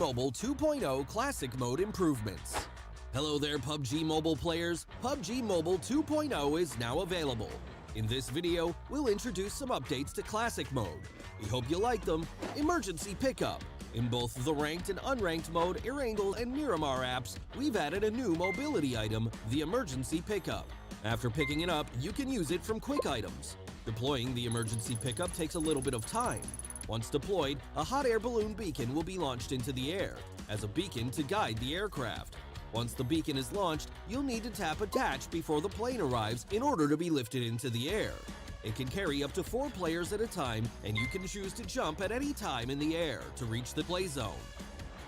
Mobile 2.0 Classic Mode Improvements. Hello there PUBG Mobile players, PUBG Mobile 2.0 is now available. In this video, we'll introduce some updates to Classic Mode. We hope you like them. Emergency Pickup. In both the ranked and unranked mode Erangel and Miramar apps, we've added a new mobility item, the Emergency Pickup. After picking it up, you can use it from quick items. Deploying the Emergency Pickup takes a little bit of time. Once deployed, a hot air balloon beacon will be launched into the air, as a beacon to guide the aircraft. Once the beacon is launched, you'll need to tap attach before the plane arrives in order to be lifted into the air. It can carry up to 4 players at a time, and you can choose to jump at any time in the air to reach the play zone.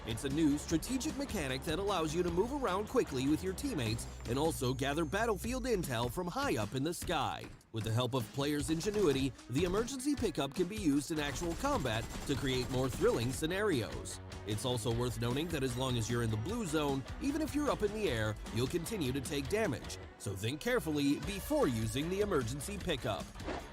It's a new strategic mechanic that allows you to move around quickly with your teammates and also gather battlefield intel from high up in the sky. With the help of players' ingenuity, the emergency pickup can be used in actual combat to create more thrilling scenarios. It's also worth noting that as long as you're in the blue zone, even if you're up in the air, you'll continue to take damage, so think carefully before using the emergency pickup.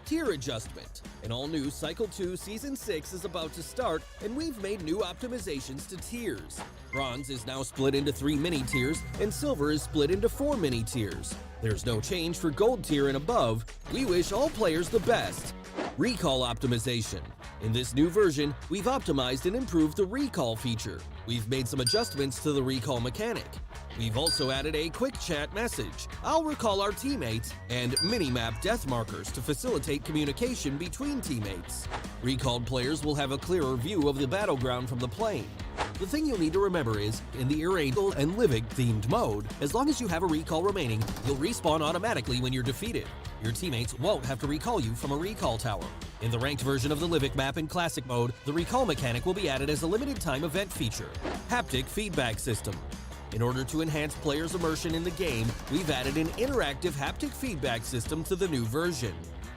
Tier Adjustment. An all-new Cycle 2 Season 6 is about to start, and we've made new optimizations to tiers. Bronze is now split into 3 mini-tiers, and Silver is split into 4 mini-tiers. There's no change for Gold tier and above. We wish all players the best. Recall Optimization. In this new version, we've optimized and improved the recall feature. We've made some adjustments to the recall mechanic. We've also added a quick chat message, I'll recall our teammates, and minimap death markers to facilitate communication between teammates. Recalled players will have a clearer view of the battleground from the plane. The thing you'll need to remember is, in the Erangel and Livik themed mode, as long as you have a recall remaining, you'll respawn automatically when you're defeated. Your teammates won't have to recall you from a recall tower. In the ranked version of the Livik map in Classic mode, the recall mechanic will be added as a limited time event feature. Haptic Feedback System. In order to enhance players' immersion in the game, we've added an interactive haptic feedback system to the new version.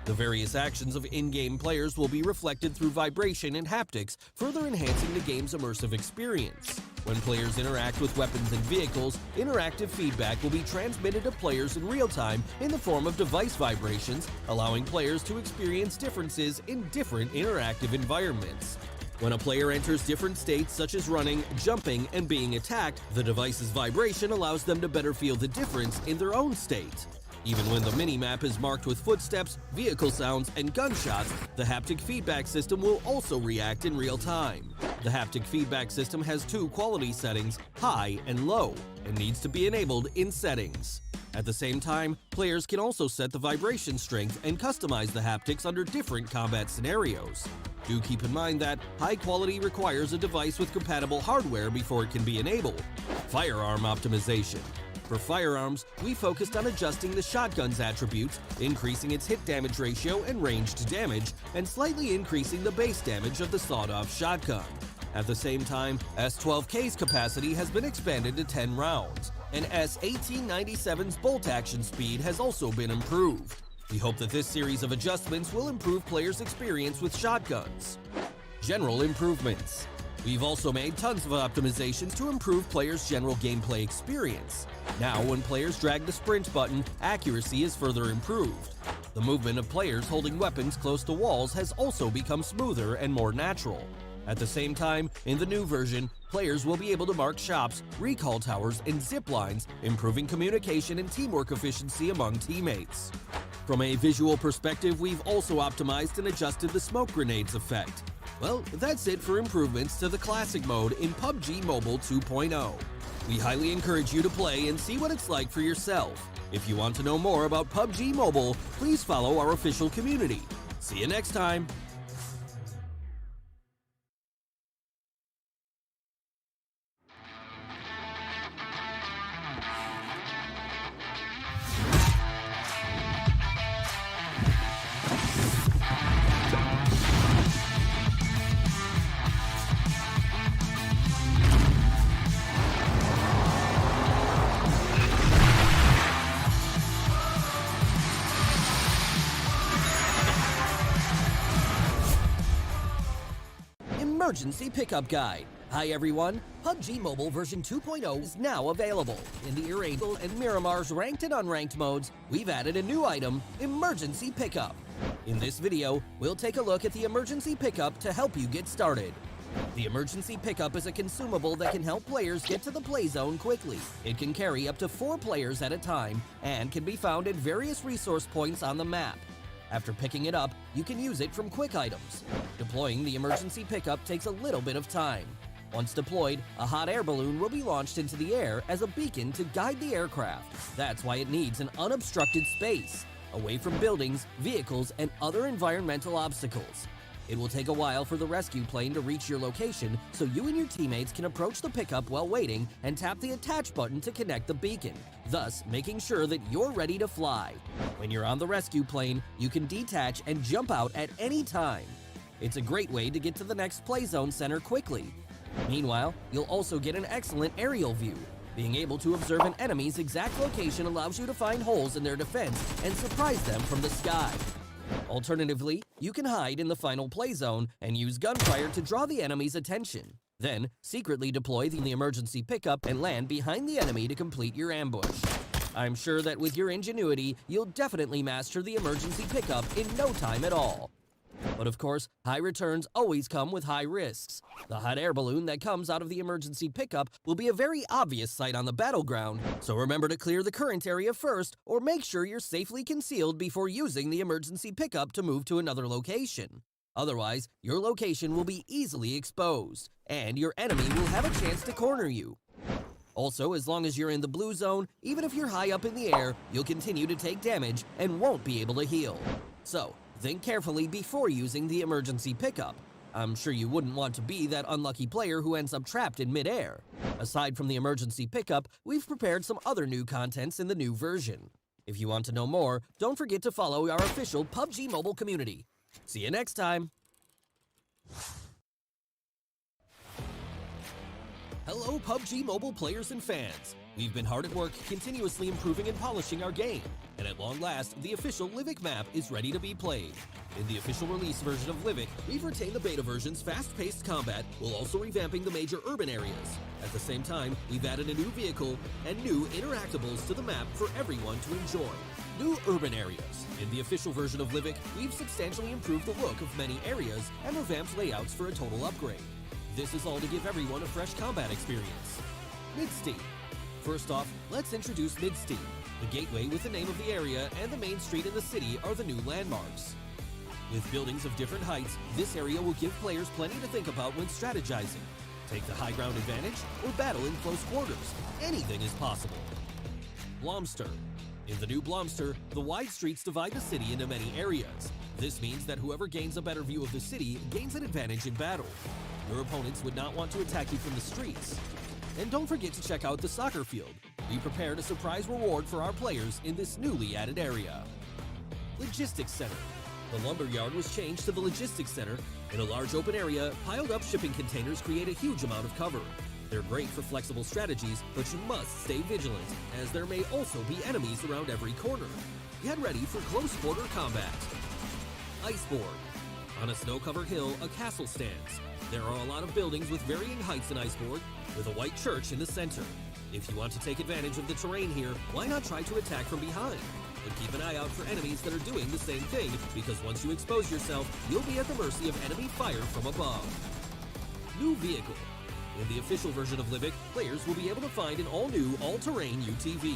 The various actions of in-game players will be reflected through vibration and haptics, further enhancing the game's immersive experience. When players interact with weapons and vehicles, interactive feedback will be transmitted to players in real time in the form of device vibrations, allowing players to experience differences in different interactive environments. When a player enters different states such as running, jumping, and being attacked, the device's vibration allows them to better feel the difference in their own state. Even when the minimap is marked with footsteps, vehicle sounds, and gunshots, the haptic feedback system will also react in real time. The haptic feedback system has 2 quality settings, high and low, and needs to be enabled in settings. At the same time, players can also set the vibration strength and customize the haptics under different combat scenarios. Do keep in mind that high quality requires a device with compatible hardware before it can be enabled. Firearm Optimization. For firearms, we focused on adjusting the shotgun's attributes, increasing its hit damage ratio and range to damage, and slightly increasing the base damage of the sawed-off shotgun. At the same time, S12K's capacity has been expanded to 10 rounds, and S1897's bolt action speed has also been improved. We hope that this series of adjustments will improve players' experience with shotguns. General Improvements. We've also made tons of optimizations to improve players' general gameplay experience. Now, when players drag the sprint button, accuracy is further improved. The movement of players holding weapons close to walls has also become smoother and more natural. At the same time, in the new version, players will be able to mark shops, recall towers, and zip lines, improving communication and teamwork efficiency among teammates. From a visual perspective, we've also optimized and adjusted the smoke grenades effect. Well, that's it for improvements to the Classic mode in PUBG Mobile 2.0. We highly encourage you to play and see what it's like for yourself. If you want to know more about PUBG Mobile, please follow our official community. See you next time! Emergency Pickup Guide. Hi everyone, PUBG Mobile version 2.0 is now available. In the Erangel and Miramar's ranked and unranked modes, we've added a new item, Emergency Pickup. In this video, we'll take a look at the Emergency Pickup to help you get started. The emergency pickup is a consumable that can help players get to the play zone quickly. It can carry up to 4 players at a time and can be found at various resource points on the map. After picking it up, you can use it from quick items. Deploying the emergency pickup takes a little bit of time. Once deployed, a hot air balloon will be launched into the air as a beacon to guide the aircraft. That's why it needs an unobstructed space, away from buildings, vehicles, and other environmental obstacles. It will take a while for the rescue plane to reach your location, so you and your teammates can approach the pickup while waiting and tap the attach button to connect the beacon, thus making sure that you're ready to fly. When you're on the rescue plane, you can detach and jump out at any time. It's a great way to get to the next play zone center quickly. Meanwhile, you'll also get an excellent aerial view. Being able to observe an enemy's exact location allows you to find holes in their defense and surprise them from the sky. Alternatively, you can hide in the final play zone and use gunfire to draw the enemy's attention. Then, secretly deploy the emergency pickup and land behind the enemy to complete your ambush. I'm sure that with your ingenuity, you'll definitely master the emergency pickup in no time at all. But of course, high returns always come with high risks. The hot air balloon that comes out of the emergency pickup will be a very obvious sight on the battleground, so remember to clear the current area first or make sure you're safely concealed before using the emergency pickup to move to another location. Otherwise, your location will be easily exposed, and your enemy will have a chance to corner you. Also, as long as you're in the blue zone, even if you're high up in the air, you'll continue to take damage and won't be able to heal. So, think carefully before using the emergency pickup. I'm sure you wouldn't want to be that unlucky player who ends up trapped in midair. Aside from the emergency pickup, we've prepared some other new contents in the new version. If you want to know more, don't forget to follow our official PUBG Mobile community. See you next time! Hello PUBG Mobile players and fans! We've been hard at work continuously improving and polishing our game, and at long last, the official Livik map is ready to be played. In the official release version of Livik, we've retained the beta version's fast-paced combat while also revamping the major urban areas. At the same time, we've added a new vehicle and new interactables to the map for everyone to enjoy. New urban areas. In the official version of Livik, we've substantially improved the look of many areas and revamped layouts for a total upgrade. This is all to give everyone a fresh combat experience. Mid-Steam. First off, let's introduce Mid-Steam. The gateway with the name of the area and the main street in the city are the new landmarks. With buildings of different heights, this area will give players plenty to think about when strategizing. Take the high ground advantage or battle in close quarters. Anything is possible. Blomster. In the new Blomster, the wide streets divide the city into many areas. This means that whoever gains a better view of the city gains an advantage in battle. Your opponents would not want to attack you from the streets. And don't forget to check out the soccer field. We prepared a surprise reward for our players in this newly added area. Logistics Center. The lumber yard was changed to the Logistics Center. In a large open area, piled up shipping containers create a huge amount of cover. They're great for flexible strategies, but you must stay vigilant, as there may also be enemies around every corner. Get ready for close quarter combat. Iceboard. On a snow-covered hill, a castle stands. There are a lot of buildings with varying heights in Iceboard, with a white church in the center. If you want to take advantage of the terrain here, why not try to attack from behind? But keep an eye out for enemies that are doing the same thing, because once you expose yourself, you'll be at the mercy of enemy fire from above. New vehicle. In the official version of Livik, players will be able to find an all-new, all-terrain UTV.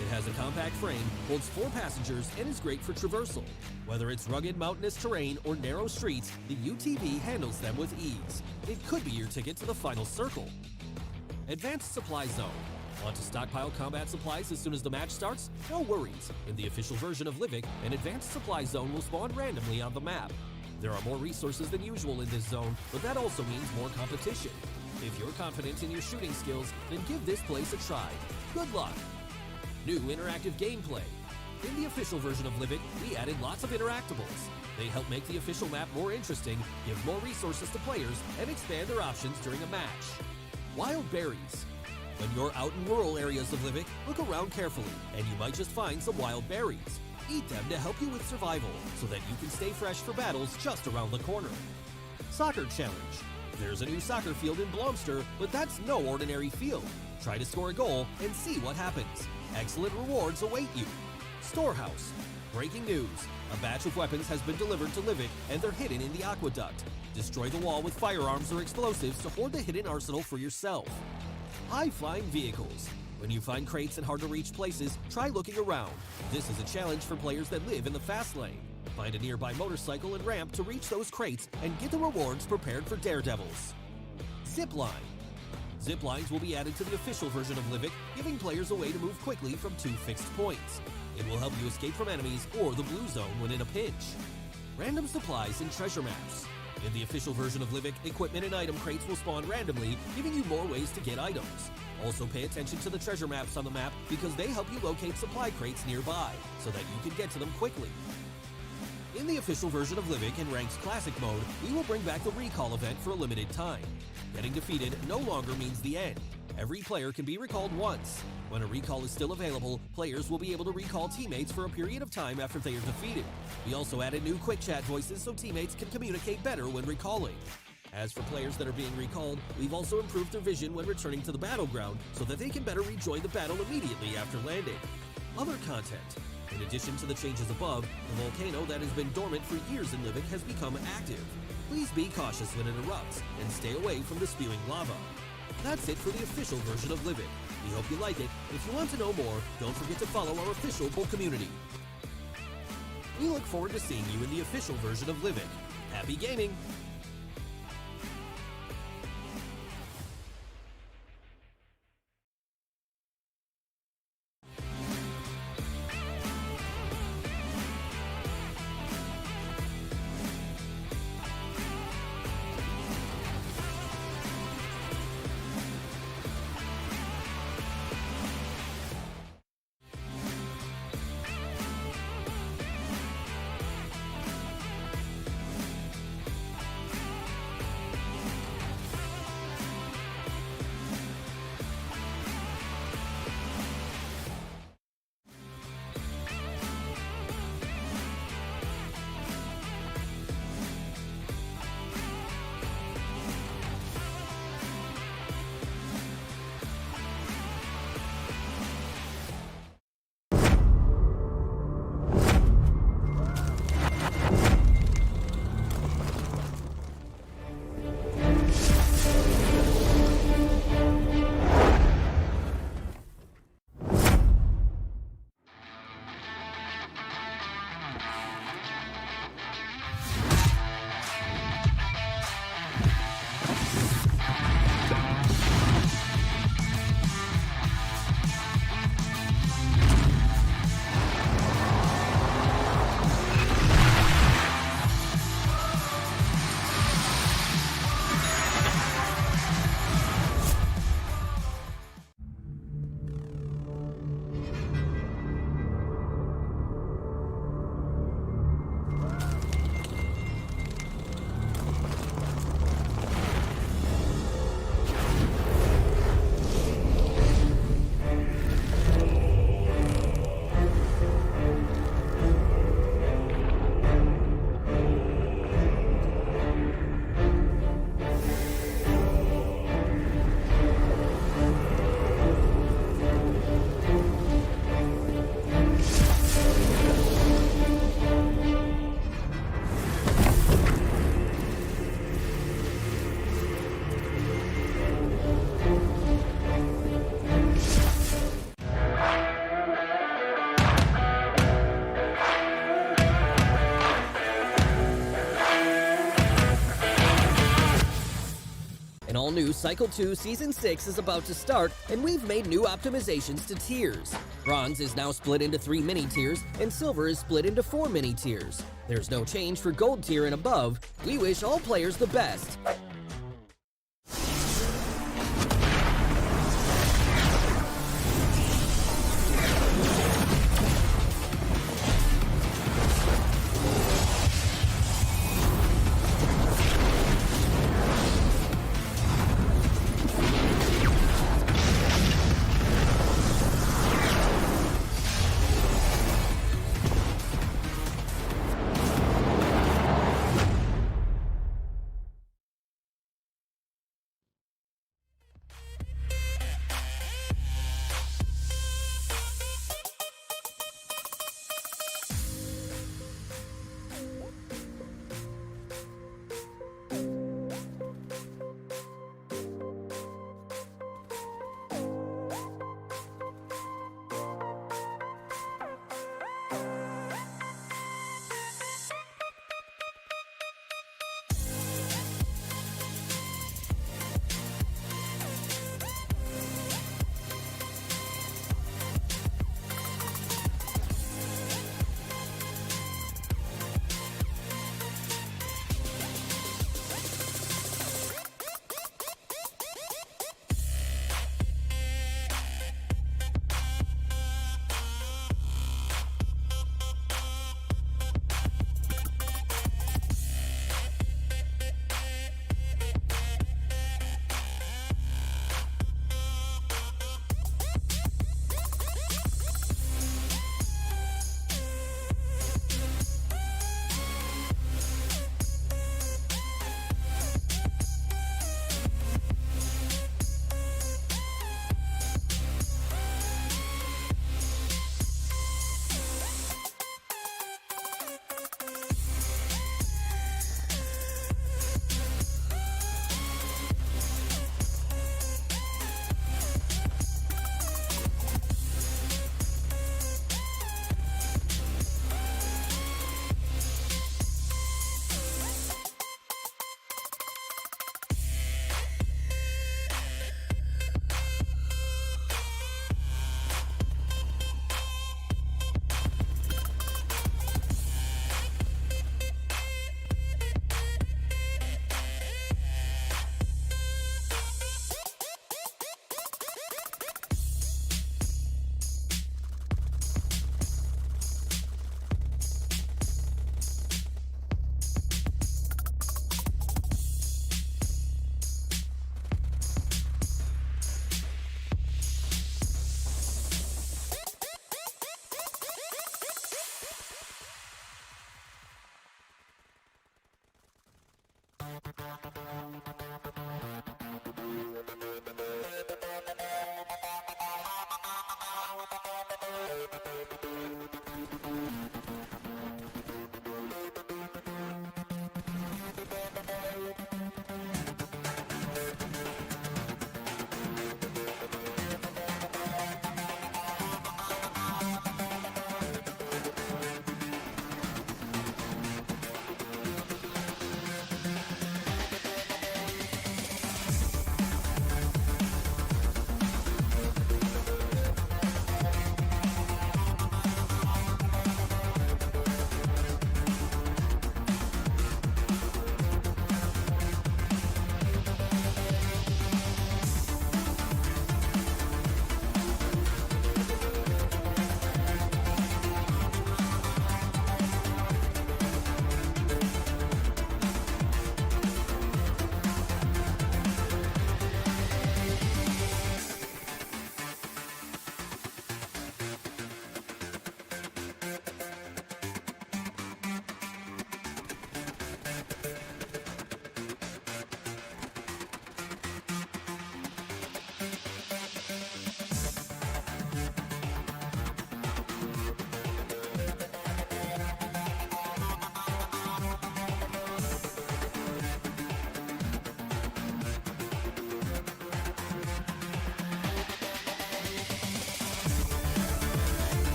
It has a compact frame, holds 4 passengers, and is great for traversal. Whether it's rugged mountainous terrain or narrow streets, the UTV handles them with ease. It could be your ticket to the final circle. Advanced Supply Zone. Want to stockpile combat supplies as soon as the match starts? No worries. In the official version of Livik, an Advanced Supply Zone will spawn randomly on the map. There are more resources than usual in this zone, but that also means more competition. If you're confident in your shooting skills, then give this place a try. Good luck! New interactive gameplay. In the official version of Livik, we added lots of interactables. They help make the official map more interesting, give more resources to players, and expand their options during a match. Wild berries. When you're out in rural areas of Livik, look around carefully, and you might just find some wild berries. Eat them to help you with survival, so that you can stay fresh for battles just around the corner. Soccer Challenge. There's a new soccer field in Blomster, but that's no ordinary field. Try to score a goal and see what happens. Excellent rewards await you. Storehouse. Breaking news. A batch of weapons has been delivered to Livik and they're hidden in the aqueduct. Destroy the wall with firearms or explosives to hoard the hidden arsenal for yourself. High-flying vehicles. When you find crates in hard-to-reach places, try looking around. This is a challenge for players that live in the fast lane. Find a nearby motorcycle and ramp to reach those crates and get the rewards prepared for daredevils. Zipline. Ziplines will be added to the official version of Livik, giving players a way to move quickly from 2 fixed points. It will help you escape from enemies or the blue zone when in a pinch. Random supplies and treasure maps. In the official version of Livik, equipment and item crates will spawn randomly, giving you more ways to get items. Also pay attention to the treasure maps on the map because they help you locate supply crates nearby, so that you can get to them quickly. In the official version of Livik in Ranked Classic mode, we will bring back the recall event for a limited time. Getting defeated no longer means the end. Every player can be recalled once. When a recall is still available, players will be able to recall teammates for a period of time after they are defeated. We also added new quick chat voices so teammates can communicate better when recalling. As for players that are being recalled, we've also improved their vision when returning to the battleground so that they can better rejoin the battle immediately after landing. Other content. In addition to the changes above, the volcano that has been dormant for years in Livik has become active. Please be cautious when it erupts and stay away from the spewing lava. That's it for the official version of Livik. We hope you like it. If you want to know more, don't forget to follow our official Bull community. We look forward to seeing you in the official version of Livik. Happy gaming! All-new Cycle 2 Season 6 is about to start, and we've made new optimizations to tiers. Bronze is now split into 3 mini-tiers, and Silver is split into 4 mini-tiers. There's no change for Gold tier and above. We wish all players the best.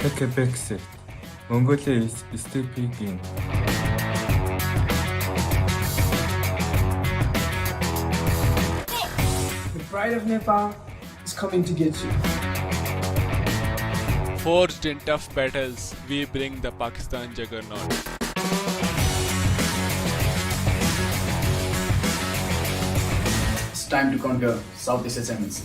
Take a back set. Mongolia is still picking. The pride of Nepal is coming to get you. Forged in tough battles, we bring the Pakistan juggernaut. It's time to conquer South Asia Championship.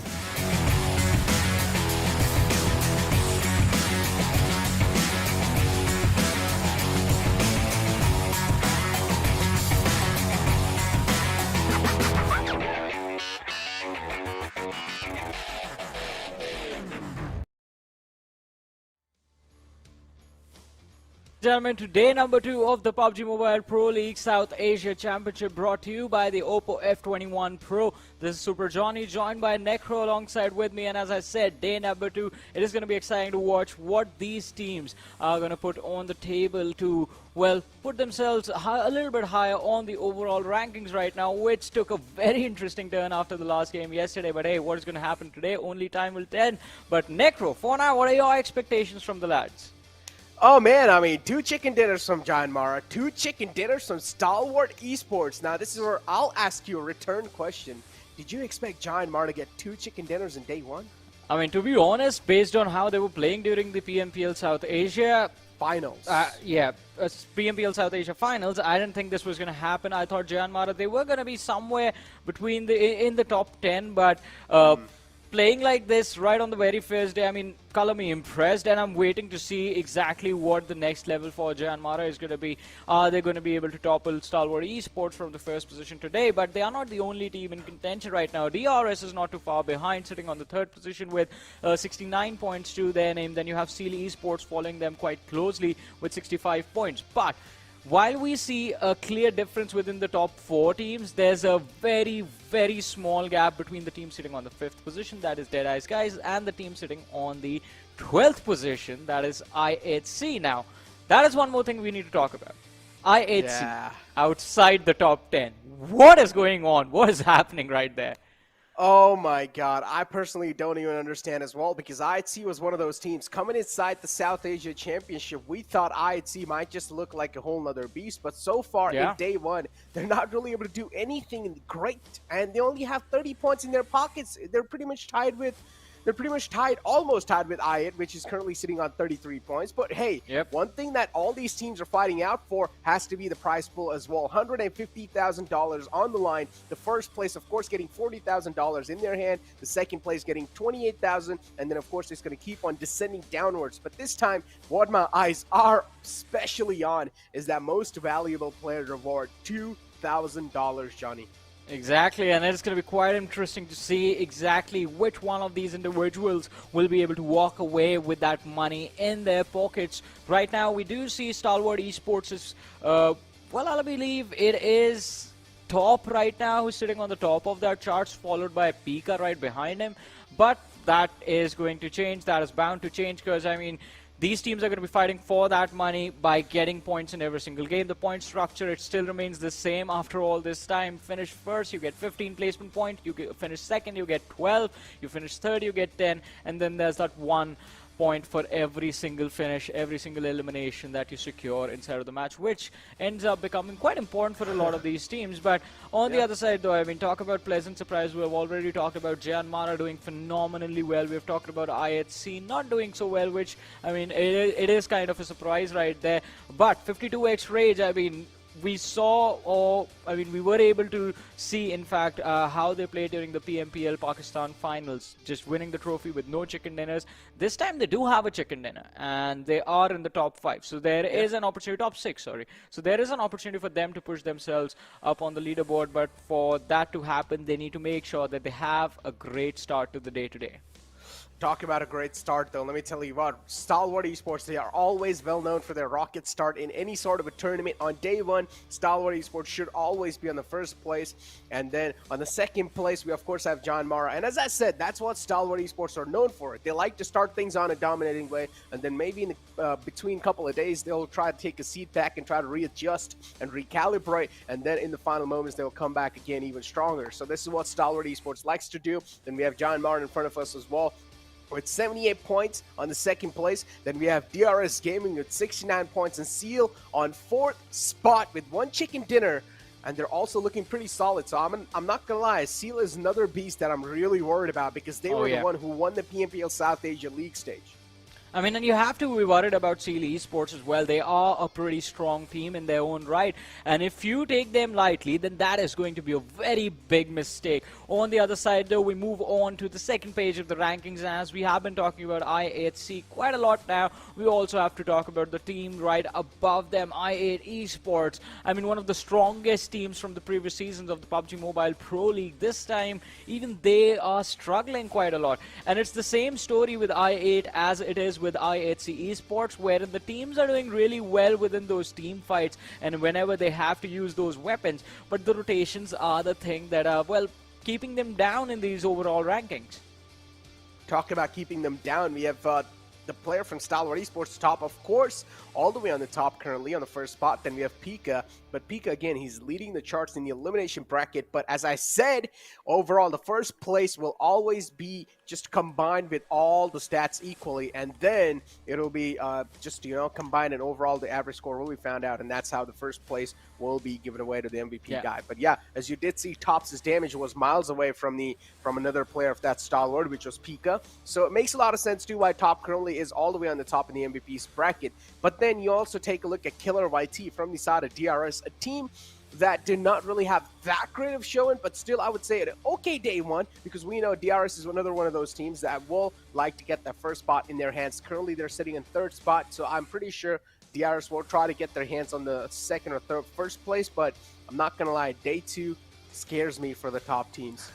Gentlemen, today number 2 of the PUBG Mobile Pro League South Asia Championship brought to you by the Oppo F21 Pro. This is Super Johnny joined by Necro alongside with me, and as I said, day number 2, it is going to be exciting to watch what these teams are going to put on the table to, well, put themselves a little bit higher on the overall rankings right now, which took a very interesting turn after the last game yesterday. But hey, what is going to happen today? Only time will tell. But Necro, for now, what are your expectations from the lads? Oh man, I mean, 2 chicken dinners from JyanMaara, 2 chicken dinners from Stalwart Esports. Now this is where I'll ask you a return question. Did you expect JyanMaara to get 2 chicken dinners in day 1? I mean, to be honest, based on how they were playing during the PMPL South Asia Finals. PMPL South Asia Finals, I didn't think this was going to happen. I thought JyanMaara, they were going to be somewhere between in the top 10, but playing like this right on the very first day, I mean, color me impressed, and I'm waiting to see exactly what the next level for JyanMaara is going to be. Are they going to be able to topple Stalwart Esports from the first position today? But they are not the only team in contention right now. DRS is not too far behind, sitting on the 3rd position with 69 points to their name. Then you have Esports following them quite closely with 65 points. But while we see a clear difference within the top 4 teams, there's a very, very small gap between the team sitting on the 5th position, that is Deadeyes Guys, and the team sitting on the 12th position, that is I8C. Now, that is one more thing we need to talk about. I8C, outside the top 10. What is going on? What is happening right there? Oh my god, I personally don't even understand as well, because IHC was one of those teams coming inside the South Asia Championship. We thought IHC might just look like a whole nother beast, but so far in day 1, they're not really able to do anything great, and they only have 30 points in their pockets. They're pretty much almost tied with IIT, which is currently sitting on 33 points. But hey, one thing that all these teams are fighting out for has to be the prize pool as well. $150,000 on the line. The first place, of course, getting $40,000 in their hand. The second place getting $28,000. And then, of course, it's going to keep on descending downwards. But this time, what my eyes are especially on is that most valuable player reward, $2,000, Johnny. Exactly, and it's going to be quite interesting to see exactly which one of these individuals will be able to walk away with that money in their pockets. Right now, we do see Stalwart Esports is, well, I believe it is top right now, who's sitting on the top of their charts, followed by Pika right behind him. But that is going to change. That is bound to change, because, I mean, these teams are going to be fighting for that money by getting points in every single game. The point structure, it still remains the same after all this time. Finish first, you get 15 placement points. You finish second, you get 12. You finish third, you get 10. And then there's that 1 point for every single finish, every single elimination that you secure inside of the match, which ends up becoming quite important for a lot of these teams. But on the other side, though, I mean, talk about pleasant surprise. We have already talked about JyanMaara doing phenomenally well. We've talked about IHC not doing so well, which, I mean, it is kind of a surprise right there. But 52x Rage, I mean, we saw, or I mean, we were able to see, in fact, how they played during the PMPL Pakistan finals, just winning the trophy with no chicken dinners. This time they do have a chicken dinner, and they are in the top 5. So there is an opportunity, top 6, sorry. So there is an opportunity for them to push themselves up on the leaderboard, but for that to happen, they need to make sure that they have a great start to the day today. Talk about a great start, though. Let me tell you what, Stalwart Esports, they are always well known for their rocket start in any sort of a tournament. On day 1, Stalwart Esports should always be on the 1st place. And then on the 2nd place, we of course have JyanMaara. And as I said, that's what Stalwart Esports are known for. They like to start things on a dominating way, and then maybe in the, between a couple of days, they'll try to take a seat back and try to readjust and recalibrate. And then in the final moments, they'll come back again even stronger. So this is what Stalwart Esports likes to do. Then we have JyanMaara in front of us as well. with 78 points on the second place. Then we have DRS Gaming with 69 points and Seal on 4th spot with 1 chicken dinner. And they're also looking pretty solid. So I'm not going to lie, Seal is another beast that I'm really worried about because they were the one who won the PMPL South Asia League stage. I mean, and you have to be worried about Seal Esports as well. They are a pretty strong team in their own right. And if you take them lightly, then that is going to be a very big mistake. On the other side, though, we move on to the second page of the rankings. And as we have been talking about I8C quite a lot now, we also have to talk about the team right above them, I8 Esports. I mean, one of the strongest teams from the previous seasons of the PUBG Mobile Pro League. This time, even they are struggling quite a lot. And it's the same story with I8 as it is with I8C Esports, wherein the teams are doing really well within those team fights and whenever they have to use those weapons, but the rotations are the thing that are, well, keeping them down in these overall rankings. Talking about keeping them down, we have the player from Stalwart Esports top, of course, all the way on the top currently on the first spot. Then we have Pika, but Pika, again, he's leading the charts in the elimination bracket. But as I said, overall, the first place will always be just combined with all the stats equally, and then it'll be just, you know, combined, and overall the average score will be found out, and that's how the first place will be given away to the MVP guy. But yeah, as you did see, Tops' damage was miles away from another player of that Stalwart, which was Pika. So it makes a lot of sense too why Top currently is all the way on the top in the MVP's bracket. But then you also take a look at Killer YT from the side of DRS, a team that did not really have that great of showing, but still I would say an okay day one, because we know DRS is another one of those teams that will like to get that first spot in their hands. Currently they're sitting in 3rd spot, so I'm pretty sure DRS will try to get their hands on the 2nd or 3rd first place, but I'm not gonna lie, day 2 scares me for the top teams.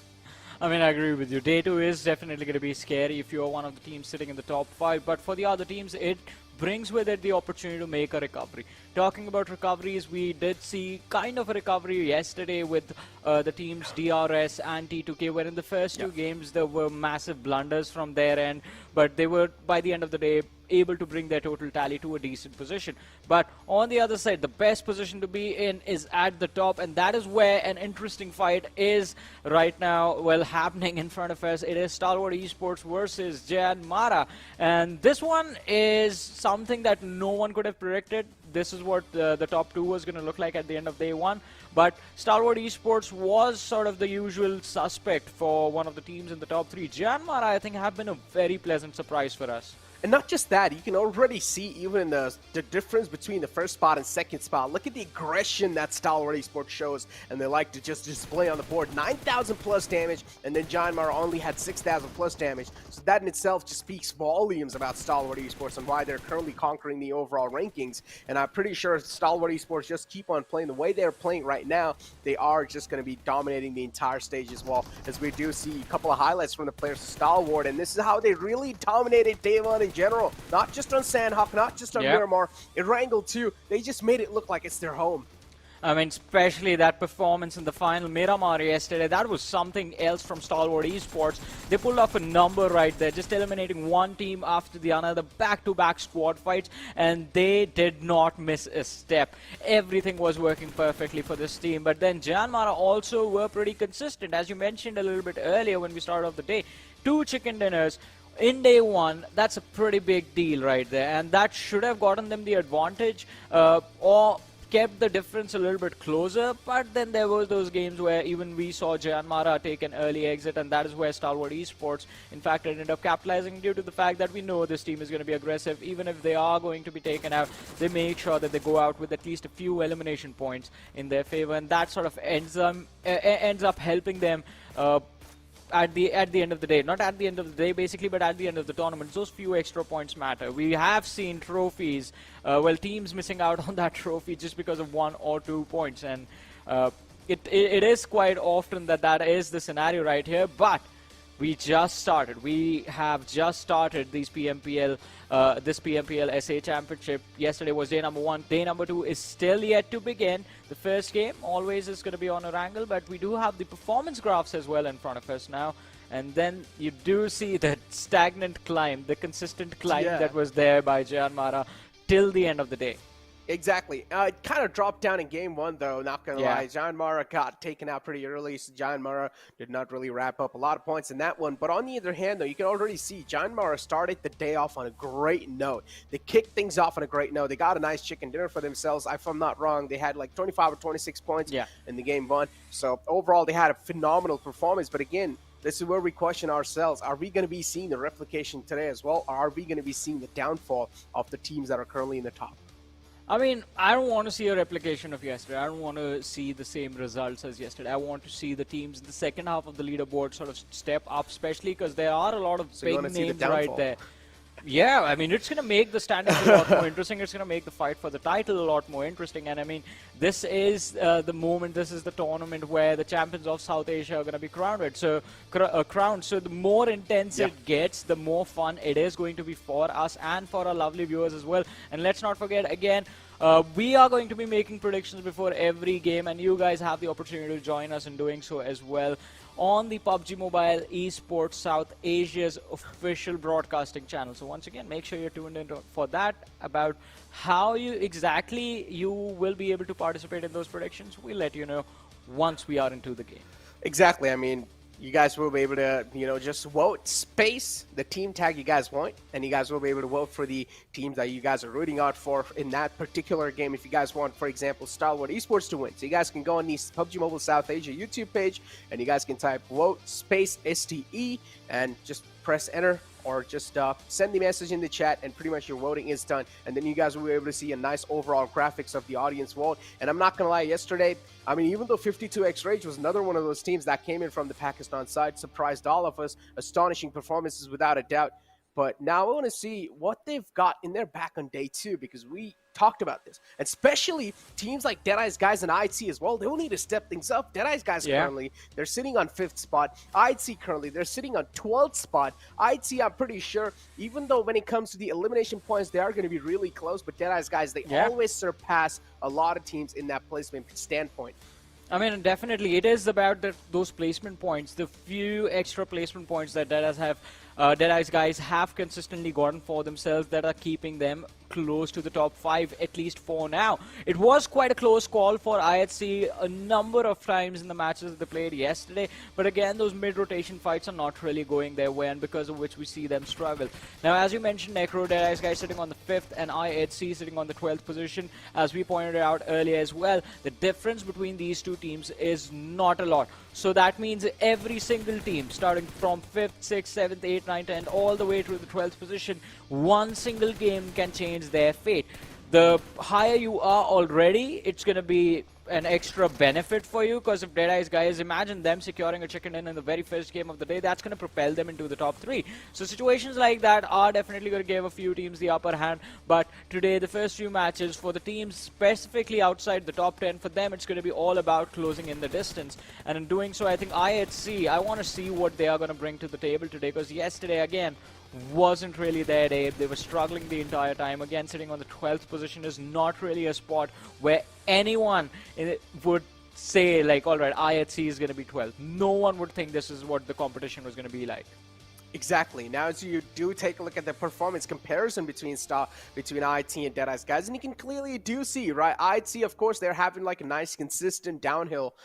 I mean, I agree with you. Day 2 is definitely going to be scary if you're one of the teams sitting in the top 5, but for the other teams, it brings with it the opportunity to make a recovery. Talking about recoveries, we did see kind of a recovery yesterday with the teams DRS and T2K, where in the first 2 games there were massive blunders from their end, but they were, by the end of the day, able to bring their total tally to a decent position. But on the other side, the best position to be in is at the top, and that is where an interesting fight is right now, well, happening in front of us. It is Stalwart Esports versus JyanMaara, and this one is something that no one could have predicted. This is what the top 2 was going to look like at the end of day 1. But Stalwart Esports was sort of the usual suspect for one of the teams in the top 3. JyanMaara, I think, have been a very pleasant surprise for us. And not just that, you can already see even the difference between the first spot and second spot. Look at the aggression that Stalwart Esports shows, and they like to just display on the board. 9,000 plus damage, and then JyanMaara only had 6,000 plus damage. So that in itself just speaks volumes about Stalwart Esports and why they're currently conquering the overall rankings. And I'm pretty sure Stalwart Esports just keep on playing the way they're playing right now. They are just going to be dominating the entire stage as well, as we do see a couple of highlights from the players of Stalwart. And this is how they really dominated day 1 in general, not just on Sanhok, not just on Miramar, Erangel too. They just made it look like it's their home. I mean, especially that performance in the final Miramar yesterday, that was something else from Stalwart Esports. They pulled off a number right there, just eliminating one team after the other, back-to-back squad fights, and they did not miss a step. Everything was working perfectly for this team, but then JyanMaara also were pretty consistent. As you mentioned a little bit earlier when we started off the day, 2 chicken dinners in day 1, that's a pretty big deal right there, and that should have gotten them the advantage or kept the difference a little bit closer. But then there were those games where even we saw JyanMaara take an early exit, and that is where Stalwart Esports in fact ended up capitalizing, due to the fact that we know this team is going to be aggressive. Even if they are going to be taken out, they make sure that they go out with at least a few elimination points in their favor, and that sort of ends up helping them at the end of the day. Not at the end of the day basically, but at the end of the tournament. Those few extra points matter. We have seen trophies, well, teams missing out on that trophy just because of 1 or 2 points, and it is quite often that is the scenario right here. But we just started. We have just started these PMPL, this PMPL SA Championship. Yesterday was day number 1. Day number 2 is still yet to begin. The first game always is going to be on Erangel, but we do have the performance graphs as well in front of us now. And then you do see that stagnant climb, the consistent climb that was there by JyanMaara till the end of the day. Exactly. It kind of dropped down in game one, though, not going to Yeah. lie. JyanMaara got taken out pretty early, so JyanMaara did not really wrap up a lot of points in that one. But on the other hand, though, you can already see JyanMaara started the day off on a great note. They kicked things off on a great note. They got a nice chicken dinner for themselves. If I'm not wrong, they had like 25 or 26 points in the game one. So overall, they had a phenomenal performance. But again, this is where we question ourselves. Are we going to be seeing the replication today as well? Or are we going to be seeing the downfall of the teams that are currently in the top? I mean, I don't want to see a replication of yesterday. I don't want to see the same results as yesterday. I want to see the teams in the second half of the leaderboard sort of step up, especially because there are a lot of big names right there. Yeah, I mean, it's going to make the standings a lot more interesting. It's going to make the fight for the title a lot more interesting. And I mean, this is the moment, this is the tournament where the champions of South Asia are going to be crowned. So, So the more intense it gets, the more fun it is going to be for us and for our lovely viewers as well. And let's not forget, again, we are going to be making predictions before every game, and you guys have the opportunity to join us in doing so as well on the PUBG Mobile Esports South Asia's official broadcasting channel. So once again, make sure you're tuned in for that. About how you will be able to participate in those predictions, we'll let you know once we are into the game. Exactly. I mean, you guys will be able to, just vote space the team tag you guys want, and you guys will be able to vote for the teams that you guys are rooting out for in that particular game. If you guys want, for example, Stalwart Esports to win, so you guys can go on the PUBG Mobile South Asia YouTube page, and you guys can type vote space STE and just press enter, or just send the message in the chat, and pretty much your voting is done. And then you guys will be able to see a nice overall graphics of the audience vote. And I'm not going to lie, yesterday, I mean, even though 52X Rage was another one of those teams that came in from the Pakistan side, surprised all of us, astonishing performances without a doubt. But now I want to see what they've got in their back on day two, because we talked about this. And especially teams like Deadeyes Guys and IHC as well, they will need to step things up. Deadeyes Guys currently, they're sitting on 5th spot. IHC currently, they're sitting on 12th spot. IHC, I'm pretty sure, even though when it comes to the elimination points, they are going to be really close, but Deadeyes Guys, they always surpass a lot of teams in that placement standpoint. I mean, definitely, it is about those placement points, the few extra placement points that Deadeyes Guys have consistently gotten for themselves that are keeping them close to the top 5, at least for now. It was quite a close call for IHC a number of times in the matches that they played yesterday, but again, those mid-rotation fights are not really going their way, and because of which we see them struggle. Now, as you mentioned, Necro, Deadeyes Guys sitting on the 5th and IHC sitting on the 12th position. As we pointed out earlier as well, the difference between these two teams is not a lot. So that means every single team, starting from 5th, 6th, 7th, 8th, 9th, and all the way to the 12th position, one single game can change their fate. The higher you are already, it's going to be an extra benefit for you, because if Deadeyes Guys, imagine them securing a chicken in the very first game of the day, that's going to propel them into the top 3. So situations like that are definitely going to give a few teams the upper hand, but today the first few matches for the teams specifically outside the top 10, for them it's going to be all about closing in the distance, and in doing so I think IHC, I want to see what they are going to bring to the table today, because yesterday again wasn't really their day. They were struggling the entire time. Again, sitting on the 12th position is not really a spot where anyone would say, like, all right, IHC is going to be 12th. No one would think this is what the competition was going to be like. Exactly. Now, as you do take a look at the performance comparison between IHC and Deadeyes Guys, and you can clearly do see, right? IHC, of course, they're having like a nice, consistent downhill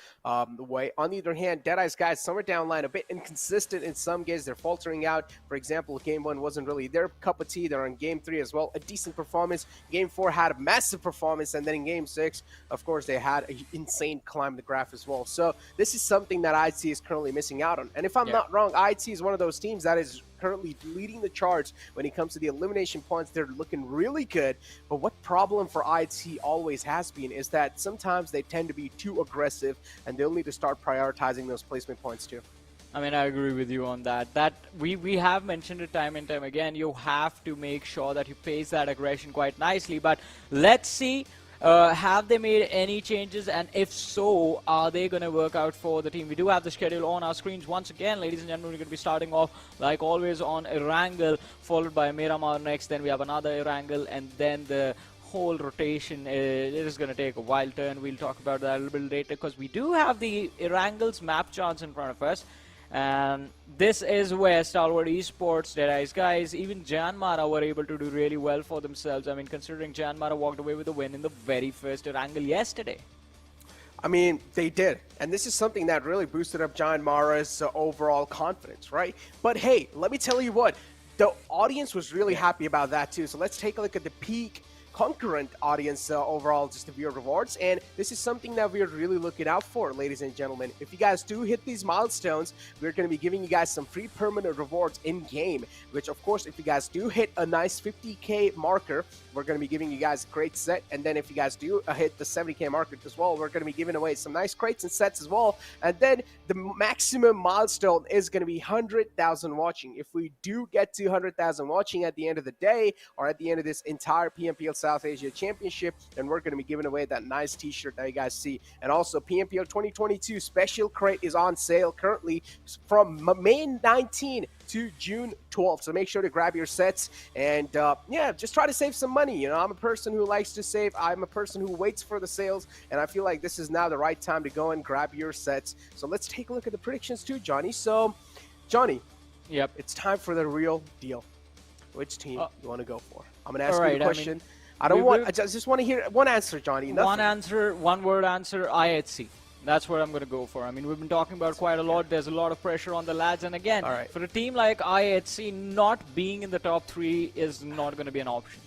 way. On the other hand, Deadeyes Guys, some are downline, a bit inconsistent in some games. They're faltering out. For example, Game 1 wasn't really their cup of tea. They're on Game 3 as well. A decent performance. Game 4 had a massive performance, and then in Game 6, of course, they had an insane climb the graph as well. So this is something that IHC is currently missing out on. And if I'm not wrong, IHC is one of those teams that is currently leading the charts when it comes to the elimination points. They're looking really good, but what problem for IHC always has been is that sometimes they tend to be too aggressive, and they'll need to start prioritizing those placement points too. I mean, I agree with you on that. That we have mentioned it time and time again. You have to make sure that you pace that aggression quite nicely, but let's see. Have they made any changes, and if so, are they going to work out for the team? We do have the schedule on our screens once again, ladies and gentlemen. We're going to be starting off like always on Erangel, followed by Miramar next. Then we have another Erangel, and then the whole rotation it is going to take a wild turn. We'll talk about that a little bit later, because we do have the Erangel's map chance in front of us. And this is where Stalwart Esports, Deadeyes Guys, even JyanMaara were able to do really well for themselves. I mean, considering JyanMaara walked away with a win in the very first Erangel yesterday. I mean, they did. And this is something that really boosted up JyanMaara's overall confidence, right? But hey, let me tell you what, the audience was really happy about that too. So let's take a look at the peak concurrent audience overall, just the viewer rewards. And this is something that we're really looking out for, ladies and gentlemen. If you guys do hit these milestones, we're going to be giving you guys some free permanent rewards in game, which of course, if you guys do hit a nice 50k marker, we're going to be giving you guys a great set. And then if you guys do hit the 70k marker as well, we're going to be giving away some nice crates and sets as well. And then the maximum milestone is going to be 100,000 watching. If we do get to 100,000 watching at the end of the day, or at the end of this entire PMPL South Asia Championship, then we're going to be giving away that nice t-shirt that you guys see. And also PMPL 2022 special crate is on sale currently from May 19 to June 12th. So make sure to grab your sets and yeah, just try to save some money. You know, I'm a person who likes to save. I'm a person who waits for the sales, and I feel like this is now the right time to go and grab your sets. So let's take a look at the predictions too, Johnny. So, Johnny, yep, it's time for the real deal. Which team you want to go for? I'm going to ask you right, the question. I just want to hear one answer, Johnny. Nothing. One answer, one word answer, IHC. That's what I'm going to go for. I mean, we've been talking about quite a lot. There's a lot of pressure on the lads. And again, for a team like IHC, not being in the top 3 is not going to be an option.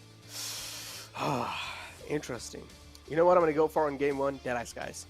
Interesting. You know what I'm going to go for in game 1? Deadeyes Guys.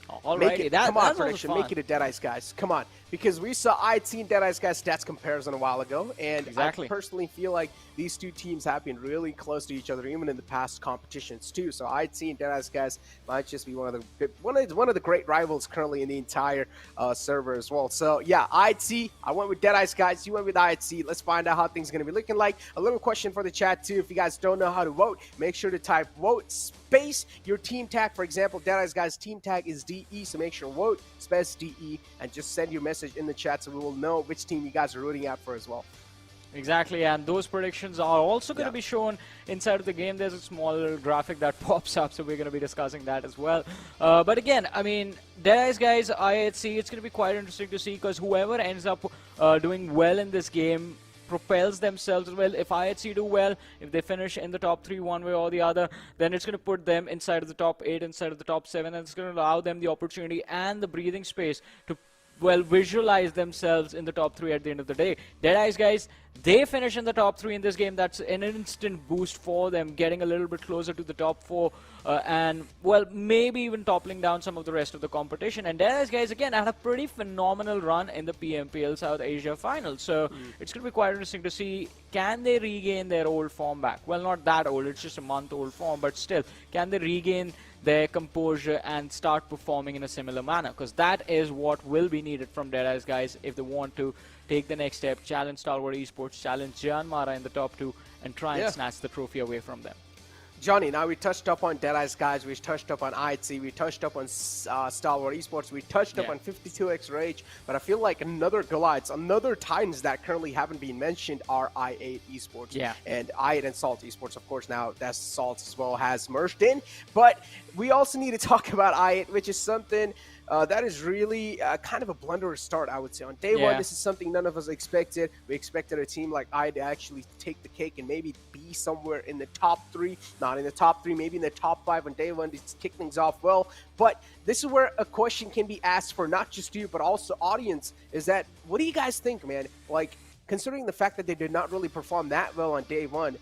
Alrighty, come on, prediction. Make it a Deadeyes Guys. Come on. Because we saw IHC and Deadeyes Guys stats comparison a while ago, and I personally feel like these two teams have been really close to each other, even in the past competitions too. So IHC and Deadeyes Guys might just be one of the great rivals currently in the entire server as well. So yeah, IHC. I went with Deadeyes Guys. You went with IHC. Let's find out how things are going to be looking like. A little question for the chat too. If you guys don't know how to vote, make sure to type vote space your team tag. For example, Deadeyes Guys team tag is DE, so make sure vote space DE and just send your message in the chat so we will know which team you guys are rooting out for as well. Exactly, and those predictions are also going to be shown inside of the game. There's a small little graphic that pops up, so we're going to be discussing that as well. But again, I mean, Deadeyes Guys, IHC, it's going to be quite interesting to see, because whoever ends up doing well in this game propels themselves as well. If IHC do well, if they finish in the top 3 one way or the other, then it's going to put them inside of the top 8, inside of the top 7, and it's going to allow them the opportunity and the breathing space to visualize themselves in the top 3 at the end of the day. Deadeyes Guys, they finish in the top 3 in this game. That's an instant boost for them, getting a little bit closer to the top 4 and, well, maybe even toppling down some of the rest of the competition. And Deadeyes Guys, again, had a pretty phenomenal run in the PMPL South Asia final. So it's going to be quite interesting to see, can they regain their old form back? Well, not that old, it's just a month-old form, but still, can they regain their composure and start performing in a similar manner? Because that is what will be needed from Deadeyes Guys if they want to take the next step, challenge Stalwart Esports, challenge JyanMaara in the top 2, and try and snatch the trophy away from them. Johnny, now we touched up on Deadeyes Guys, we touched up on IHC, we touched up on Stalwart Esports, we touched up on 52x Rage, but I feel like another Goliaths, another Titans that currently haven't been mentioned are i8 Esports. And i8 and Salt Esports, of course, now that's Salt as well has merged in, but we also need to talk about i8, which is something that is really kind of a blunderous start, I would say. On day 1, this is something none of us expected. We expected a team like i8 to actually take the cake and maybe be somewhere in the top 3, not in the top 3, maybe in the top 5 on day 1 to kick things off well. But this is where a question can be asked for not just you, but also audience, is that, what do you guys think, man? Like, considering the fact that they did not really perform that well on day 1,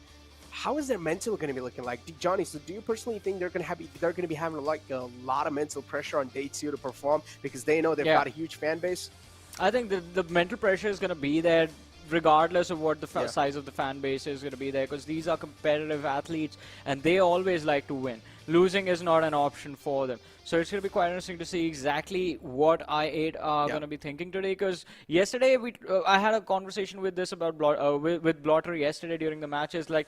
how is their mental going to be looking like? Johnny, so do you personally think they're going to be having like a lot of mental pressure on day 2 to perform because they know they've got a huge fan base? I think the mental pressure is going to be there regardless of what the size of the fan base is going to be there, because these are competitive athletes and they always like to win. Losing is not an option for them. So it's going to be quite interesting to see exactly what i8 are going to be thinking today, because yesterday I had a conversation with this about with Blotter yesterday during the matches. Like,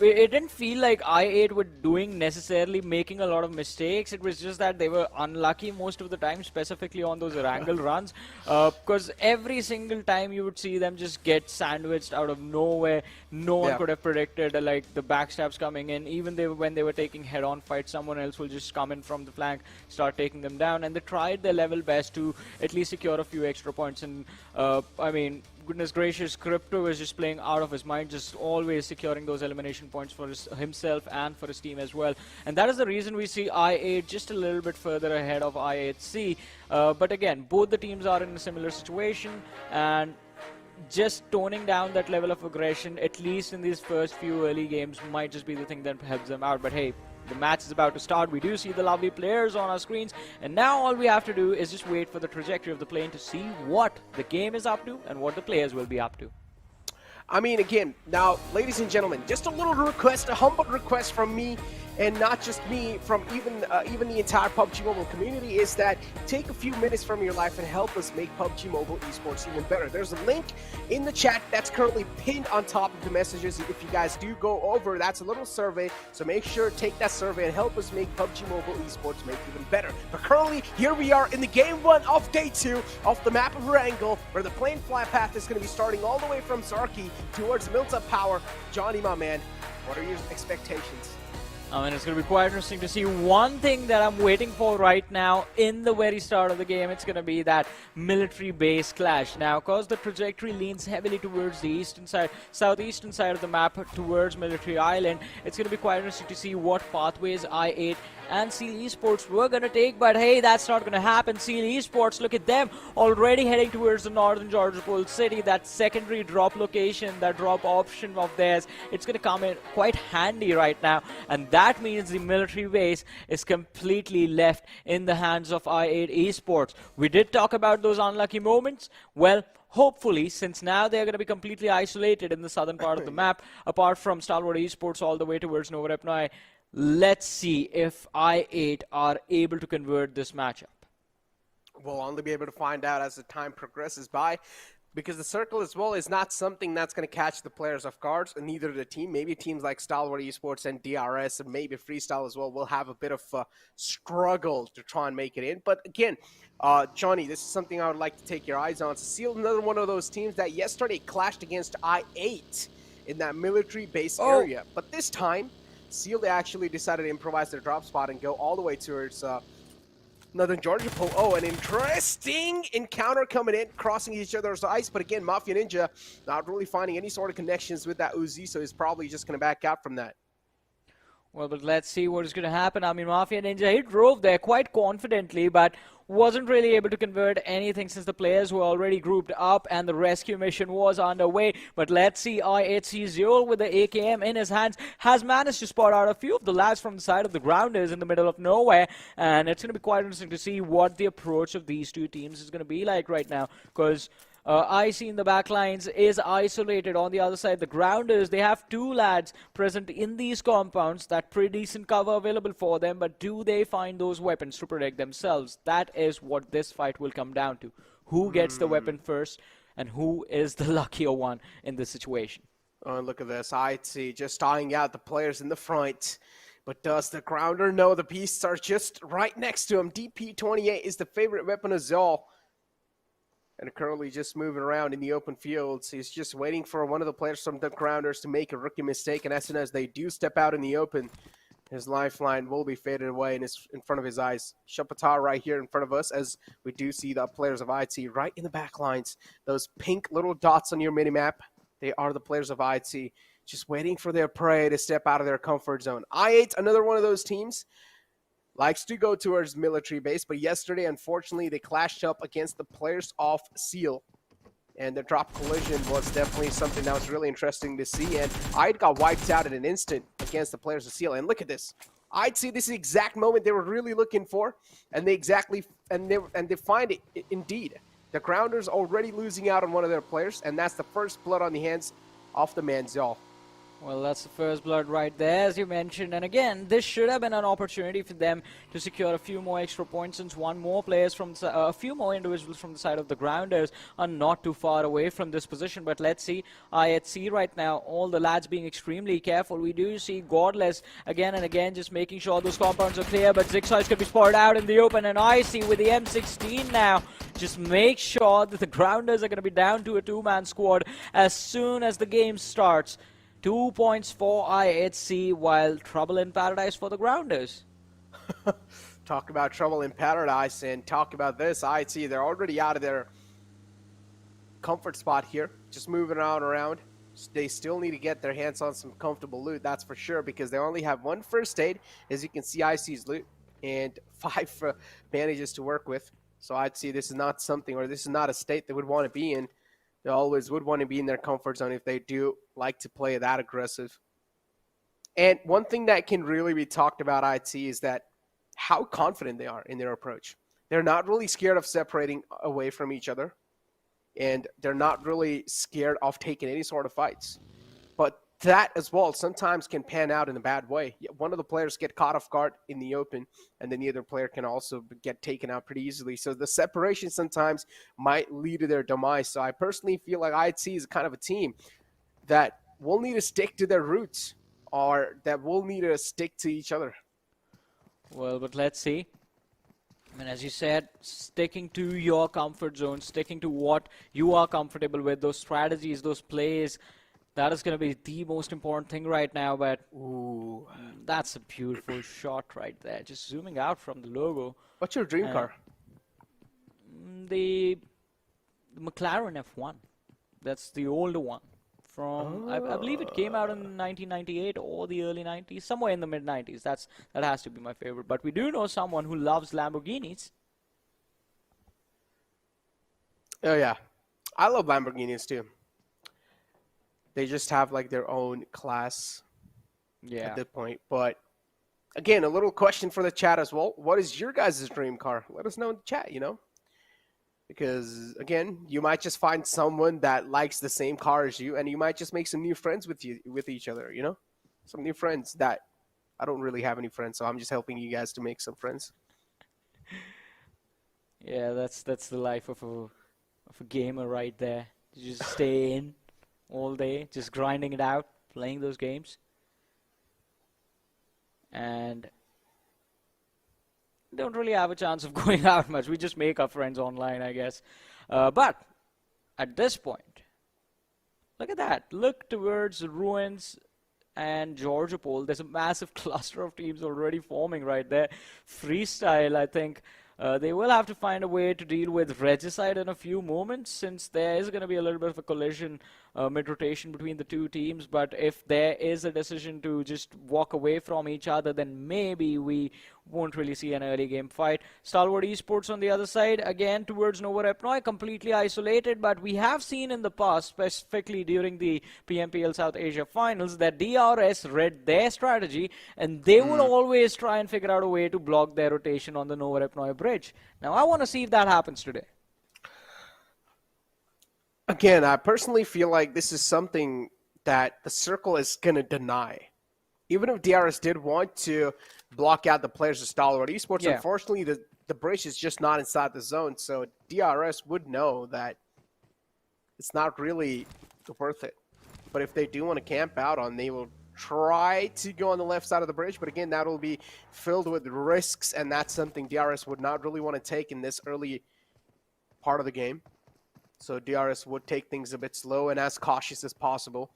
it didn't feel like I8 were doing necessarily making a lot of mistakes. It was just that they were unlucky most of the time, specifically on those Erangel runs. Because every single time you would see them just get sandwiched out of nowhere. No one could have predicted like the backstabs coming in. Even when they were taking head-on fights, someone else will just come in from the flank, start taking them down. And they tried their level best to at least secure a few extra points. And I mean, goodness gracious, Crypto was just playing out of his mind, just always securing those elimination points for himself and for his team as well. And that is the reason we see I8 just a little bit further ahead of I8C. But again, both the teams are in a similar situation, and just toning down that level of aggression, at least in these first few early games, might just be the thing that helps them out. But hey, the match is about to start. We do see the lovely players on our screens, and now all we have to do is just wait for the trajectory of the plane to see what the game is up to and what the players will be up to. I mean, again, now, ladies and gentlemen, just a little request, a humble request from me, and not just me, from even the entire PUBG Mobile community, is that take a few minutes from your life and help us make PUBG Mobile Esports even better. There's a link in the chat that's currently pinned on top of the messages. If you guys do go over, that's a little survey, so make sure to take that survey and help us make PUBG Mobile Esports make even better. But currently, here we are in the game 1 of day 2 of the map of Erangel, where the plane fly path is going to be starting all the way from Sarki towards Milta Power. Johnny, my man, what are your expectations? I mean, it's going to be quite interesting to see. One thing that I'm waiting for right now in the very start of the game, it's going to be that military base clash. Now, because the trajectory leans heavily towards the eastern side, southeastern side of the map, towards Military Island, it's going to be quite interesting to see what pathways I8 and Seal Esports were going to take. But hey, that's not going to happen. Seal Esports, look at them, already heading towards the northern Georgia Pool City. That secondary drop location, that drop option of theirs, it's going to come in quite handy right now. And that means the military base is completely left in the hands of I8 Esports. We did talk about those unlucky moments. Well, hopefully, since now they're going to be completely isolated in the southern part of the map, apart from Stalwart Esports all the way towards Nova Repnoi, let's see if I8 are able to convert this matchup. We'll only be able to find out as the time progresses by, because the circle as well is not something that's going to catch the players off guard, and neither the team. Maybe teams like Stalwart Esports and DRS and maybe Freestyle as well will have a bit of a struggle to try and make it in. But again, Johnny, this is something I would like to take your eyes on. Seal, another one of those teams that yesterday clashed against I8 in that military base area. But this time, Seal, they actually decided to improvise their drop spot and go all the way towards Northern Georgia Pool. Oh, an interesting encounter coming in, crossing each other's ice. But again, Mafia Ninja not really finding any sort of connections with that Uzi, so he's probably just going to back out from that. Well, but let's see what is going to happen. I mean, Mafia Ninja, he drove there quite confidently, but wasn't really able to convert anything since the players were already grouped up and the rescue mission was underway. But let's see, I8C Zeol with the AKM in his hands has managed to spot out a few of the lads from the side of the grounders in the middle of nowhere. And it's going to be quite interesting to see what the approach of these two teams is going to be like right now, because IC in the back lines is isolated. On the other side, the grounders, they have two lads present in these compounds. That pretty decent cover available for them, but do they find those weapons to protect themselves? That is what this fight will come down to. Who gets the weapon first, and who is the luckier one in this situation? Oh, look at this. IC just eyeing out the players in the front. But does the grounder know the beasts are just right next to him? DP28 is the favorite weapon of Zol. And currently just moving around in the open fields. He's just waiting for one of the players from the grounders to make a rookie mistake. And as soon as they do step out in the open, his lifeline will be faded away in front of his eyes. Shapatar right here in front of us, as we do see the players of IT right in the back lines. Those pink little dots on your minimap, they are the players of IT, just waiting for their prey to step out of their comfort zone. I8, another one of those teams, likes to go towards military base, but yesterday, unfortunately, they clashed up against the players of Seal. And the drop collision was definitely something that was really interesting to see. And I got wiped out in an instant against the players of Seal. And look at this. I'd see this is the exact moment they were really looking for. And they find it indeed. The grounders already losing out on one of their players. And that's the first blood on the hands of the Manziel. Well, that's the first blood right there, as you mentioned. And again, this should have been an opportunity for them to secure a few more extra points, since a few more individuals from the side of the grounders are not too far away from this position. But let's see, IHC right now, all the lads being extremely careful. We do see Godless again and again just making sure those compounds are clear, but Zigzag could be spotted out in the open, and IC with the M16 now just make sure that the grounders are going to be down to a two-man squad as soon as the game starts. 2 points for IHC, while trouble in paradise for the grounders. Talk about trouble in paradise, and talk about this. IHC, they're already out of their comfort spot here, just moving around. They still need to get their hands on some comfortable loot, that's for sure, because they only have one first aid, as you can see IHC's loot, and 5 bandages to work with. So I'd say this is not something, or this is not a state they would want to be in. They always would want to be in their comfort zone if they do like to play that aggressive. And one thing that can really be talked about, I'd see, is that how confident they are in their approach. They're not really scared of separating away from each other, and they're not really scared of taking any sort of fights. But that as well sometimes can pan out in a bad way. One of the players get caught off guard in the open, and then the other player can also get taken out pretty easily. So the separation sometimes might lead to their demise. So I personally feel like IHC is kind of a team that will need to stick to their roots, or that will need to stick to each other. Well, but let's see. I mean, as you said, sticking to your comfort zone, sticking to what you are comfortable with, those strategies, those plays, that is going to be the most important thing right now. But ooh, that's a beautiful shot right there. Just zooming out from the logo. What's your dream car? The McLaren F1. That's the older one. From I believe it came out in 1998 or the early 90s, somewhere in the mid 90s. That has to be my favorite. But we do know someone who loves Lamborghinis. Oh yeah, I love Lamborghinis too. They just have like their own class at that point. But again, a little question for the chat as well. What is your guys' dream car? Let us know in the chat, you know. Because again, you might just find someone that likes the same car as you, and you might just make some new friends with each other, you know? Some new friends that I don't really have any friends, so I'm just helping you guys to make some friends. Yeah, that's the life of a gamer right there. You just stay in all day, just grinding it out, playing those games. And don't really have a chance of going out much. We just make our friends online, I guess. But at this point, look at that. Look towards Ruins and Georgiopol. There's a massive cluster of teams already forming right there. Freestyle, I think, they will have to find a way to deal with Regicide in a few moments, since there is going to be a little bit of a collision mid-rotation between the two teams. But if there is a decision to just walk away from each other, then maybe we won't really see an early game fight. Stalwart Esports on the other side, again towards Novorepnoy, completely isolated. But we have seen in the past, specifically during the PMPL South Asia finals, that DRS read their strategy, and they will always try and figure out a way to block their rotation on the Novorepnoy bridge. Now I want to see if that happens today. Again, I personally feel like this is something that the circle is going to deny. Even if DRS did want to block out the players of Stalwart Esports, unfortunately, the bridge is just not inside the zone. So DRS would know that it's not really worth it. But if they do want to camp out on, they will try to go on the left side of the bridge. But again, that will be filled with risks, and that's something DRS would not really want to take in this early part of the game. So DRS would take things a bit slow and as cautious as possible.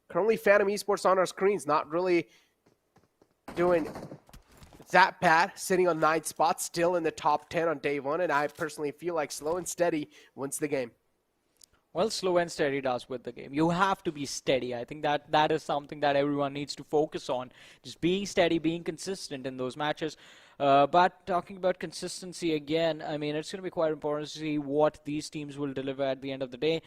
Currently, Phantom Esports on our screens, not really doing that bad, sitting on 9 spots, still in the top 10 on day 1, and I personally feel like slow and steady wins the game. Well, slow and steady does with the game. You have to be steady. I think that is something that everyone needs to focus on. Just being steady, being consistent in those matches. But talking about consistency again, I mean, it's going to be quite important to see what these teams will deliver at the end of the day.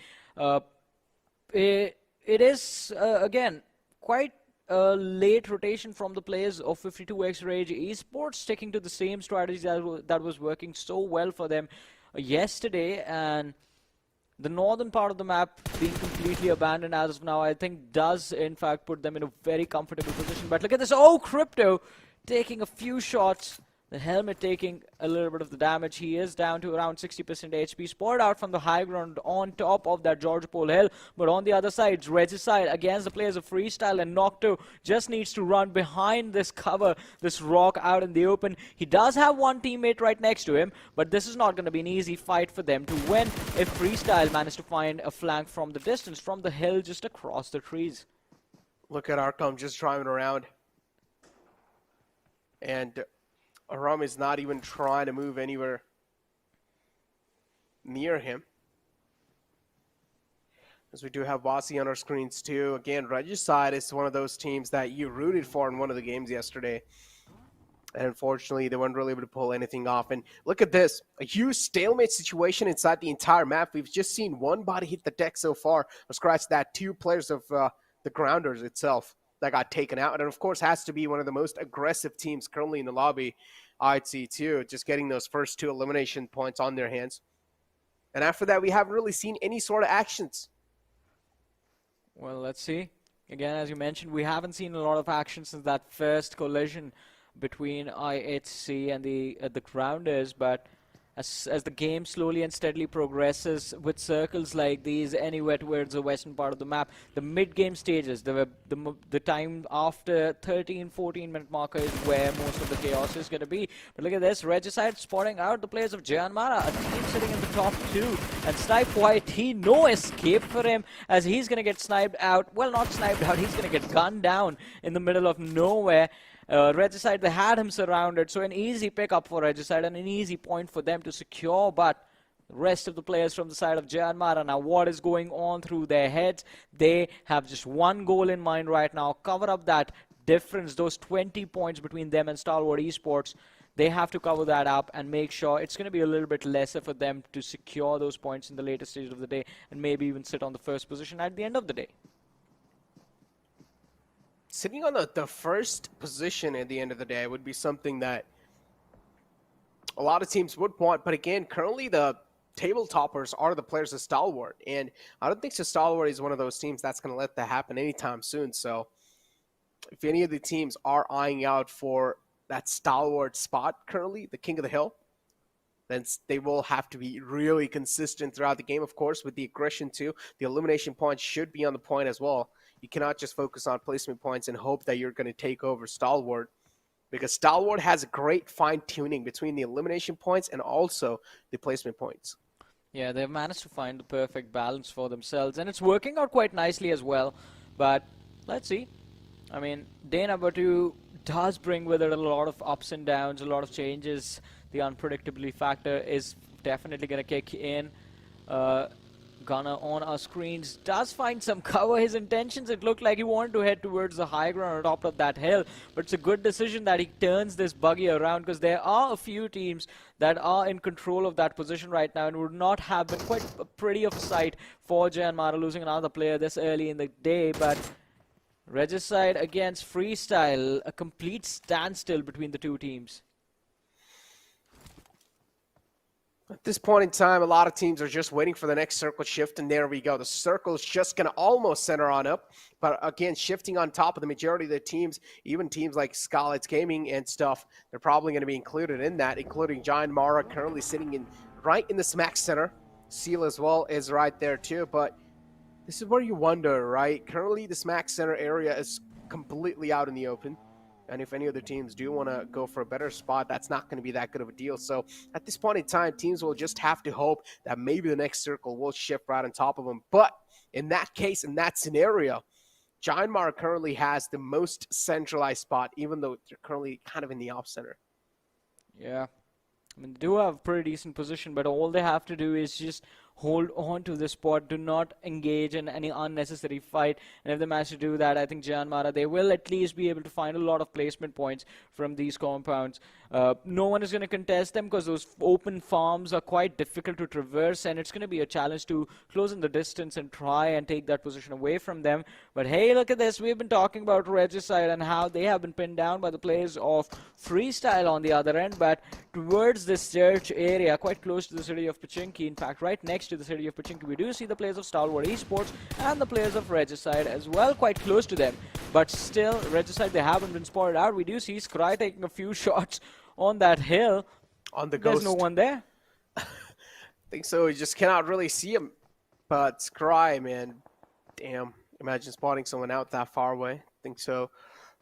It is, again, quite a late rotation from the players of 52X Rage Esports, sticking to the same strategy that was working so well for them yesterday. And the northern part of the map being completely abandoned as of now, I think does in fact put them in a very comfortable position. But look at this. Oh, Crypto taking a few shots. The helmet taking a little bit of the damage. He is down to around 60% HP. Spotted out from the high ground on top of that Georgia Pole hill. But on the other side, Regicide against the players of Freestyle, and Nocto just needs to run behind this cover, this rock out in the open. He does have one teammate right next to him, but this is not going to be an easy fight for them to win if Freestyle managed to find a flank from the distance, from the hill just across the trees. Look at Arkham just driving around. And Aram is not even trying to move anywhere near him. As we do have Bossy on our screens too. Again, Regicide is one of those teams that you rooted for in one of the games yesterday. And unfortunately, they weren't really able to pull anything off. And look at this. A huge stalemate situation inside the entire map. We've just seen one body hit the deck so far. Or scratch that, 2 players of the Grounders itself that got taken out. And of course has to be one of the most aggressive teams currently in the lobby, I'd see too, just getting those first 2 elimination points on their hands. And after that, we haven't really seen any sort of actions. Well, let's see. Again, as you mentioned, we haven't seen a lot of action since that first collision between IHC and the Grounders, but as the game slowly and steadily progresses with circles like these anywhere towards the western part of the map, the mid-game stages, the time after 13-14 minute marker is where most of the chaos is going to be. But look at this, Regicide spotting out the players of JyanMaara, a team sitting in the top 2, and Snipe YT, no escape for him as he's going to get sniped out. Well, not sniped out, he's going to get gunned down in the middle of nowhere. Regicide, they had him surrounded, so an easy pickup for Regicide and an easy point for them to secure, but the rest of the players from the side of JyanMaara, now what is going on through their heads? They have just one goal in mind right now, cover up that difference, those 20 points between them and Stalwart Esports. They have to cover that up and make sure it's going to be a little bit lesser for them to secure those points in the later stage of the day and maybe even sit on the first position at the end of the day. Sitting on the first position at the end of the day would be something that a lot of teams would want. But again, currently the table toppers are the players of Stalwart. And I don't think Stalwart is one of those teams that's going to let that happen anytime soon. So if any of the teams are eyeing out for that Stalwart spot currently, the King of the Hill, then they will have to be really consistent throughout the game, of course, with the aggression too. The elimination points should be on the point as well. You cannot just focus on placement points and hope that you're going to take over Stalwart, because Stalwart has a great fine-tuning between the elimination points and also the placement points. Yeah, they've managed to find the perfect balance for themselves, and it's working out quite nicely as well. But let's see. I mean, day number 2 does bring with it a lot of ups and downs, a lot of changes. The unpredictability factor is definitely going to kick in. Gunner on our screens does find some cover. His intentions, it looked like he wanted to head towards the high ground on top of that hill, but it's a good decision that he turns this buggy around, because there are a few teams that are in control of that position right now and would not have been quite pretty of a sight for JyanMaara losing another player this early in the day. But Regicide against Freestyle, a complete standstill between the 2 teams. At this point in time, a lot of teams are just waiting for the next circle shift, and there we go. The circle is just going to almost center on up, but again, shifting on top of the majority of the teams, even teams like Skylightz Gaming and stuff, they're probably going to be included in that, including JyanMaara currently sitting right in the smack center. Seal as well is right there too, but this is where you wonder, right? Currently, the smack center area is completely out in the open. And if any other teams do want to go for a better spot, that's not going to be that good of a deal. So at this point in time, teams will just have to hope that maybe the next circle will shift right on top of them. But in that case, in that scenario, JyanMaara currently has the most centralized spot, even though they're currently kind of in the off center. Yeah. I mean, they do have a pretty decent position, but all they have to do is just hold on to the spot, do not engage in any unnecessary fight. And if they manage to do that, I think JyanMaara, they will at least be able to find a lot of placement points from these compounds. No one is going to contest them because those open farms are quite difficult to traverse, and it's going to be a challenge to close in the distance and try and take that position away from them. But hey, look at this. We've been talking about Regicide and how they have been pinned down by the players of Freestyle on the other end, but towards this church area, quite close to the city of Pachinki, in fact, right next next to the city of Pochinki. We do see the players of Stalwart Esports and the players of Regicide as well, quite close to them. But still, Regicide, they haven't been spotted out. We do see Scry taking a few shots on that hill. On the There's ghost. no one there. I think so. You just cannot really see him. But Scry, man, damn. Imagine spotting someone out that far away. I think so.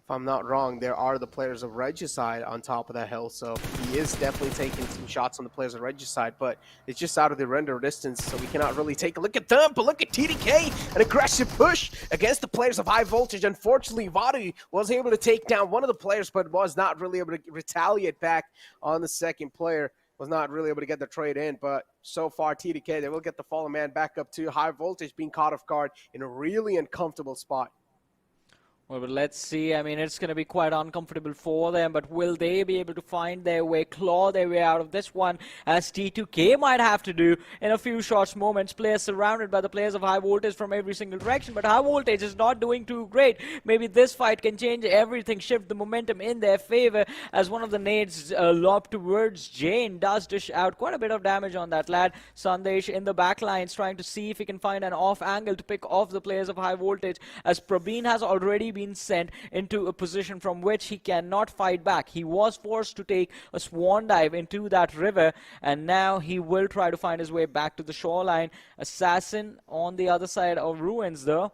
If I'm not wrong, there are the players of Regicide on top of that hill, so he is definitely taking some shots on the players of Regicide, but it's just out of the render distance, so we cannot really take a look at them. But look at TDK, an aggressive push against the players of High Voltage. Unfortunately, Vadu was able to take down one of the players, but was not really able to retaliate back on the second player. Was not really able to get the trade in, but so far TDK, they will get the fallen man back up to High Voltage, being caught off guard in a really uncomfortable spot. Well, but let's see. I mean, it's going to be quite uncomfortable for them, but will they be able to find their way, claw their way out of this one, as T2K might have to do in a few short moments. Players surrounded by the players of High Voltage from every single direction, but High Voltage is not doing too great. Maybe this fight can change everything, shift the momentum in their favor, as one of the nades lobbed towards Jane does dish out quite a bit of damage on that lad. Sandesh in the back lines trying to see if he can find an off angle to pick off the players of High Voltage, as Prabeen has already been sent into a position from which he cannot fight back. He was forced to take a swan dive into that river, and now he will try to find his way back to the shoreline. Assassin on the other side of ruins, though,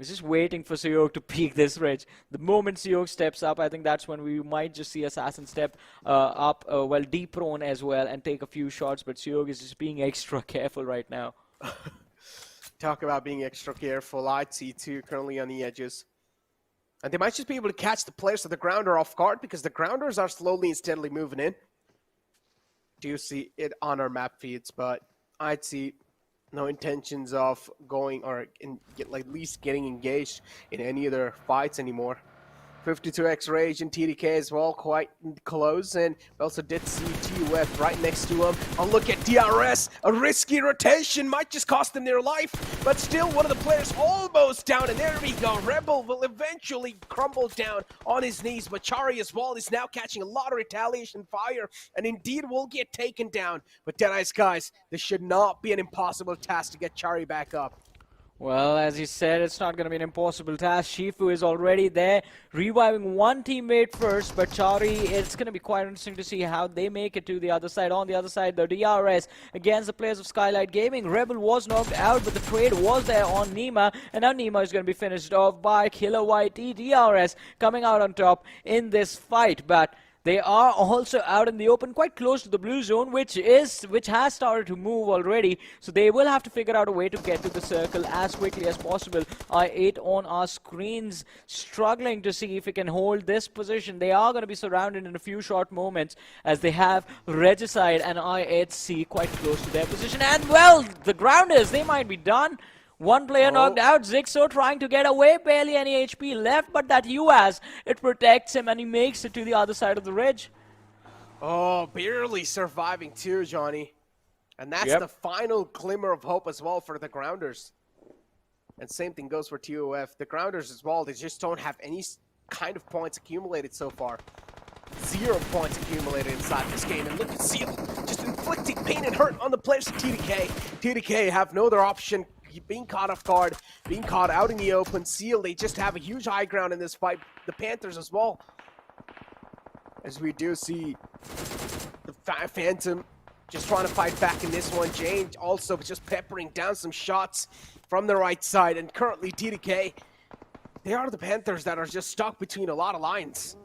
is just waiting for Seog to peek this ridge. The moment Seog steps up, I think that's when we might just see Assassin step up, well, deep prone as well, and take a few shots, but Seog is just being extra careful right now. Talk about being extra careful. I'd see two currently on the edges. And they might just be able to catch the players of the grounder off guard, because the grounders are slowly and steadily moving in. Do you see it on our map feeds, but I'd see no intentions of going or at least getting engaged in any other fights anymore. 52x Rage and TDK as well, quite close, and we also did see TUF right next to him. Oh, look at DRS, a risky rotation, might just cost them their life, but still one of the players almost down, and there we go. Rebel will eventually crumble down on his knees, but Chari as well is now catching a lot of retaliation fire, and indeed will get taken down. But Deadeyes Guys, this should not be an impossible task to get Chari back up. Well, as you said, it's not going to be an impossible task. Shifu is already there, reviving one teammate first, but Chari, it's going to be quite interesting to see how they make it to the other side. On the other side, the DRS against the players of Skylightz Gaming. Rebel was knocked out, but the trade was there on Nima, and now Nima is going to be finished off by Killer YT. DRS coming out on top in this fight, but they are also out in the open, quite close to the blue zone, which has started to move already. So they will have to figure out a way to get to the circle as quickly as possible. I8 on our screens, struggling to see if we can hold this position. They are going to be surrounded in a few short moments, as they have Regicide and I8C quite close to their position. And well, the grounders, they might be done. One player knocked out, Zixo trying to get away, barely any HP left, but that UAS, it protects him and he makes it to the other side of the ridge. Oh, barely surviving too, Johnny. And that's the final glimmer of hope as well for the grounders. And same thing goes for TOF. The grounders as well, they just don't have any kind of points accumulated so far. 0 points accumulated inside this game. And look at Seal, just inflicting pain and hurt on the players of TDK. TDK have no other option, being caught off guard, being caught out in the open. Seal, they just have a huge high ground in this fight. The Panthers as well. As we do see the Phantom just trying to fight back in this one. Jane also just peppering down some shots from the right side. And currently TDK, they are the Panthers that are just stuck between a lot of lines.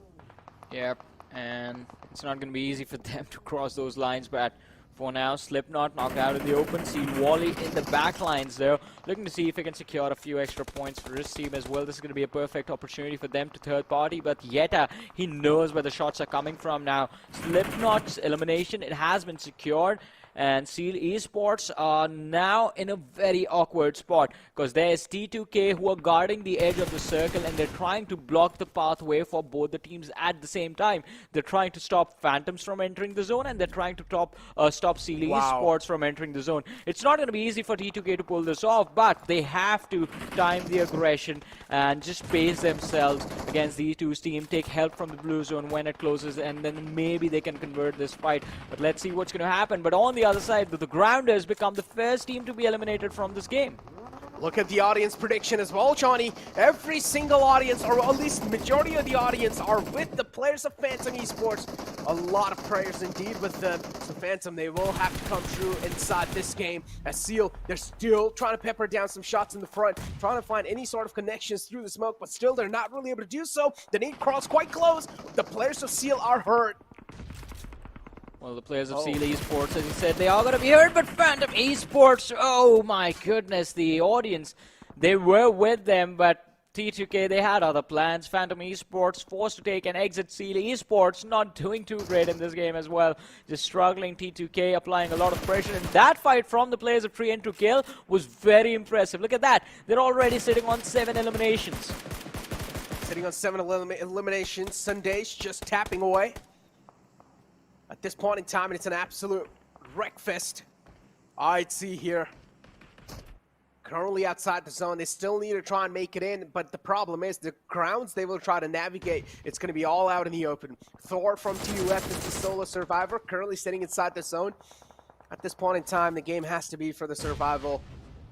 Yep, and it's not going to be easy for them to cross those lines, but for now, Slipknot knocked out in the open. See Wally in the back lines there, looking to see if he can secure a few extra points for his team as well. This is going to be a perfect opportunity for them to third party, but Yeta, he knows where the shots are coming from now. Slipknot's elimination, it has been secured. And Seal Esports are now in a very awkward spot, because there's T2K who are guarding the edge of the circle, and they're trying to block the pathway for both the teams at the same time. They're trying to stop Phantoms from entering the zone, and they're trying to stop Seal Esports from entering the zone. It's not going to be easy for T2K to pull this off, but they have to time the aggression and just pace themselves against these two teams, take help from the blue zone when it closes, and then maybe they can convert this fight. But let's see what's going to happen. But on the the other side, the Grounders become the first team to be eliminated from this game. Look at the audience prediction as well, Johnny. Every single audience, or at least majority of the audience, are with the players of Phantom Esports. A lot of prayers indeed with them. So Phantom, they will have to come through inside this game. As Seal, they're still trying to pepper down some shots in the front, trying to find any sort of connections through the smoke, but still they're not really able to do so. The nade crawls quite close. The players of Seal are hurt. Well, the players of Seal Esports, as you said, they are going to be hurt, but Phantom Esports, oh my goodness, the audience, they were with them, but T2K, they had other plans. Phantom Esports forced to take an exit. Seal Esports not doing too great in this game as well. Just struggling. T2K applying a lot of pressure. And that fight from the players of 3 to kill was very impressive. Look at that. They're already sitting on 7 eliminations. Sitting on 7 eliminations. Sundays just tapping away. At this point in time, it's an absolute wreckfest. I'd see here. Currently outside the zone, they still need to try and make it in, but the problem is the grounds they will try to navigate, it's going to be all out in the open. Thor from TUF is the solo survivor, currently sitting inside the zone. At this point in time, the game has to be for the survival.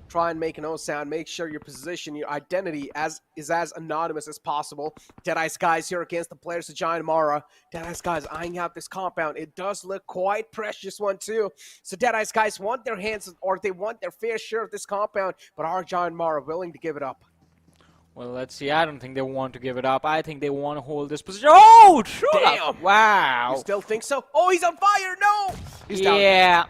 Try and make no sound, make sure your position, your identity is as anonymous as possible. Deadeyes Guys here against the players of JyanMaara. Deadeyes Guys eyeing out this compound. It does look quite precious one too. So Deadeyes Guys want their hands, or they want their fair share of this compound, but are JyanMaara willing to give it up? Well, let's see. I don't think they want to give it up. I think they want to hold this position. Oh, damn! Wow. You still think so? Oh, he's on fire! No! He's down. Yeah.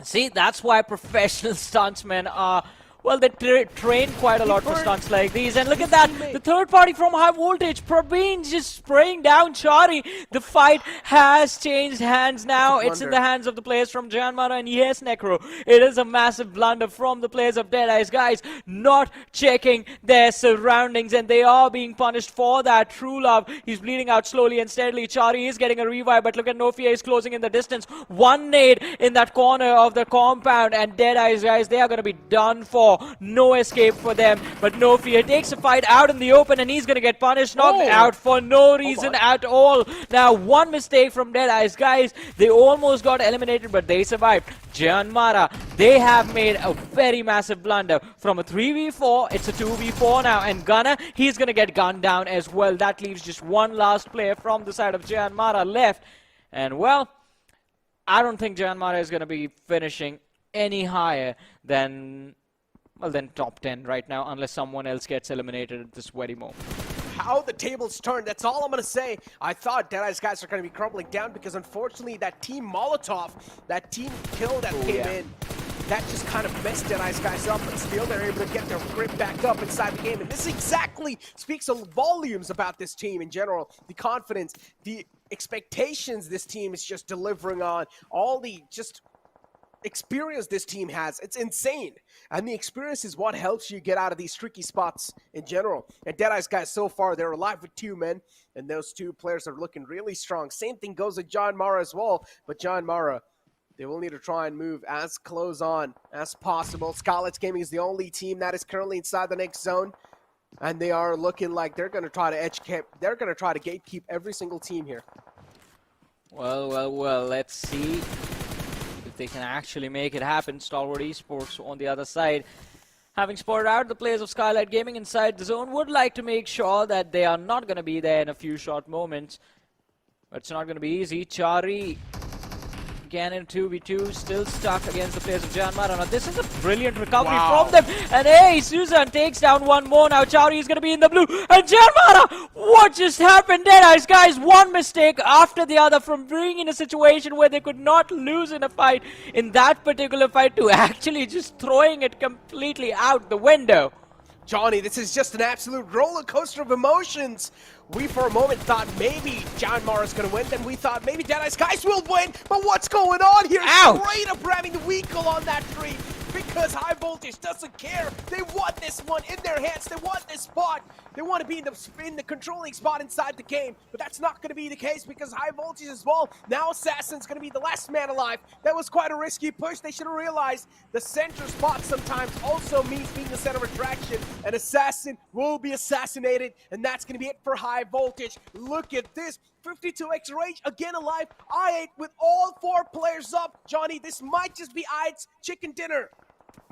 See, that's why professional stuntsmen are, well, they train quite a lot for stunts like these. And look at that, the third party from High Voltage, Praveen just spraying down Chari. The fight has changed hands now. It's in the hands of the players from JyanMaara. And yes, Necro, it is a massive blunder from the players of Deadeyes Guys, not checking their surroundings. And they are being punished for that. True Love, he's bleeding out slowly and steadily. Chari is getting a revive, but look at Nofia is closing in the distance. One nade in that corner of the compound. And Deadeyes Guys, they are going to be done for. No escape for them, but no fear. Takes a fight out in the open, and he's gonna get punished, knocked out for no reason at all. Now, one mistake from Deadeyes Guys. They almost got eliminated, but they survived. JyanMaara, they have made a very massive blunder. From a 3v4, it's a 2v4 now, and Gunner, he's gonna get gunned down as well. That leaves just one last player from the side of JyanMaara left, and well, I don't think JyanMaara is gonna be finishing any higher than, well, then top 10 right now, unless someone else gets eliminated at this very moment. How the tables turned, that's all I'm going to say. I thought Deadeyes Guys are going to be crumbling down because unfortunately that team Molotov, that team kill that came in, that just kind of messed Deadeyes Guys up, but still they're able to get their grip back up inside the game. And this exactly speaks volumes about this team in general. The confidence, the expectations this team is just delivering on, all the just experience this team has. It's insane, and the experience is what helps you get out of these tricky spots in general. And Deadeyes Guys, so far they're alive with 2 men, and those 2 players are looking really strong. Same thing goes with JyanMaara as well, but JyanMaara, they will need to try and move as close on as possible. Skylightz Gaming is the only team that is currently inside the next zone, and they are looking like they're going to try to they're going to try to gatekeep every single team here. Well, let's see if they can actually make it happen. Stalwart Esports on the other side, having spotted out the players of Skylightz Gaming inside the zone, would like to make sure that they are not going to be there in a few short moments. But it's not going to be easy. Chari again in 2v2, still stuck against the players of JyanMaara. Now this is a brilliant recovery from them. And hey, Susan takes down one more. Now Chari is going to be in the blue. And JyanMaara, what just happened? Deadeyes Guys, one mistake after the other from being in a situation where they could not lose in a fight, in that particular fight, to actually just throwing it completely out the window. Johnny, this is just an absolute roller coaster of emotions. We for a moment thought maybe JyanMaara is going to win, then we thought maybe Deadeyes Guys will win, but what's going on here? Ouch. Straight up grabbing the vehicle on that tree, because High Voltage doesn't care. They want this one in their hands. They want this spot. They want to be in the controlling spot inside the game, but that's not going to be the case because High Voltage as well. Now Assassin's going to be the last man alive. That was quite a risky push. They should have realized the center spot sometimes also means being the center of attraction. An Assassin will be assassinated, and that's going to be it for High Voltage. Look at this. 52x Rage again alive. I8 with all 4 players up. Johnny, this might just be I8's chicken dinner.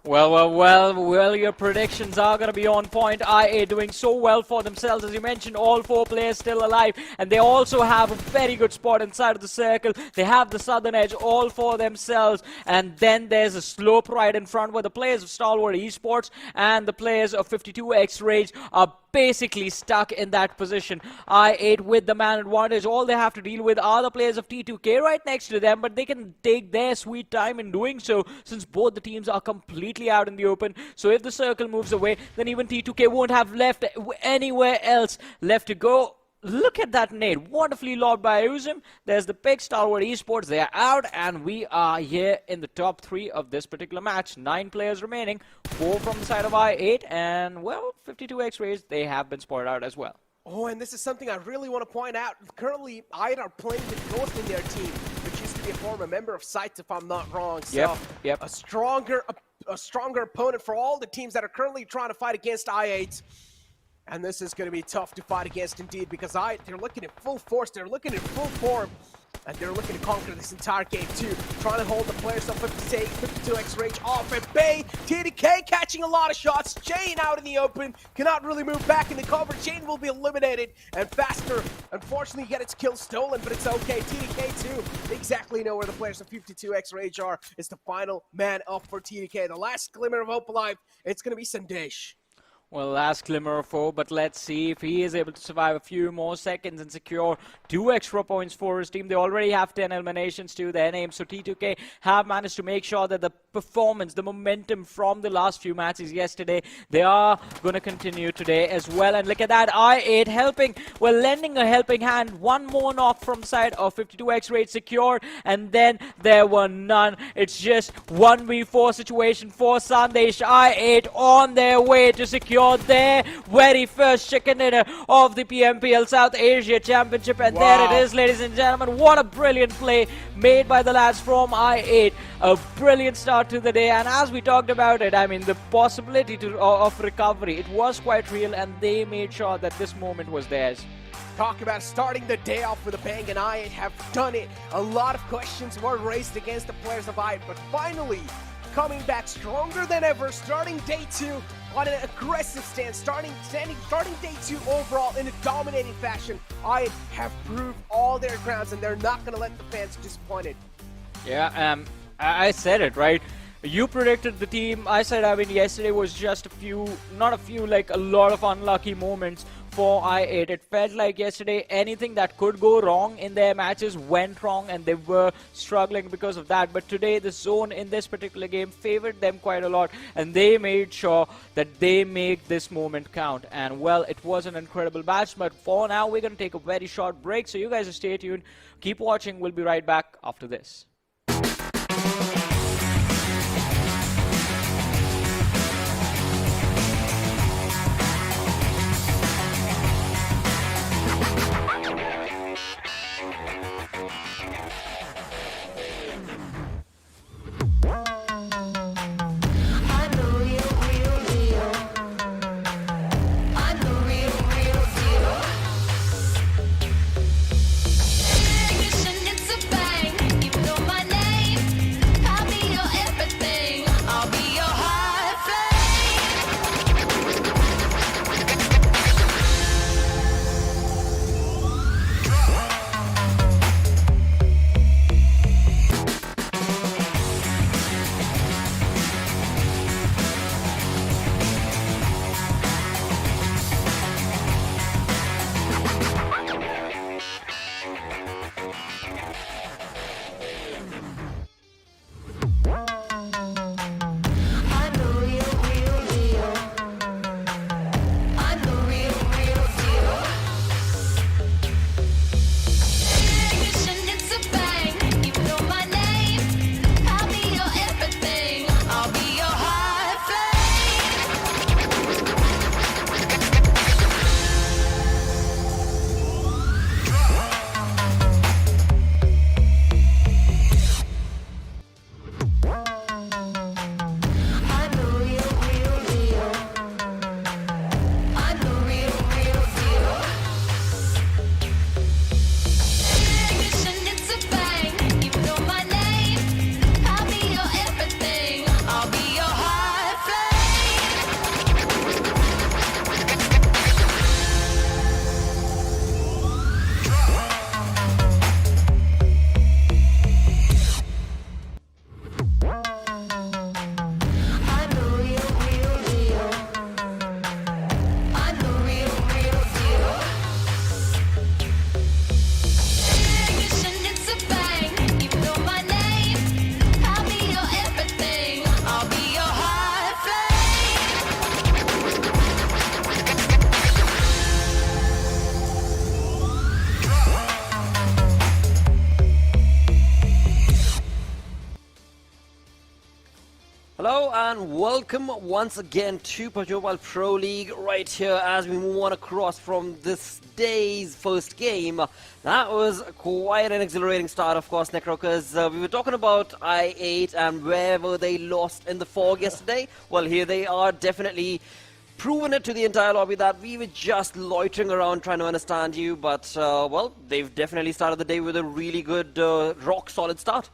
Well, your predictions are going to be on point. IA doing so well for themselves. As you mentioned, all 4 players still alive. And they also have a very good spot inside of the circle. They have the southern edge all for themselves. And then there's a slope right in front where the players of Stalwart Esports and the players of 52x Rage are basically stuck in that position. I8 with the man advantage. All they have to deal with are the players of T2K right next to them, but they can take their sweet time in doing so since both the teams are completely out in the open. So if the circle moves away, then even T2K won't have left anywhere else left to go. Look at that nade, wonderfully lobbed by Uzum. There's the pick, Stalwart Esports, they are out, and we are here in the top 3 of this particular match. 9 players remaining, 4 from the side of I8, and, well, 52x Rage, they have been spotted out as well. Oh, and this is something I really want to point out. Currently, I8 are playing with Ghost in their team, which used to be a former member of Sight, if I'm not wrong. So, Yep. a stronger opponent for all the teams that are currently trying to fight against I8. And this is going to be tough to fight against indeed, because they're looking at full force, they're looking at full form, and they're looking to conquer this entire game too. Trying to hold the players of 52x Rage off at bay. TDK catching a lot of shots. Jane out in the open, cannot really move back in the cover. Jane will be eliminated, and Faster unfortunately get its kill stolen, but it's okay. TDK too, they exactly know where the players of 52x Rage are. It's the final man up for TDK. The last glimmer of hope alive, it's going to be Sandesh. Well, last glimmer of hope, but let's see if he is able to survive a few more seconds and secure 2 extra points for his team. They already have 10 eliminations to their name, so T2K have managed to make sure that the performance, the momentum from the last few matches yesterday, they are going to continue today as well. And look at that, I8 helping, well, lending a helping hand. One more knock from the side of 52x Rage secured, and then there were none. It's just 1v4 situation for Sandesh. I8 on their way to secure their very first chicken dinner of the PMPL South Asia Championship, and there it is, ladies and gentlemen. What a brilliant play made by the lads from I8. A brilliant start to the day, and as we talked about it, I mean, the possibility of recovery, it was quite real, and they made sure that this moment was theirs. Talk about starting the day off with a bang, and I8 have done it. A lot of questions were raised against the players of I8, but finally coming back stronger than ever, starting day 2 on an aggressive stance, starting day 2 overall in a dominating fashion. I have proved all their grounds, and they're not going to let the fans disappointed. Yeah, I said it, right? You predicted the team. I said, I mean, yesterday was just like a lot of unlucky moments for I8. It felt like yesterday anything that could go wrong in their matches went wrong, and they were struggling because of that. But today, the zone in this particular game favored them quite a lot, and they made sure that they make this moment count. And, well, it was an incredible match, but for now, we're going to take a very short break, so you guys stay tuned. Keep watching. We'll be right back after this. It's a bang, even though my and welcome once again to PUBG Mobile Pro League right here as we move on across from this day's first game. That was quite an exhilarating start, of course, Necro, because we were talking about I8 and where were they lost in the fog yesterday. Well, here they are, definitely proven it to the entire lobby that we were just loitering around trying to understand you, but, well, they've definitely started the day with a really good, rock-solid start.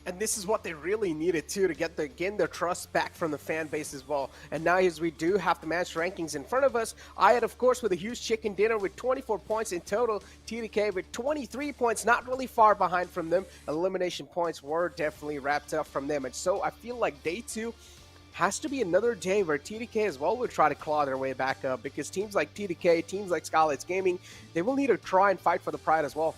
And this is what they really needed too, to gain their trust back from the fan base as well. And now as we do have the match rankings in front of us, I had, of course, with a huge chicken dinner with 24 points in total. TDK with 23 points, not really far behind from them. Elimination points were definitely wrapped up from them. And so I feel like day 2 has to be another day where TDK as well will try to claw their way back up, because teams like TDK, teams like Skylightz Gaming, they will need to try and fight for the pride as well.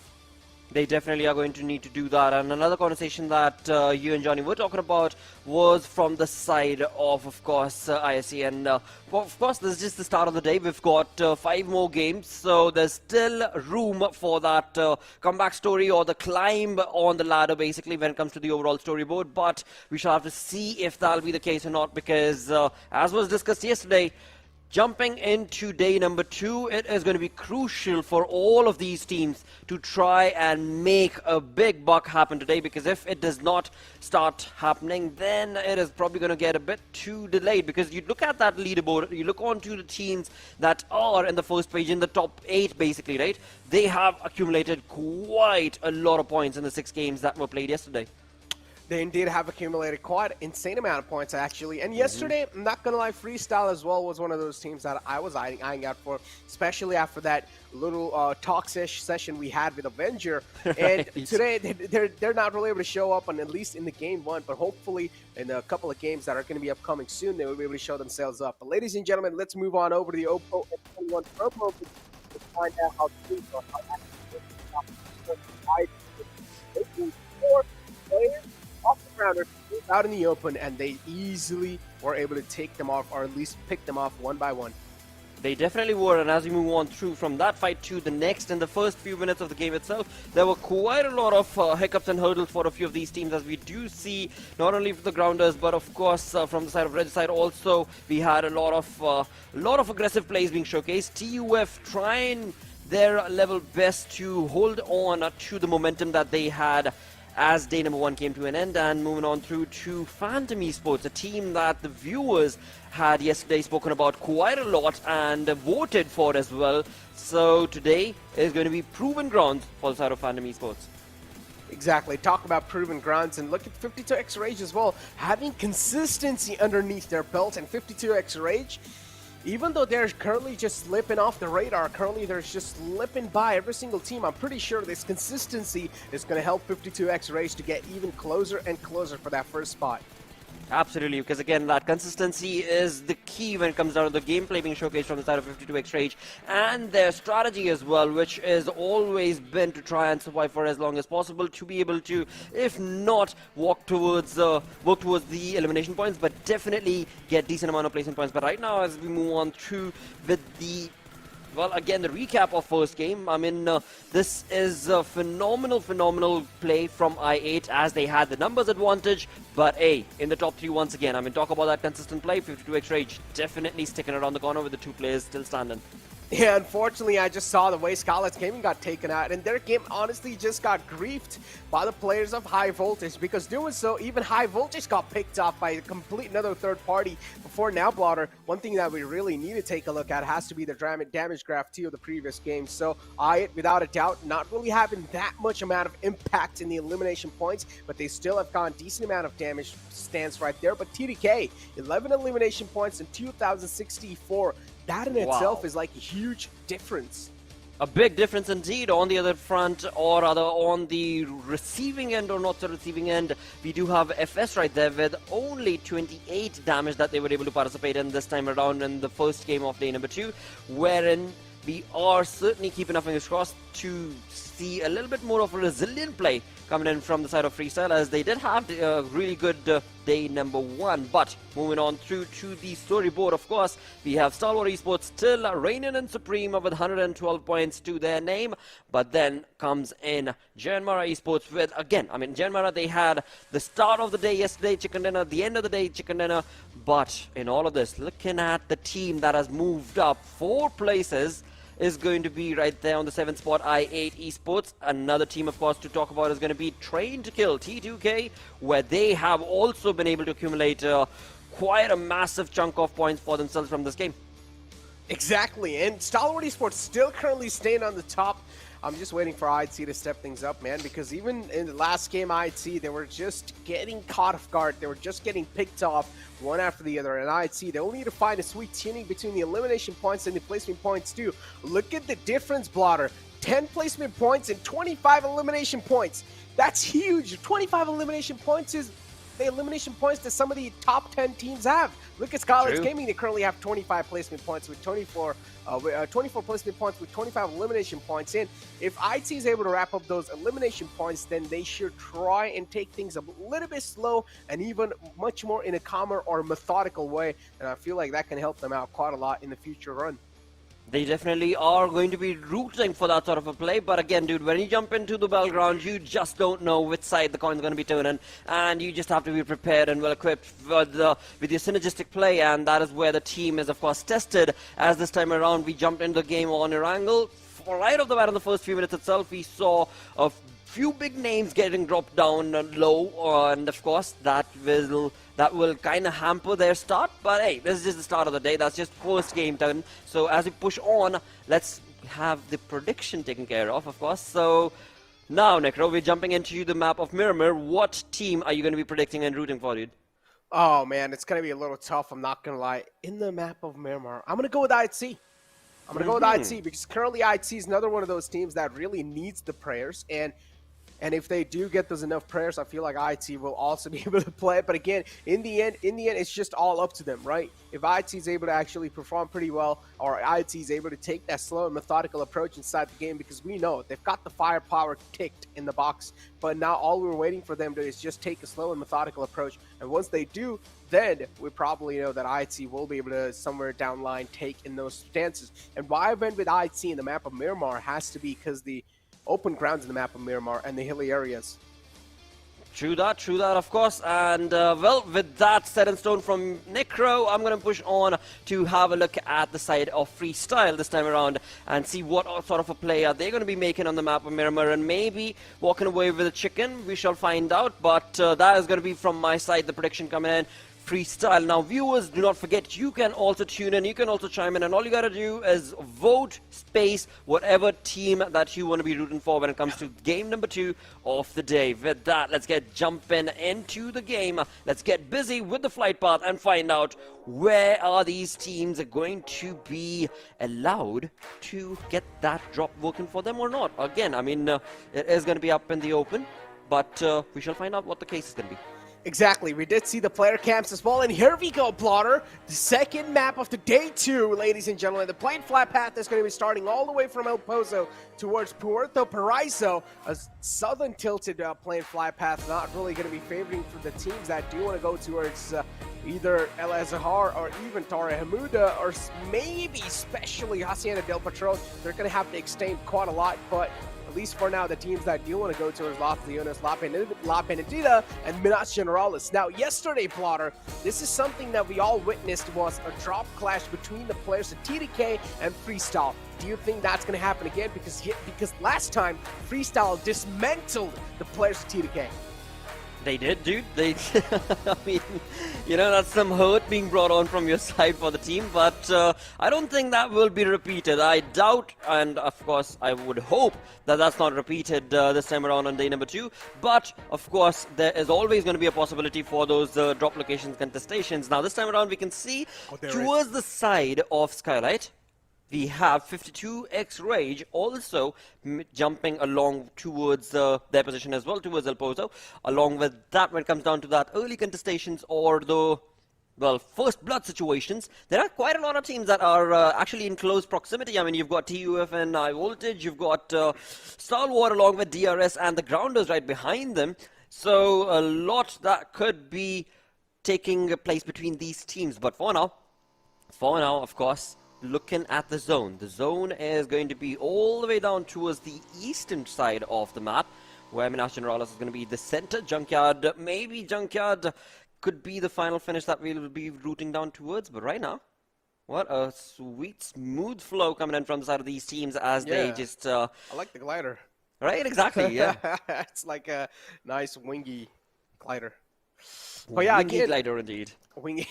They definitely are going to need to do that. And another conversation that you and Johnny were talking about was from the side of course, ISC. And of course, this is just the start of the day. We've got 5 more games, so there's still room for that comeback story or the climb on the ladder, basically, when it comes to the overall storyboard. But we shall have to see if that'll be the case or not, because as was discussed yesterday, jumping into day number 2, it is going to be crucial for all of these teams to try and make a big buck happen today, because if it does not start happening, then it is probably going to get a bit too delayed, because you look at that leaderboard, you look onto the teams that are in the first page, in the top 8 basically, right? They have accumulated quite a lot of points in the 6 games that were played yesterday. They indeed have accumulated quite an insane amount of points, actually. And yesterday, I'm not going to lie, Freestyle as well was one of those teams that I was eyeing out for, especially after that little talk-ish session we had with Avenger. And today, they're not really able to show up, on at least in the game 1, but hopefully in a couple of games that are going to be upcoming soon, they will be able to show themselves up. But ladies and gentlemen, let's move on over to the Oppo F21 promo to find out how teams are actually 4 players off the grounders out in the open, and they easily were able to take them off, or at least pick them off one by one. They definitely were, and as we move on through from that fight to the next, in the first few minutes of the game itself, there were quite a lot of hiccups and hurdles for a few of these teams, as we do see not only for the grounders, but of course from the side of Red side also, we had a lot of aggressive plays being showcased. TUF trying their level best to hold on to the momentum that they had as day number 1 came to an end, and moving on through to Phantom Esports, a team that the viewers had yesterday spoken about quite a lot and voted for as well. So today is going to be proven grounds for the side of Phantom Esports. Exactly. Talk about proven grounds, and look at 52x Rage as well, having consistency underneath their belt. And 52x Rage, even though they're currently just slipping off the radar, currently they're just slipping by every single team, I'm pretty sure this consistency is going to help 52x Rage to get even closer and closer for that first spot. Absolutely, because again, that consistency is the key when it comes down to the gameplay being showcased from the side of 52x Rage, and their strategy as well, which has always been to try and survive for as long as possible, to be able to, if not work towards the elimination points, but definitely get decent amount of placement points. But right now, as we move on through with the, well, again, the recap of first game, I mean, this is a phenomenal play from I8, as they had the numbers advantage, but hey, in the top 3 once again. I mean, talk about that consistent play. 52x Rage definitely sticking around the corner with the 2 players still standing. Yeah, unfortunately, I just saw the way Skylightz Gaming got taken out, and their game honestly just got griefed by the players of High Voltage, because doing so, even High Voltage got picked off by another third party before Now Blotter. One thing that we really need to take a look at has to be the damage graph too of the previous game. So I, without a doubt, not really having that much amount of impact in the elimination points, but they still have gotten decent amount of damage stance right there. But TDK, 11 elimination points and 2,064. That in itself is like a huge difference. A big difference indeed. On the other front, or rather on the receiving end, or not the receiving end, we do have FS right there with only 28 damage that they were able to participate in this time around in the first game of day number 2, wherein we are certainly keeping our fingers crossed to see a little bit more of a resilient play coming in from the side of Freestyle, as they did have a really good day number 1. But moving on through to the storyboard, of course, we have Stalwart Esports still reigning and supreme with 112 points to their name. But then comes in JyanMaara Esports with, again, I mean, JyanMaara, they had the start of the day yesterday, chicken dinner, the end of the day, chicken dinner. But in all of this, looking at the team that has moved up 4 places, is going to be right there on the 7th spot, i8 Esports. Another team, of course, to talk about is going to be Train to Kill, T2K, where they have also been able to accumulate quite a massive chunk of points for themselves from this game. Exactly, and Stalwart Esports still currently staying on the top. I'm just waiting for IC to step things up, man, because even in the last game, IC, they were just getting caught off guard. They were just getting picked off one after the other. And IC, they only need to find a sweet tuning between the elimination points and the placement points, too. Look at the difference, Blotter. 10 placement points and 25 elimination points. That's huge. 25 elimination points is the elimination points that some of the top 10 teams have. Look at Skylightz Gaming. They currently have 25 placement points with 24 placement points with 25 elimination points in. If IT is able to wrap up those elimination points, then they should try and take things a little bit slow and even much more in a calmer or methodical way. And I feel like that can help them out quite a lot in the future run. They definitely are going to be rooting for that sort of a play. But again, dude, when you jump into the battleground, you just don't know which side the coin's going to be turning. And you just have to be prepared and well-equipped with your synergistic play. And that is where the team is, of course, tested. As this time around, we jumped into the game on Erangel. Right off the bat in the first few minutes itself, we saw a few big names getting dropped down low. And, of course, that will kind of hamper their start. But hey, this is just the start of the day. That's just first game turn. So as we push on, let's have the prediction taken care of course. So now, Necro, we're jumping into the map of Miramar. What team are you going to be predicting and rooting for, dude? Oh, man, it's going to be a little tough. I'm not going to lie. In the map of Miramar, I'm going to go with IC. I'm going to go with IC because currently IC is another one of those teams that really needs the prayers. And if they do get those enough prayers, I feel like IT will also be able to play it. But again, in the end, it's just all up to them, right? If IT is able to actually perform pretty well, or IT is able to take that slow and methodical approach inside the game, because we know they've got the firepower ticked in the box. But now all we're waiting for them to do is just take a slow and methodical approach. And once they do, then we probably know that IT will be able to, somewhere down the line, take in those stances. And why I went with IT in the map of Miramar has to be because the open grounds in the map of Miramar and the hilly areas. True that, of course. And, well, with that set in stone from Necro, I'm going to push on to have a look at the side of Freestyle this time around and see what sort of a play are they going to be making on the map of Miramar, and maybe walking away with a chicken. We shall find out, but that is going to be from my side, the prediction coming in. Freestyle. Now, viewers, do not forget, you can also tune in, you can also chime in, and all you gotta do is vote space whatever team that you want to be rooting for when it comes to game number 2 of the day. With that, let's get jumping into the game. Let's get busy with the flight path and find out where are these teams going to be allowed to get that drop working for them or not. Again, I mean, it is going to be up in the open, but we shall find out what the case is going to be. Exactly, we did see the player camps as well, and here we go, Plotter. The second map of the day 2, ladies and gentlemen. The plane flat path is going to be starting all the way from El Pozo towards Puerto Paraiso. A southern tilted plane flat path, not really going to be favoring for the teams that do want to go towards either El Azahar or even Torre Hamuda, or maybe especially Hacienda del Patron. They're going to have to extend quite a lot, but at least for now, the teams that do want to go towards Las Leonas, La Penedida, and Minas Generalis. Now, yesterday, Plotter, this is something that we all witnessed, was a drop clash between the players of TDK and Freestyle. Do you think that's going to happen again? Because last time, Freestyle dismantled the players of TDK. They did, dude. They, I mean, you know, that's some hurt being brought on from your side for the team, but I don't think that will be repeated. I doubt, and of course, I would hope that that's not repeated this time around on day number 2. But, of course, there is always going to be a possibility for those drop locations contestations. Now, this time around, we can see towards the side of Skylight, we have 52X Rage also jumping along towards their position as well, towards El Pozo. Along with that, when it comes down to that early contestations or the, well, first blood situations, there are quite a lot of teams that are actually in close proximity. I mean, you've got TUF and High Voltage, you've got Stalwart along with DRS and the Grounders right behind them. So a lot that could be taking place between these teams. But for now, of course, looking at the zone. The zone is going to be all the way down towards the eastern side of the map, where Minas Generalis is going to be the center. Junkyard, maybe Junkyard could be the final finish that we'll be rooting down towards. But right now, what a sweet, smooth flow coming in from the side of these teams as they just... I like the glider. Right, exactly, yeah. It's like a nice wingy glider. But yeah, wingy again, glider indeed. Wingy,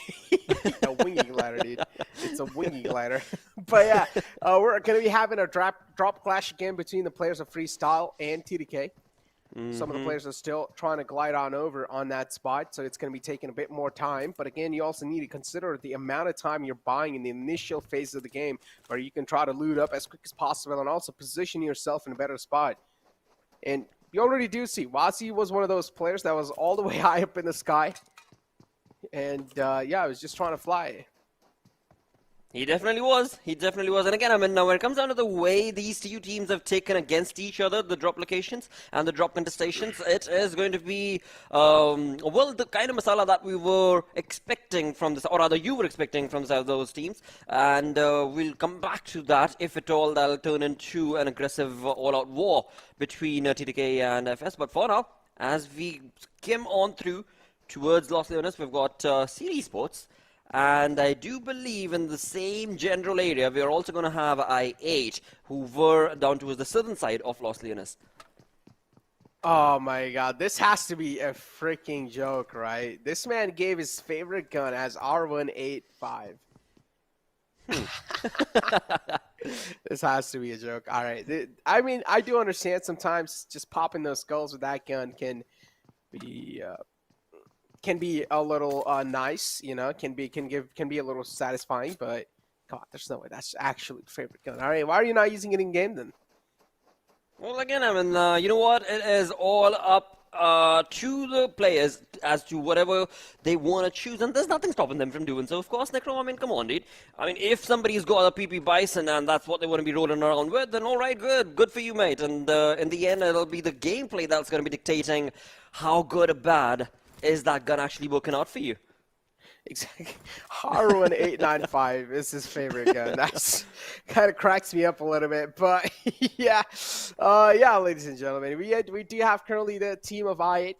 a wingy glider, dude. It's a wingy glider. But yeah, we're going to be having a drop clash again between the players of Freestyle and TDK. Some of the players are still trying to glide on over on that spot, so it's going to be taking a bit more time. But again, you also need to consider the amount of time you're buying in the initial phase of the game, where you can try to loot up as quick as possible and also position yourself in a better spot. And you already do see, Wasi was one of those players that was all the way high up in the sky. And yeah, I was just trying to fly. He definitely was. He definitely was. And again, I mean, now when it comes down to the way these two teams have taken against each other, the drop locations and the drop contestations, it is going to be, well, the kind of masala that we were expecting from this, or rather you were expecting from those teams. And we'll come back to that. If at all, that'll turn into an aggressive all-out war between TDK and FS. But for now, as we skim on through towards Los Leones, we've got JyanMaara Esports. And I do believe in the same general area, we are also going to have I8, who were down towards the southern side of Los Leones. Oh my god, this has to be a freaking joke, right? This man gave his favorite gun as R185. This has to be a joke. All right. I mean, I do understand sometimes just popping those skulls with that gun can be a little nice, you know, can be a little satisfying, but come on, there's no way that's actually your favorite gun. All right, why are you not using it in game then? Well, again, I mean, you know what? It is all up to the players as to whatever they want to choose, and there's nothing stopping them from doing so. Of course, Necro, I mean, come on, dude. I mean, if somebody's got a PP Bison and that's what they want to be rolling around with, then all right, good for you, mate. And in the end, it'll be the gameplay that's going to be dictating how good or bad is that gun actually working out for you. Exactly. R1895 is his favorite gun. That's kind of cracks me up a little bit, but yeah, ladies and gentlemen, we do have currently the team of I8,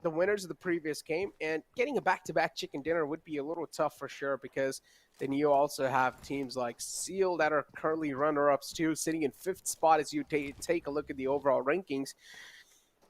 the winners of the previous game, and getting a back-to-back chicken dinner would be a little tough for sure, because then you also have teams like Seal that are currently runner-ups too, sitting in 5th spot as you take a look at the overall rankings.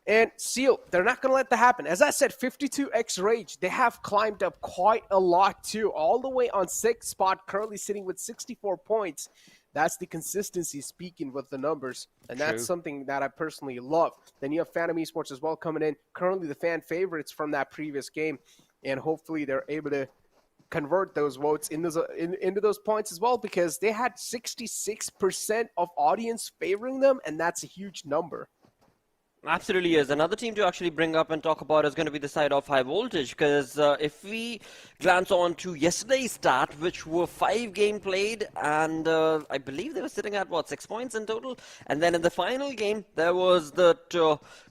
And Seal, they're not going to let that happen. As I said, 52x Rage, they have climbed up quite a lot too, all the way on 6th spot, currently sitting with 64 points. That's the consistency speaking with the numbers, and that's something that I personally love. Then you have Phantom Esports as well coming in, currently the fan favorites from that previous game, and hopefully they're able to convert those votes into those points as well, because they had 66% of audience favoring them, and that's a huge number. Absolutely is. Another team to actually bring up and talk about is going to be the side of High Voltage, because if we glance on to yesterday's stat, which were 5 games played, and I believe they were sitting at, what, 6 points in total? And then in the final game, there was the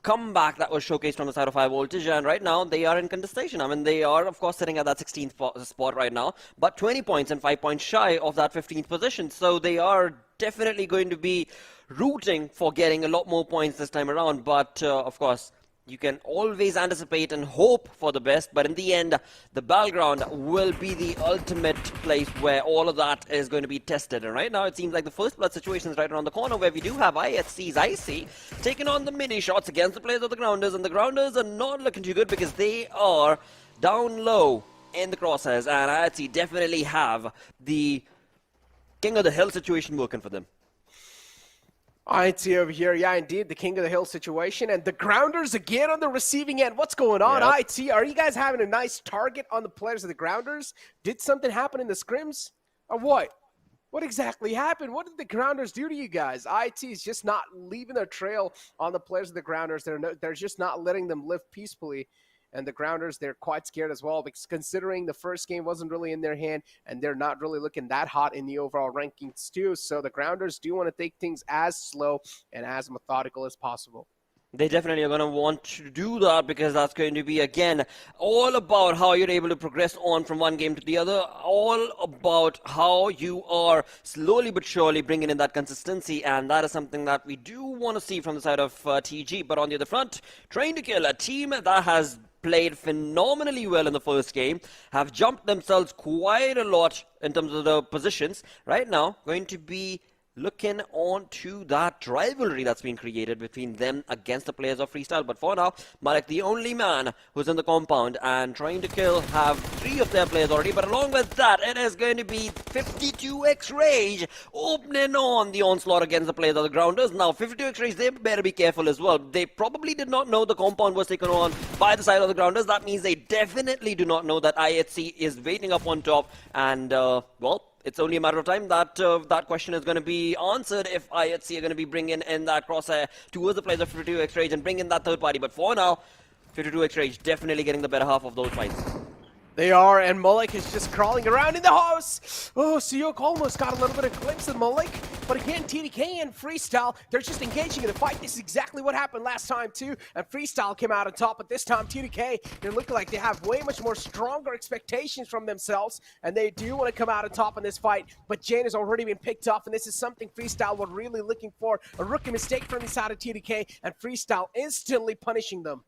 comeback that was showcased from the side of High Voltage, and right now they are in contestation. I mean, they are, of course, sitting at that 16th spot right now, but 20 points and 5 points shy of that 15th position. So they are definitely going to be rooting for getting a lot more points this time around, but of course you can always anticipate and hope for the best, but in the end the battleground will be the ultimate place where all of that is going to be tested. And right now it seems like the first blood situation is right around the corner, where we do have ISC's IC taking on the mini shots against the players of the Grounders, and the Grounders are not looking too good because they are down low in the crosshairs, and ISC definitely have the King of the Hill situation working for them. IT over here, yeah, indeed, the King of the Hill situation, and the Grounders again on the receiving end. What's going on, IT? Are you guys having a nice target on the players of the Grounders? Did something happen in the scrims, or what? What exactly happened? What did the Grounders do to you guys? IT is just not leaving their trail on the players of the Grounders. They're just not letting them live peacefully. And the Grounders, they're quite scared as well, because considering the first game wasn't really in their hand, and they're not really looking that hot in the overall rankings too. So the Grounders do want to take things as slow and as methodical as possible. They definitely are going to want to do that because that's going to be, again, all about how you're able to progress on from one game to the other, all about how you are slowly but surely bringing in that consistency, and that is something that we do want to see from the side of TG. But on the other front, trying to kill a team that has played phenomenally well in the first game, have jumped themselves quite a lot in terms of the positions. Right now, going to be looking on to that rivalry that's been created between them against the players of Freestyle. But for now, Marek, the only man who's in the compound and trying to kill, have 3 of their players already. But along with that, it is going to be 52x Rage opening on the onslaught against the players of the Grounders. Now, 52x Rage, they better be careful as well. They probably did not know the compound was taken on by the side of the Grounders. That means they definitely do not know that IHC is waiting up on top. And, well, it's only a matter of time that that question is going to be answered if IHC are going to be bringing in that crosshair towards the players of 52x Rage and bring in that third party. But for now, 52x Rage definitely getting the better half of those fights. They are, and Malik is just crawling around in the house. Oh, Sanhok almost got a little bit of glimpse of Malik, but again, TDK and Freestyle, they're just engaging in the fight. This is exactly what happened last time too, and Freestyle came out on top, but this time TDK, they're looking like they have way much more stronger expectations from themselves, and they do want to come out on top in this fight, but Jane has already been picked off, and this is something Freestyle were really looking for, a rookie mistake from the side of TDK, and Freestyle instantly punishing them.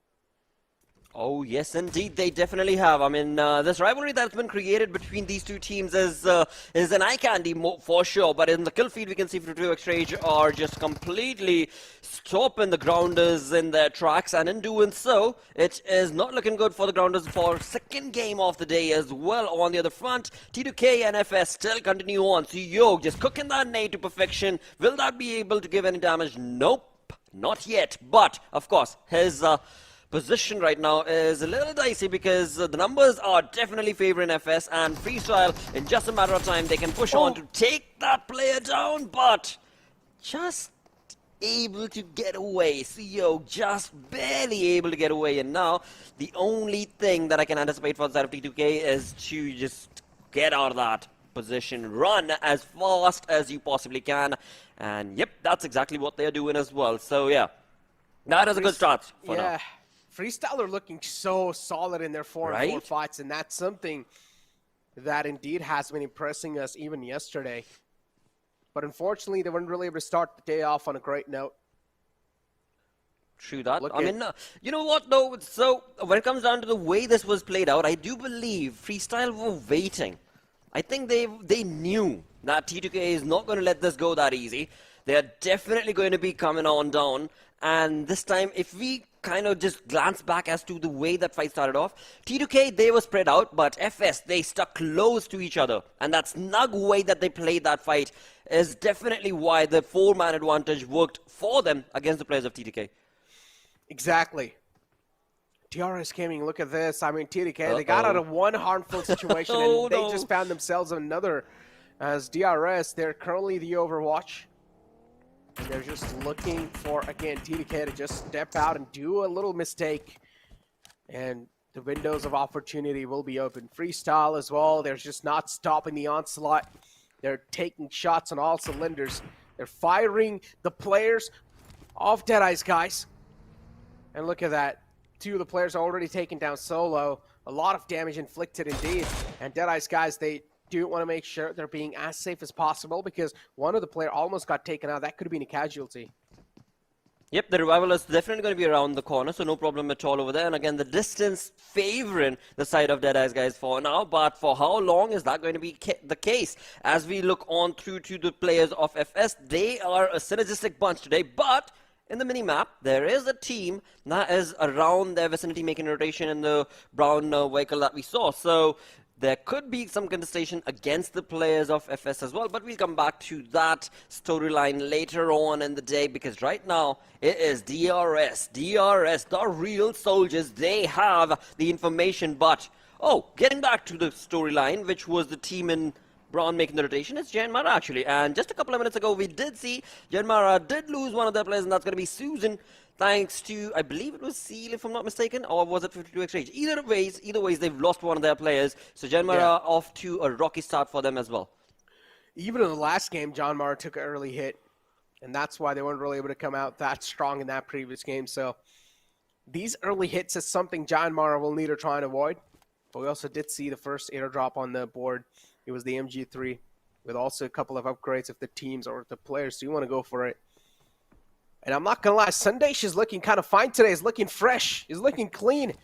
Oh, yes, indeed, they definitely have. I mean, this rivalry that's been created between these two teams is an eye candy for sure. But in the kill feed, we can see 52x Rage are just completely stopping the Grounders in their tracks. And in doing so, it is not looking good for the Grounders for second game of the day as well. On the other front, T2K and FS still continue on. So, yo, just cooking that nade to perfection. Will that be able to give any damage? Nope, not yet. But, of course, his position right now is a little dicey because the numbers are definitely favoring FS, and Freestyle, in just a matter of time, they can push on to take that player down, but just able to get away. CEO just barely able to get away, and now the only thing that I can anticipate for the side of T2K is to just get out of that position, run as fast as you possibly can, and yep, that's exactly what they're doing as well. So yeah, that is a good start for now. Freestyle are looking so solid in their 4-on-4 fights, and that's something that indeed has been impressing us even yesterday. But unfortunately, they weren't really able to start the day off on a great note. True that. I mean, you know what though? So when it comes down to the way this was played out, I do believe Freestyle were waiting. I think they knew that T2K is not going to let this go that easy. They are definitely going to be coming on down. And this time, if we kind of just glance back as to the way that fight started off, T2K, they were spread out, but FS, they stuck close to each other. And that snug way that they played that fight is definitely why the 4-man advantage worked for them against the players of T2K. Exactly. DRS Gaming, look at this. I mean, TDK, they got out of one harmful situation, and they just found themselves another. As DRS, they're currently the Overwatch. And they're just looking for, again, TDK to just step out and do a little mistake. And the windows of opportunity will be open. Freestyle as well. They're just not stopping the onslaught. They're taking shots on all cylinders. They're firing the players of Deadeyes Guys. And look at that. 2 of the players are already taken down solo. A lot of damage inflicted indeed. And Deadeyes Guys, they do want to make sure they're being as safe as possible because one of the players almost got taken out. That could have been a casualty. Yep, the revival is definitely going to be around the corner, so no problem at all over there. And again, the distance favoring the side of Deadeyes Guys for now, but for how long is that going to be the case? As we look on through to the players of FS, they are a synergistic bunch today, but in the mini-map, there is a team that is around their vicinity making a rotation in the brown vehicle that we saw. So there could be some contestation against the players of FS as well, but we'll come back to that storyline later on in the day because right now it is DRS, the real soldiers. They have the information, but getting back to the storyline, which was the team in brown making the rotation, it's JyanMaara actually. And just a couple of minutes ago, we did see JyanMaara did lose one of their players, and that's going to be Susan, thanks to, I believe it was Seal, if I'm not mistaken, or was it 52x Rage? Either ways, they've lost one of their players. So JyanMaara off to a rocky start for them as well. Even in the last game, JyanMaara took an early hit. and that's why they weren't really able to come out that strong in that previous game. So these early hits is something JyanMaara will need to try and avoid. But we also did see the first airdrop on the board. It was the MG3 with also a couple of upgrades if the teams or the players do want to go for it. And I'm not going to lie, Sandesh is looking kind of fine today. He's looking fresh. He's looking clean.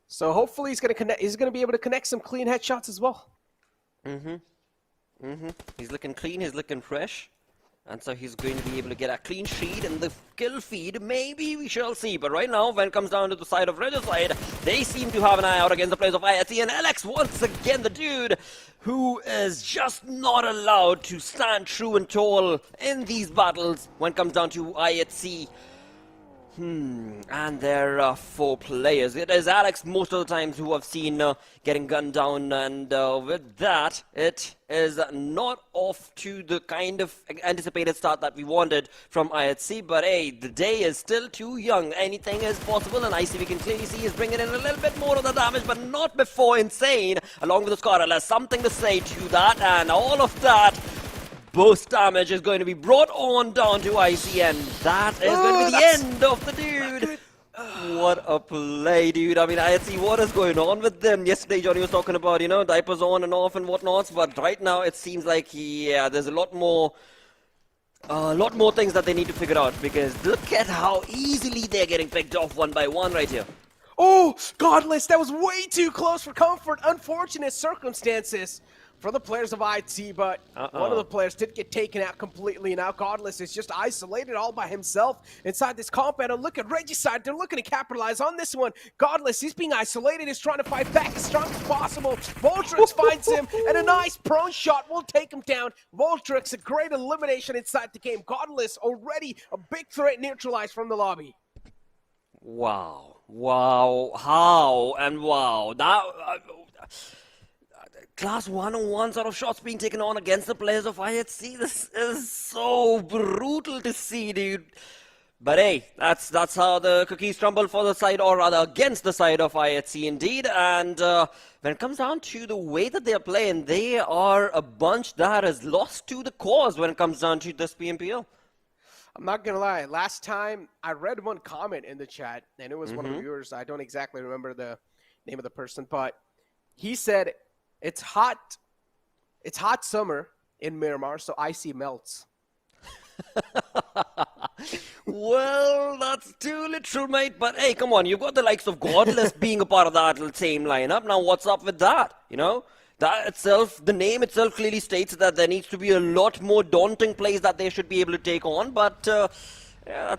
So hopefully he's going to connect. He's going to be able to connect some clean headshots as well. He's looking clean, he's looking fresh. And so he's going to be able to get a clean sheet in the kill feed. Maybe we shall see. But right now, when it comes down to the side of Regicide, they seem to have an eye out against the players of ISC. And Alex, once again, the dude who is just not allowed to stand true and tall in these battles when it comes down to ISC. And there are 4 players. It is Alex most of the times who I've seen getting gunned down, and with that, it is not off to the kind of anticipated start that we wanted from IHC, but hey, the day is still too young. Anything is possible, and IC we can clearly see is bringing in a little bit more of the damage, but not before Insane, along with the Scar. Has something to say to that, and all of that burst damage is going to be brought on down to ICN. That is going to be the end of the dude. What a play, dude. I mean, I see what is going on with them. Yesterday, Johnny was talking about, you know, diapers on and off and whatnot, but right now it seems like, yeah, there's a lot more things that they need to figure out, because look at how easily they're getting picked off one by one right here. Oh, Godless, that was way too close for comfort. Unfortunate circumstances for the players of IT, but one of the players did get taken out completely. Now Godless is just isolated all by himself inside this compound. And look at Regicide, they're looking to capitalize on this one. Godless, he's being isolated, he's trying to fight back as strong as possible. Voltrix finds him, and a nice prone shot will take him down. Voltrix, a great elimination inside the game. Godless already a big threat neutralized from the lobby. Wow, how and wow. That Class 101 sort of shots being taken on against the players of IHC. This is so brutal to see, dude. But hey, that's how the cookies crumble for the side, or rather against the side of IHC indeed. And when it comes down to the way that they are playing, they are a bunch that is lost to the cause when it comes down to this PMPL. I'm not going to lie. Last time, I read one comment in the chat, and it was one of the viewers. I don't exactly remember the name of the person, but he said, It's hot summer in Miramar, so icy melts. Well, that's too literal, mate. But hey, come on, you've got the likes of Godless being a part of that same lineup. Now, what's up with that? You know, that itself, the name itself clearly states that there needs to be a lot more daunting plays that they should be able to take on. But yeah,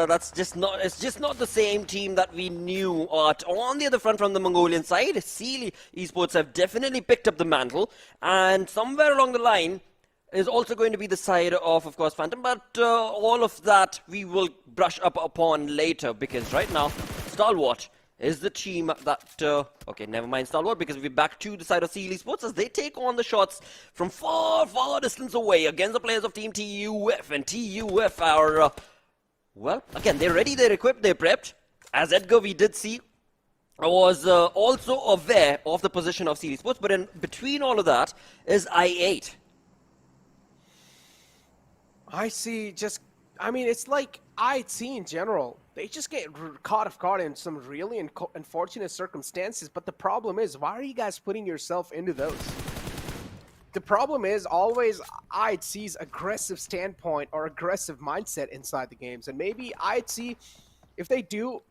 that's just not. It's just not the same team that we knew. On the other front, from the Mongolian side, Stalwart Esports have definitely picked up the mantle, and somewhere along the line is also going to be the side of course, Phantom. But all of that we will brush up upon later, because right now, Stalwart is the team that. Okay, never mind Stalwart, because we're back to the side of Stalwart Esports as they take on the shots from far distance away against the players of Team TUF, and TUF are. Well, again, they're ready, they're equipped, they're prepped. As Edgar, we did see, was also aware of the position of Stalwart Esports, but in between all of that is I8. I mean, it's like IT in general. They just get caught off guard in some really unfortunate circumstances, but the problem is, why are you guys putting yourself into those? The problem is always IHC's aggressive standpoint or aggressive mindset inside the games. And maybe IHC, if they do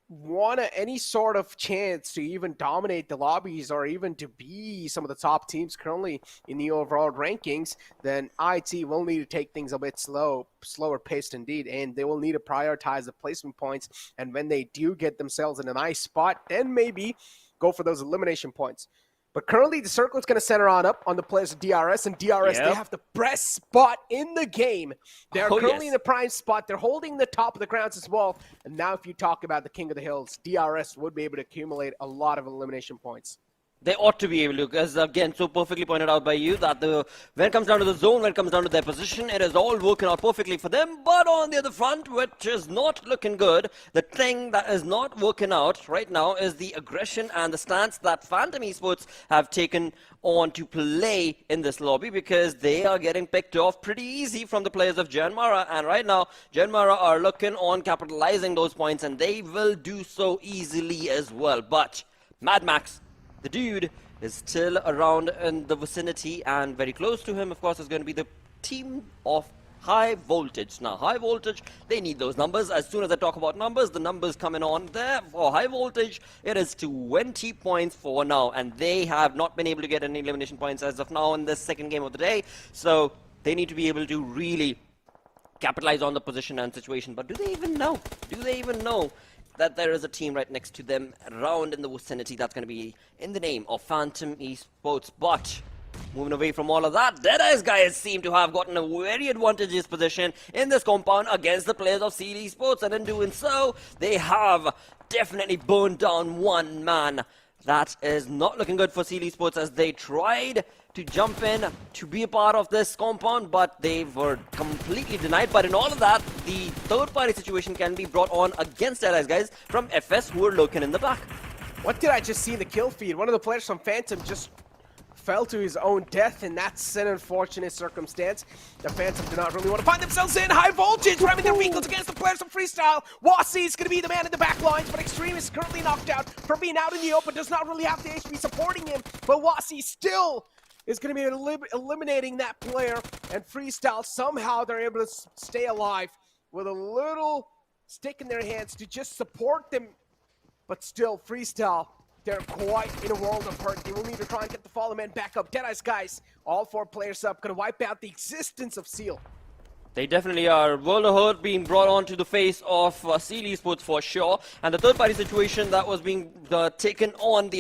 want any sort of chance to even dominate the lobbies or even to be some of the top teams currently in the overall rankings, then IHC will need to take things a bit slower paced indeed. And they will need to prioritize the placement points. And when they do get themselves in a nice spot, then maybe go for those elimination points. But currently, the circle is going to center up on the players of DRS, and DRS, they have the best spot in the game. They're currently in the prime spot. They're holding the top of the grounds as well. And now if you talk about the King of the Hills, DRS would be able to accumulate a lot of elimination points. They ought to be able to, as again so perfectly pointed out by you, that when it comes down to the zone, when it comes down to their position, it is all working out perfectly for them. But on the other front, which is not looking good, the thing that is not working out right now is the aggression and the stance that Phantom Esports have taken on to play in this lobby, because they are getting picked off pretty easy from the players of JyanMaara. And right now, JyanMaara are looking on capitalizing those points, and they will do so easily as well. But Mad Max, the dude, is still around in the vicinity, and very close to him, of course, is going to be the team of High Voltage. Now, High Voltage, they need those numbers. As soon as I talk about numbers, the numbers coming on there for High Voltage, it is 20 points for now, and they have not been able to get any elimination points as of now in this second game of the day. So they need to be able to really capitalize on the position and situation. But do they even know? Do they even know that there is a team right next to them around in the vicinity that's going to be in the name of Phantom Esports? But moving away from all of that, Deadeyes Guys seem to have gotten a very advantageous position in this compound against the players of Seal Esports, and in doing so, they have definitely burned down one man. That is not looking good for Seal Esports, as they tried to jump in to be a part of this compound, but they were completely denied. But in all of that, the third-party situation can be brought on against Deadeyes Guys from FS, who are lurking in the back. What did I just see in the kill feed? One of the players from Phantom just fell to his own death, and that's an unfortunate circumstance. The Phantom do not really want to find themselves in. High Voltage ramming their vehicles against the players from Freestyle. Wasi is going to be the man in the back lines, but Extreme is currently knocked out from being out in the open. Does not really have the HP supporting him, but Wasi still is going to be eliminating that player, and Freestyle, somehow they're able to stay alive with a little stick in their hands to just support them. But still, Freestyle, they're quite in a world of hurt. They will need to try and get the fallen man back up. Deadeyes Guys, all 4 players up, going to wipe out the existence of Seal. They definitely are. World of Hurt being brought on to the face of Seal Esports for sure. And the third-party situation that was being taken on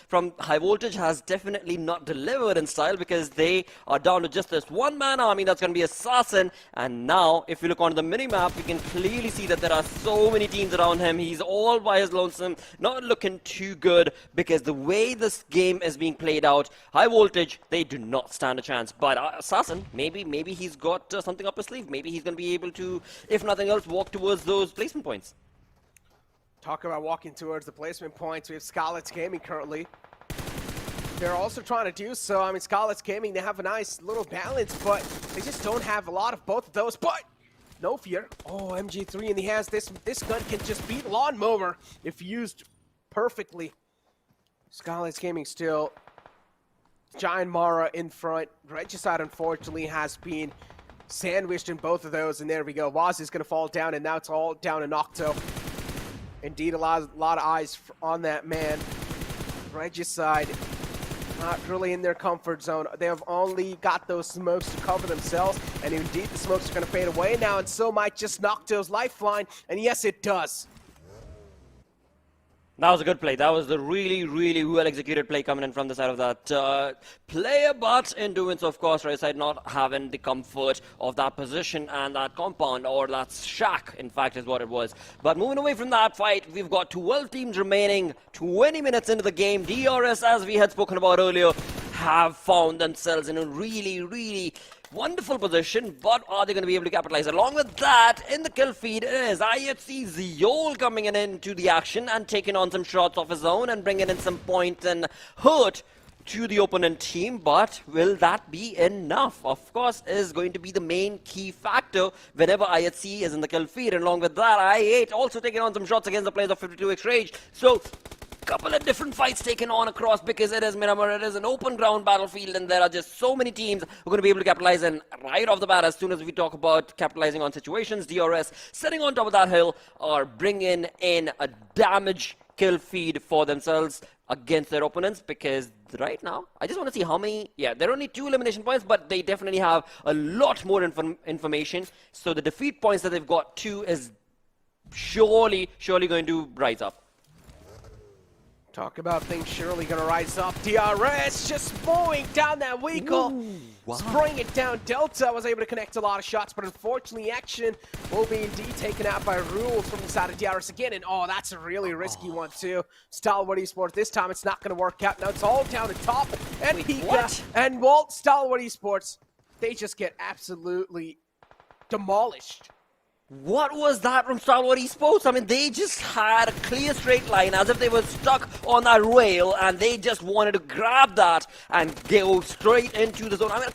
from High Voltage has definitely not delivered in style, because they are down to just this one-man army that's going to be Assassin. And now, if you look onto the mini-map, you can clearly see that there are so many teams around him. He's all by his lonesome, not looking too good, because the way this game is being played out, High Voltage, they do not stand a chance. But Assassin, maybe he's got something up his sleeve. Maybe he's going to be able to, if nothing else, walk towards those placement points. Talk about walking towards the placement points. We have Skylightz Gaming currently. They're also trying to do so. I mean, Skylightz Gaming, they have a nice little balance, but they just don't have a lot of both of those. But no fear. Oh, MG3 in the hands. This gun can just beat Lawnmower if used perfectly. Skylightz Gaming still. JyanMaara in front. Regicide, unfortunately, has been sandwiched in both of those, and there we go. Waz is going to fall down, and now it's all down to Nocto. Indeed, a lot of eyes on that man. Regicide, not really in their comfort zone. They have only got those smokes to cover themselves, and indeed the smokes are going to fade away now, and so might just Nocto's lifeline, and yes, it does. That was a good play. That was the really, really well-executed play coming in from the side of that player. But in doing so, of course, right side not having the comfort of that position and that compound, or that shack, in fact, is what it was. But moving away from that fight, we've got 12 teams remaining, 20 minutes into the game. DRS, as we had spoken about earlier, have found themselves in a really wonderful position, but are they going to be able to capitalize? Along with that, in the kill feed is IHC Ziol coming into the action and taking on some shots of his own and bringing in some points and hurt to the opponent team. But will that be enough? Of course, is going to be the main key factor whenever IHC is in the kill feed. And along with that, I8 also taking on some shots against the players of 52x Rage. So couple of different fights taken on across, because it is Miramar, it is an open ground battlefield, and there are just so many teams who are going to be able to capitalize. And right off the bat, as soon as we talk about capitalizing on situations, DRS sitting on top of that hill are bringing in a damage kill feed for themselves against their opponents, because right now, I just want to see how many, there are only 2 elimination points, but they definitely have a lot more information. So the defeat points that they've got 2 is surely going to rise up. Talk about things surely gonna rise up. DRS just mowing down that vehicle. Spraying it down. Delta was able to connect a lot of shots, but unfortunately action will be indeed taken out by Rules from the side of DRS again. And oh, that's a really risky one too. Stalwart Esports, this time it's not gonna work out. Now it's all down the top. And and Walt, Stalwart Esports, they just get absolutely demolished. What was that from Stalwart Esports? I mean, they just had a clear straight line as if they were stuck on that rail and they just wanted to grab that and go straight into the zone. I mean,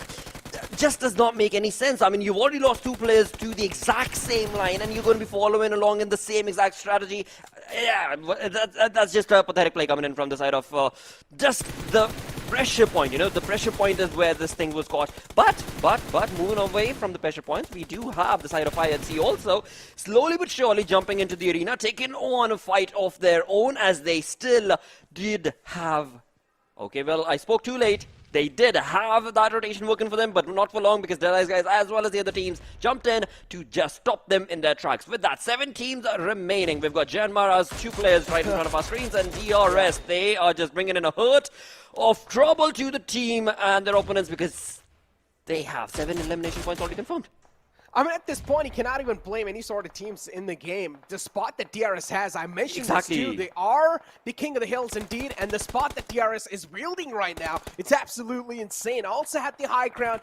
just does not make any sense. I mean, you've already lost 2 players to the exact same line and you're going to be following along in the same exact strategy. Yeah, that's just a pathetic play coming in from the side of just the pressure point. You know, the pressure point is where this thing was caught. But moving away from the pressure points, we do have the side of INC also slowly but surely jumping into the arena, taking on a fight of their own as they still did have... Okay, well, I spoke too late. They did have that rotation working for them, but not for long because Deadeyes Guys, as well as the other teams, jumped in to just stop them in their tracks. With that, 7 teams remaining. We've got JyanMaara's 2 players right in front of our screens, and DRS. They are just bringing in a hurt of trouble to the team and their opponents because they have 7 elimination points already confirmed. I mean, at this point, you cannot even blame any sort of teams in the game. The spot that DRS has, I mentioned this too, they are the king of the hills indeed, and the spot that DRS is wielding right now, it's absolutely insane. Also at the high ground,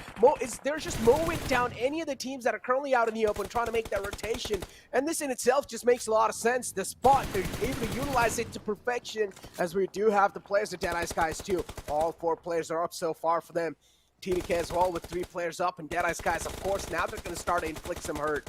they're just mowing down any of the teams that are currently out in the open trying to make that rotation, and this in itself just makes a lot of sense. The spot, they're able to utilize it to perfection, as we do have the players of Deadeyes Guys too. All 4 players are up so far for them. TDK as well with 3 players up, and Deadeyes Guys, of course, now they're going to start to inflict some hurt.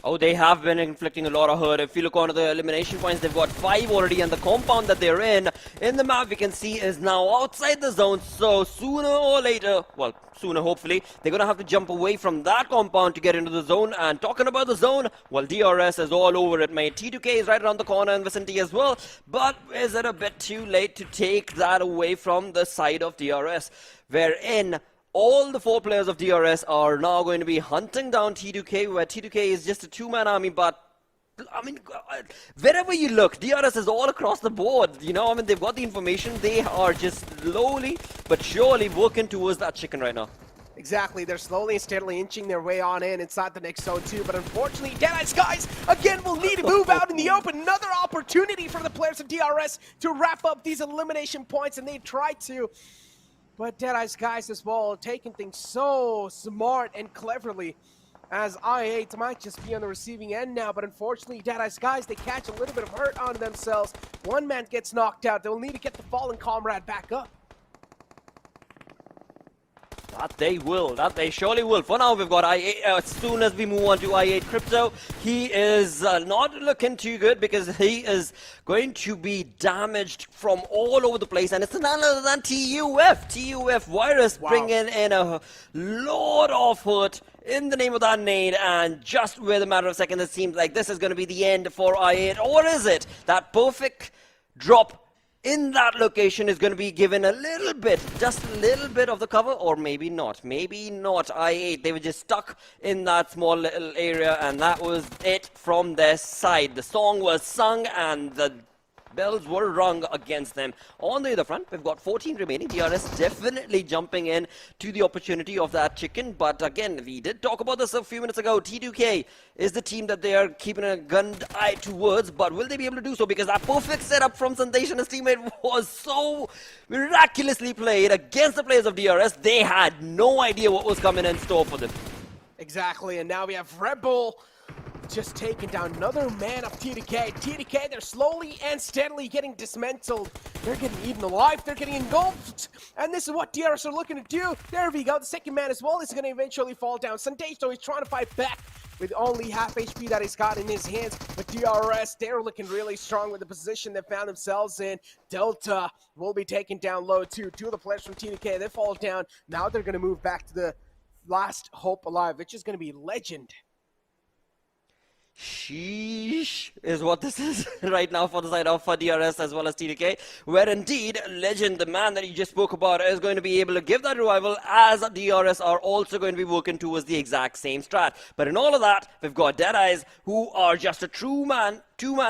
Oh, they have been inflicting a lot of hurt. If you look onto the elimination points, they've got 5 already, and the compound that they're in the map we can see is now outside the zone. So sooner or later, well, sooner hopefully, they're going to have to jump away from that compound to get into the zone. And talking about the zone, well, DRS is all over it, mate. T2K is right around the corner in vicinity as well. But is it a bit too late to take that away from the side of DRS? Wherein all the 4 players of DRS are now going to be hunting down T2K, where T2K is just a 2-man army, but I mean, wherever you look, DRS is all across the board, you know, I mean, they've got the information, they are just slowly but surely working towards that chicken right now. Exactly, they're slowly and steadily inching their way on in inside the next zone too, but unfortunately, Deadeyes Guys, again, will need to move out in the open. Another opportunity for the players of DRS to wrap up these elimination points, and they try to. But Deadeyes Guys as well, taking things so smart and cleverly, as I8 might just be on the receiving end now, but unfortunately, Deadeyes Guys, they catch a little bit of hurt onto themselves. 1 man gets knocked out. They'll need to get the fallen comrade back up. That they will. That they surely will. For now, we've got I8. As soon as we move on to I8 Crypto, he is not looking too good because he is going to be damaged from all over the place. And it's none other than TUF. TUF Virus bringing in a lot of hurt in the name of that nade. And just with a matter of seconds, it seems like this is going to be the end for I8. Or is it? That perfect drop in that location is going to be given a little bit, just a little bit of the cover, or maybe not. Maybe not. I8, they were just stuck in that small little area, and that was it from their side. The song was sung, and the bells were rung against them. On the other front, we've got 14 remaining. DRS definitely jumping in to the opportunity of that chicken. But again, we did talk about this a few minutes ago. T2K is the team that they are keeping a gunned eye towards. But will they be able to do so? Because that perfect setup from Sandesh and his teammate was so miraculously played against the players of DRS. They had no idea what was coming in store for them. Exactly, and now we have Red Bull just taking down another man of TDK. TDK, they're slowly and steadily getting dismantled. They're getting eaten alive. They're getting engulfed. And this is what DRS are looking to do. There we go. The second man as well is going to eventually fall down. Sandesh, though, he's trying to fight back with only half HP that he's got in his hands. But DRS, they're looking really strong with the position they found themselves in. Delta will be taken down low, too. 2 of the players from TDK, they fall down. Now they're going to move back to the last hope alive, which is going to be Legend. Sheesh is what this is right now for the side of DRS as well as TDK, where indeed Legend, the man that you just spoke about, is going to be able to give that revival, as DRS are also going to be working towards the exact same strat. But in all of that, we've got Deadeyes, who are just a two-man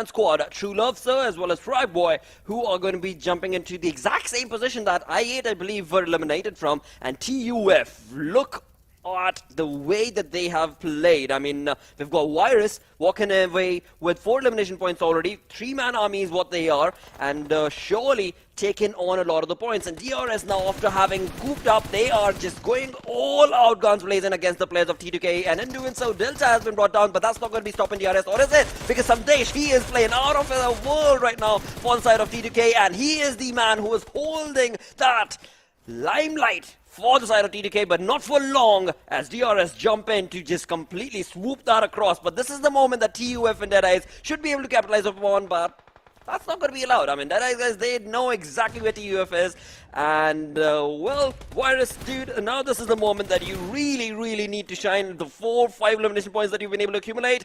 squad, True Love Sir as well as Fry Boy, who are going to be jumping into the exact same position that I8, I believe, were eliminated from, and TUF, look at the way that they have played. I mean, we've got Virus walking away with 4 elimination points already. 3-man army is what they are, and surely taking on a lot of the points. And DRS now, after having gooped up, they are just going all out guns blazing against the players of T2K, and in doing so, Delta has been brought down, but that's not going to be stopping DRS, or is it? Because Sandesh, he is playing out of the world right now for the side of T2K, and he is the man who is holding that limelight for the side of TDK, but not for long, as DRS jump in to just completely swoop that across. But this is the moment that TUF and Deadeyes should be able to capitalize upon, but that's not going to be allowed. I mean, Deadeyes guys, they know exactly where TUF is, and well, Virus, dude, now this is the moment that you really need to shine. The 4-5 elimination points that you've been able to accumulate,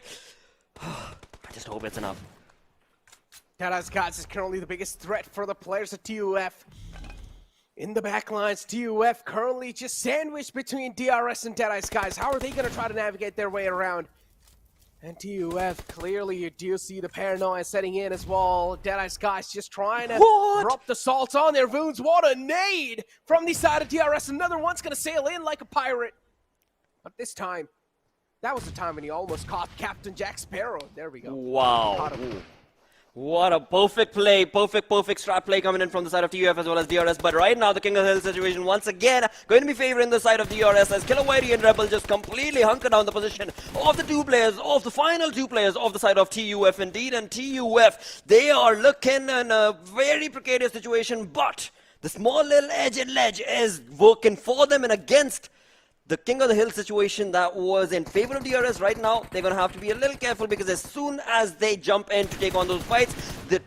I just hope it's enough. Deadeyes Guys is currently the biggest threat for the players of TUF. In the backlines, TUF currently just sandwiched between DRS and Deadeyes Guys. How are they going to try to navigate their way around? And TUF, clearly you do see the paranoia setting in as well. Deadeyes Guys just trying to drop the salt on their wounds. What a nade from the side of DRS. Another one's going to sail in like a pirate. But this time, that was the time when he almost caught Captain Jack Sparrow. There we go. Wow. What a perfect play, perfect strat play coming in from the side of TUF as well as DRS. But right now, the King of the Hill situation once again going to be favoring the side of DRS, as Killer Whitey and Rebel just completely hunker down the position of the the final two players of the side of TUF indeed. And TUF, they are looking in a very precarious situation, but the small little edge and ledge is working for them and against the King of the Hill situation that was in favor of DRS. Right now, they're going to have to be a little careful, because as soon as they jump in to take on those fights, the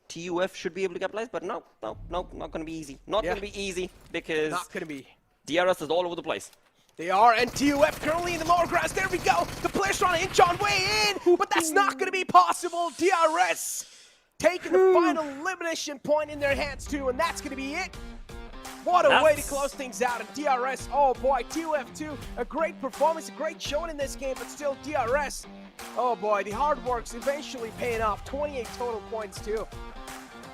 TUF should be able to capitalize. But no, not going to be easy. Not going to be easy, because not going to be. DRS is all over the place. They are, and TUF currently in the lower grass. There we go. The player's trying to inch on way in, but that's not going to be possible. DRS taking the final elimination point in their hands too, and that's going to be it. What a way to close things out. And DRS, oh boy, TUF2, a great performance, a great showing in this game, but still DRS, oh boy, the hard work's eventually paying off. 28 total points too.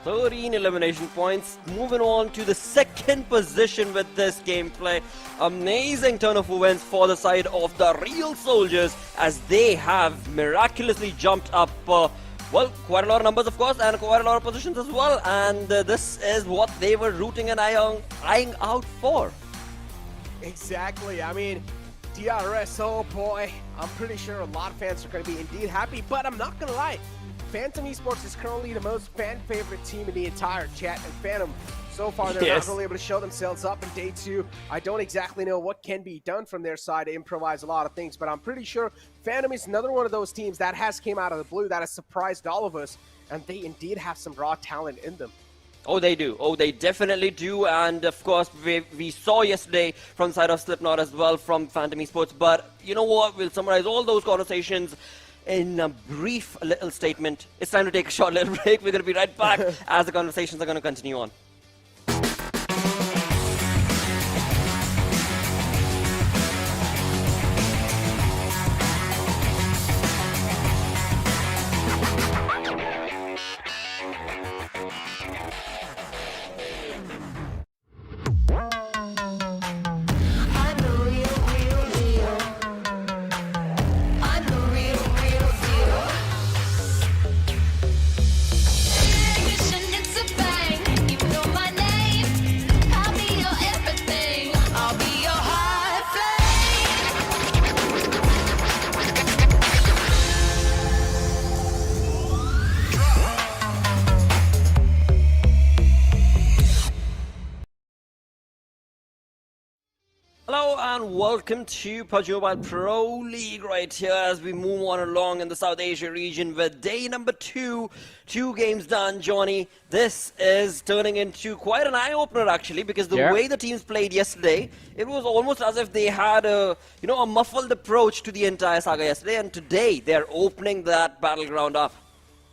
13 elimination points, moving on to the second position with this gameplay. Amazing turn of events for the side of the Real Soldiers, as they have miraculously jumped up well, quite a lot of numbers, of course, and quite a lot of positions as well. And this is what they were rooting and eyeing out for. Exactly. I mean, DRS, oh boy, I'm pretty sure a lot of fans are going to be indeed happy, but I'm not going to lie. Phantom Esports is currently the most fan-favorite team in the entire chat, and Phantom, so far, they're not really able to show themselves up in day 2. I don't exactly know what can be done from their side to improvise a lot of things, but I'm pretty sure Phantom is another one of those teams that has came out of the blue, that has surprised all of us, and they indeed have some raw talent in them. Oh, they do. Oh, they definitely do. And of course, we saw yesterday from the side of Slipknot as well from Phantom Esports. But you know what? We'll summarize all those conversations in a brief little statement. It's time to take a short little break. We're going to be right back as the conversations are going to continue on. It's a bang, even though Hello and welcome to PUBG Mobile Pro League right here as we move on along in the South Asia region with day number 2. 2 games done, Johnny. This is turning into quite an eye-opener actually, because the way the teams played yesterday, it was almost as if they had a muffled approach to the entire saga yesterday, and today they're opening that battleground up.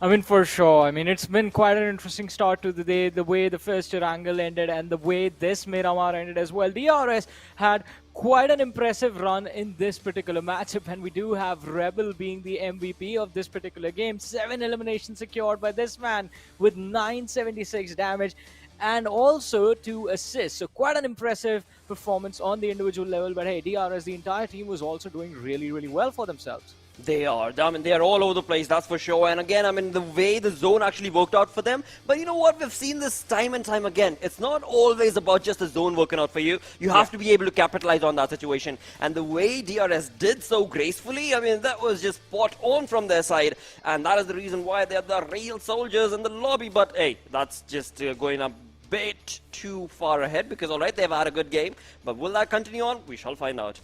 I mean, for sure. I mean, it's been quite an interesting start to the day, the way the first Erangel ended and the way this Miramar ended as well. DRS had quite an impressive run in this particular matchup, and we do have Rebel being the MVP of this particular game. 7 eliminations secured by this man with 976 damage and also 2 assists. So quite an impressive performance on the individual level. But hey, DRS, the entire team was also doing really, really well for themselves. They are. I mean, they are all over the place, that's for sure. And again, I mean, the way the zone actually worked out for them. But you know what? We've seen this time and time again. It's not always about just the zone working out for you. You have to be able to capitalize on that situation. And the way DRS did so gracefully, I mean, that was just spot on from their side. And that is the reason why they're the real soldiers in the lobby. But hey, that's just going a bit too far ahead because, all right, they've had a good game. But will that continue on? We shall find out.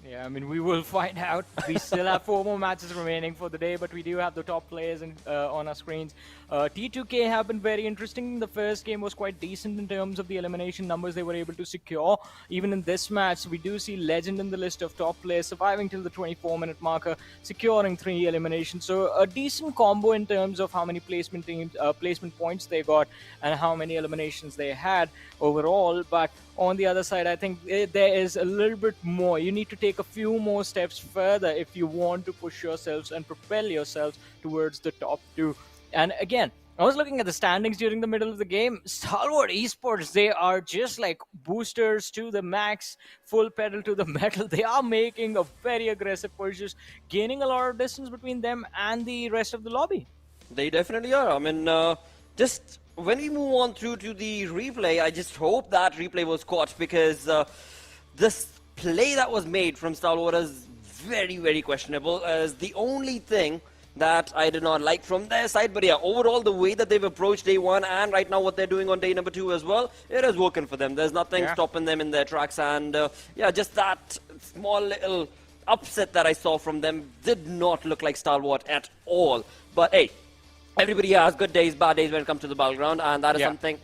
Yeah, I mean, we will find out. We still have 4 more matches remaining for the day, but we do have the top players on our screens. T2K have been very interesting. The first game was quite decent in terms of the elimination numbers they were able to secure. Even in this match, we do see Legend in the list of top players, surviving till the 24-minute marker, securing 3 eliminations. So a decent combo in terms of how many placement points they got and how many eliminations they had overall. But on the other side, I think there is a little bit more. You need to take a few more steps further if you want to push yourselves and propel yourselves towards the top 2. And again, I was looking at the standings during the middle of the game. Stalwart Esports, they are just like boosters to the max, full pedal to the metal. They are making a very aggressive push, just gaining a lot of distance between them and the rest of the lobby. They definitely are. I mean, just when we move on through to the replay, I just hope that replay was caught, because this play that was made from Stalwart is very, very questionable. As the only thing that I did not like from their side. But yeah, overall, the way that they've approached day 1 and right now what they're doing on day number 2 as well, it is working for them. There's nothing stopping them in their tracks. And yeah, just that small little upset that I saw from them did not look like Stalwart at all. But hey, everybody has good days, bad days when it comes to the battleground, and that is something.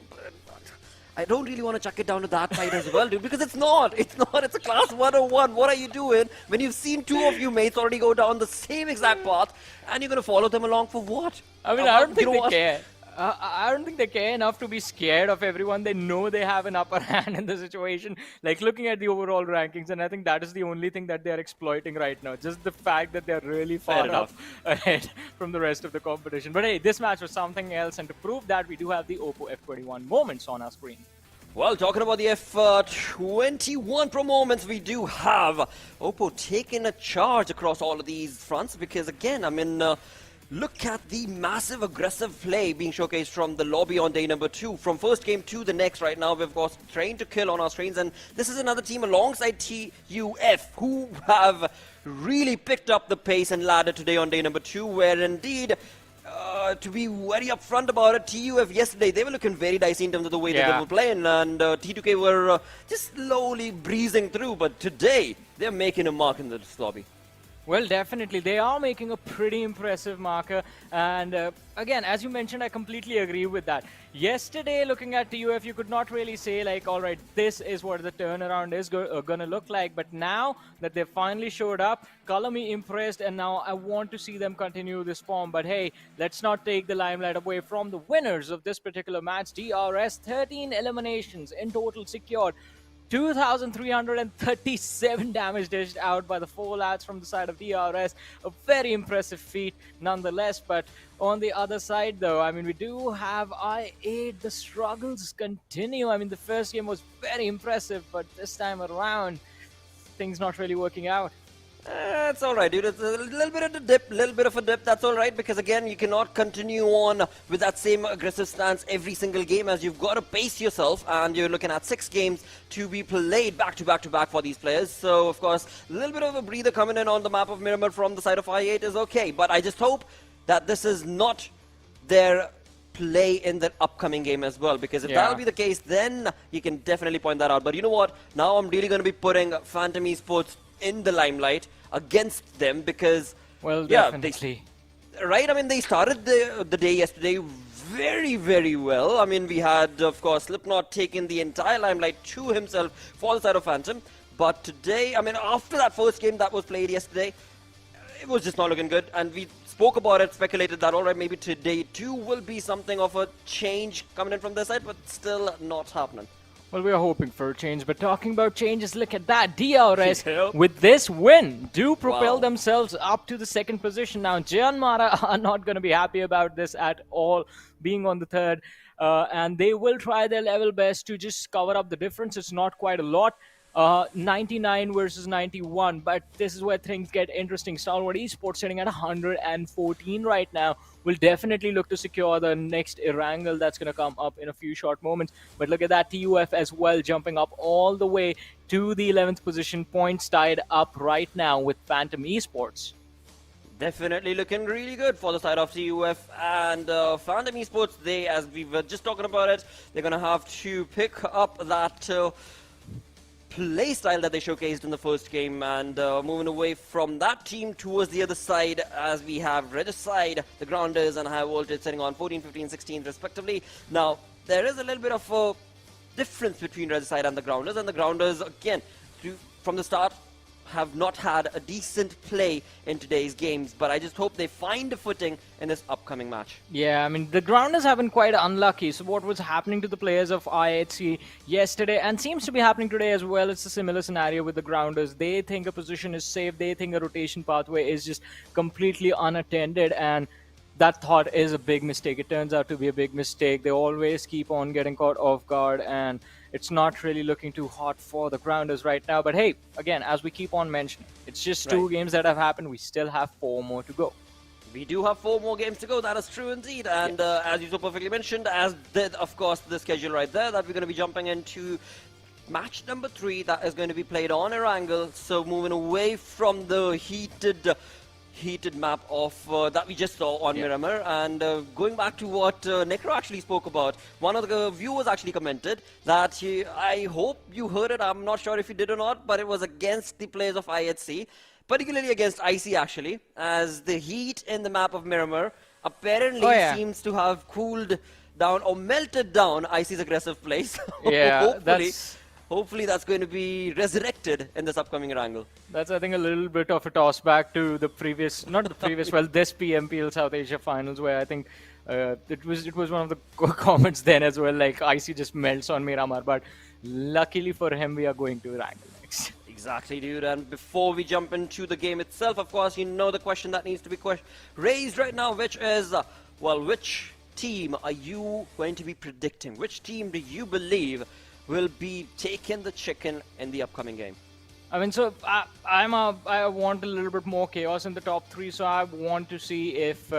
I don't really want to chuck it down to that side as well, dude, because it's not. It's a class 101. What are you doing when you've seen 2 of you mates already go down the same exact path, and you're going to follow them along for what? I mean, I don't think they care. I don't think they care enough to be scared of everyone. They know they have an upper hand in the situation. Like, looking at the overall rankings, and I think that is the only thing that they're exploiting right now. Just the fact that they're really far up ahead from the rest of the competition. But hey, this match was something else, and to prove that, we do have the Oppo F21 moments on our screen. Well, talking about the F21 Pro moments, we do have Oppo taking a charge across all of these fronts, because again, I mean, look at the massive aggressive play being showcased from the lobby on day number 2. From first game to the next right now, we've got Train to Kill on our screens, and this is another team alongside TUF who have really picked up the pace and ladder today on day number 2, where indeed, to be very upfront about it, TUF yesterday, they were looking very dicey in terms of the way that they were playing, and T2K were just slowly breezing through, but today, they're making a mark in this lobby. Well, definitely. They are making a pretty impressive marker. And again, as you mentioned, I completely agree with that. Yesterday, looking at TUF, you could not really say, like, all right, this is what the turnaround is going to look like. But now that they finally showed up, color me impressed. And now I want to see them continue this form. But hey, let's not take the limelight away from the winners of this particular match. DRS, 13 eliminations in total secured. 2,337 damage dished out by the 4 lads from the side of DRS. A very impressive feat nonetheless. But on the other side, though, I mean, we do have I8. The struggles continue. I mean, the first game was very impressive, but this time around, things not really working out. It's alright, dude. It's a little bit of a dip, that's alright, because again, you cannot continue on with that same aggressive stance every single game, as you've got to pace yourself, and you're looking at 6 games to be played back to back for these players. So, of course, a little bit of a breather coming in on the map of Miramar from the side of I8 is okay, but I just hope that this is not their play in the upcoming game as well, because if Yeah. that'll be the case, then you can definitely point that out. But you know what? Now I'm really going to be putting Phantom Esports in the limelight against them, because Well, yeah, definitely. right? I mean, they started the day yesterday very, very well. I mean, we had, of course, Slipknot taking the entire limelight to himself for the side of Phantom. But today, I mean, after that first game that was played yesterday, it was just not looking good. And we spoke about it, speculated that, all right, maybe today too will be something of a change coming in from their side, but still not happening. Well, we are hoping for a change, but talking about changes, look at that. DRS, Yep. with this win, do propel Wow. themselves up to the second position. Now, JyanMaara are not going to be happy about this at all, being on the third, and they will try their level best to just cover up the difference. It's not quite a lot. 99 versus 91, but this is where things get interesting. Stalwart Esports sitting at 114 right now. Will definitely look to secure the next Erangel that's going to come up in a few short moments. But look at that, TUF as well, jumping up all the way to the 11th position. Points tied up right now with Phantom Esports. Definitely looking really good for the side of TUF and Phantom Esports. They, as we were just talking about it, they're going to have to pick up that play style that they showcased in the first game, and moving away from that team towards the other side, as we have Regicide, the Grounders, and High Voltage sitting on 14, 15, 16 respectively. Now, there is a little bit of a difference between Regicide and the Grounders, again, from the start, have not had a decent play in today's games, but I just hope they find a footing in this upcoming match. Yeah, I mean, the Grounders have been quite unlucky. So what was happening to the players of IHC yesterday, and seems to be happening today as well, it's a similar scenario with the Grounders. They think a position is safe, they think a rotation pathway is just completely unattended, and that thought is a big mistake. It turns out to be a big mistake. They always keep on getting caught off guard, and it's not really looking too hot for the Grounders right now. But hey, again, as we keep on mentioning, it's just two games that have happened. We still have 4 more to go. We do have 4 more games to go, that is true indeed. And as you so perfectly mentioned, as did, of course, the schedule right there, that we're going to be jumping into match number 3 that is going to be played on Erangel. So moving away from the heated map of that we just saw on Miramar, and going back to what Necro actually spoke about, one of the viewers actually commented that I hope you heard it, I'm not sure if you did or not, but it was against the players of IHC, particularly against IC actually, as the heat in the map of Miramar apparently seems to have cooled down or melted down IC's aggressive play. So Yeah, hopefully that's going to be resurrected in this upcoming Erangel. That's, I think, a little bit of a toss back to the previous, not the previous, well, this PMPL South Asia finals, where I think it was one of the comments then as well, like IC just melts on Miramar, but luckily for him, we are going to Erangel next. Exactly, dude. And before we jump into the game itself, of course, you know the question that needs to be raised right now, which is, well, which team are you going to be predicting? Which team do you believe will be taking the chicken in the upcoming game? I mean, so I want a little bit more chaos in the top 3, so I want to see if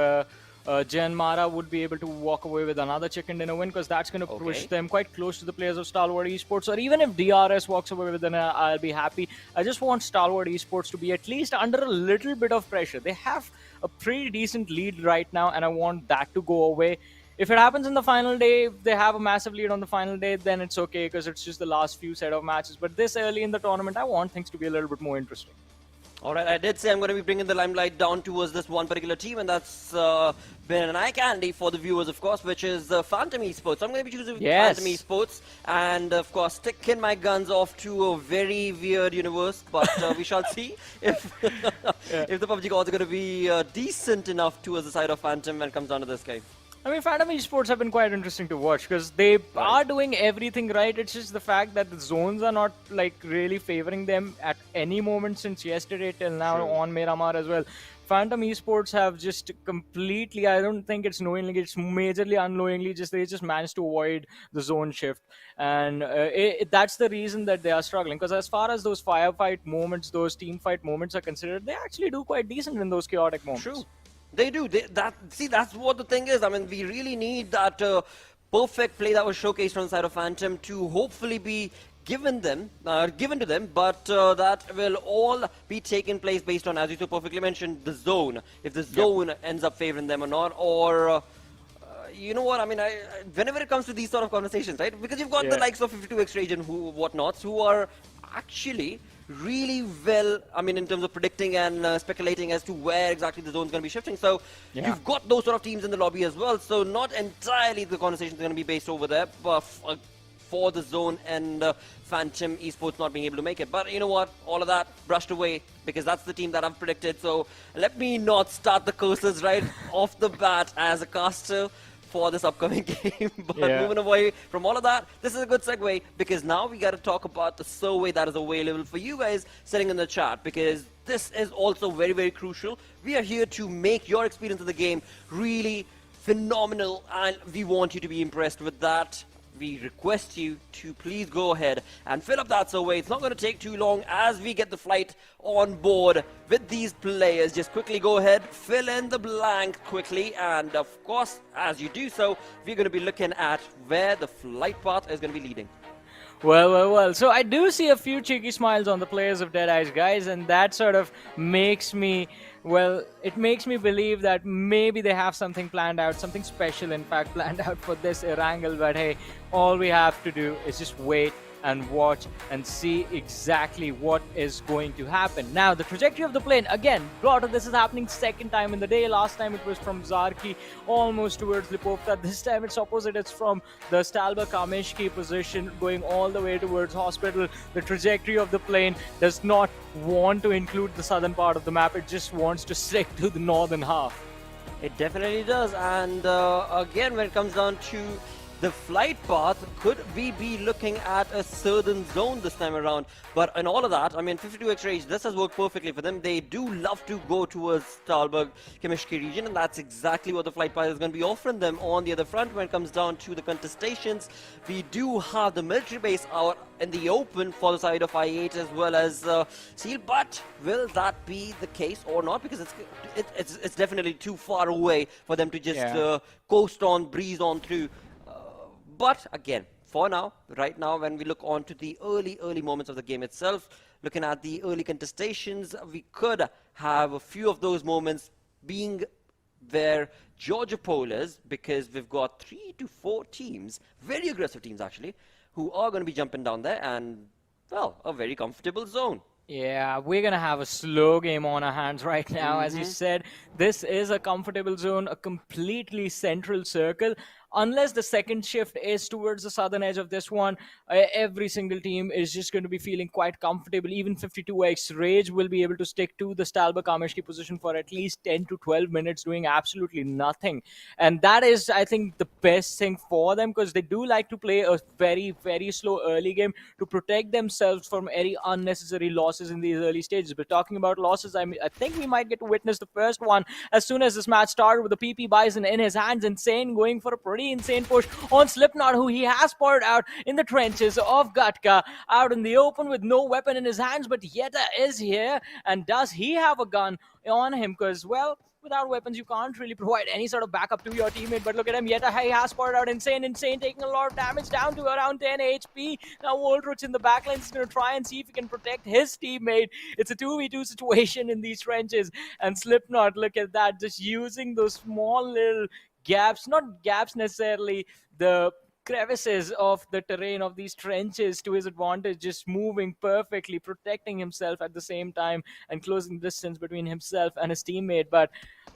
JyanMaara would be able to walk away with another chicken dinner win, because that's going to push them quite close to the players of Stalwart Esports. Or even if DRS walks away with it, I'll be happy. I just want Stalwart Esports to be at least under a little bit of pressure. They have a pretty decent lead right now, and I want that to go away. If it happens in the final day, if they have a massive lead on the final day, then it's okay, because it's just the last few set of matches. But this early in the tournament, I want things to be a little bit more interesting. Alright, I did say I'm going to be bringing the limelight down towards this one particular team, and that's been an eye candy for the viewers, of course, which is Phantom Esports. So I'm going to be choosing Phantom Esports, and of course, sticking my guns off to a very weird universe, but we shall see if if the PUBG gods are going to be decent enough towards the side of Phantom when it comes down to this game. I mean, Phantom Esports have been quite interesting to watch, because they are doing everything right. It's just the fact that the zones are not like really favoring them at any moment since yesterday till now on Miramar as well. Phantom Esports have just completely, I don't think it's knowingly, it's majorly unknowingly, they just managed to avoid the zone shift. And that's the reason that they are struggling, because as far as those firefight moments, those team fight moments are considered, they actually do quite decent in those chaotic moments. True. They do. That's what the thing is. I mean, we really need that perfect play that was showcased on the side of Phantom to hopefully be given to them, but that will all be taking place based on, as you so perfectly mentioned, the zone. If the zone ends up favoring them or not, or you know what, I mean, whenever it comes to these sort of conversations, right? Because you've got the likes of 52X Rage and whatnots who are actually really well, I mean, in terms of predicting and speculating as to where exactly the zone's going to be shifting. So you've got those sort of teams in the lobby as well. So not entirely the conversations are going to be based over there, but for the zone and Phantom Esports not being able to make it. But you know what? All of that brushed away because that's the team that I've predicted. So let me not start the curses right off the bat as a caster for this upcoming game. But moving away from all of that, this is a good segue because now we got to talk about the survey that is available for you guys sitting in the chat, because this is also very, very crucial. We are here to make your experience of the game really phenomenal, and we want you to be impressed with that. We request you to please go ahead and fill up that survey. It's not going to take too long as we get the flight on board with these players. Just quickly go ahead, fill in the blank quickly, and of course, as you do so, we're going to be looking at where the flight path is going to be leading. Well. So I do see a few cheeky smiles on the players of Deadeyes Guys, and that sort of makes me, well, it makes me believe that maybe they have something planned out, something special, in fact, planned out for this Erangel. But hey, all we have to do is just wait and watch and see exactly what is going to happen. Now, the trajectory of the plane, again, Blotter, this is happening second time in the day. Last time it was from Zarki almost towards Lipovka. This time it's opposite. It's from the Stalwart Kameshki position going all the way towards Hospital. The trajectory of the plane does not want to include the southern part of the map. It just wants to stick to the northern half. It definitely does. And again, when it comes down to the flight path, could we be looking at a southern zone this time around? But in all of that, I mean, 52X Rage, this has worked perfectly for them. They do love to go towards Stalwart Kameshki region, and that's exactly what the flight path is going to be offering them on the other front. When it comes down to the contestations, we do have the military base out in the open for the side of I8 as well as Seal, but will that be the case or not? Because it's definitely too far away for them to just coast on, breeze on through. But again, for now, right now, when we look on to the early moments of the game itself, looking at the early contestations, we could have a few of those moments being where Georgia Polars, because we've got 3 to 4 teams, very aggressive teams actually, who are going to be jumping down there and, well, a very comfortable zone. Yeah, we're going to have a slow game on our hands right now. As you said, this is a comfortable zone, a completely central circle. Unless the second shift is towards the southern edge of this one, every single team is just going to be feeling quite comfortable. Even 52X Rage will be able to stick to the Stalwart Kameshki position for at least 10 to 12 minutes doing absolutely nothing. And that is, I think, the best thing for them, because they do like to play a very, very slow early game to protect themselves from any unnecessary losses in these early stages. But talking about losses, I think we might get to witness the first one as soon as this match started with the PP Bison in his hands. Insane going for a pretty insane push on Slipknot, who he has spotted out in the trenches of Gatka, out in the open with no weapon in his hands. But Yeta is here, and does he have a gun on him? Because, well, without weapons, you can't really provide any sort of backup to your teammate. But look at him, Yeta, he has spotted out Insane, taking a lot of damage, down to around 10 HP. Now Voltruch in the backline is going to try and see if he can protect his teammate. It's a 2v2 situation in these trenches, and Slipknot, look at that, just using those small little gaps, not gaps necessarily, the crevices of the terrain of these trenches to his advantage, just moving perfectly, protecting himself at the same time and closing distance between himself and his teammate. But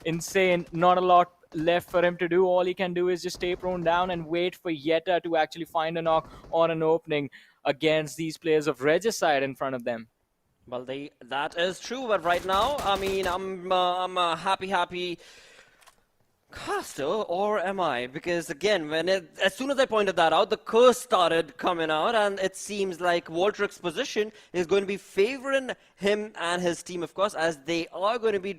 Insane, not a lot left for him to do. All he can do is just stay prone down and wait for Yeta to actually find a knock or an opening against these players of Regicide in front of them. Well, that is true, but right now, I mean, I'm a happy caster, or am I? Because again, as soon as I pointed that out, the curse started coming out, and it seems like Voltruch's position is going to be favoring him and his team, of course, as they are going to be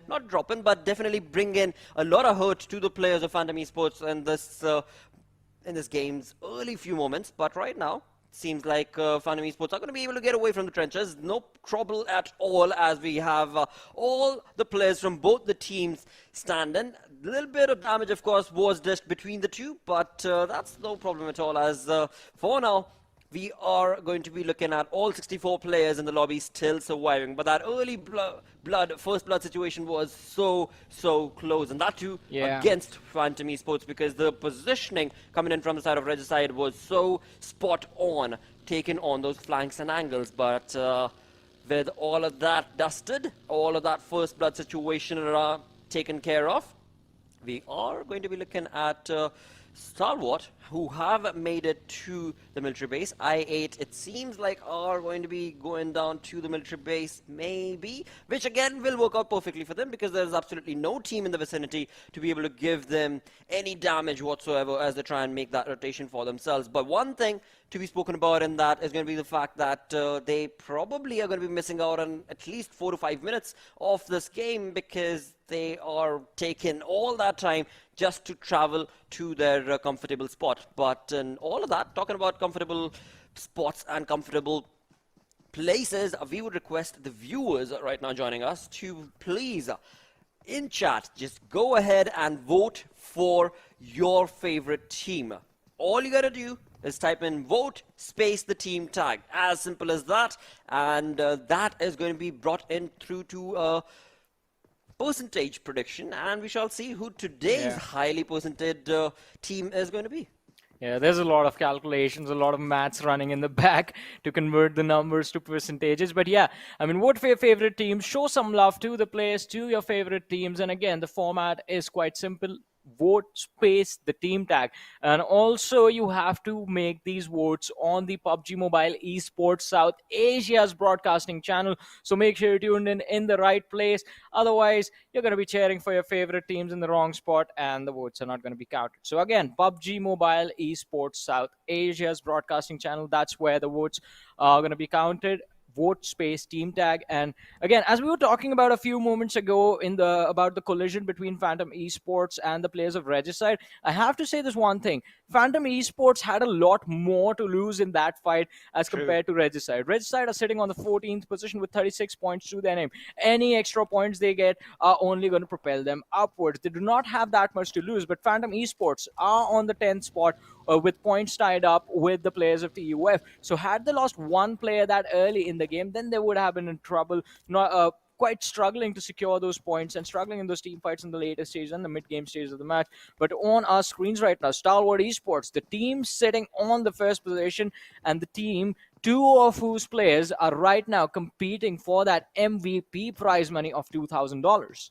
not dropping, but definitely bringing a lot of hurt to the players of Phantom Esports in this game's early few moments. But right now, seems like Phantom Esports are going to be able to get away from the trenches. No trouble at all, as we have all the players from both the teams standing. A little bit of damage, of course, was dished between the two, but that's no problem at all, as for now, we are going to be looking at all 64 players in the lobby still surviving. But that early first blood situation was so close. And that too against Phantom Esports, because the positioning coming in from the side of Regicide was so spot on, taking on those flanks and angles. But with all of that dusted, all of that first blood situation taken care of, we are going to be looking at Stalwart, who have made it to the military base. I8, it seems like, are going to be going down to the military base, maybe, which again will work out perfectly for them, because there's absolutely no team in the vicinity to be able to give them any damage whatsoever as they try and make that rotation for themselves. But one thing to be spoken about in that is going to be the fact that they probably are going to be missing out on at least 4 to 5 minutes of this game, because they are taking all that time just to travel to their comfortable spot. But in all of that, talking about comfortable spots and comfortable places, we would request the viewers right now joining us to please, in chat, just go ahead and vote for your favorite team. All you gotta do is type in vote space the team tag. As simple as that. And that is going to be brought in through to percentage prediction, and we shall see who today's highly percented team is going to be. Yeah, there's a lot of calculations, a lot of maths running in the back to convert the numbers to percentages. But yeah, I mean, vote for your favorite teams, show some love to the players, to your favorite teams. And again, the format is quite simple. Vote space the team tag, and also you have to make these votes on the PUBG Mobile Esports South Asia's broadcasting channel, so make sure you're tuned in the right place. Otherwise, you're going to be cheering for your favorite teams in the wrong spot, and the votes are not going to be counted. So again, PUBG Mobile Esports South Asia's broadcasting channel, that's where the votes are going to be counted. Vote space team tag. And again, as we were talking about a few moments ago about the collision between Phantom Esports and the players of Regicide, I have to say this one thing: Phantom Esports had a lot more to lose in that fight as compared to Regicide. Regicide are sitting on the 14th position with 36 points to their name. Any extra points they get are only going to propel them upwards. They do not have that much to lose, but Phantom Esports are on the 10th spot with points tied up with the players of TUF. So had they lost one player that early in the game, then they would have been in trouble, quite struggling to secure those points and struggling in those team fights in the later stage and the mid-game stage of the match. But on our screens right now, Stalwart Esports, the team sitting on the first position, and the team, two of whose players are right now competing for that MVP prize money of $2,000.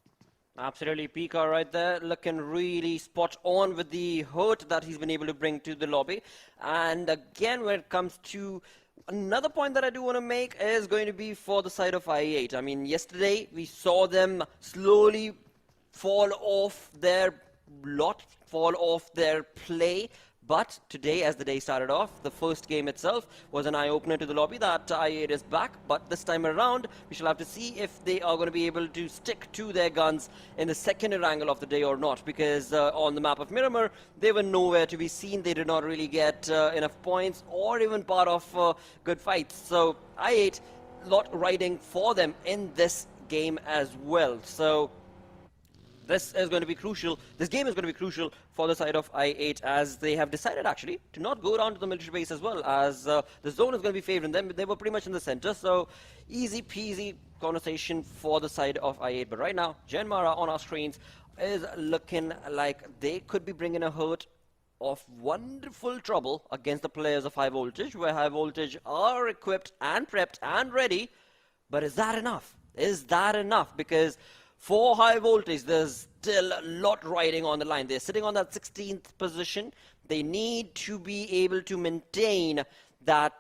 Absolutely, Pika right there, looking really spot on with the hurt that he's been able to bring to the lobby. And again, when it comes to another point that I do want to make is going to be for the side of I8. I mean, yesterday we saw them slowly fall off their play. But today, as the day started off, the first game itself was an eye-opener to the lobby that I8 is back. But this time around, we shall have to see if they are going to be able to stick to their guns in the second Erangel of the day or not. Because on the map of Miramar, they were nowhere to be seen. They did not really get enough points or even part of good fights. So I8, lot riding for them in this game as well. So this is going to be crucial. This game is going to be crucial for the side of I8, as they have decided actually to not go down to the military base as well, as the zone is going to be favoring them. They were pretty much in the center, so easy peasy conversation for the side of I8. But right now, JyanMaara on our screens is looking like they could be bringing a hurt of wonderful trouble against the players of High Voltage, where High Voltage are equipped and prepped and ready. But is that enough? Is that enough? Because for High Voltage, there's still a lot riding on the line. They're sitting on that 16th position. They need to be able to maintain that,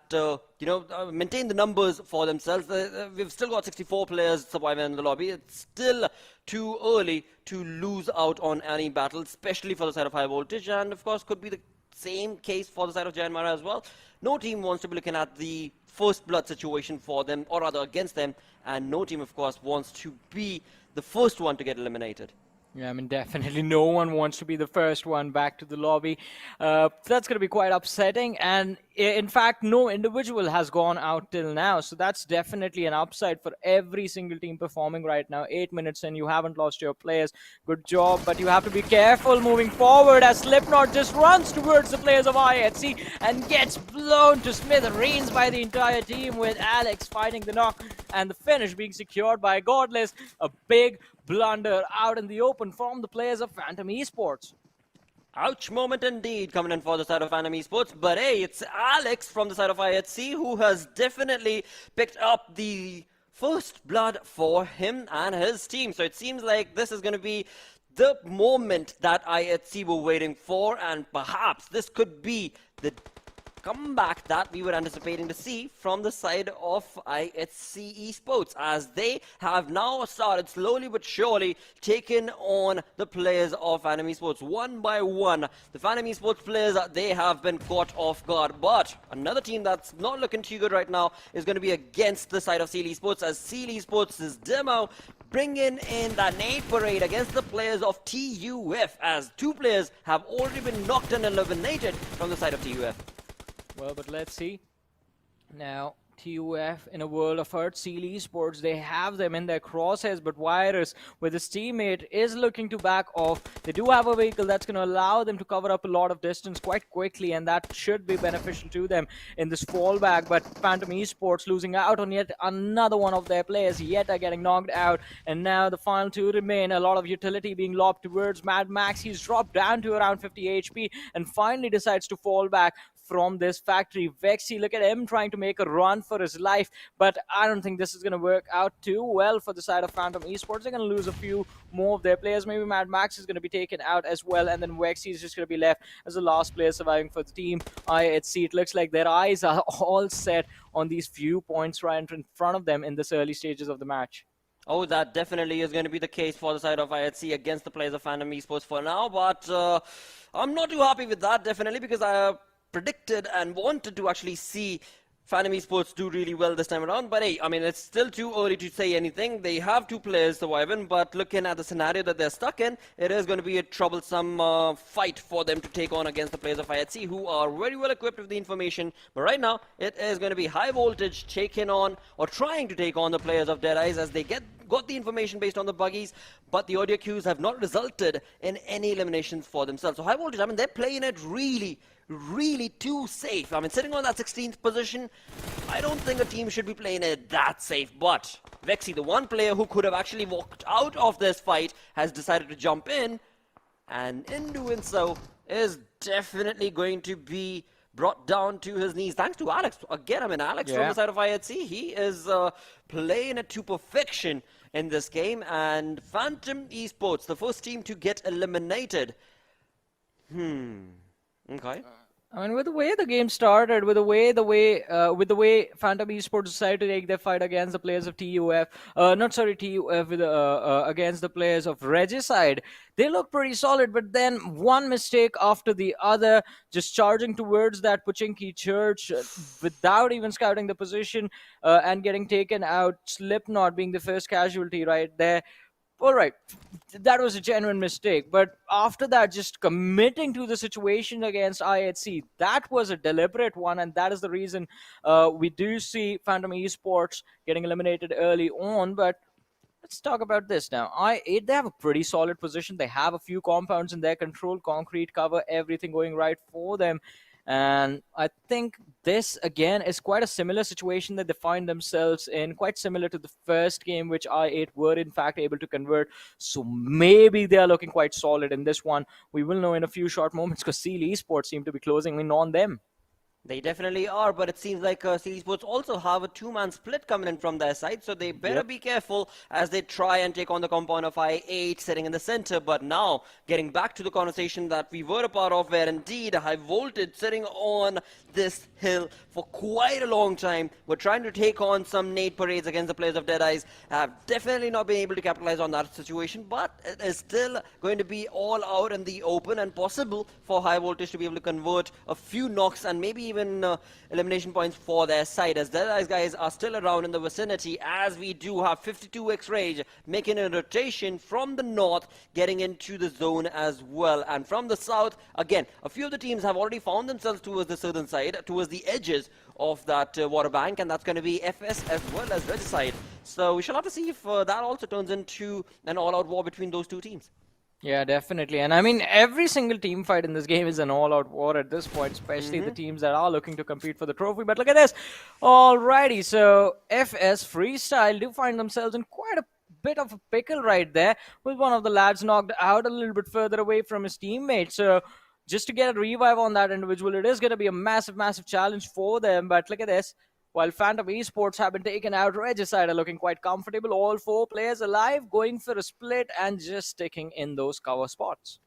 maintain the numbers for themselves. We've still got 64 players surviving in the lobby. It's still too early to lose out on any battle, especially for the side of High Voltage. And, of course, could be the same case for the side of JyanMaara as well. No team wants to be looking at the first blood situation for them, or rather against them. And no team, of course, wants to be the first one to get eliminated. Yeah, I mean, definitely no one wants to be the first one back to the lobby. That's going to be quite upsetting. And in fact, no individual has gone out till now. So that's definitely an upside for every single team performing right now. 8 minutes in, you haven't lost your players. Good job, but you have to be careful moving forward as Slipknot just runs towards the players of IHC and gets blown to smithereens by the entire team, with Alex fighting the knock and the finish being secured by Godless. A big blunder out in the open from the players of Phantom Esports. Ouch moment indeed coming in for the side of Phantom Esports, but hey, it's Alex from the side of IHC who has definitely picked up the first blood for him and his team. So it seems like this is going to be the moment that IHC were waiting for, and perhaps this could be the comeback that we were anticipating to see from the side of IHC Esports, as they have now started slowly but surely taking on the players of Phantom Esports one by one. The Phantom Esports players, they have been caught off guard, but another team that's not looking too good right now is going to be against the side of Seal Esports, as Seal Esports' demo bringing in that nade parade against the players of TUF, as two players have already been knocked and eliminated from the side of TUF. Well, but let's see. Now, TUF in a world of hurt, Seal Esports, they have them in their crosshairs, but Virus with his teammate is looking to back off. They do have a vehicle that's going to allow them to cover up a lot of distance quite quickly, and that should be beneficial to them in this fallback. But Phantom Esports losing out on yet another one of their players, yet are getting knocked out, and now the final two remain. A lot of utility being lobbed towards Mad Max. He's dropped down to around 50 HP and finally decides to fall back from this factory. Vexy, look at him trying to make a run for his life, but I don't think this is going to work out too well for the side of Phantom Esports. They're going to lose a few more of their players. Maybe Mad Max is going to be taken out as well, and then Vexy is just going to be left as the last player surviving for the team. IHC, it looks like their eyes are all set on these few points right in front of them in this early stages of the match. Oh, that definitely is going to be the case for the side of IHC against the players of Phantom Esports for now, but I'm not too happy with that, definitely, because I predicted and wanted to actually see Phantom Esports do really well this time around. But hey, I mean, it's still too early to say anything. They have two players surviving, but looking at the scenario that they're stuck in, it is going to be a troublesome fight for them to take on against the players of IHC, who are very well equipped with the information. But right now, it is going to be high voltage taking on, or trying to take on, the players of Deadeyes, as they got the information based on the buggies, but the audio cues have not resulted in any eliminations for themselves. So high voltage, I mean, they're playing it really too safe. I mean, sitting on that 16th position, I don't think a team should be playing it that safe. But Vexy, the one player who could have actually walked out of this fight, has decided to jump in, and in doing so is definitely going to be brought down to his knees, thanks to Alex. Again, I mean, Alex from the side of IHC, he is playing it to perfection in this game. And Phantom Esports, the first team to get eliminated. Okay. I mean, with the way the game started, with the way Phantom Esports decided to take their fight against the players of TUF, against the players of Regicide, they look pretty solid. But then one mistake after the other, just charging towards that Pochinki church without even scouting the position and getting taken out. Slipknot being the first casualty right there. All right, that was a genuine mistake. But after that, just committing to the situation against IHC, that was a deliberate one, and that is the reason we do see Phantom Esports getting eliminated early on. But let's talk about this now. They have a pretty solid position. They have a few compounds in their control, concrete cover, everything going right for them. And I think this, again, is quite a similar situation that they find themselves in, quite similar to the first game, which I8 were, in fact, able to convert. So maybe they are looking quite solid in this one. We will know in a few short moments, because Seal Esports seem to be closing in on them. They definitely are, but it seems like Seal Esports also have a two-man split coming in from their side, so they better be careful as they try and take on the compound of I8 sitting in the center. But now, getting back to the conversation that we were a part of, where indeed High Voltage sitting on this hill for quite a long time, we're trying to take on some nade parades against the players of Deadeyes. Have definitely not been able to capitalize on that situation, but it is still going to be all out in the open, and possible for High Voltage to be able to convert a few knocks and maybe even elimination points for their side, as Deadeyes guys are still around in the vicinity, as we do have 52x Rage making a rotation from the north, getting into the zone as well. And from the south, again, a few of the teams have already found themselves towards the southern side. side towards the edges of that water bank, and that's going to be FS as well as Regicide. So we shall have to see if that also turns into an all-out war between those two teams. Yeah, definitely. And I mean, every single team fight in this game is an all-out war at this point, especially the teams that are looking to compete for the trophy. But look at this. Alrighty, so FS Freestyle do find themselves in quite a bit of a pickle right there, with one of the lads knocked out a little bit further away from his teammate. So just to get a revive on that individual, it is going to be a massive challenge for them. But look at this. While Phantom Esports have been taken out, Regicide are looking quite comfortable. All 4 players alive, going for a split and just sticking in those cover spots.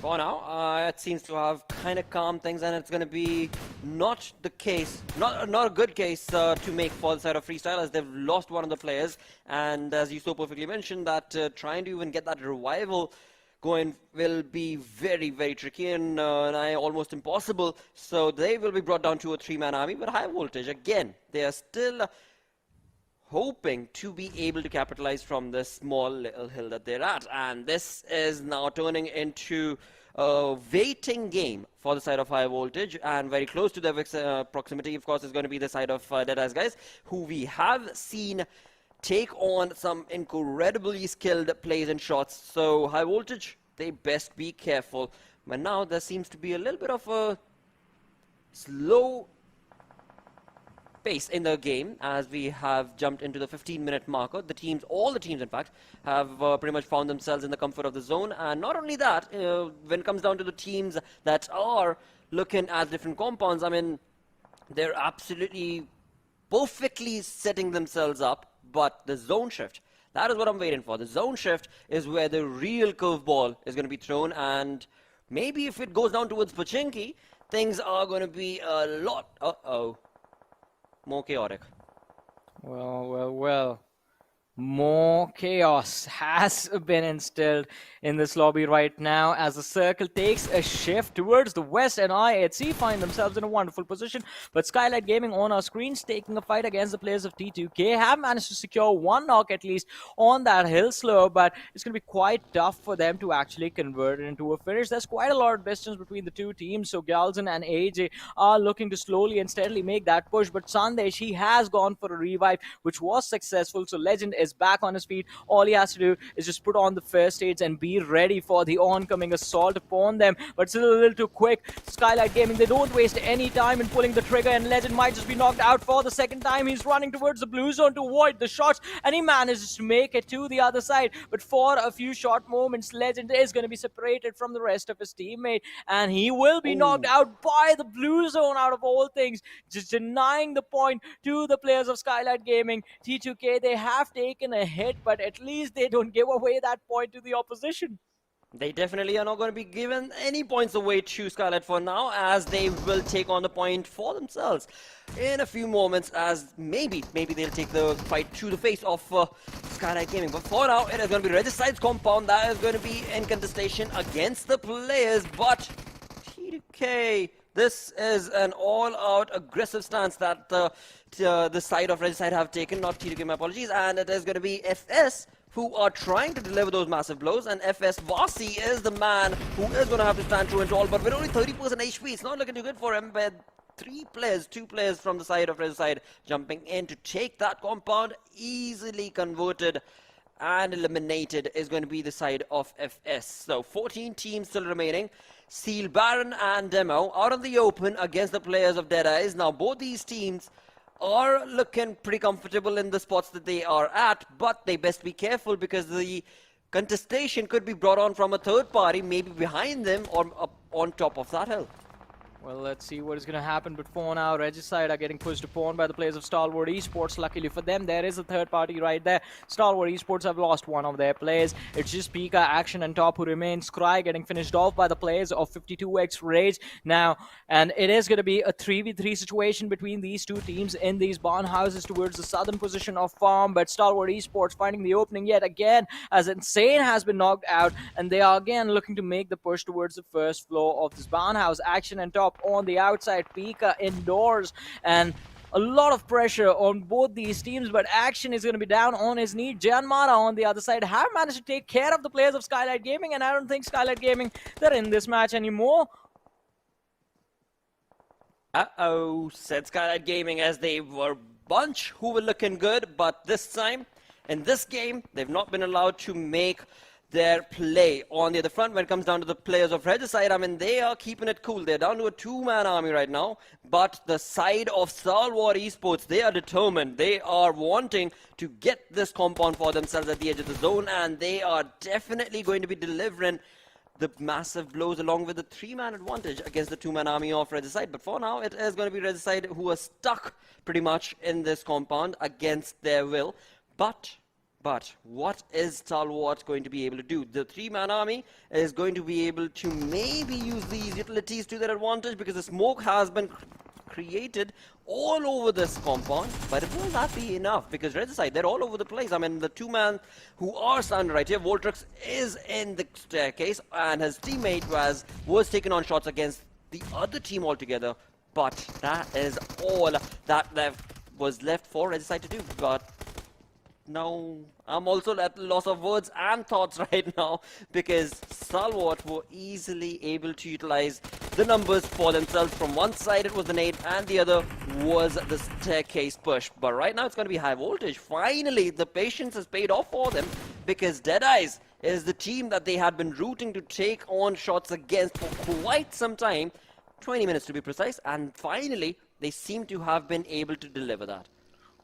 For now, it seems to have kind of calmed things, and it's going to be not the case, not a good case to make for the side of Freestyle, as they've lost one of the players. And as you so perfectly mentioned, that trying to even get that revival going will be very tricky and almost impossible. So they will be brought down to a 3-man army, but high voltage again. They are still hoping to be able to capitalize from this small little hill that they're at, and this is now turning into a waiting game for the side of high voltage, and very close to their proximity, of course, is going to be the side of Deadeyes Guys, who we have seen take on some incredibly skilled plays and shots. So high voltage, they best be careful. But now there seems to be a little bit of a slow pace in the game, as we have jumped into the 15-minute marker. The teams, all the teams in fact, have pretty much found themselves in the comfort of the zone. And not only that, when it comes down to the teams that are looking at different compounds, I mean, they're absolutely perfectly setting themselves up. But the zone shift, that is what I'm waiting for. The zone shift is where the real curveball is going to be thrown, and maybe if it goes down towards Pachinki, things are going to be a lot, more chaotic. Well. More chaos has been instilled in this lobby right now, as the circle takes a shift towards the west, and IHC find themselves in a wonderful position. But Skylightz Gaming on our screens taking a fight against the players of T2K have managed to secure 1 knock at least on that hill slope, but it's going to be quite tough for them to actually convert it into a finish. There's quite a lot of distance between the two teams, so Galzin and AJ are looking to slowly and steadily make that push. But Sandesh, he has gone for a revive, which was successful, so Legend is back on his feet. All he has to do is just put on the first aids and be ready for the oncoming assault upon them. But still a little too quick. Skylightz Gaming, they don't waste any time in pulling the trigger, and Legend might just be knocked out for the second time. He's running towards the blue zone to avoid the shots, and he manages to make it to the other side. But for a few short moments, Legend is going to be separated from the rest of his teammate, and he will be knocked out by the blue zone out of all things, just denying the point to the players of Skylightz Gaming. T2K, they have taken a hit, but at least they don't give away that point to the opposition. They definitely are not going to be given any points away to Skylightz for now, as they will take on the point for themselves in a few moments, as maybe they'll take the fight to the face of Skylightz Gaming. But for now, it is going to be Regicide's compound that is going to be in contestation against the players. But T2K, this is an all-out aggressive stance that the side of Regicide have taken, not T2K, my apologies, and it is going to be FS who are trying to deliver those massive blows, and FS Vasi is the man who is going to have to stand true and tall, but with only 30% HP, it's not looking too good for him. But two players from the side of Regicide jumping in to take that compound, easily converted and eliminated is going to be the side of FS. So 14 teams still remaining. Seal, Baron and Demo out in the open against the players of Deadeyes. Now both these teams are looking pretty comfortable in the spots that they are at, but they best be careful, because the contestation could be brought on from a third party, maybe behind them or up on top of that hill. Well, let's see what is going to happen. But for now, Regicide are getting pushed upon by the players of Stalwart Esports. Luckily for them, there is a third party right there. Stalwart Esports have lost one of their players. It's just Pika, Action and Top who remain. Scry getting finished off by the players of 52X Rage now. And it is going to be a 3v3 situation between these two teams in these barn houses towards the southern position of farm. But Stalwart Esports finding the opening yet again, as Insane has been knocked out. And they are again looking to make the push towards the first floor of this barn house. Action and Top on the outside, Pika indoors, and a lot of pressure on both these teams. But Action is going to be down on his knee. JyanMaara on the other side have managed to take care of the players of Skylightz Gaming, and I don't think Skylightz Gaming, they're in this match anymore. Uh-oh, said Skylightz Gaming, as they were a bunch who were looking good, but this time, in this game, they've not been allowed to make their play on the other front. When it comes down to the players of Regicide, I mean, they are keeping it cool. They're down to a two-man army right now, but the side of Stalwart Esports, they are determined. They are wanting to get this compound for themselves at the edge of the zone, and they are definitely going to be delivering the massive blows along with the three-man advantage against the two-man army of Regicide. But for now, it is going to be Regicide who are stuck pretty much in this compound against their will. But what is Stalwart going to be able to do? The three-man army is going to be able to maybe use these utilities to their advantage, because the smoke has been created all over this compound, but it will not be enough, because Regicide, they're all over the place. I mean, the two-man who are standing right here, Voltrix is in the staircase, and his teammate was taking on shots against the other team altogether, but that is all that was left for Regicide to do. But now, I'm also at loss of words and thoughts right now, because Stalwart were easily able to utilize the numbers for themselves. From one side it was the nade and the other was the staircase push. But right now it's going to be high voltage. Finally, the patience has paid off for them, because Deadeyes is the team that they had been rooting to take on shots against for quite some time, 20 minutes to be precise, and finally they seem to have been able to deliver that.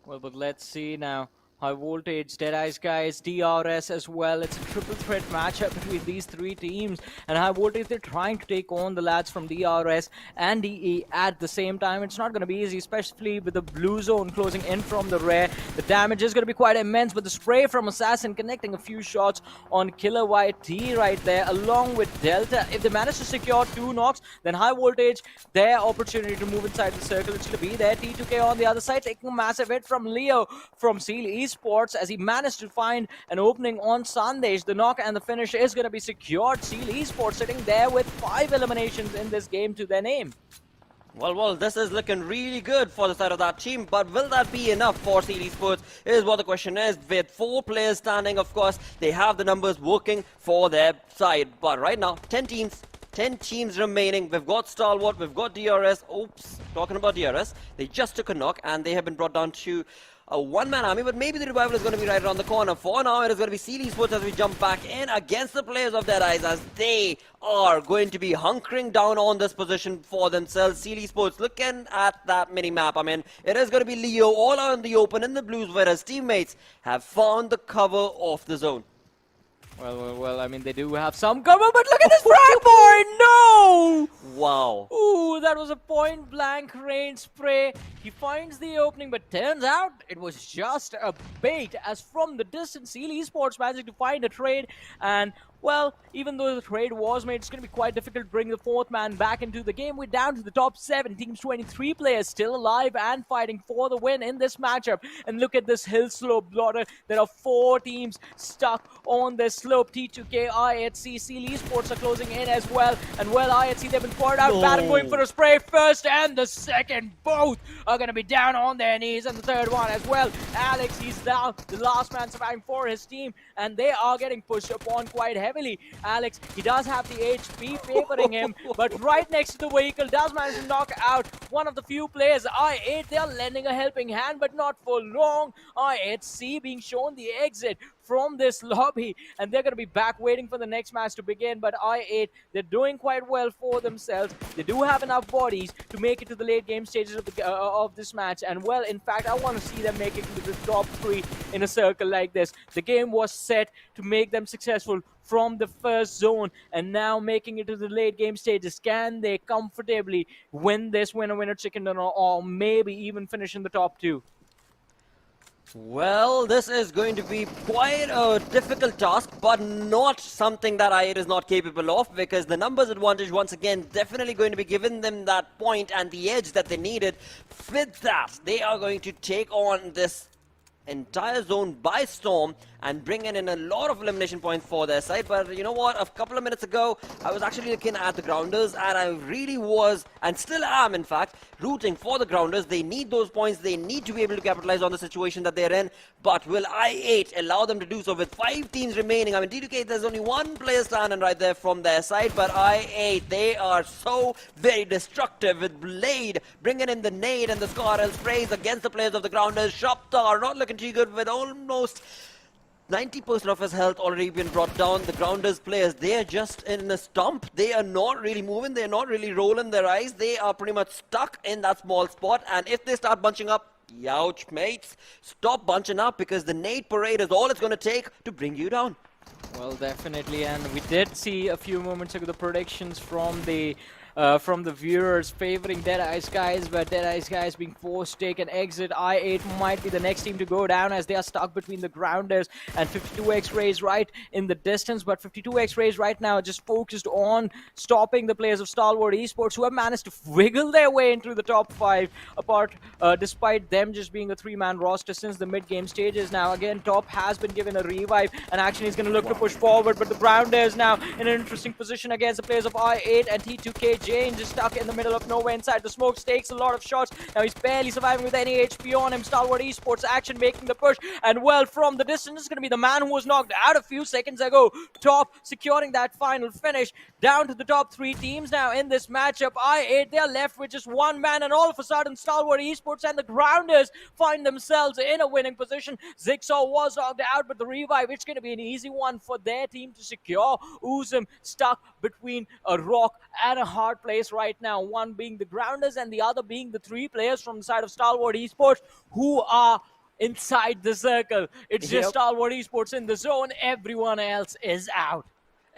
Well, but let's see now. High voltage, Deadeyes Guys, DRS as well. It's a triple threat matchup between these three teams. And high voltage, they're trying to take on the lads from DRS and DE at the same time. It's not going to be easy, especially with the blue zone closing in from the rear. The damage is going to be quite immense, but the spray from Assassin connecting a few shots on Killer YT right there, along with Delta. If they manage to secure 2 knocks, then high voltage, their opportunity to move inside the circle, it's going to be there. T2K on the other side, taking a massive hit from Leo from Seal Esports, as he managed to find an opening on Sandesh. The knock and the finish is going to be secured. Seal Esports sitting there with 5 eliminations in this game to their name. Well, this is looking really good for the side of that team, but will that be enough for Seal Esports is what the question is. With 4 players standing, of course, they have the numbers working for their side. But right now, 10 teams remaining. We've got Stalwart, we've got DRS. Oops, talking about DRS, they just took a knock and they have been brought down to a one-man army, but maybe the revival is going to be right around the corner. For now, it is going to be Seal Esports as we jump back in against the players of Deadeyes, as they are going to be hunkering down on this position for themselves. Seal Esports looking at that mini-map. I mean, it is going to be Leo all out in the open in the blues, whereas teammates have found the cover of the zone. Well, I mean, they do have some cover, but look at this frag boy! No! Wow. Ooh, that was a point-blank range spray. He finds the opening, but turns out it was just a bait, as from the distance, Seal Esports managed to find a trade, and well, even though the trade was made, it's going to be quite difficult to bring the 4th man back into the game. We're down to the top 7. Teams 23 players still alive and fighting for the win in this matchup. And look at this hill slope blotter. There are 4 teams stuck on this slope. T2K, IHC, Seal Esports are closing in as well. And well, IHC, they've been poured out. Batten going for a spray first and the second. Both are going to be down on their knees. And the third one as well. Alex, he's down. The last man surviving for his team. And they are getting pushed upon quite heavily. Alex, he does have the HP favoring him, but right next to the vehicle does manage to knock out one of the few players. I8, they are lending a helping hand, but not for long. I8C being shown the exit from this lobby, and they're going to be back waiting for the next match to begin. But I8, they're doing quite well for themselves. They do have enough bodies to make it to the late game stages of this match, and well, in fact, I want to see them make it to the top 3 in a circle like this. The game was set to make them successful from the first zone, and now making it to the late game stages. Can they comfortably win this winner chicken dinner, or maybe even finish in the top 2? Well, this is going to be quite a difficult task, but not something that I8 is not capable of, because the numbers advantage, once again, definitely going to be giving them that point and the edge that they needed. With that, they are going to take on this entire zone by storm and bringing in a lot of elimination points for their side. But you know what? A couple of minutes ago, I was actually looking at the grounders, and I really was, and still am in fact, rooting for the grounders. They need those points. They need to be able to capitalize on the situation that they're in. But will I8 allow them to do so with 5 teams remaining? I mean, D2K, there's only one player standing right there from their side, but I8, they are so very destructive with Blade bringing in the nade and the Scarlet sprays against the players of the grounders. Shoptar not looking too good with almost 90% of his health already been brought down. The grounders players, they are just in a stump. They are not really moving. They are not really rolling their eyes. They are pretty much stuck in that small spot. And if they start bunching up, youch, mates. Stop bunching up, because the nade parade is all it's going to take to bring you down. Well, definitely, and we did see a few moments ago the predictions from the viewers favoring Deadeyes Guys, but Deadeyes Guys being forced to take an exit. I8 might be the next team to go down, as they are stuck between the grounders and 52x Rays right in the distance. But 52x Rays right now just focused on stopping the players of Stalwart Esports, who have managed to wiggle their way into the top 5 despite them just being a 3-man roster since the mid-game stages. Now again, top has been given a revive, and Action is going to look to push forward, but the grounders now in an interesting position against the players of I8 and T2K. Jane just stuck in the middle of nowhere inside the smoke, takes a lot of shots. Now he's barely surviving with any HP on him. Stalwart Esports Action making the push, and well, from the distance is going to be the man who was knocked out a few seconds ago. Top securing that final finish. Down to the top 3 teams now in this matchup. I8, they're left with just one man, and all of a sudden Stalwart Esports and the grounders find themselves in a winning position. Zigsaw was knocked out, but the revive, it's going to be an easy one for their team to secure. Uzum stuck between a rock and a hard place right now, one being the grounders and the other being the 3 players from the side of Stalwart Esports who are inside the circle. It's just Stalwart Esports in the zone. Everyone else is out.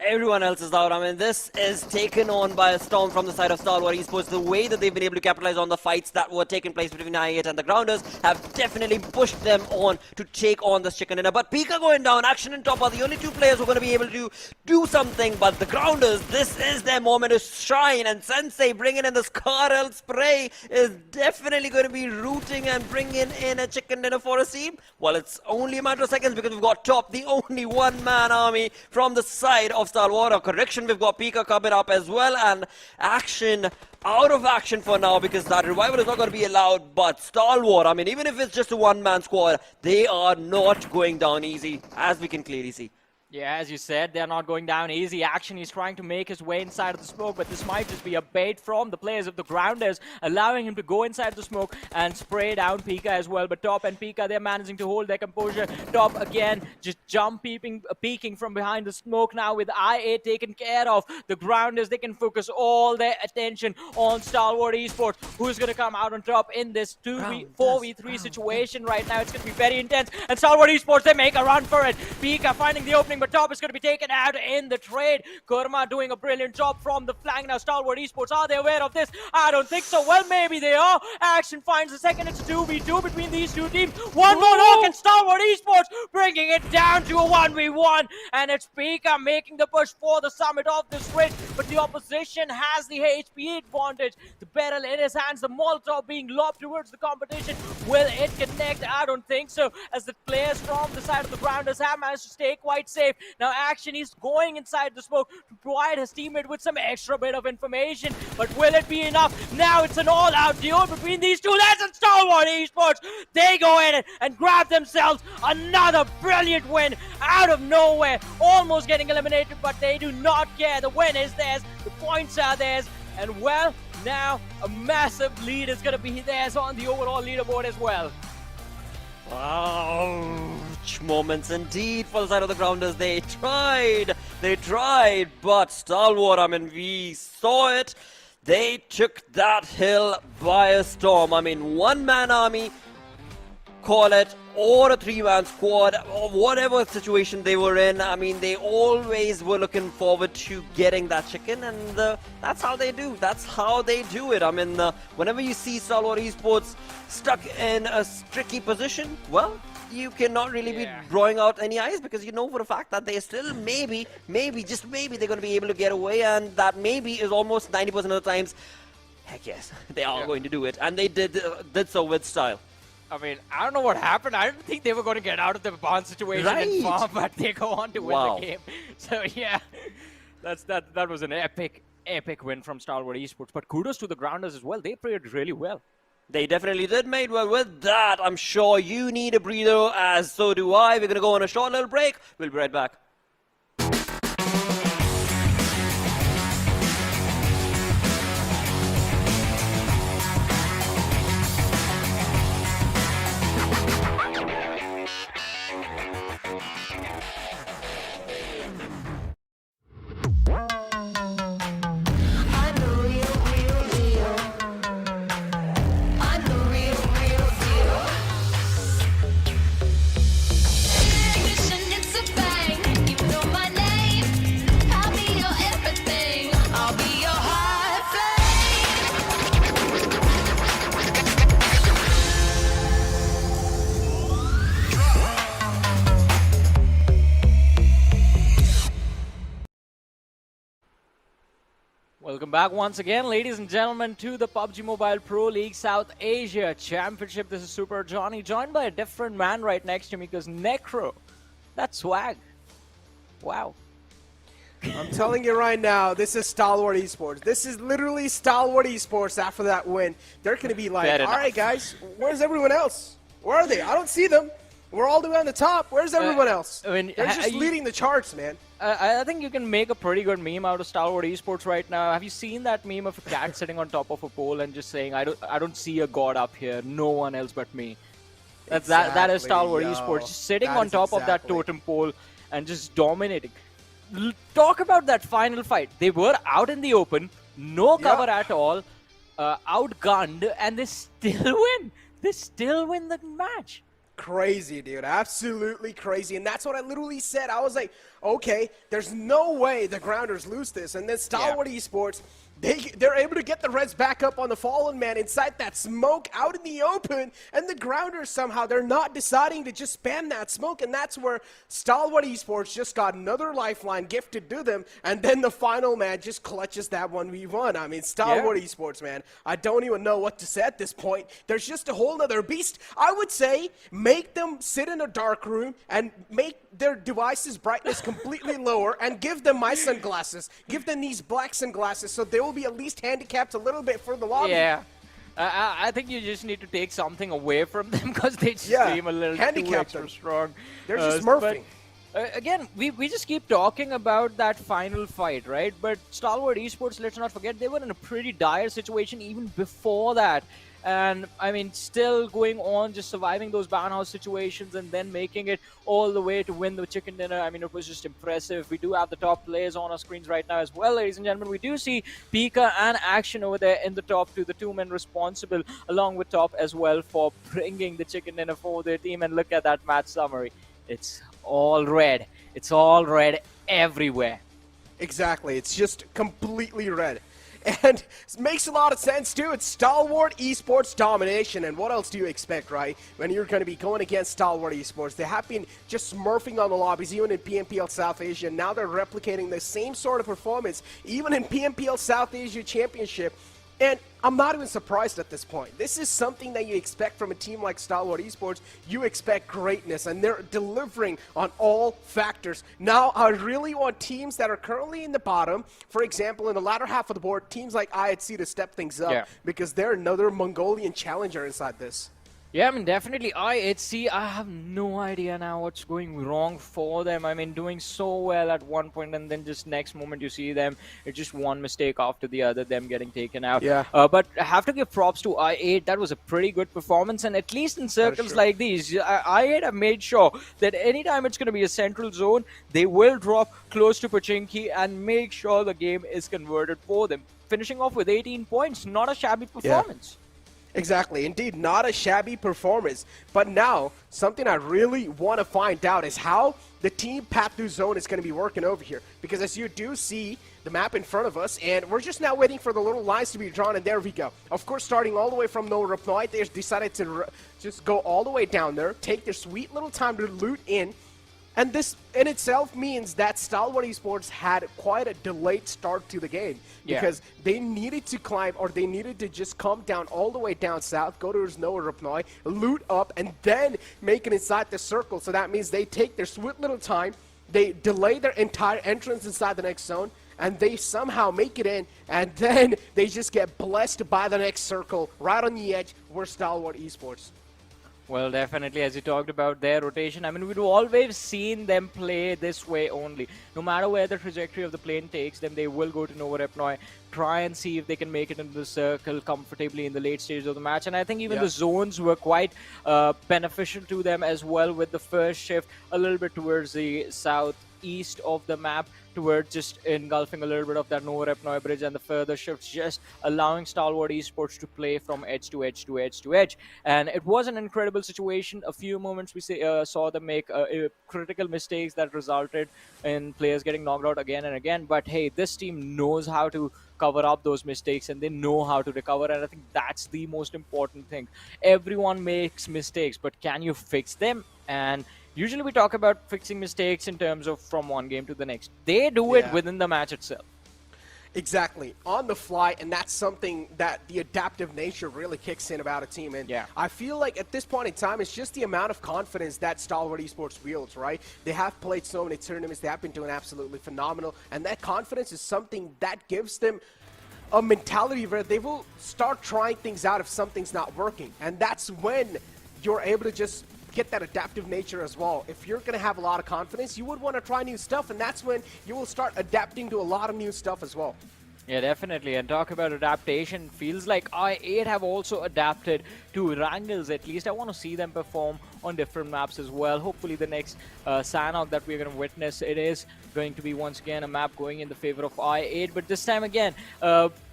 Everyone else is out. I mean, this is taken on by a storm from the side of Stalwart Esports. The way that they've been able to capitalize on the fights that were taking place between I8 and the grounders have definitely pushed them on to take on this chicken dinner. But Pika going down, Action and Top are the only 2 players who are going to be able to do something. But the grounders, this is their moment to shine. And Sensei bringing in the Scarlet spray is definitely going to be rooting and bringing in a chicken dinner for a team. Well, it's only a matter of seconds, because we've got Top, the only 1-man army from the side of Stalwart. A correction, we've got Pika coming up as well, and Action out of action for now, because that revival is not going to be allowed. But Stalwart, I mean, even if it's just a 1-man squad, they are not going down easy, as we can clearly see. Yeah, as you said, they're not going down easy. Action is trying to make his way inside of the smoke, but this might just be a bait from the players of the grounders, allowing him to go inside the smoke and spray down Pika as well. But Top and Pika, they're managing to hold their composure. Top again, just peeking from behind the smoke now with I8 taken care of. The grounders, they can focus all their attention on Stalwart Esports, who's going to come out on top in this 4v3 situation right now. It's going to be very intense, and Stalwart Esports, they make a run for it. Pika finding the opening, but Top is going to be taken out in the trade. Kurma doing a brilliant job from the flank. Now Stalwart Esports, are they aware of this? I don't think so. Well, maybe they are. Action finds the second. It's a 2v2 between these 2 teams. One more knock, and Stalwart Esports bringing it down to a 1v1. And it's Pika making the push for the summit of this raid. But the opposition has the HP advantage. The barrel in his hands, the Molotov being lobbed towards the competition. Will it connect? I don't think so, as the players from the side of the grounders have managed to stay quite safe. Now Action is going inside the smoke to provide his teammate with some extra bit of information, but will it be enough? Now it's an all-out duel between these 2 lads, and Stalwart Esports, they go in it and grab themselves another brilliant win out of nowhere, almost getting eliminated, but they do not care. The win is theirs, the points are theirs, and well, now a massive lead is going to be theirs on the overall leaderboard as well. Ouch moments indeed for the side of the grounders. They tried, but Stalwart, I mean, we saw it. They took that hill by a storm. I mean, 1-man army, call it, or a 3-man squad, or whatever situation they were in. I mean, they always were looking forward to getting that chicken, and that's how they do. That's how they do it. I mean, whenever you see Stalwart Esports stuck in a tricky position, well, you cannot really be drawing out any eyes, because you know for a fact that they still maybe, just maybe they're going to be able to get away, and that maybe is almost 90% of the times. Heck yes, they are going to do it, and they did so with style. I mean, I don't know what happened. I didn't think they were going to get out of the barn situation in farm, but they go on to win the game. So yeah, that was an epic win from Stalwart Esports. But kudos to the grounders as well. They played really well. They definitely did, mate. Well, with that, I'm sure you need a breather, as so do I. We're going to go on a short little break. We'll be right back. Welcome back once again, ladies and gentlemen, to the PUBG Mobile Pro League South Asia Championship. This is Super Johnny, joined by a different man right next to me, because Necro, that's swag. Wow. I'm telling you right now, this is Stalwart Esports. This is literally Stalwart Esports after that win. They're going to be like, all right, guys, where's everyone else? Where are they? I don't see them. We're all the way on the top. Where's everyone else? I mean, they're just leading the charts, man. I think you can make a pretty good meme out of Stalwart Esports right now. Have you seen that meme of a cat sitting on top of a pole and just saying, I don't see a god up here, no one else but me? That is Stalwart Esports, just sitting on top of that totem pole and just dominating. Talk about that final fight. They were out in the open, no cover at all, outgunned, and they still win. They still win the match. Crazy, dude. Absolutely crazy. And that's what I literally said. I was like, okay, there's no way the grounders lose this. And then Stalwart Esports, they're able to get the Reds back up on the Fallen Man inside that smoke out in the open. And the grounders somehow, they're not deciding to just spam that smoke. And that's where Stalwart Esports just got another lifeline gifted to them. And then the final man just clutches that 1v1. I mean, Stalwart Esports, man, I don't even know what to say at this point. There's just a whole nother beast. I would say make them sit in a dark room and make their device's brightness completely lower and give them my sunglasses. Give them these black sunglasses so they will be at least handicapped a little bit for the lobby. Yeah. I think you just need to take something away from them, because they just seem a little too extra strong. They're just smurfing. Again, we just keep talking about that final fight, right? But Stalwart Esports, let's not forget, they were in a pretty dire situation even before that. And, I mean, still going on, just surviving those barnhouse situations and then making it all the way to win the chicken dinner. I mean, it was just impressive. We do have the top players on our screens right now as well, ladies and gentlemen. We do see Pika and Action over there in the top two, the two men responsible, along with Top as well, for bringing the chicken dinner for their team. And look at that match summary. It's all red. It's all red everywhere. Exactly. It's just completely red. And it makes a lot of sense, too. It's Stalwart Esports domination. And what else do you expect, right? When you're going to be going against Stalwart Esports. They have been just smurfing on the lobbies, even in PMPL South Asia. And now they're replicating the same sort of performance, even in PMPL South Asia Championship. And I'm not even surprised at this point. This is something that you expect from a team like Stalwart Esports. You expect greatness, and they're delivering on all factors. Now, I really want teams that are currently in the bottom, for example, in the latter half of the board, teams like IHC to step things up, because they're another Mongolian challenger inside this. Yeah, I mean, definitely IHC, I have no idea now what's going wrong for them. I mean, doing so well at one point, and then just next moment you see them, it's just one mistake after the other, them getting taken out. Yeah. But I have to give props to I8. That was a pretty good performance, and at least in circles like these, I8 have made sure that anytime it's going to be a central zone, they will drop close to Pachinki and make sure the game is converted for them. Finishing off with 18 points, not a shabby performance. Yeah. Exactly. Indeed, not a shabby performance. But now, something I really want to find out is how the team path through zone is going to be working over here. Because as you do see the map in front of us, and we're just now waiting for the little lines to be drawn, and there we go. Of course, starting all the way from No Reply, they decided to just go all the way down there, take their sweet little time to loot in And this in itself means that Stalwart Esports had quite a delayed start to the game because they needed to climb, or they needed to just come down all the way down south, go to Snowrupnoi, loot up, and then make it inside the circle. So that means they take their sweet little time, they delay their entire entrance inside the next zone, and they somehow make it in, and then they just get blessed by the next circle right on the edge where Stalwart Esports. Well, definitely, as you talked about their rotation, I mean, we've always seen them play this way only. No matter where the trajectory of the plane takes them, they will go to Snowrupnoi, try and see if they can make it into the circle comfortably in the late stages of the match. And I think even the zones were quite beneficial to them as well, with the first shift a little bit towards the southeast of the map, towards just engulfing a little bit of that Snowrupnoi bridge, and the further shifts just allowing Stalwart Esports to play from edge to edge to edge to edge. And it was an incredible situation. A few moments we saw them make critical mistakes that resulted in players getting knocked out again and again. But hey, this team knows how to cover up those mistakes, and they know how to recover, and I think that's the most important thing. Everyone makes mistakes, but can you fix them? And usually we talk about fixing mistakes in terms of from one game to the next. They do it within the match itself. Exactly, on the fly, and that's something that the adaptive nature really kicks in about a team. And I feel like at this point in time, it's just the amount of confidence that Stalwart Esports wields, right? They have played so many tournaments, they have been doing absolutely phenomenal, and that confidence is something that gives them a mentality where they will start trying things out if something's not working. And that's when you're able to just get that adaptive nature as well. If you're going to have a lot of confidence, you would want to try new stuff, and that's when you will start adapting to a lot of new stuff as well. Yeah, definitely. And talk about adaptation, feels like I8 have also adapted to Erangels at least. I want to see them perform on different maps as well. Hopefully the next Sanhok that we're going to witness, it is going to be once again a map going in the favor of I8. But this time again,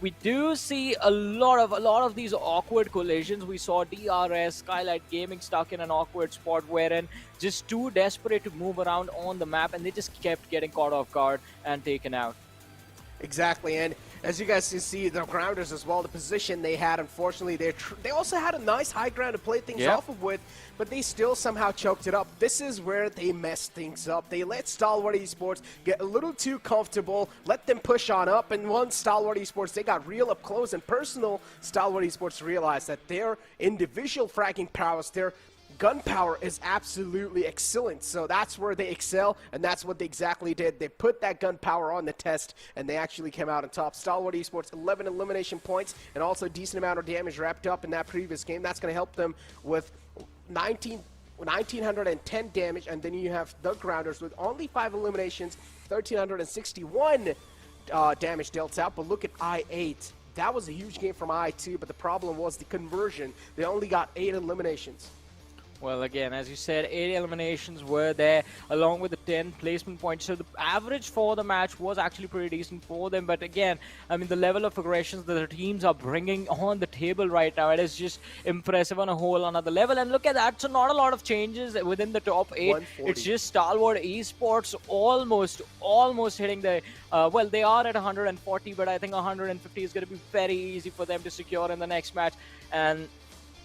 we do see a lot of these awkward collisions. We saw DRS, Skylightz Gaming stuck in an awkward spot wherein just too desperate to move around on the map, and they just kept getting caught off guard and taken out. Exactly, and as you guys can see, the grounders as well, the position they had, unfortunately, they also had a nice high ground to play things off of with, but they still somehow choked it up. This is where they messed things up. They let Stalwart Esports get a little too comfortable, let them push on up, and once Stalwart Esports, they got real up close and personal, Stalwart Esports realized that their individual fragging prowess, their gun power is absolutely excellent. So that's where they excel, and that's what they exactly did. They put that gun power on the test, and they actually came out on top. Stalwart Esports, 11 elimination points, and also a decent amount of damage wrapped up in that previous game. That's going to help them with 1,910 damage, and then you have the grounders with only 5 eliminations, 1,361 damage dealt out. But look at I8. That was a huge game from I2, but the problem was the conversion. They only got 8 eliminations. Well, again, as you said, 8 eliminations were there, along with the 10 placement points. So the average for the match was actually pretty decent for them. But again, I mean, the level of aggressions that the teams are bringing on the table right now, it is just impressive on a whole another level. And look at that. So not a lot of changes within the top 8. 140. It's just Stalwart Esports almost hitting the... well, they are at 140, but I think 150 is going to be very easy for them to secure in the next match. And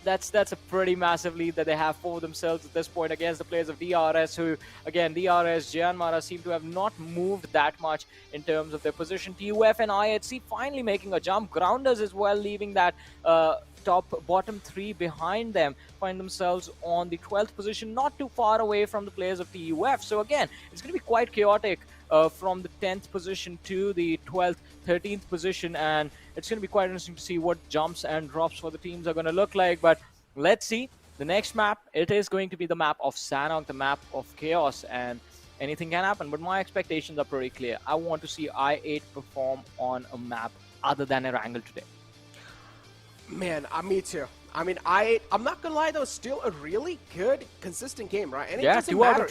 that's a pretty massive lead that they have for themselves at this point against the players of DRS, who, again, DRS, JyanMaara seem to have not moved that much in terms of their position. TUF and IHC finally making a jump. Grounders as well, leaving that bottom 3 behind them, find themselves on the 12th position, not too far away from the players of TUF. So again, it's going to be quite chaotic from the 10th position to the 12th, 13th position, and it's going to be quite interesting to see what jumps and drops for the teams are going to look like. But let's see. The next map, it is going to be the map of Sanhok, the map of chaos, and anything can happen. But my expectations are pretty clear. I want to see I8 perform on a map other than Erangel today. Man, me too. I mean, I'm not gonna lie though, still a really good, consistent game, right? And it doesn't matter,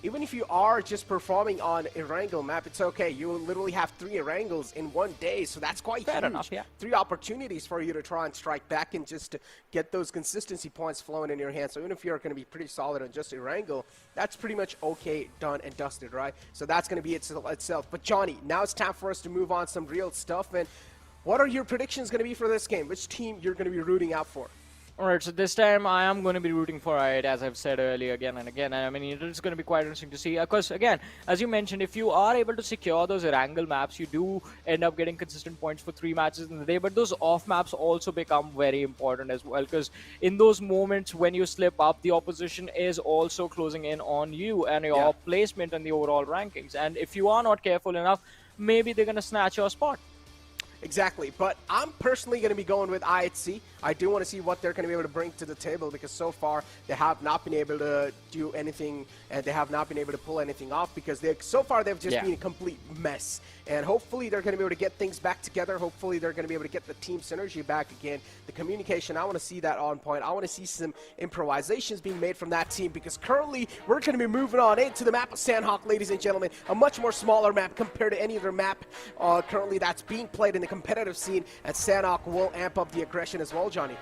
even if you are just performing on Erangel map, it's okay. You literally have 3 Erangels in one day, so that's quite Fair huge. enough, yeah. 3 opportunities for you to try and strike back and just to get those consistency points flowing in your hands. So even if you're gonna be pretty solid on just Erangel, that's pretty much okay, done and dusted, right? So that's gonna be itself. But Johnny, now it's time for us to move on some real stuff. And what are your predictions going to be for this game? Which team you're going to be rooting out for? Alright, so this time I am going to be rooting for it, as I've said earlier again and again. And I mean, it's going to be quite interesting to see. Because, again, as you mentioned, if you are able to secure those Erangel maps, you do end up getting consistent points for 3 matches in the day. But those off maps also become very important as well. Because in those moments when you slip up, the opposition is also closing in on you and your placement in the overall rankings. And if you are not careful enough, maybe they're going to snatch your spot. Exactly, but I'm personally going to be going with IHC. I do want to see what they're going to be able to bring to the table because so far they have not been able to do anything and they have not been able to pull anything off because so far they've just been a complete mess. And hopefully they're going to be able to get things back together. Hopefully they're going to be able to get the team synergy back again. The communication, I want to see that on point. I want to see some improvisations being made from that team because currently we're going to be moving on into the map of Sanhok, ladies and gentlemen. A much more smaller map compared to any other map currently that's being played in the competitive scene, and Sanhok will amp up the aggression as well, Johnny.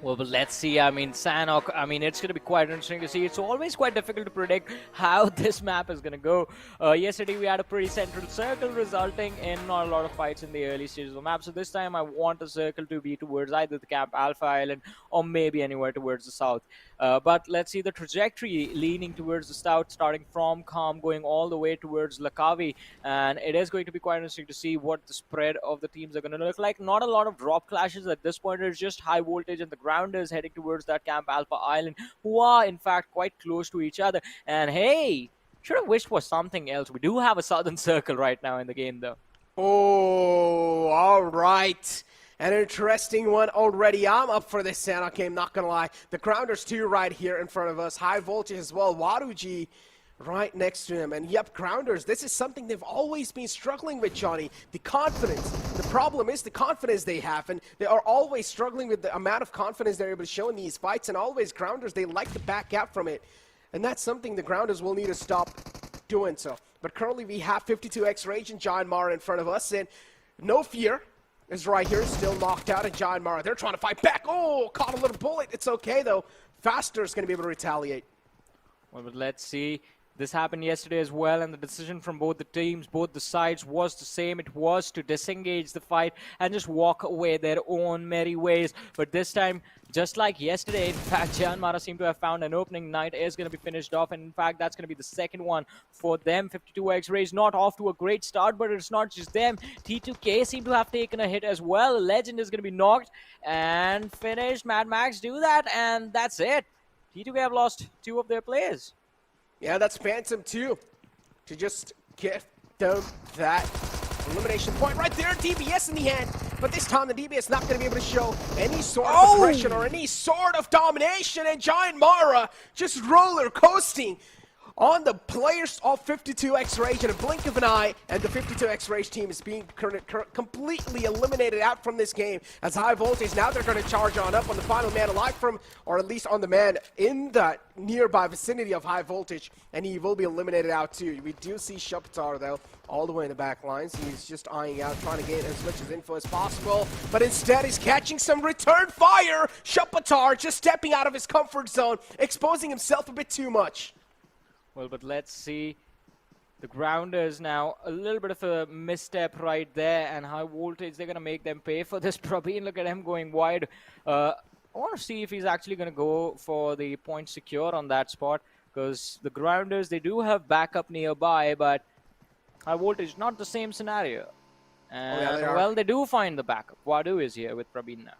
Well, but let's see. I mean, Sanhok, I mean, it's going to be quite interesting to see. It's always quite difficult to predict how this map is going to go. Yesterday, we had a pretty central circle resulting in not a lot of fights in the early stages of the map. So this time, I want the circle to be towards either the Camp Alpha Island or maybe anywhere towards the south. But let's see the trajectory leaning towards the south, starting from Kham, going all the way towards Lakavi. And it is going to be quite interesting to see what the spread of the teams are going to look like. Not a lot of drop clashes at this point. It's just high voltage and the grounders heading towards that Camp Alpha Island, who are in fact quite close to each other. And hey, should have wished for something else. We do have a southern circle right now in the game, though. Oh, all right. An interesting one already. I'm up for this Sanhok game, not gonna lie. The grounders too right here in front of us. High voltage as well. Waruji right next to him. And yep, grounders, this is something they've always been struggling with, Johnny. The confidence. The problem is the confidence they have, and they are always struggling with the amount of confidence they're able to show in these fights, and always grounders, they like to back out from it. And that's something the grounders will need to stop doing so. But currently we have 52x Rage and JyanMaara in front of us, and No Fear is right here, still knocked out, and JyanMaara, they're trying to fight back. Oh, caught a little bullet. It's okay, though. Faster is going to be able to retaliate. Well, but let's see. This happened yesterday as well, and the decision from both the teams, both the sides, was the same. It was to disengage the fight and just walk away their own merry ways. But this time, just like yesterday, in fact, JyanMaara seemed to have found an opening. Night is going to be finished off, and in fact, that's going to be the second one for them. 52x Rays not off to a great start, but it's not just them. T2K seem to have taken a hit as well. Legend is going to be knocked and finished. Mad Max do that, and that's it. T2K have lost 2 of their players. Yeah, that's Phantom too, to just get down that elimination point right there. DBS in the hand, but this time the DBS not going to be able to show any sort of aggression or any sort of domination, and JyanMaara just roller coasting on the players of 52x Rage in a blink of an eye, and the 52x Rage team is being completely eliminated out from this game as High Voltage, now they're going to charge on up on the final man alive from, or at least on the man in the nearby vicinity of High Voltage, and he will be eliminated out too. We do see Shapatar though, all the way in the back lines. He's just eyeing out, trying to get as much as info as possible, but instead he's catching some return fire. Shapatar just stepping out of his comfort zone, exposing himself a bit too much. Well, but let's see. The grounders now, a little bit of a misstep right there, and High Voltage, they're going to make them pay for this. Praveen, look at him going wide. I want to see if he's actually going to go for the point secure on that spot, because the grounders, they do have backup nearby, but High Voltage, not the same scenario. And, well, they do find the backup. Wadu is here with Praveen now.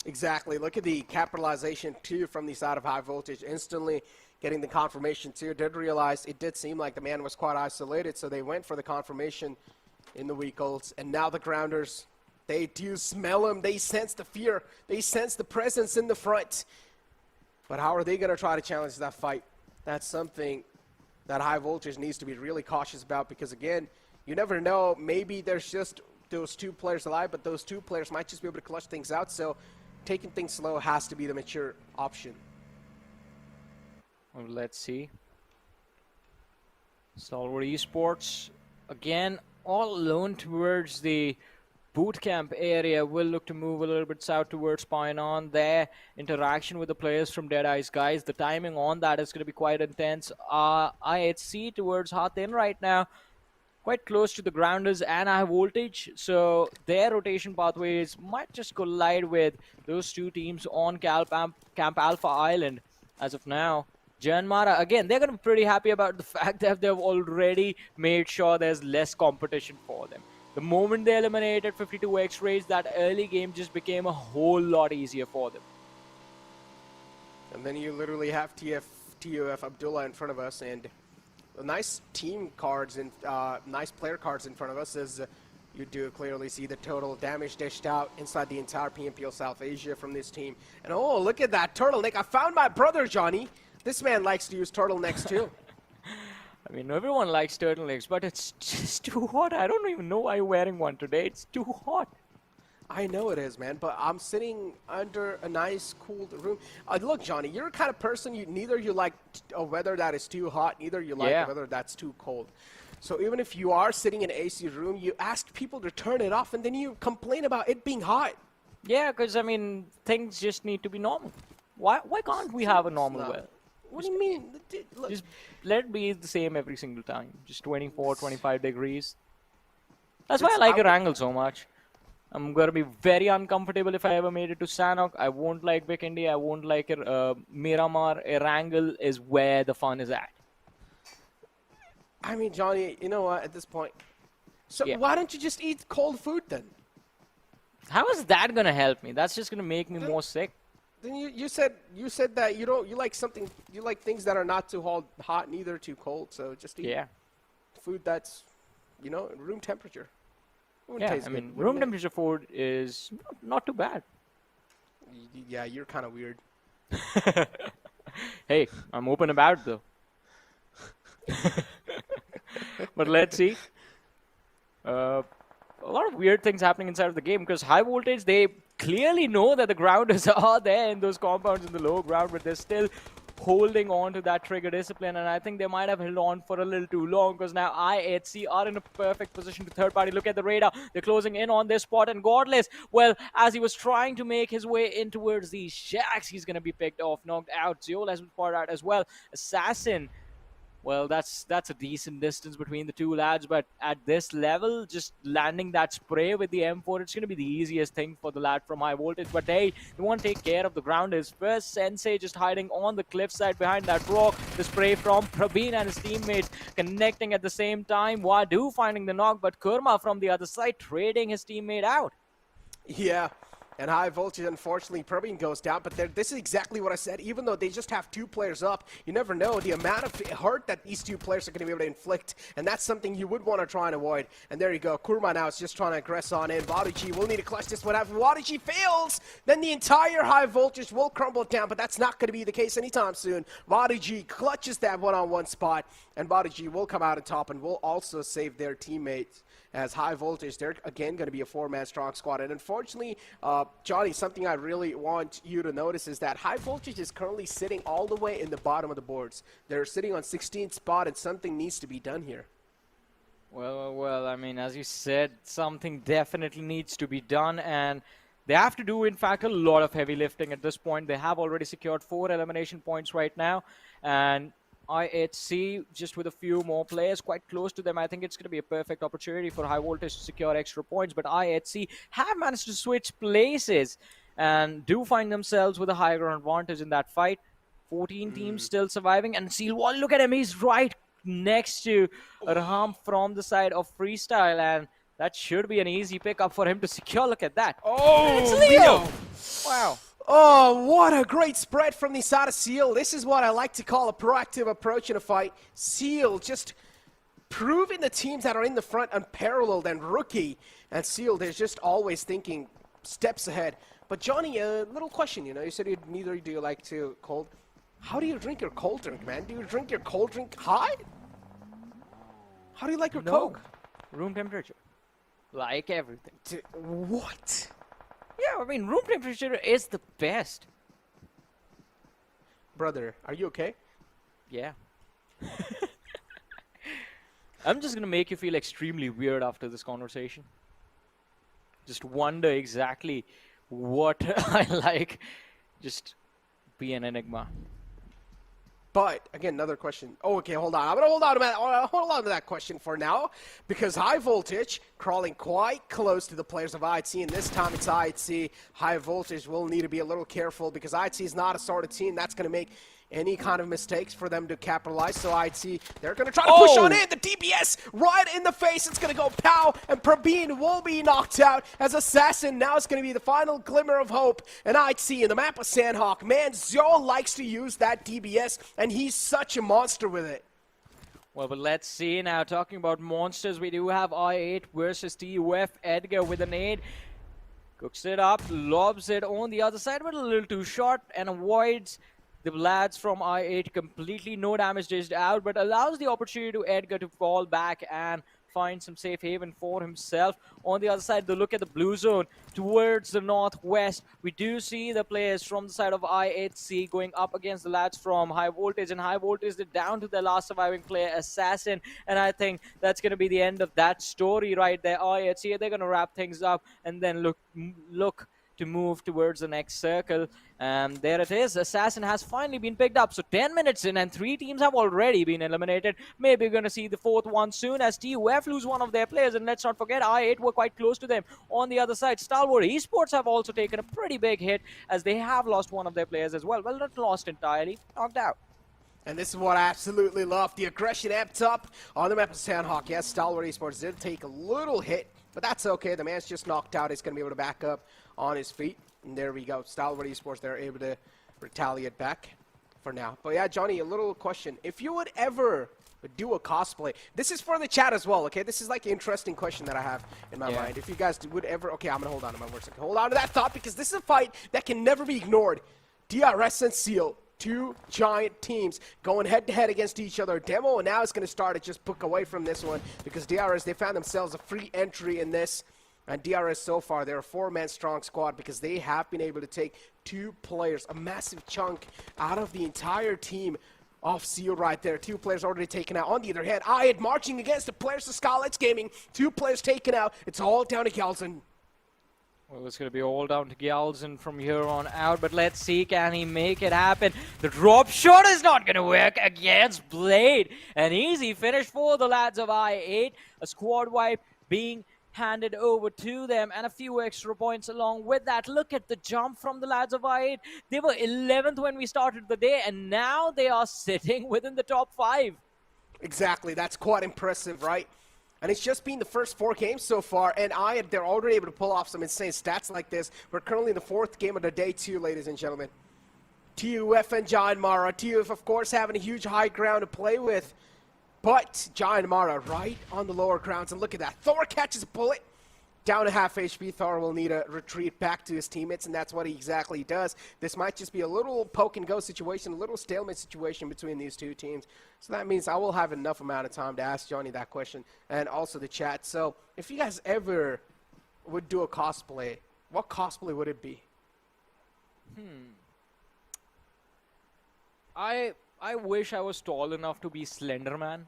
Exactly. Look at the capitalization, too, from the side of High Voltage. Instantly getting the confirmation, too. Did realize it did seem like the man was quite isolated, so they went for the confirmation in the weak ults. And now the grounders, they do smell him. They sense the fear. They sense the presence in the front. But how are they going to try to challenge that fight? That's something that High Voltage needs to be really cautious about because, again, you never know. Maybe there's just those 2 players alive, but those 2 players might just be able to clutch things out. So taking things slow has to be the mature option. Well, let's see. Stalwart Esports, again, all alone towards the boot camp area. Will look to move a little bit south towards Pioneer. Their interaction with the players from Deadeyes Guys, the timing on that is going to be quite intense. IHC towards Hathin right now. quite close to the grounders and high voltage, so their rotation pathways might just collide with those two teams on Camp Alpha Island. As of now, JyanMaara, again, they're going to be pretty happy about the fact that they've already made sure there's less competition for them. The moment they eliminated 52 X-rays, that early game just became a whole lot easier for them. And then you literally have TUF Abdullah in front of us, and nice team cards and nice player cards in front of us, as you do clearly see the total damage dished out inside the entire PMPL South Asia from this team. And oh, look at that turtleneck. I found my brother, Johnny. This man likes to use turtlenecks too. I mean, everyone likes turtlenecks, but it's just too hot. I don't even know why you're wearing one today. It's too hot. I know it is, man, but I'm sitting under a nice, cool room. Look, Johnny, you're the kind of person, neither you like a weather that is too hot, neither you like a weather that's too cold. So even if you are sitting in an AC room, you ask people to turn it off, and then you complain about it being hot. Yeah, because, I mean, things just need to be normal. Why can't we have a normal weather? What do you mean? Look. Just let it be the same every single time. Just 24, 25 degrees. That's why I like Erangel so much. I'm going to be very uncomfortable if I ever made it to Sanhok. I won't like Bikindi. I won't like Miramar. Erangel is where the fun is at. I mean, Johnny, you know what, at this point. So why don't you just eat cold food then? How is that going to help me? That's just going to make me more sick. Then you said that you like things that are not too hot, neither too cold. So just eat food that's, room temperature. Yeah, I mean, room temperature food is not too bad. Yeah, you're kind of weird. Hey, I'm open about it, though. But let's see. A lot of weird things happening inside of the game, because high voltage, they clearly know that the grounders are there in those compounds in the low ground, but they're still holding on to that trigger discipline, and I think they might have held on for a little too long, because now IHC are in a perfect position to third party. Look at the radar. They're closing in on this spot, and Godless, well, as he was trying to make his way in towards these shacks, he's going to be picked off, knocked out. Zeol has been spotted out as well. Assassin, well, that's a decent distance between the two lads, but at this level, just landing that spray with the M4, it's going to be the easiest thing for the lad from high voltage. But hey, they want to take care of the grounders. First, Sensei just hiding on the cliffside behind that rock. The spray from Praveen and his teammates connecting at the same time. Wadu finding the knock, but Kurma from the other side trading his teammate out. Yeah. And high voltage, unfortunately, Praveen goes down, but this is exactly what I said. Even though they just have two players up, you never know the amount of hurt that these two players are going to be able to inflict, and that's something you would want to try and avoid. And there you go. Kurma now is just trying to aggress on in. Wadaji will need to clutch this one out. If Wadaji fails, then the entire high voltage will crumble down, but that's not going to be the case anytime soon. Wadaji clutches that one-on-one spot, and Wadaji will come out on top and will also save their teammates. As high voltage, they're again going to be a four-man strong squad. And unfortunately, Johnny, something I really want you to notice is that high voltage is currently sitting all the way in the bottom of the boards. They're sitting on 16th spot, and something needs to be done here. Well, I mean, as you said, something definitely needs to be done, and they have to do, in fact, a lot of heavy lifting at this point. They have already secured 4 elimination points right now, and IHC, just with a few more players quite close to them, I think it's going to be a perfect opportunity for high voltage to secure extra points. But IHC have managed to switch places and do find themselves with a higher advantage in that fight. 14 teams still surviving, and Sealwall, look at him, he's right next to Raham from the side of Freestyle, and that should be an easy pickup for him to secure. Look at that. Oh, it's Leo! Wow. Oh, what a great spread from the side of Seal. This is what I like to call a proactive approach in a fight. Seal just proving the teams that are in the front unparalleled and rookie. And Seal, they're just always thinking steps ahead. But Johnny, a little question, you said neither do you like to cold. How do you drink your cold drink, man? Do you drink your cold drink hot? How do you like your Coke? Room temperature. Like everything. What? Yeah, I mean, room temperature is the best. Brother, are you okay? Yeah. I'm just going to make you feel extremely weird after this conversation. Just wonder exactly what I like. Just be an enigma. But again, another question. Oh, okay, hold on. I'm gonna hold on to that question for now, because High Voltage crawling quite close to the players of IHC, and this time it's IHC. High Voltage will need to be a little careful because IHC is not a sort of team that's gonna make any kind of mistakes for them to capitalize. So IHC, they're gonna try to push on in. The DBS right in the face. It's gonna go pow, and Prabeen will be knocked out as Assassin. Now it's gonna be the final glimmer of hope. And IHC in the map of Sanhok. Man, Zio likes to use that DBS, and he's such a monster with it. Well, but let's see now. Talking about monsters, we do have I8 versus TUF. Edgar with a nade. Cooks it up, lobs it on the other side, but a little too short, and avoids the lads from I8 completely. No damage dished out, but allows the opportunity to Edgar to fall back and find some safe haven for himself. On the other side, the look at the blue zone towards the northwest. We do see the players from the side of I8C going up against the lads from High Voltage, and High Voltage is down to their last surviving player, Assassin, and I think that's going to be the end of that story right there. I8C, they're going to wrap things up and then look to move towards the next circle. There it is. Assassin has finally been picked up. So 10 minutes in and 3 teams have already been eliminated. Maybe we're going to see the 4th one soon as TUF lose one of their players. And let's not forget, I8 were quite close to them. On the other side, Stalwart Esports have also taken a pretty big hit as they have lost one of their players as well. Well, not lost entirely, knocked out. And this is what I absolutely love. The aggression amped up on the map of Sanhok. Yes, Stalwart Esports did take a little hit, but that's okay. The man's just knocked out. He's going to be able to back up on his feet. And there we go. Stalwart Esports, they're able to retaliate back for now. But yeah, Johnny, a little question. If you would ever do a cosplay, this is for the chat as well, okay? This is like an interesting question that I have in my mind. If you guys would ever, okay, I'm going to hold on to my words. Hold on to that thought, because this is a fight that can never be ignored. DRS and Seal. 2 giant teams going head-to-head against each other. Demo now is going to start to just book away from this one because DRS, they found themselves a free entry in this. And DRS so far, they're a 4-man strong squad because they have been able to take 2 players, a massive chunk out of the entire team of Seal right there. 2 players already taken out. On the other hand, I8 marching against the players of Skylightz Gaming. 2 players taken out. It's all down to Galzen. Well, it's going to be all down to Galzen from here on out, but let's see, can he make it happen? The drop shot is not going to work against Blade. An easy finish for the lads of I8. A squad wipe being handed over to them, and a few extra points along with that. Look at the jump from the lads of I8. They were 11th when we started the day, and now they are sitting within the top 5. Exactly. That's quite impressive, right? And it's just been the first 4 games so far, and they're already able to pull off some insane stats like this. We're currently in the 4th game of the day 2, ladies and gentlemen. TUF and JyanMaara. TUF, of course, having a huge high ground to play with. But JyanMaara right on the lower grounds, and look at that. Thor catches a bullet. Down to half HP, Thor will need a retreat back to his teammates, and that's what he exactly does. This might just be a little poke-and-go situation, a little stalemate situation between these 2 teams. So that means I will have enough amount of time to ask Johnny that question, and also the chat. So if you guys ever would do a cosplay, what cosplay would it be? I wish I was tall enough to be Slenderman,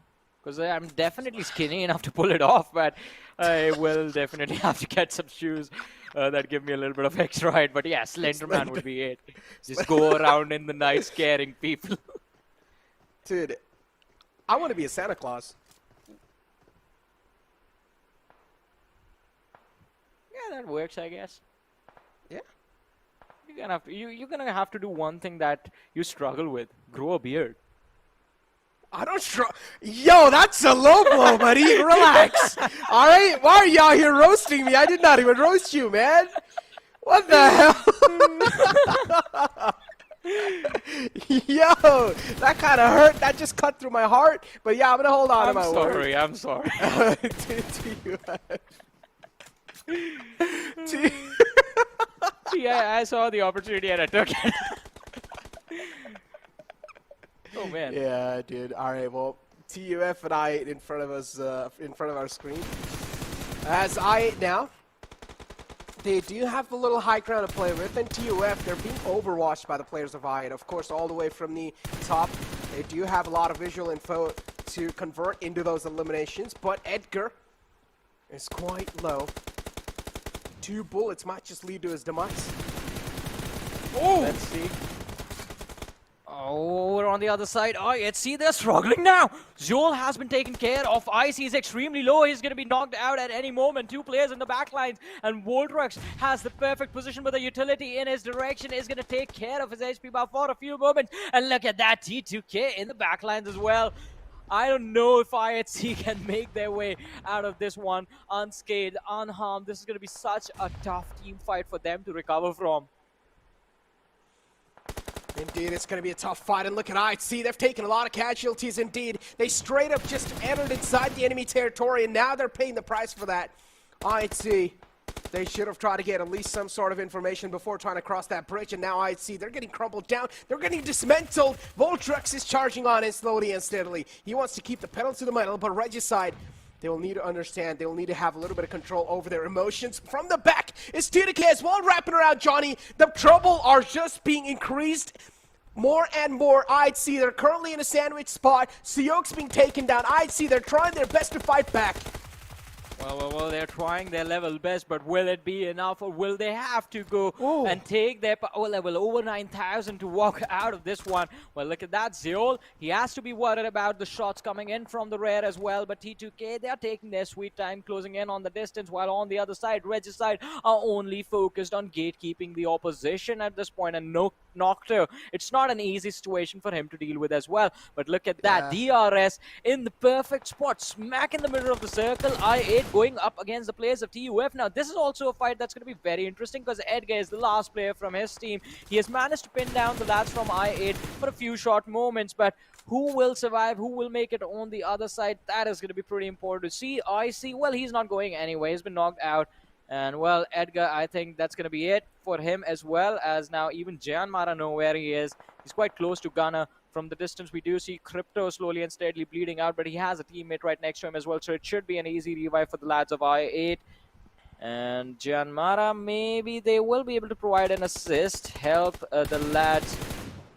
because I'm definitely skinny enough to pull it off, but I will definitely have to get some shoes that give me a little bit of extra height. But yeah, Slenderman would be it. Just go around in the night scaring people. Dude, I want to be a Santa Claus. Yeah, that works, I guess. Yeah. You're gonna have to do one thing that you struggle with: grow a beard. I don't struggle. Yo, that's a low blow, buddy. Relax. All right? Why are y'all here roasting me? I did not even roast you, man. What the hell? Yo, that kind of hurt. That just cut through my heart. But yeah, I'm going to hold on to my word. I'm sorry. Yeah, I saw the opportunity and I took it. Oh man. Yeah, dude. All right. Well, TUF and I8 in front of us, in front of our screen. As I8 now, they do have a little high ground to play with, and TUF, they're being overwatched by the players of I8. Of course, all the way from the top, they do have a lot of visual info to convert into those eliminations, but Edgar is quite low. 2 bullets might just lead to his demise. Oh! Let's see. Over on the other side, IHC, they're struggling now. Zol has been taken care of. Ice is extremely low. He's going to be knocked out at any moment. 2 players in the back lines, and Voltrux has the perfect position, but the utility in his direction is going to take care of his HP bar for a few moments. And look at that, T2K in the back lines as well. I don't know if IHC can make their way out of this one unscathed, unharmed. This is going to be such a tough team fight for them to recover from. Indeed, it's going to be a tough fight, and look at IHC. They've taken a lot of casualties indeed. They straight up just entered inside the enemy territory, and now they're paying the price for that. IHC, they should have tried to get at least some sort of information before trying to cross that bridge, and now IHC, they're getting crumpled down. They're getting dismantled. Voltrux is charging on in slowly and steadily. He wants to keep the pedal to the metal, but Regicide, they will need to understand, they will need to have a little bit of control over their emotions. From the back, it's T2K as well wrapping around Johnny. The trouble are just being increased more and more. IHC, they're currently in a sandwich spot. Seok's being taken down. IHC, they're trying their best to fight back. Well, they're trying their level best, but will it be enough, or will they have to go and take their power level over 9,000 to walk out of this one? Well, look at that, Zeol. He has to be worried about the shots coming in from the rear as well, but T2K, they're taking their sweet time, closing in on the distance, while on the other side, Regicide are only focused on gatekeeping the opposition at this point, and Nocto, it's not an easy situation for him to deal with as well. But look at that, DRS in the perfect spot, smack in the middle of the circle. I8 going up against the players of TUF. Now, this is also a fight that's going to be very interesting because Edgar is the last player from his team. He has managed to pin down the lads from I8 for a few short moments, but who will survive? Who will make it on the other side? That is going to be pretty important to see. IC, well, he's not going anyway. He's been knocked out. And, well, Edgar, I think that's going to be it for him, as well as now even JyanMaara know where he is. He's quite close to Gunner. From the distance, we do see Crypto slowly and steadily bleeding out, but he has a teammate right next to him as well, so it should be an easy revive for the lads of I8. And JyanMaara, maybe they will be able to provide an assist, help the lads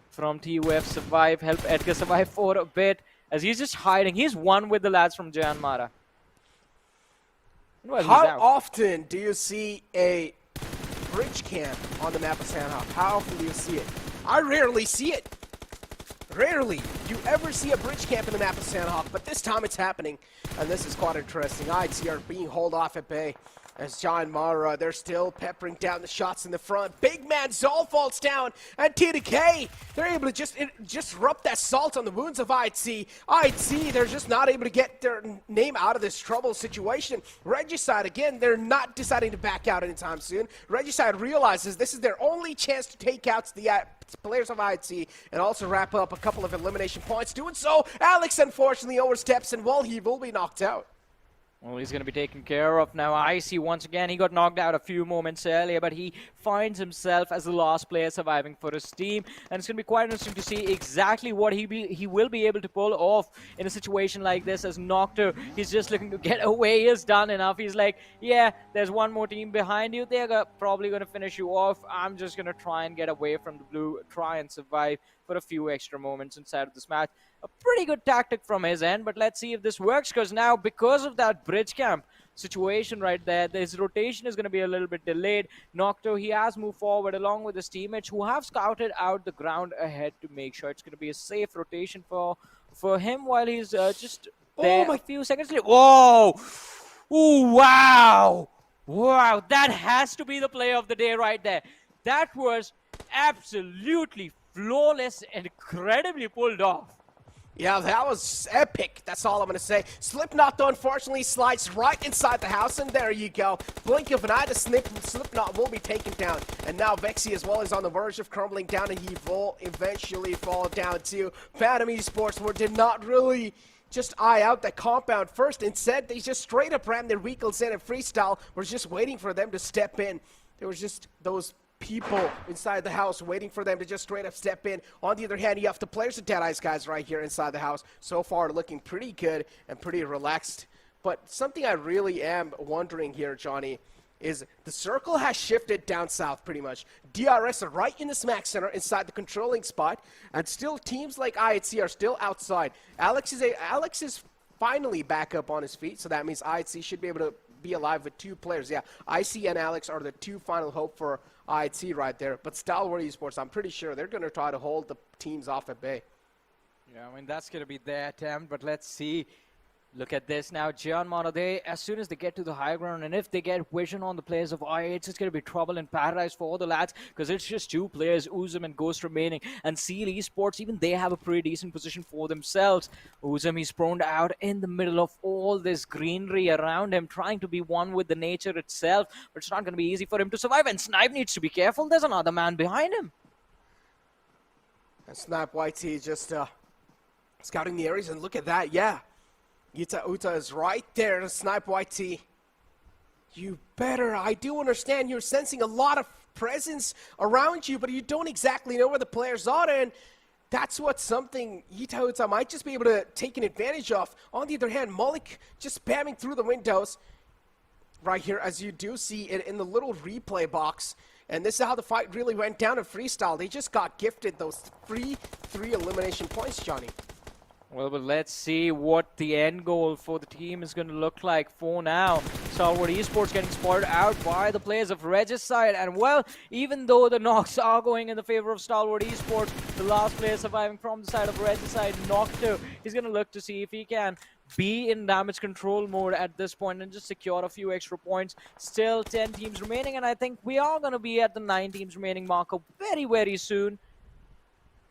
from TUF survive, help Edgar survive for a bit, as he's just hiding. He's one with the lads from JyanMaara. Well, how often do you see a bridge camp on the map of Sanhok? How often do you see it? I rarely see it. Rarely do you ever see a bridge camp in the map of Sanhok, but this time it's happening, and this is quite interesting. IHC are being hauled off at bay as JyanMaara, they're still peppering down the shots in the front. Big man Zol falls down, and T2K, they're able to just rub that salt on the wounds of IHC. IHC, they're just not able to get their name out of this trouble situation. Regicide, again, they're not deciding to back out anytime soon. Regicide realizes this is their only chance to take out the players of IHC and also wrap up a couple of elimination points. Doing so, Alex unfortunately oversteps, and well, he will be knocked out. Well, he's going to be taken care of now. Icy, once again, he got knocked out a few moments earlier, but he finds himself as the last player surviving for his team. And it's going to be quite interesting to see exactly what he will be able to pull off in a situation like this, as Nocto, he's just looking to get away. He's done enough. He's like, yeah, there's one more team behind you. They're probably going to finish you off. I'm just going to try and get away from the blue, try and survive for a few extra moments inside of this match. A pretty good tactic from his end, but let's see if this works, because now, because of that bridge camp situation right there, his rotation is going to be a little bit delayed. Nocto, he has moved forward along with his teammates who have scouted out the ground ahead to make sure it's going to be a safe rotation for him while he's just there a few seconds later. Whoa! Ooh, wow! Wow, that has to be the play of the day right there. That was absolutely flawless and incredibly pulled off. Yeah, that was epic. That's all I'm going to say. Slipknot, though, unfortunately slides right inside the house, and there you go. Blink of an eye, the Slipknot will be taken down. And now Vexy as well is on the verge of crumbling down, and he will eventually fall down too. Phantom Esports did not really just eye out that compound first. Instead, they just straight up rammed their vehicles in and freestyle. We're just waiting for them to step in. There was just those people inside the house waiting for them to just straight up step in. On the other hand, you have the players of Deadeyes Guys right here inside the house. So far looking pretty good and pretty relaxed. But something I really am wondering here, Johnny, is the circle has shifted down south pretty much. DRS are right in the smack center inside the controlling spot, and still teams like IHC are still outside. Alex is finally back up on his feet, so that means IHC should be able to be alive with two players. Yeah, IC and Alex are the two final hope for IHC right there. But Stalwart Esports, I'm pretty sure they're going to try to hold the teams off at bay. Yeah, I mean, that's going to be their attempt, but let's see. Look at this now, JyanMaara, as soon as they get to the high ground, and if they get vision on the players of IH, it's going to be trouble in paradise for all the lads, because it's just two players, Uzum and Ghost remaining, and Seal Esports, even they have a pretty decent position for themselves. Uzum, he's prone out in the middle of all this greenery around him, trying to be one with the nature itself, but it's not going to be easy for him to survive, and Snipe needs to be careful, there's another man behind him. And Snap YT just scouting the areas, and look at that, yeah. Yita Uta is right there to snipe YT. You better. I do understand you're sensing a lot of presence around you, but you don't exactly know where the players are, and that's what something Yita Uta might just be able to take an advantage of. On the other hand, Malik just spamming through the windows right here, as you do see it in the little replay box. And this is how the fight really went down in Freestyle. They just got gifted those free 3 elimination points, Johnny. Well, but let's see what the end goal for the team is going to look like for now. Stalwart Esports getting spotted out by the players of Regis side. And, well, even though the knocks are going in the favor of Stalwart Esports, the last player surviving from the side of Regis side, Nocto, he's going to look to see if he can be in damage control mode at this point and just secure a few extra points. Still 10 teams remaining, and I think we are going to be at the 9 teams remaining marker very, very soon.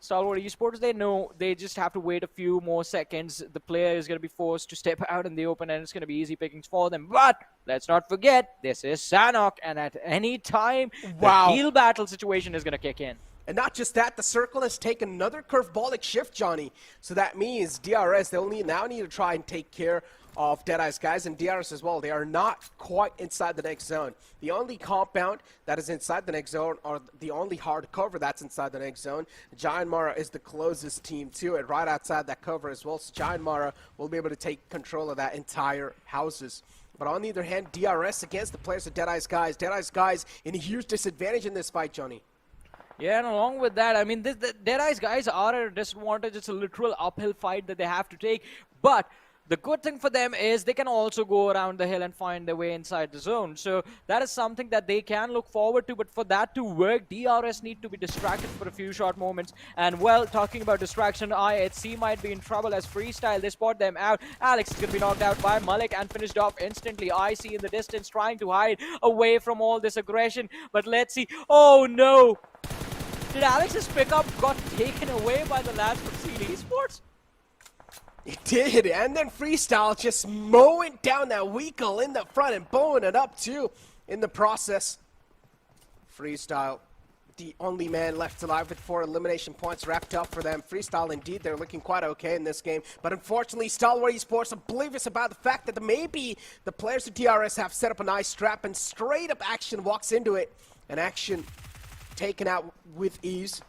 Stalwart Esports, they know they just have to wait a few more seconds. The player is going to be forced to step out in the open, and it's going to be easy pickings for them. But let's not forget, this is Sanhok, and at any time, the heal battle situation is going to kick in. And not just that, the circle has taken another curveball shift, Johnny. So that means DRS, they'll now need to try and take care of Deadeyes Guys and DRS as well. They are not quite inside the next zone. The only compound that is inside the next zone, or the only hard cover that's inside the next zone, JyanMaara is the closest team to it, right outside that cover as well. So JyanMaara will be able to take control of that entire houses. But on the other hand, DRS against the players of Deadeyes Guys. Deadeyes Guys in a huge disadvantage in this fight, Johnny. Yeah, and along with that, I mean, the Deadeyes Guys are at a disadvantage. It's a literal uphill fight that they have to take. But the good thing for them is they can also go around the hill and find their way inside the zone. So that is something that they can look forward to. But for that to work, DRS need to be distracted for a few short moments. And, well, talking about distraction, IHC might be in trouble as Freestyle. They spot them out. Alex is going to be knocked out by Malik and finished off instantly. IC in the distance trying to hide away from all this aggression. But let's see. Oh, no. Did Alex's pickup got taken away by the lads from Seal Esports? It did, and then Freestyle just mowing down that Weekle in the front and blowing it up too in the process. Freestyle, the only man left alive with 4 elimination points wrapped up for them. Freestyle, indeed, they're looking quite okay in this game, but unfortunately, Stalwart Esports oblivious about the fact that maybe the players of DRS have set up a nice trap, and straight up Action walks into it, and Action taken out with ease.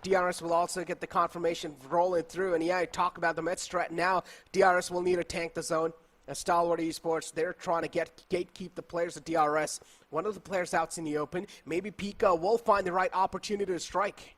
DRS will also get the confirmation rolling through, and yeah, talk about the Mets strat now. DRS will need to tank the zone. As Stalwart Esports, they're trying to gatekeep the players of DRS. One of the players out's in the open. Maybe Pika will find the right opportunity to strike.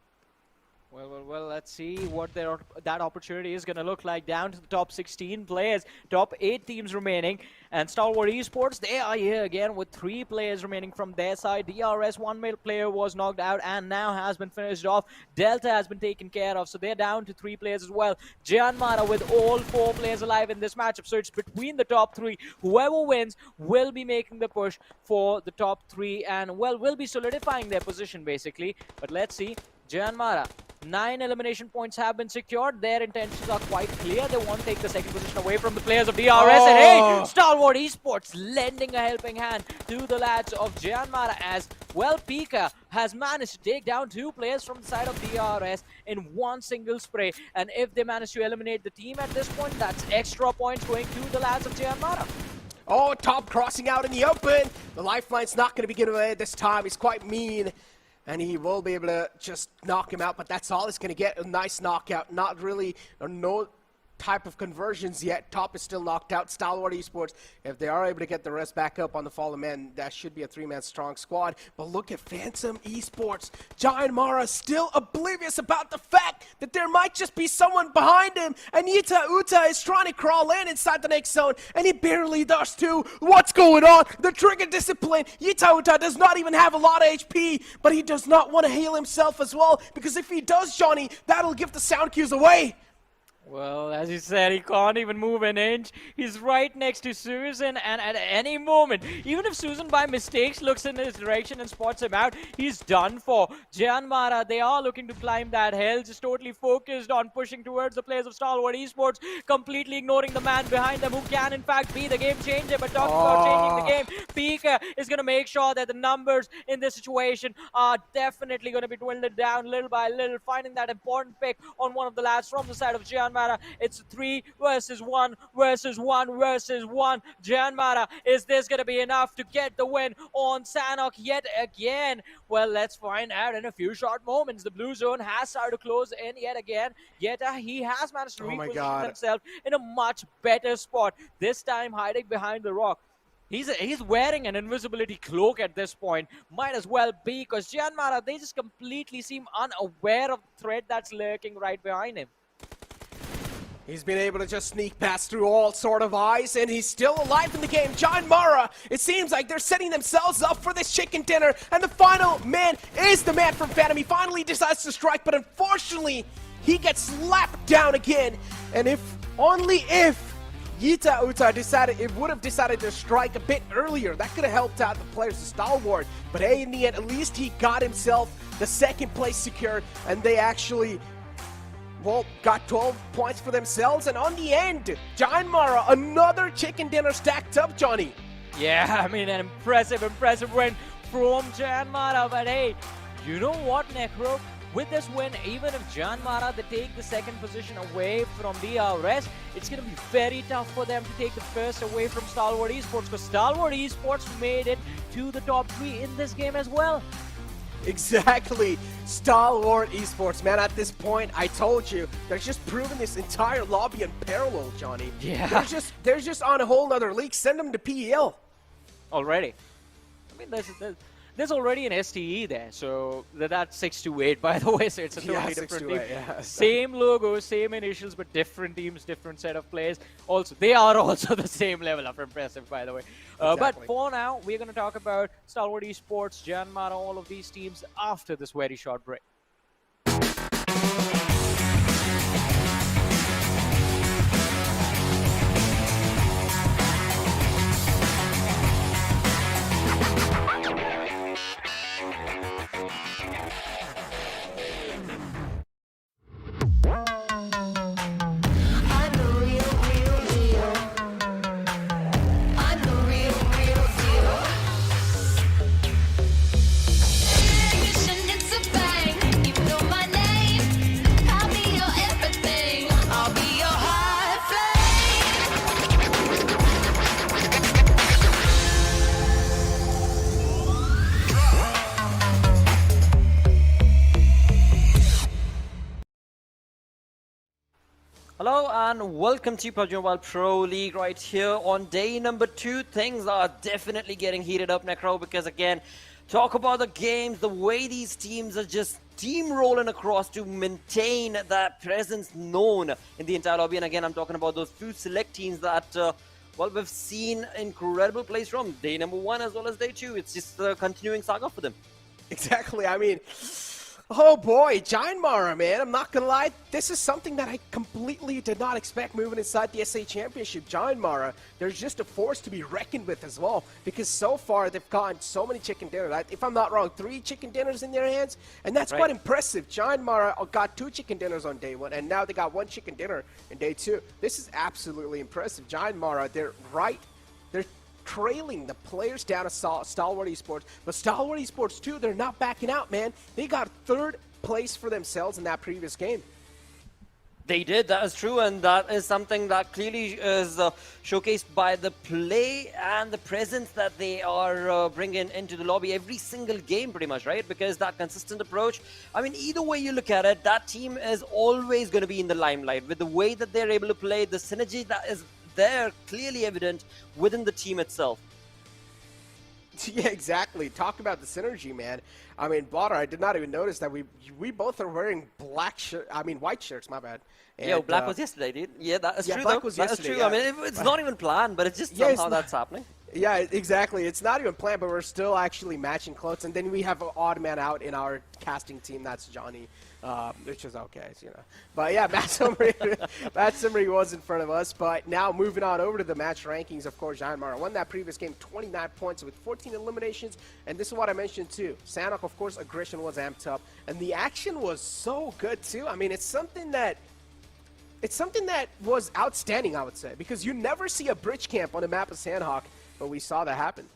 Well, let's see what that opportunity is going to look like. Down to the top 16 players, top 8 teams remaining. And Stalwart Esports, they are here again with 3 players remaining from their side. DRS, 1 male player was knocked out and now has been finished off. Delta has been taken care of, so they're down to 3 players as well. JyanMaara with all 4 players alive in this matchup, so it's between the top 3. Whoever wins will be making the push for the top 3 and, well, will be solidifying their position basically. But let's see. JyanMaara, 9 elimination points have been secured. Their intentions are quite clear. They want to take the second position away from the players of DRS. And hey, Stalwart Esports lending a helping hand to the lads of JyanMaara as, well, Pika has managed to take down 2 players from the side of DRS in one single spray. And if they manage to eliminate the team at this point, that's extra points going to the lads of JyanMaara. Oh, Top crossing out in the open. The lifeline's not going to be given away this time. He's quite mean. And he will be able to just knock him out, but that's all he's going to get, a nice knockout. Not really, no type of conversions yet. Top is still knocked out. Stalwart Esports, if they are able to get the rest back up on the fallen man, that should be a 3-man strong squad. But look at Phantom Esports. JyanMaara still oblivious about the fact that there might just be someone behind him, and Yita Uta is trying to crawl in inside the next zone, and he barely does too. What's going on? The trigger discipline. Yita Uta does not even have a lot of HP, but he does not want to heal himself as well, because if he does, Johnny, that'll give the sound cues away. Well, as you said, he can't even move an inch. He's right next to Susan, and at any moment, even if Susan by mistake looks in his direction and spots him out, he's done for. JyanMaara, they are looking to climb that hill, just totally focused on pushing towards the players of Stalwart Esports, completely ignoring the man behind them who can in fact be the game changer. But talking about changing the game, Pika is going to make sure that the numbers in this situation are definitely going to be dwindled down little by little, finding that important pick on one of the lads from the side of JyanMaara. It's 3 versus 1 versus 1 versus 1. JyanMaara, is this going to be enough to get the win on Sanhok yet again? Well, let's find out in a few short moments. The blue zone has started to close in yet again. Yet he has managed to reposition himself in a much better spot, this time hiding behind the rock. He's wearing an invisibility cloak at this point. Might as well be, because JyanMaara, they just completely seem unaware of the threat that's lurking right behind him. He's been able to just sneak past through all sort of eyes, and he's still alive in the game. JyanMaara, it seems like they're setting themselves up for this chicken dinner, and the final man is the man from Phantom. He finally decides to strike, but unfortunately, he gets slapped down again. And only if Yita Uta would have decided to strike a bit earlier, that could have helped out the players of Stalwart. But hey, in the end, at least he got himself the second place secured, and they actually, well, got 12 points for themselves. And on the end, JyanMaara, another chicken dinner stacked up, Johnny. Yeah, I mean, an impressive win from JyanMaara. But hey, you know what, Necro? With this win, even if JyanMaara, they take the second position away from DRS, it's going to be very tough for them to take the first away from Stalwart Esports, because Stalwart Esports made it to the top 3 in this game as well. Exactly. Stalwart Esports, man, at this point, I told you, they're just proving this entire lobby in parallel, Johnny. Yeah. They're just on a whole nother league. Send them to PEL. Already. I mean, there's already an STE there, so that's 628, by the way, so it's a totally different team. Yeah. Same logo, same initials, but different teams, different set of players. Also, they are also the same level of impressive, by the way. But for now, we're going to talk about Stalwart Esports, JyanMaara, all of these teams after this very short break. Hello and welcome to PUBG Mobile Pro League right here on day number 2. Things are definitely getting heated up, Necro, because again, talk about the games, the way these teams are just steamrolling across to maintain that presence known in the entire lobby. And again, I'm talking about those few select teams that, well, we've seen incredible plays from day number 1 as well as day 2. It's just a continuing saga for them. Exactly. I mean, oh boy, JyanMaara, man, I'm not gonna lie, this is something that I completely did not expect moving inside the SA Championship. JyanMaara, there's just a force to be reckoned with as well, because so far they've gotten so many chicken dinners. If I'm not wrong, 3 chicken dinners in their hands, and that's quite impressive. JyanMaara got 2 chicken dinners on day 1, and now they got 1 chicken dinner in day 2. This is absolutely impressive. JyanMaara, they're trailing the players down at Stalwart Esports, but Stalwart Esports too, they're not backing out, man. They got 3rd place for themselves in that previous game. They did, that is true, and that is something that clearly is showcased by the play and the presence that they are bringing into the lobby every single game pretty much, right? Because that consistent approach, I mean, either way you look at it, that team is always going to be in the limelight. With the way that they're able to play, the synergy that is there, clearly evident within the team itself. Yeah, exactly. Talk about the synergy, man. I mean, Blotter, I did not even notice that we both are wearing white shirts, my bad. And, Yo, black was yesterday, dude. Yeah, that is true, black though. was That is yesterday, true. yeah. I mean, it's not even planned, but it's just Yeah, it's somehow not- that's happening. Yeah, exactly. It's not even planned, but we're still actually matching clothes. And then we have an odd man out in our casting team. That's Johnny, which is okay, you know. But yeah, Matt Summery was in front of us. But now moving on over to the match rankings, of course, JyanMaara won that previous game 29 points with 14 eliminations. And this is what I mentioned too. Sanhok, of course, aggression was amped up. And the action was so good too. I mean, it's something that was outstanding, I would say, because you never see a bridge camp on the map of Sanhok, but we saw that happen.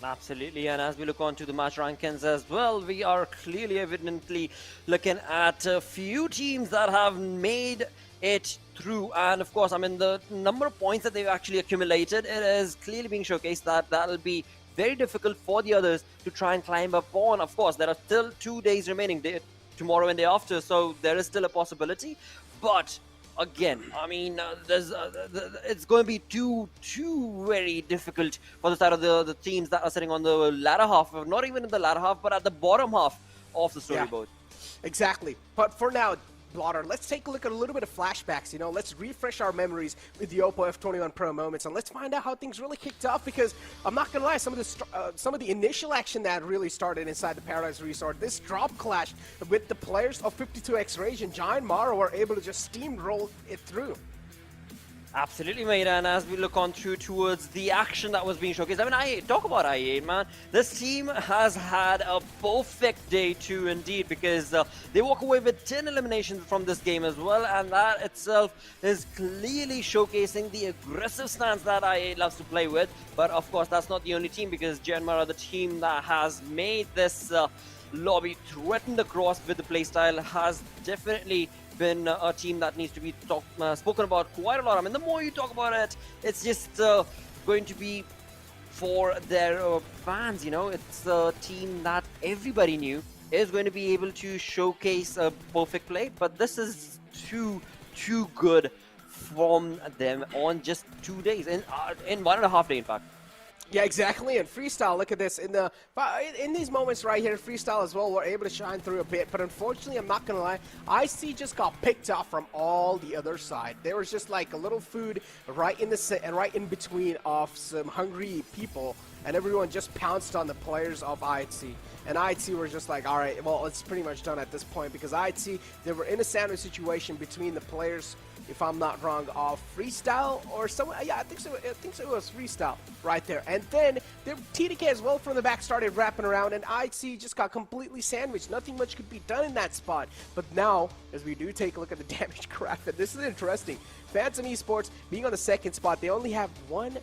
Absolutely, and as we look on to the match rankings as well, we are clearly evidently looking at a few teams that have made it through, and of course, I mean, the number of points that they've actually accumulated, it is clearly being showcased that that'll be very difficult for the others to try and climb up on. Of course, there are still 2 days remaining, tomorrow and day after, so there is still a possibility, but again, I mean, it's going to be too very difficult for the side of the teams that are sitting on the latter half, not even in the latter half, but at the bottom half of the storyboard. Yeah, exactly. But for now, Blotter, let's take a look at a little bit of flashbacks, you know, let's refresh our memories with the Oppo F21 Pro moments, and let's find out how things really kicked off, because I'm not gonna lie, some of the initial action that really started inside the Paradise Resort, this drop clash with the players of 52X Rage and JyanMaara were able to just steamroll it through. Absolutely, mate, and as we look on through towards the action that was being showcased, I mean, talk about IA, man. This team has had a perfect day too, indeed, because they walk away with 10 eliminations from this game as well, and that itself is clearly showcasing the aggressive stance that IA loves to play with. But of course, that's not the only team, because JyanMaara, the team that has made this lobby threaten the cross with the playstyle, has definitely been a team that needs to be spoken about quite a lot. I mean, the more you talk about it, it's just going to be for their fans, you know. It's a team that everybody knew is going to be able to showcase a perfect play, but this is too good from them on just 2 days, in 1.5 days, in fact. Yeah, exactly. And Freestyle, look at this. In these moments right here, Freestyle as well were able to shine through a bit. But unfortunately, I'm not going to lie, IC just got picked off from all the other side. There was just like a little food right in between of some hungry people. And everyone just pounced on the players of IHC. And IHC were just like, all right, well, it's pretty much done at this point. Because IHC, they were in a sandwich situation between the players, if I'm not wrong, of Freestyle or someone. Yeah, I think so it was Freestyle right there. And then TDK as well from the back started wrapping around, and IHC just got completely sandwiched. Nothing much could be done in that spot. But now, as we do take a look at the damage graph, and this is interesting. Phantom Esports being on the second spot, they only have 1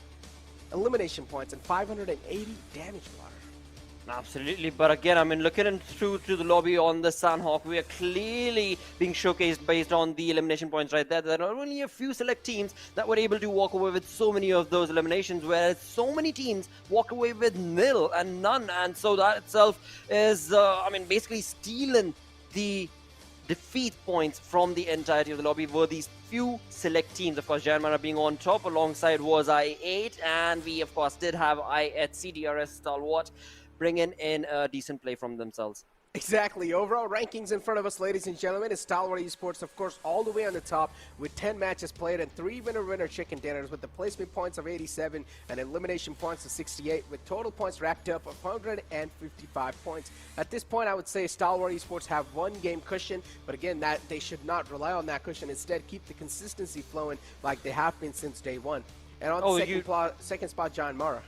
elimination points and 580 damage. Absolutely, but again, I mean, looking through to the lobby on the Sanhok, we are clearly being showcased based on the elimination points right there. There are only a few select teams that were able to walk away with so many of those eliminations, whereas so many teams walk away with nil and none, and so that itself is, I mean, basically stealing the defeat points from the entirety of the lobby were these few select teams. Of course, JyanMaara being on top, alongside was I8, and we, of course, did have I8 DRS Stalwart bringing in a decent play from themselves. Exactly. Overall rankings in front of us, ladies and gentlemen, is Stalwart Esports, of course, all the way on the top with 10 matches played and 3 winner-winner chicken dinners with the placement points of 87 and elimination points of 68, with total points wrapped up of 155 points. At this point, I would say Stalwart Esports have 1 game cushion, but again, that they should not rely on that cushion. Instead, keep the consistency flowing like they have been since day one. And on the second spot, JyanMaara.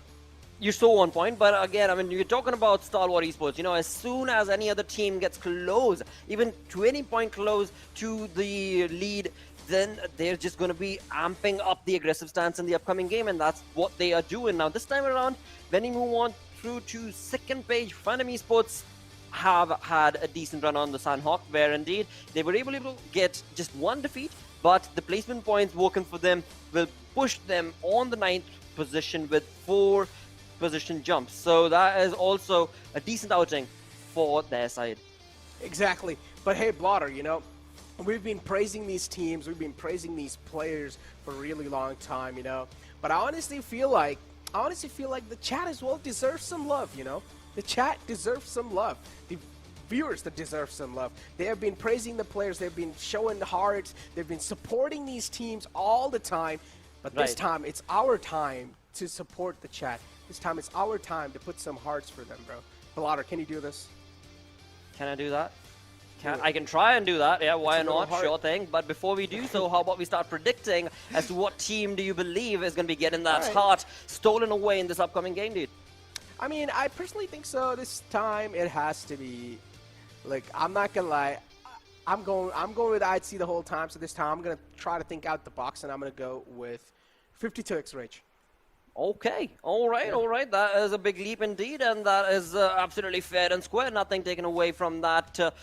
You're so on point, but again, I mean, you're talking about Stalwart Esports. You know, as soon as any other team gets close, even 20-point close to the lead, then they're just going to be amping up the aggressive stance in the upcoming game, and that's what they are doing. Now, this time around, when we move on through to second page, Phantom Esports have had a decent run on the Sanhok, where indeed they were able to get just 1 defeat, but the placement points working for them will push them on the 9th position with 4 position jumps. So that is also a decent outing for their side. Exactly. But hey, Blotter, you know, we've been praising these teams, we've been praising these players for a really long time, you know. But I honestly feel like the chat as well deserves some love, you know. The chat deserves some love. The viewers that deserve some love. They have been praising the players, they've been showing hearts, they've been supporting these teams all the time. But this time, it's our time to support the chat. This time, it's our time to put some hearts for them, bro. Blotter, can you do this? Can I do that? I can try and do that, yeah, why not, sure thing. But before we do so, how about we start predicting as to what team do you believe is going to be getting that heart stolen away in this upcoming game, dude? I mean, I personally think so. This time, it has to be, like, I'm not going to lie. I'm going with IC the whole time, so this time I'm going to try to think out the box, and I'm going to go with 52x Rage. Okay, all right. That is a big leap indeed, and that is absolutely fair and square. Nothing taken away from that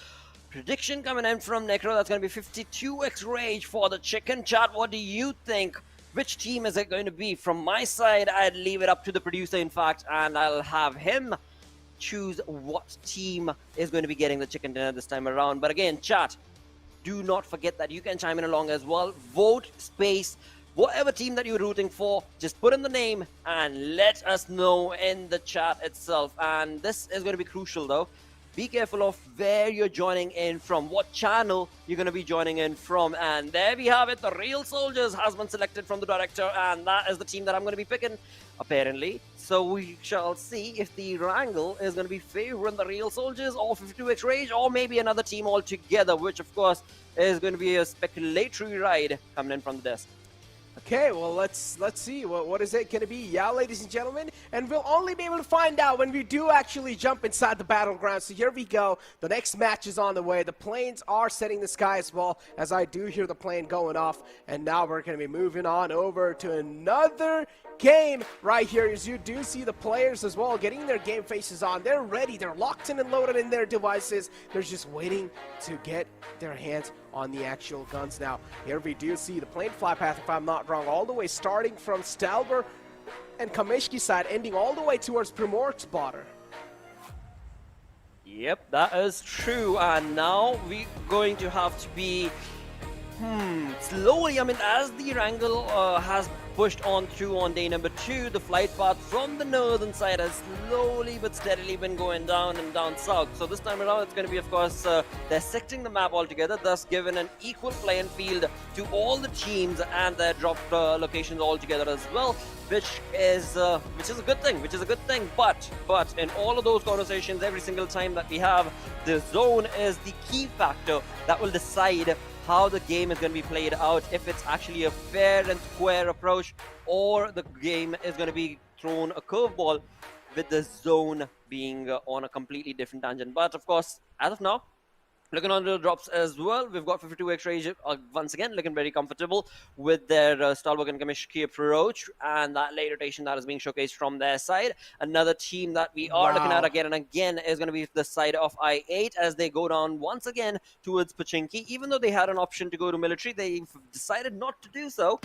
prediction coming in from Necro. That's going to be 52x Rage for the chicken. Chat, what do you think? Which team is it going to be? From my side, I'd leave it up to the producer, in fact, and I'll have him choose what team is going to be getting the chicken dinner this time around. But again, chat, do not forget that you can chime in along as well. Vote space. Whatever team that you're rooting for, just put in the name and let us know in the chat itself. And this is going to be crucial though. Be careful of where you're joining in from, what channel you're going to be joining in from. And there we have it. The Real Soldiers has been selected from the director, and that is the team that I'm going to be picking, apparently. So we shall see if the Erangel is going to be favoring the Real Soldiers or 52x Rage, or maybe another team altogether, which of course is going to be a speculatory ride coming in from the desk. Okay, well, let's see. What is it going to be? Yeah, ladies and gentlemen. And we'll only be able to find out when we do actually jump inside the battlegrounds. So here we go. The next match is on the way. The planes are setting the sky as well, as I do hear the plane going off. And now we're going to be moving on over to another game right here. As you do see the players as well getting their game faces on. They're ready. They're locked in and loaded in their devices. They're just waiting to get their hands on the actual guns now. Here we do see the plane fly path, if I'm not wrong, all the way starting from Stalwart and Kameshki side, ending all the way towards Primor's Blotter. Yep, that is true. And now we're going to have to be slowly, I mean, as the Erangel has pushed on through on day number 2, the flight path from the northern side has slowly but steadily been going down and down south. So this time around, it's going to be, of course, dissecting the map altogether, thus giving an equal playing field to all the teams and their drop locations altogether as well, which is a good thing. But in all of those conversations, every single time that we have, the zone is the key factor that will decide how the game is going to be played out, if it's actually a fair and square approach, or the game is going to be thrown a curveball with the zone being on a completely different tangent. But of course, as of now, looking on the drops as well, we've got 52x Rage once again looking very comfortable with their Stalwart and Kameshki approach, and that late rotation that is being showcased from their side. Another team that we are looking at again and again is going to be the side of I8 as they go down once again towards Pachinki. Even though they had an option to go to military, they've decided not to do so,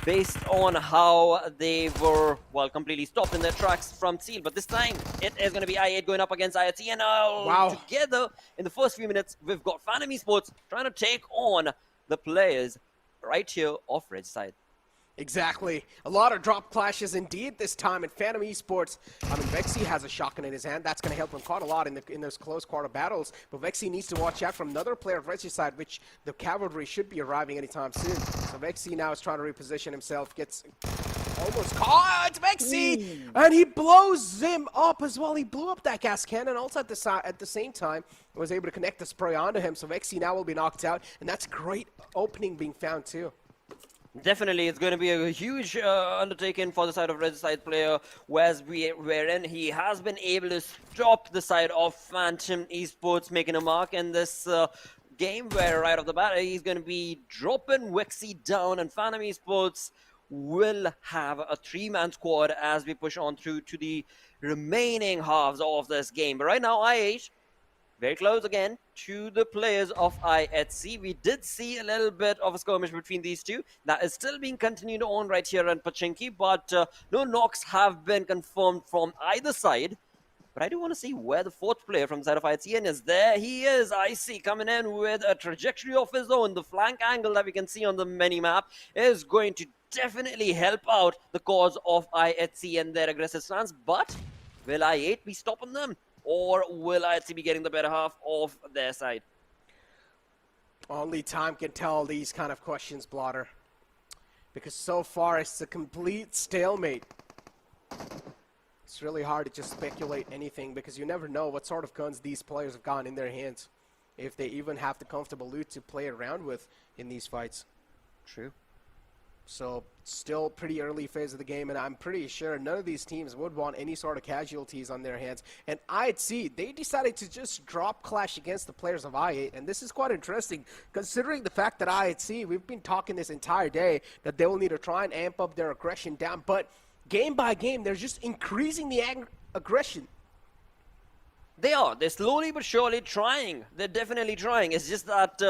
based on how they were, well, completely stopped in their tracks from Seal. But this time, it is going to be I8 going up against IRT, and together, in the first few minutes, we've got Phantom Esports trying to take on the players right here of Red side. Exactly. A lot of drop clashes indeed this time in Phantom Esports. I mean, Vexy has a shotgun in his hand. That's going to help him quite a lot in those close quarter battles. But Vexy needs to watch out from another player of Reggie side, which the cavalry should be arriving anytime soon. So Vexy now is trying to reposition himself. Gets almost caught. It's Vexy! And he blows him up as well. He blew up that gas cannon. Also at the same time, was able to connect the spray onto him. So Vexy now will be knocked out. And that's a great opening being found too. Definitely, it's going to be a huge undertaking for the side of Red side player, wherein he has been able to stop the side of Phantom Esports making a mark in this game, where right off the bat he's going to be dropping Wexy down, and Phantom Esports will have a 3-man squad as we push on through to the remaining halves of this game. But right now, I8 very close again to the players of IHC. We did see a little bit of a skirmish between these two. That is still being continued on right here in Pochinki, but no knocks have been confirmed from either side. But I do want to see where the fourth player from the side of IHC is. There he is, IC, coming in with a trajectory of his own. The flank angle that we can see on the mini-map is going to definitely help out the cause of IHC and their aggressive stance. But will I8 be stopping them? Or will IHC be getting the better half of their side? Only time can tell these kind of questions, Blotter. Because so far it's a complete stalemate. It's really hard to just speculate anything because you never know what sort of guns these players have gotten in their hands. If they even have the comfortable loot to play around with in these fights. True. So, still pretty early phase of the game, and I'm pretty sure none of these teams would want any sort of casualties on their hands. And IHC, they decided to just drop clash against the players of I8, and this is quite interesting, considering the fact that IHC, we've been talking this entire day, that they will need to try and amp up their aggression down, but game by game, they're just increasing the aggression. They are. They're slowly but surely trying. They're definitely trying. It's just that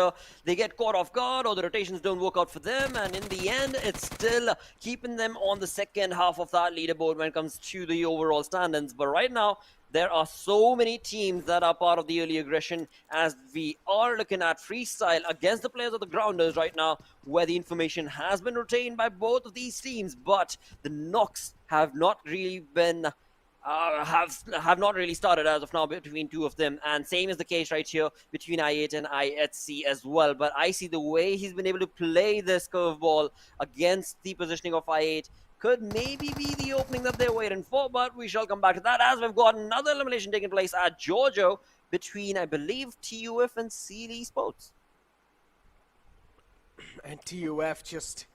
they get caught off guard or the rotations don't work out for them. And in the end, it's still keeping them on the second half of that leaderboard when it comes to the overall standings. But right now, there are so many teams that are part of the early aggression as we are looking at freestyle against the players of the grounders right now, where the information has been retained by both of these teams. But the knocks have not really been... have not really started as of now between two of them, and same is the case right here between I8 and IHC as well. But I see the way he's been able to play this curveball against the positioning of I8 could maybe be the opening that they're waiting for, but we shall come back to that as we've got another elimination taking place at Giorgio between, I believe, TUF and Seal Esports. And TUF just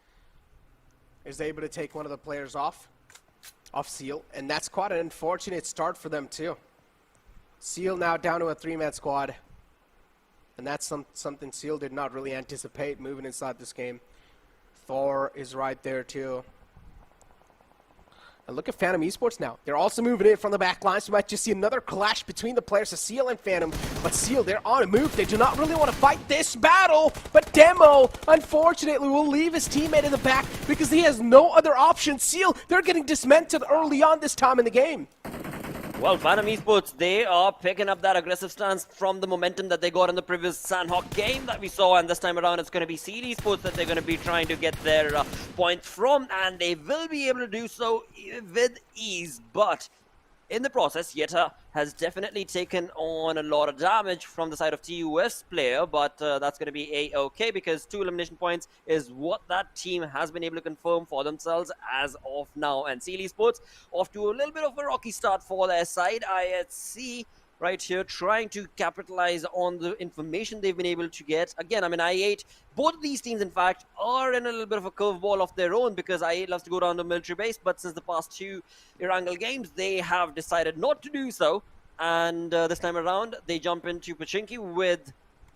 is able to take one of the players off Seal, and that's quite an unfortunate start for them too. Seal now down to a 3-man squad, and that's something Seal did not really anticipate moving inside this game. Thor is right there too. And look at Phantom Esports now. They're also moving in from the back line, so we might just see another clash between the players of Seal and Phantom. But Seal, they're on a move. They do not really want to fight this battle. But Demo, unfortunately, will leave his teammate in the back because he has no other option. Seal, they're getting dismantled early on this time in the game. Well, Phantom Esports, they are picking up that aggressive stance from the momentum that they got in the previous Sanhok game that we saw, and this time around it's going to be Seal Esports that they're going to be trying to get their points from, and they will be able to do so with ease. But in the process, Yeta has definitely taken on a lot of damage from the side of TUF's player, but that's going to be A-okay because 2 elimination points is what that team has been able to confirm for themselves as of now. And Seal Esports off to a little bit of a rocky start for their side. IHC right here trying to capitalize on the information they've been able to get. Again, I mean, I8, both of these teams, in fact, are in a little bit of a curveball of their own because I8 loves to go down to military base, but since the past 2 Erangel games, they have decided not to do so. And this time around, they jump into Pochinki with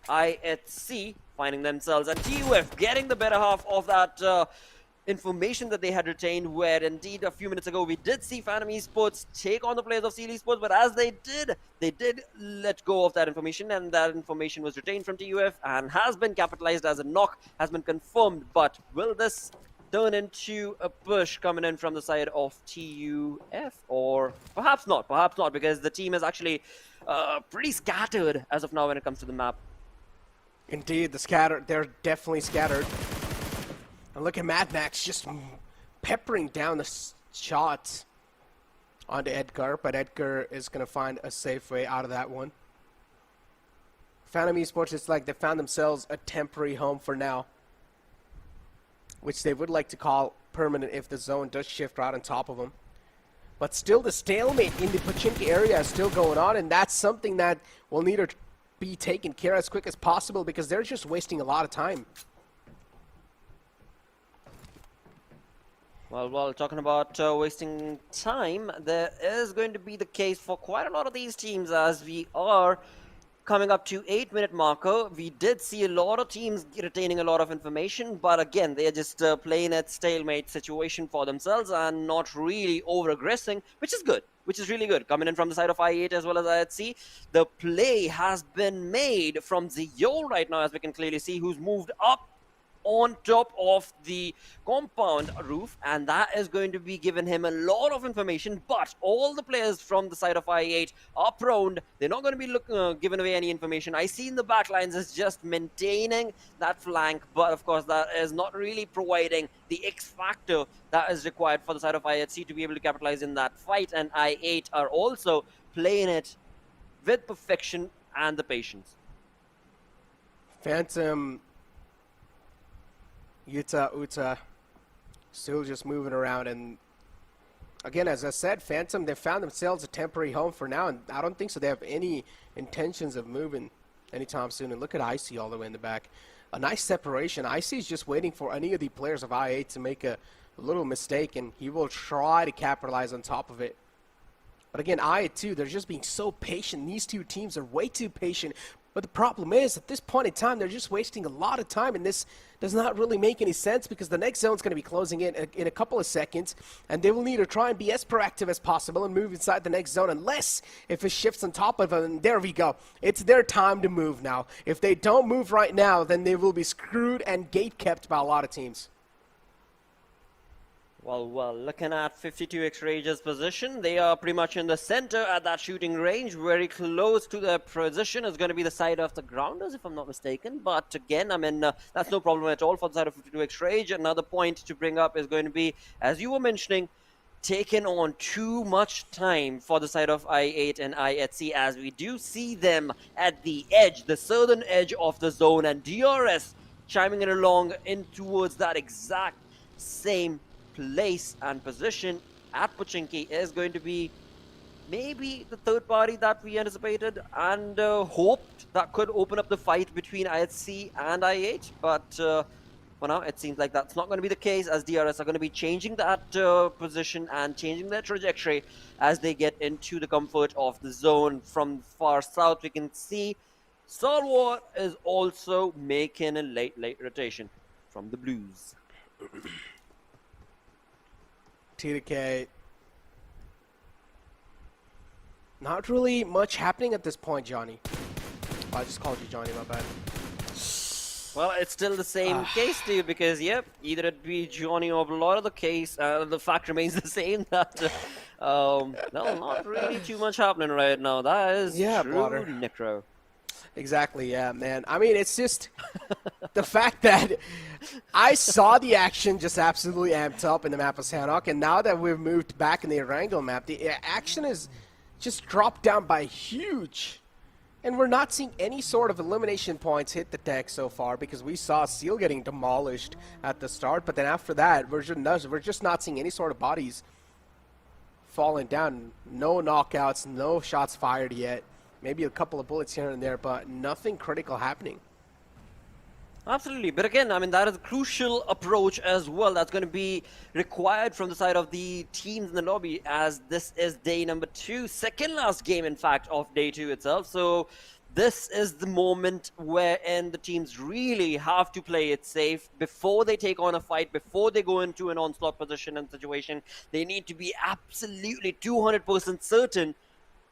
IHC finding themselves, and TUF getting the better half of that information that they had retained, where indeed a few minutes ago we did see Phantom Esports take on the players of Seal Esports, but as they did let go of that information, and that information was retained from TUF and has been capitalized as a knock, has been confirmed. But will this turn into a push coming in from the side of TUF? Or perhaps not, because the team is actually pretty scattered as of now when it comes to the map. Indeed, they're definitely scattered. And look at Mad Max just peppering down the shots onto Edgar, but Edgar is going to find a safe way out of that one. Phantom Esports, it's like they found themselves a temporary home for now, which they would like to call permanent if the zone does shift right on top of them. But still, the stalemate in the Pochinki area is still going on, and that's something that will need to be taken care of as quick as possible because they're just wasting a lot of time. Well, while talking about wasting time, there is going to be the case for quite a lot of these teams as we are coming up to 8-minute marker. We did see a lot of teams retaining a lot of information, but again, they are just playing at stalemate situation for themselves and not really over-aggressing, which is good, which is really good. Coming in from the side of I8 as well as IHC, the play has been made from Zio right now, as we can clearly see, who's moved up on top of the compound roof, and that is going to be giving him a lot of information. But all the players from the side of I8 are prone. They're not going to be giving away any information. I see in the back lines is just maintaining that flank, but of course that is not really providing the X factor that is required for the side of IHC to be able to capitalize in that fight, and I8 are also playing it with perfection and the patience. Phantom, Uta still just moving around, and again, as I said, Phantom, they found themselves a temporary home for now, and I don't think so they have any intentions of moving anytime soon. And look at Icy all the way in the back. A nice separation. Icy is just waiting for any of the players of I8 to make a little mistake, and he will try to capitalize on top of it. But again, I8 too, they're just being so patient. These two teams are way too patient. But the problem is, at this point in time, they're just wasting a lot of time, and this does not really make any sense because the next zone is going to be closing in a couple of seconds, and they will need to try and be as proactive as possible and move inside the next zone, unless if it shifts on top of them. And there we go. It's their time to move now. If they don't move right now, then they will be screwed and gate-kept by a lot of teams. Well, looking at 52X Rage's position, they are pretty much in the center at that shooting range, very close to their position. Is going to be the side of the grounders, if I'm not mistaken. But again, I mean, that's no problem at all for the side of 52X Rage. Another point to bring up is going to be, as you were mentioning, taking on too much time for the side of I8 and IHC, as we do see them at the edge, the southern edge of the zone, and DRS chiming in along in towards that exact same place and position at Pochinki is going to be maybe the third party that we anticipated and hoped that could open up the fight between IHC and I8, but for now it seems like that's not going to be the case, as DRS are going to be changing that position and changing their trajectory as they get into the comfort of the zone. From far south we can see Stalwart is also making a late rotation from the blues. TDK, not really much happening at this point, Johnny. Oh, I just called you Johnny, my bad. Well, it's still the same case, dude, because, yep, either it be Johnny or Blotter, the case, the fact remains the same that, no, not really too much happening right now. That is true, Blotter. Necro. Exactly, yeah, man. I mean, it's just the fact that I saw the action just absolutely amped up in the map of Sanhok, and now that we've moved back in the Erangel map, the action is just dropped down by huge. And we're not seeing any sort of elimination points hit the deck so far, because we saw Seal getting demolished at the start, but then after that, we're just not seeing any sort of bodies falling down. No knockouts, no shots fired yet. Maybe a couple of bullets here and there, but nothing critical happening. Absolutely, but again, I mean, that is a crucial approach as well that's going to be required from the side of the teams in the lobby, as this is day number 2, second last game, in fact, of day 2 itself. So this is the moment wherein the teams really have to play it safe before they take on a fight, before they go into an onslaught position and situation. They need to be absolutely 200% certain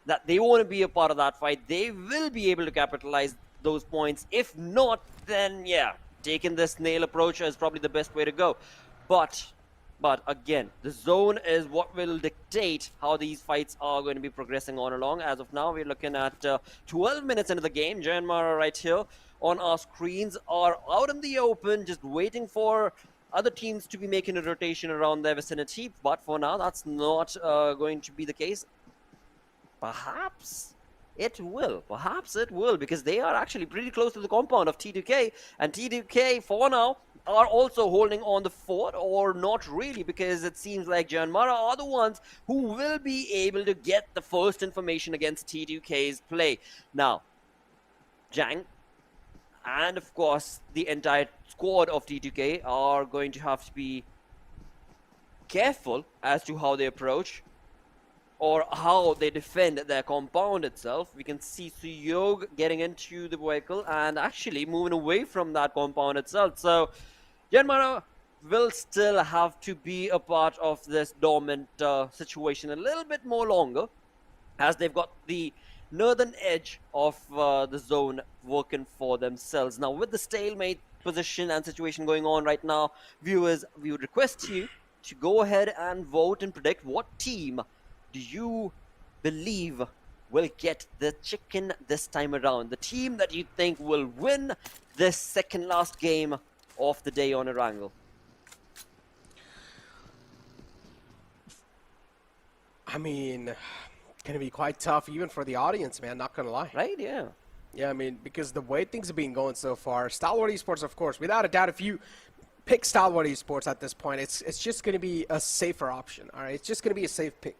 that they want to be a part of that fight. They will be able to capitalize those points. If not, then yeah, taking the snail approach is probably the best way to go. But again, the zone is what will dictate how these fights are going to be progressing on along. As of now, we're looking at 12 minutes into the game. JyanMaara right here on our screens are out in the open, just waiting for other teams to be making a rotation around their vicinity. But for now, that's not going to be the case. Perhaps it will, because they are actually pretty close to the compound of T2K, and T2K for now are also holding on the fort, or not really, because it seems like JyanMaara are the ones who will be able to get the first information against T2K's play. Now, Jang and of course the entire squad of T2K are going to have to be careful as to how they approach. or how they defend their compound itself. We can see Suyog getting into the vehicle and actually moving away from that compound itself. So JyanMaara will still have to be a part of this dormant situation a little bit more longer, as they've got the northern edge of the zone working for themselves. Now, with the stalemate position and situation going on right now, viewers, we would request you to go ahead and vote and predict what team do you believe will get the chicken this time around? The team that you think will win this second last game of the day on Erangel. I mean, gonna be quite tough even for the audience, man, not gonna lie. Right, yeah. Yeah, I mean, because the way things have been going so far, Stalwart Esports, of course, without a doubt, if you pick Stalwart Esports at this point, it's just gonna be a safer option, all right? It's just gonna be a safe pick.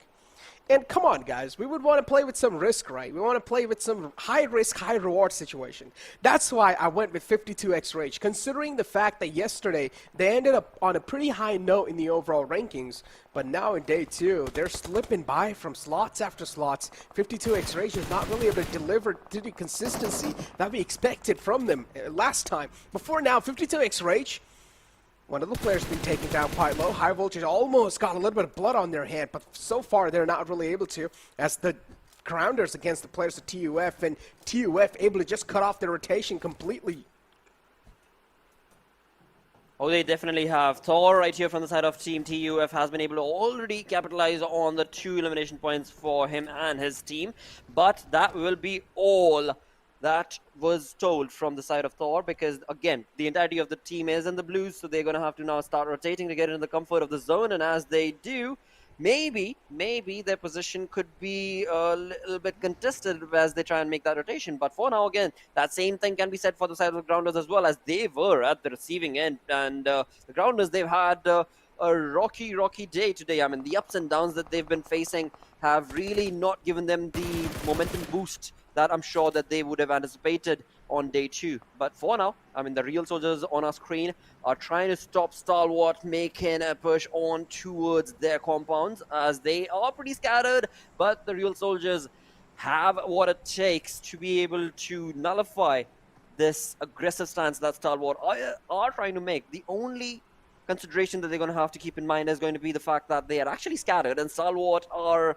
And come on, guys, we would want to play with some risk, right? We want to play with some high-risk, high-reward situation. That's why I went with 52x Rage, considering the fact that yesterday they ended up on a pretty high note in the overall rankings, but now in day 2, they're slipping by from slots after slots. 52x Rage is not really able to deliver to the consistency that we expected from them last time. Before now, 52x Rage, one of the players has been taken down quite low. High Voltage almost got a little bit of blood on their hand, but so far they're not really able to, as the grounders against the players of TUF, and TUF able to just cut off their rotation completely. Oh, they definitely have. Thor right here from the side of Team TUF has been able to already capitalize on the 2 elimination points for him and his team, but that will be all that was told from the side of Thor, because again, the entirety of the team is in the blues, so they're going to have to now start rotating to get into the comfort of the zone, and as they do, maybe their position could be a little bit contested as they try and make that rotation. But for now, again, that same thing can be said for the side of the Grounders as well, as they were at the receiving end, and the Grounders, they've had a rocky day today. I mean, the ups and downs that they've been facing have really not given them the momentum boost that I'm sure that they would have anticipated on day 2. But for now, I mean, the real soldiers on our screen are trying to stop Stalwart making a push on towards their compounds, as they are pretty scattered, but the real soldiers have what it takes to be able to nullify this aggressive stance that Stalwart are trying to make. The only consideration that they're going to have to keep in mind is going to be the fact that they are actually scattered, and Stalwart are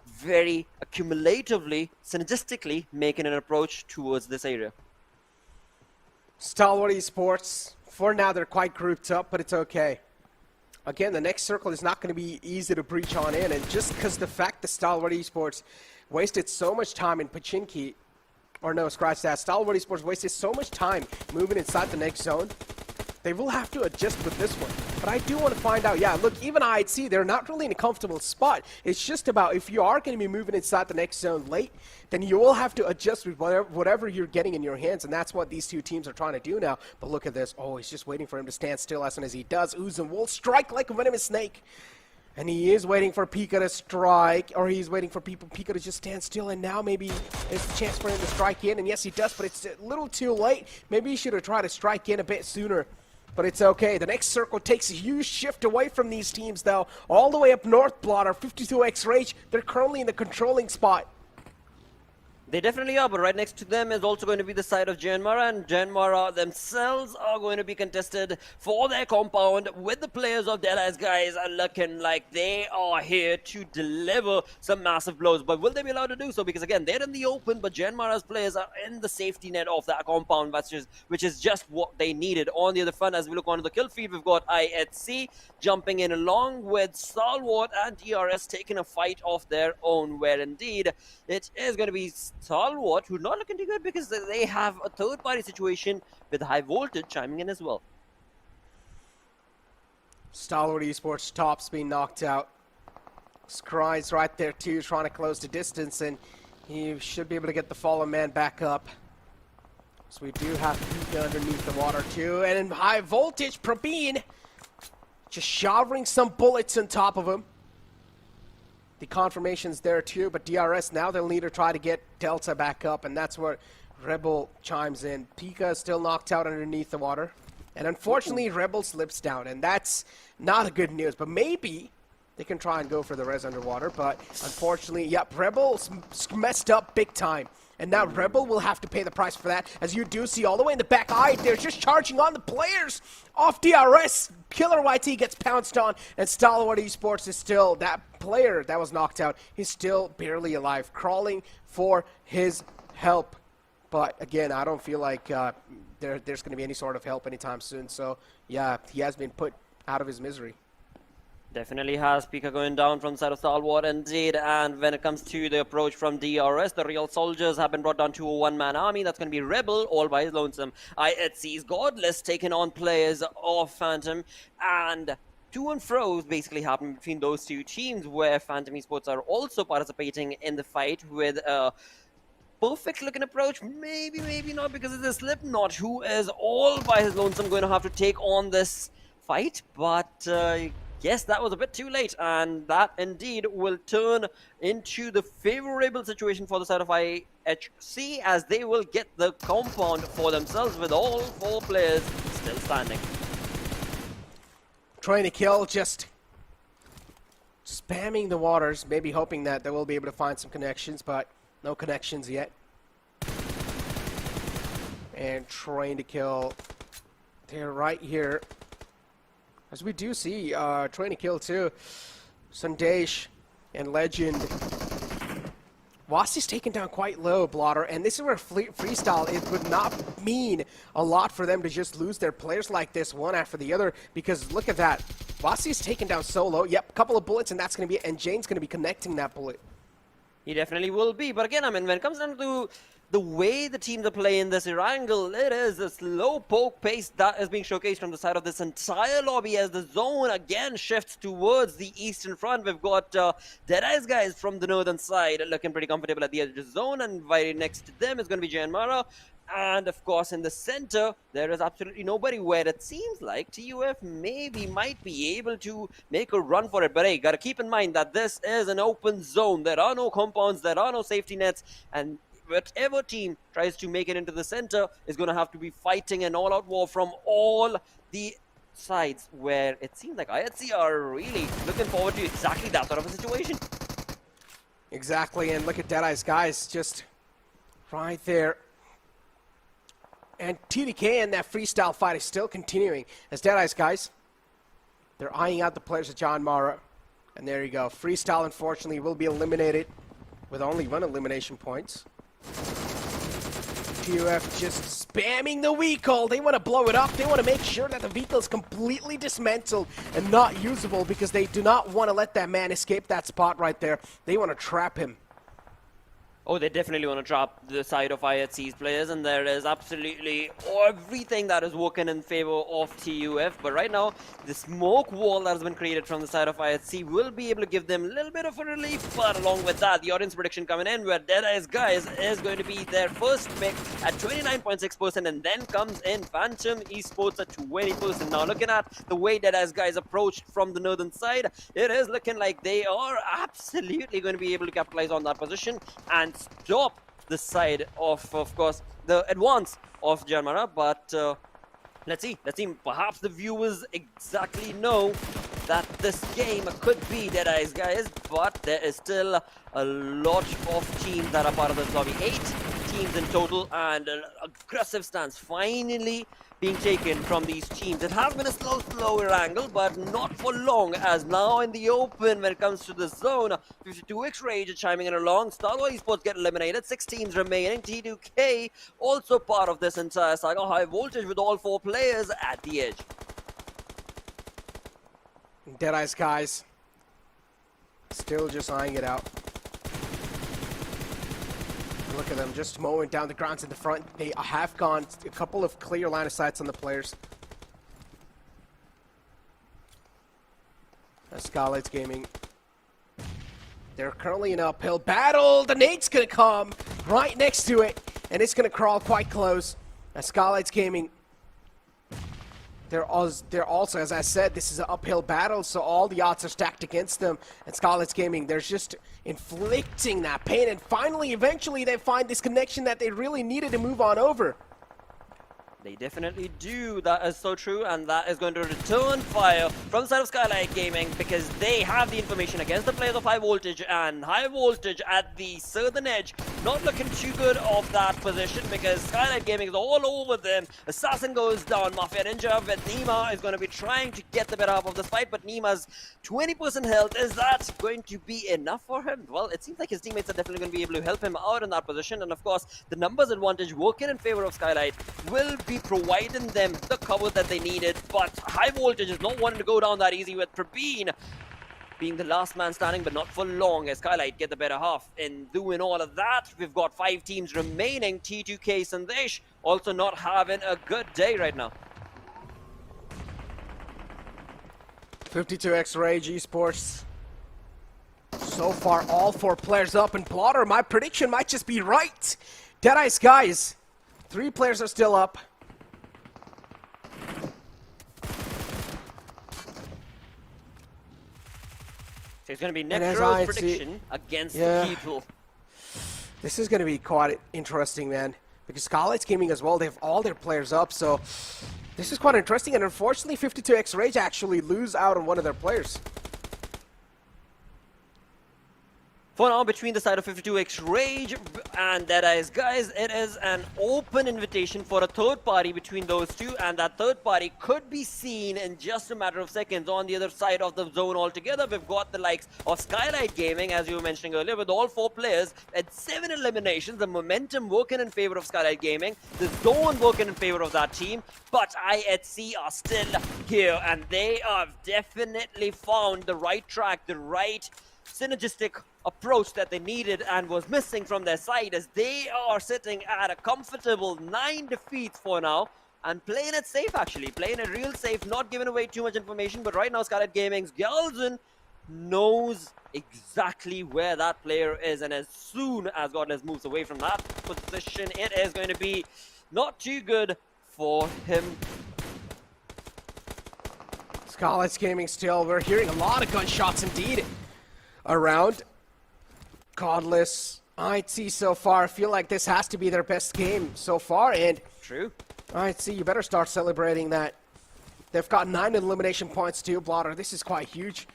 very accumulatively, synergistically making an approach towards this area. Stalwart Esports, for now they're quite grouped up, but it's okay. Again, the next circle is not going to be easy to breach on in, and just because the fact that Stalwart Esports wasted so much time in Pachinki, or no, scratch that, Stalwart Esports wasted so much time moving inside the next zone, they will have to adjust with this one. But I do want to find out, yeah, look, even IHC, they're not really in a comfortable spot. It's just about if you are going to be moving inside the next zone late, then you will have to adjust with whatever you're getting in your hands, and that's what these two teams are trying to do now. But look at this. Oh, he's just waiting for him to stand still. As soon as he does, Uzun will strike like a venomous snake. And he is waiting for Pika to strike, or he's waiting for Pika to just stand still, and now maybe it's the chance for him to strike in. And yes, he does, but it's a little too late. Maybe he should have tried to strike in a bit sooner. But it's okay. The next circle takes a huge shift away from these teams, though. All the way up north, Blotter, 52x Rage, they're currently in the controlling spot. They definitely are, but right next to them is also going to be the side of JyanMaara, and JyanMaara themselves are going to be contested for their compound, with the players of Deadeyes Guys are looking like they are here to deliver some massive blows. But will they be allowed to do so? Because again, they're in the open, but JyanMaara's players are in the safety net of that compound, which is just what they needed. On the other front, as we look onto the kill feed, we've got IHC jumping in along with Stalwart and DRS taking a fight of their own, where indeed it is going to be Stalwart, who's not looking too good because they have a third-party situation with High Voltage chiming in as well. Stalwart Esports top's being knocked out. Scry's right there too, trying to close the distance, and he should be able to get the fallen man back up. So we do have Pika underneath the water too, and in High Voltage, Praveen just showering some bullets on top of him. The confirmation's there too, but DRS now they'll need to try to get Delta back up, and that's where Rebel chimes in. Pika is still knocked out underneath the water, and unfortunately Rebel slips down, and that's not a good news. But maybe they can try and go for the res underwater, but unfortunately, yep, Rebel messed up big time. And now Rebel will have to pay the price for that, as you do see all the way in the back eye, they're just charging on the players off DRS. Killer YT gets pounced on, and Stalwart Esports is still, that player that was knocked out, he's still barely alive, crawling for his help. But again, I don't feel like there's going to be any sort of help anytime soon. So yeah, he has been put out of his misery. Definitely has. Pika going down from the side of Stalwart indeed. And when it comes to the approach from DRS, the real soldiers have been brought down to a one-man army. That's going to be Rebel all by his lonesome. IHC's Godless taking on players of Phantom. And to and fro's basically happening between those two teams, where Phantom Esports are also participating in the fight with a perfect looking approach. Maybe not, because it's a Slipknot who is all by his lonesome going to have to take on this fight. But yes, that was a bit too late, and that indeed will turn into the favorable situation for the side of IHC, as they will get the compound for themselves with all 4 players still standing. Trying to kill, just spamming the waters, maybe hoping that they will be able to find some connections, but no connections yet. And trying to kill, they're right here. As we do see, trying to kill too, Sandesh and Legend. Wasi's taken down quite low, Blotter, and this is where freestyle, it would not mean a lot for them to just lose their players like this one after the other, because look at that. Wasi's taken down so low. Yep, a couple of bullets, and that's going to be, and Jane's going to be connecting that bullet. He definitely will be, but again, I mean, when it comes down to the way the teams are playing this Erangel, it is a slow poke pace that is being showcased from the side of this entire lobby, as the zone again shifts towards the eastern front. We've got Deadeyes Guys from the northern side looking pretty comfortable at the edge of the zone, and right next to them is going to be JyanMaara. And of course, in the center, there is absolutely nobody, where it seems like TUF maybe might be able to make a run for it. But hey, gotta keep in mind that this is an open zone. There are no compounds, there are no safety nets, and whatever team tries to make it into the center is going to have to be fighting an all-out war from all the sides, where it seems like IHC are really looking forward to exactly that sort of a situation. Exactly, and look at Deadeyes Guys just right there. And TDK and that freestyle fight is still continuing, as Deadeyes Guys, they're eyeing out the players of JyanMaara. And there you go. Freestyle, unfortunately, will be eliminated with only 1 elimination points. TUF just spamming the vehicle. They want to blow it up. They want to make sure that the vehicle is completely dismantled and not usable, because they do not want to let that man escape that spot right there. They want to trap him. Oh, they definitely want to trap the side of IHC's players, and there is absolutely everything that is working in favor of TUF. But right now, the smoke wall that has been created from the side of IHC will be able to give them a little bit of a relief. But along with that, the audience prediction coming in, where Deadeyes Guys is going to be their first pick at 29.6%, and then comes in Phantom Esports at 20%. Now, looking at the way Deadeyes Guys approached from the northern side, it is looking like they are absolutely going to be able to capitalize on that position and stop the side of course, the advance of JyanMaara. But let's see, perhaps the viewers exactly know that this game could be Deadeyes Guys, but there is still a lot of teams that are part of this lobby. 8 teams in total, and an aggressive stance finally being taken from these teams. It has been a slower angle, but not for long, as now in the open when it comes to the zone, 52X Rage chiming in along. Stalwart Esports get eliminated, 6 teams remaining. T2K also part of this entire saga. High voltage with all 4 players at the edge. Deadeyes Guys still just eyeing it out. Look at them just mowing down the grounds in the front. They have gone a couple of clear line of sights on the players. Skylightz Gaming, they're currently in an uphill battle. The nade's gonna come right next to it, and it's gonna crawl quite close. Skylightz Gaming, they're also, as I said, this is an uphill battle, so all the odds are stacked against them. And Skylightz Gaming, they're just inflicting that pain, and finally, eventually, they find this connection that they really needed to move on over. They definitely do. That is so true, and that is going to return fire from the side of Skylightz Gaming because they have the information against the players of High Voltage, and High Voltage at the southern edge not looking too good of that position because Skylightz Gaming is all over them. Assassin goes down, Mafia Ninja with Nima is going to be trying to get the better half of this fight, but Nima's 20% health, is that going to be enough for him? Well, it seems like his teammates are definitely going to be able to help him out in that position, and of course, the numbers advantage working in favor of Skylightz will be providing them the cover that they needed, but High Voltage is not wanting to go down that easy with Prabeen being the last man standing, but not for long as Skylightz get the better half. In doing all of that, we've got 5 teams remaining. T2K Sandesh also not having a good day right now. 52X Rage Esports. So far, all 4 players up, and Blotter, my prediction might just be right. Deadeyes Guys, 3 players are still up. So it's going to be And as Necro's I prediction against Yeah. the people. This is going to be quite interesting, man. Because Skylightz Gaming as well, they have all their players up, so this is quite interesting. And unfortunately, 52X Rage actually lose out on one of their players. For now, between the side of 52X Rage and Deadeyes Guys, it is an open invitation for a third party between those two, and that third party could be seen in just a matter of seconds on the other side of the zone altogether. We've got the likes of Skylightz Gaming, as you were mentioning earlier, with all 4 players at 7 eliminations. The momentum working in favor of Skylightz Gaming, the zone working in favor of that team, but IHC are still here, and they have definitely found the right track, the right synergistic approach that they needed and was missing from their side, as they are sitting at a comfortable 9 defeats for now and playing it safe, actually playing it real safe, not giving away too much information. But right now Skylightz Gaming's Galzin knows exactly where that player is, and as soon as Godless moves away from that position, it is going to be not too good for him. Skylightz Gaming still, we're hearing a lot of gunshots indeed around. Godless, IHC so far, I feel like this has to be their best game so far, and True. IHC, you better start celebrating that. They've got 9 elimination points too, Blotter. This is quite huge.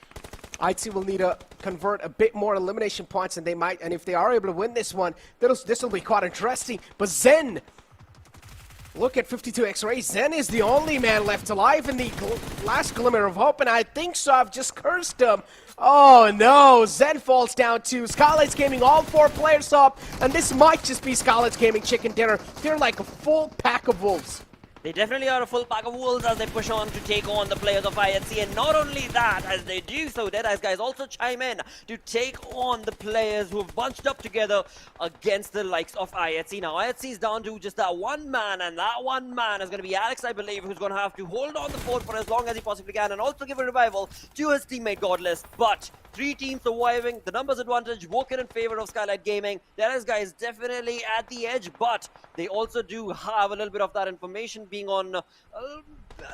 IHC will need to convert a bit more elimination points, and they might, and if they are able to win this one, this will be quite interesting. But Zen, look at 52X Ray. Zen is the only man left alive in the last glimmer of hope, and I think so. I've just cursed him. Oh no, Zen falls down too. Skylightz Gaming, all 4 players up, and this might just be Skylightz Gaming chicken dinner. They're like a full pack of wolves. They definitely are a full pack of wolves as they push on to take on the players of IHC, and not only that, as they do so, Deadeyes Guys also chime in to take on the players who have bunched up together against the likes of IHC. Now, IHC is down to just that one man, and that one man is going to be Alex, I believe, who's going to have to hold on the fort for as long as he possibly can, and also give a revival to his teammate Godless. But 3 teams surviving, the numbers advantage working in favor of Skylightz Gaming. Deadeyes Guys definitely at the edge, but they also do have a little bit of that information, being on a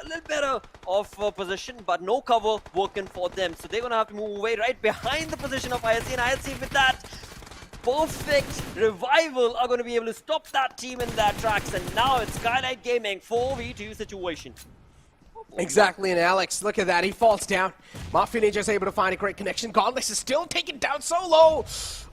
little better of a position, but no cover working for them. So they're going to have to move away right behind the position of IHC, and IHC with that perfect revival are going to be able to stop that team in their tracks. And now it's Skylightz Gaming 4v2 situation. Exactly, and Alex, look at that, he falls down. Mafia Ninja is able to find a great connection. Godless is still taken down so low.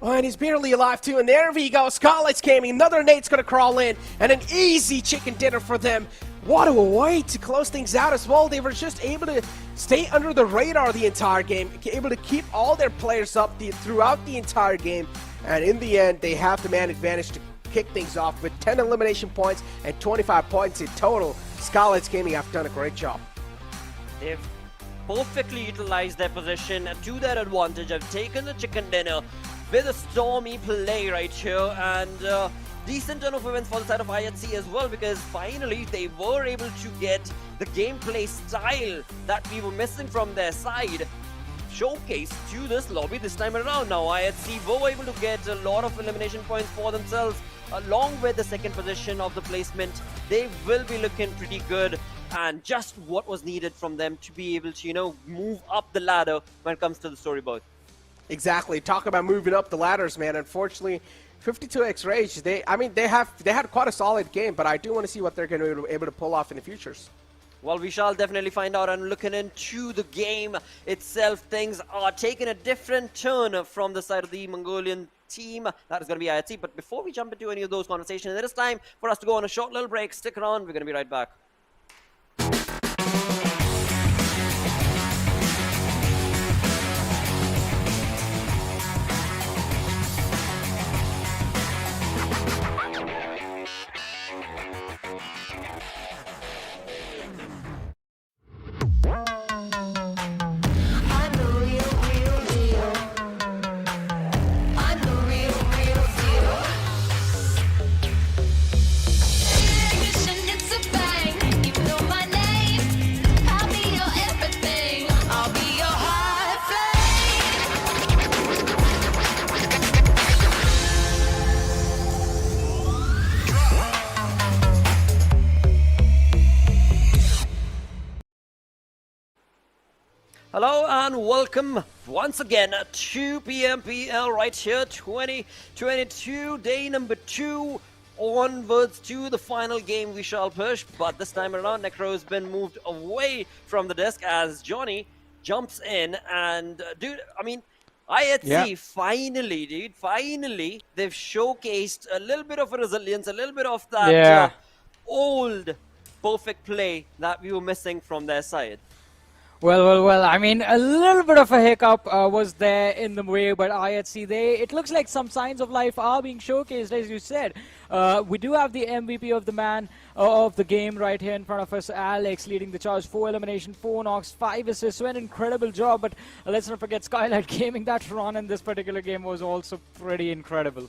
Oh, and he's barely alive too, and there we go. Skylightz Gaming, another nade's gonna crawl in, and an easy chicken dinner for them. What a way to close things out as well. They were just able to stay under the radar the entire game, able to keep all their players up throughout the entire game, and in the end, they have the man advantage to kick things off with 10 elimination points and 25 points in total. Skylightz Gaming have done a great job. They've perfectly utilized their position to their advantage. Have taken the chicken dinner with a stormy play right here, and decent turn of events for the side of IHC as well, because finally they were able to get the gameplay style that we were missing from their side showcased to this lobby this time around. Now IHC were able to get a lot of elimination points for themselves, along with the second position of the placement. They will be looking pretty good, and just what was needed from them to be able to, you know, move up the ladder when it comes to the storyboard. Exactly. Talk about moving up the ladders, man. Unfortunately, 52X Rage, they had quite a solid game, but I do want to see what they're going to be able to pull off in the futures. Well, we shall definitely find out. And looking into the game itself, things are taking a different turn from the side of the Mongolian team. That is going to be IHC. But before we jump into any of those conversations, it is time for us to go on a short little break. Stick around. We're going to be right back. Hello and welcome once again to PMPL right here, 2022, day number 2, onwards to the final game we shall push. But this time around, Necro has been moved away from the desk as Johnny jumps in. And dude, I mean, IHC finally, they've showcased a little bit of a resilience, a little bit of that old perfect play that we were missing from their side. Well, I mean, a little bit of a hiccup was there in the way, but IHC, it looks like some signs of life are being showcased, as you said. We do have the MVP of the man of the game right here in front of us, Alex, leading the charge, 4 elimination, 4 knocks, 5 assists, so an incredible job. But let's not forget Skylightz Gaming. That run in this particular game was also pretty incredible.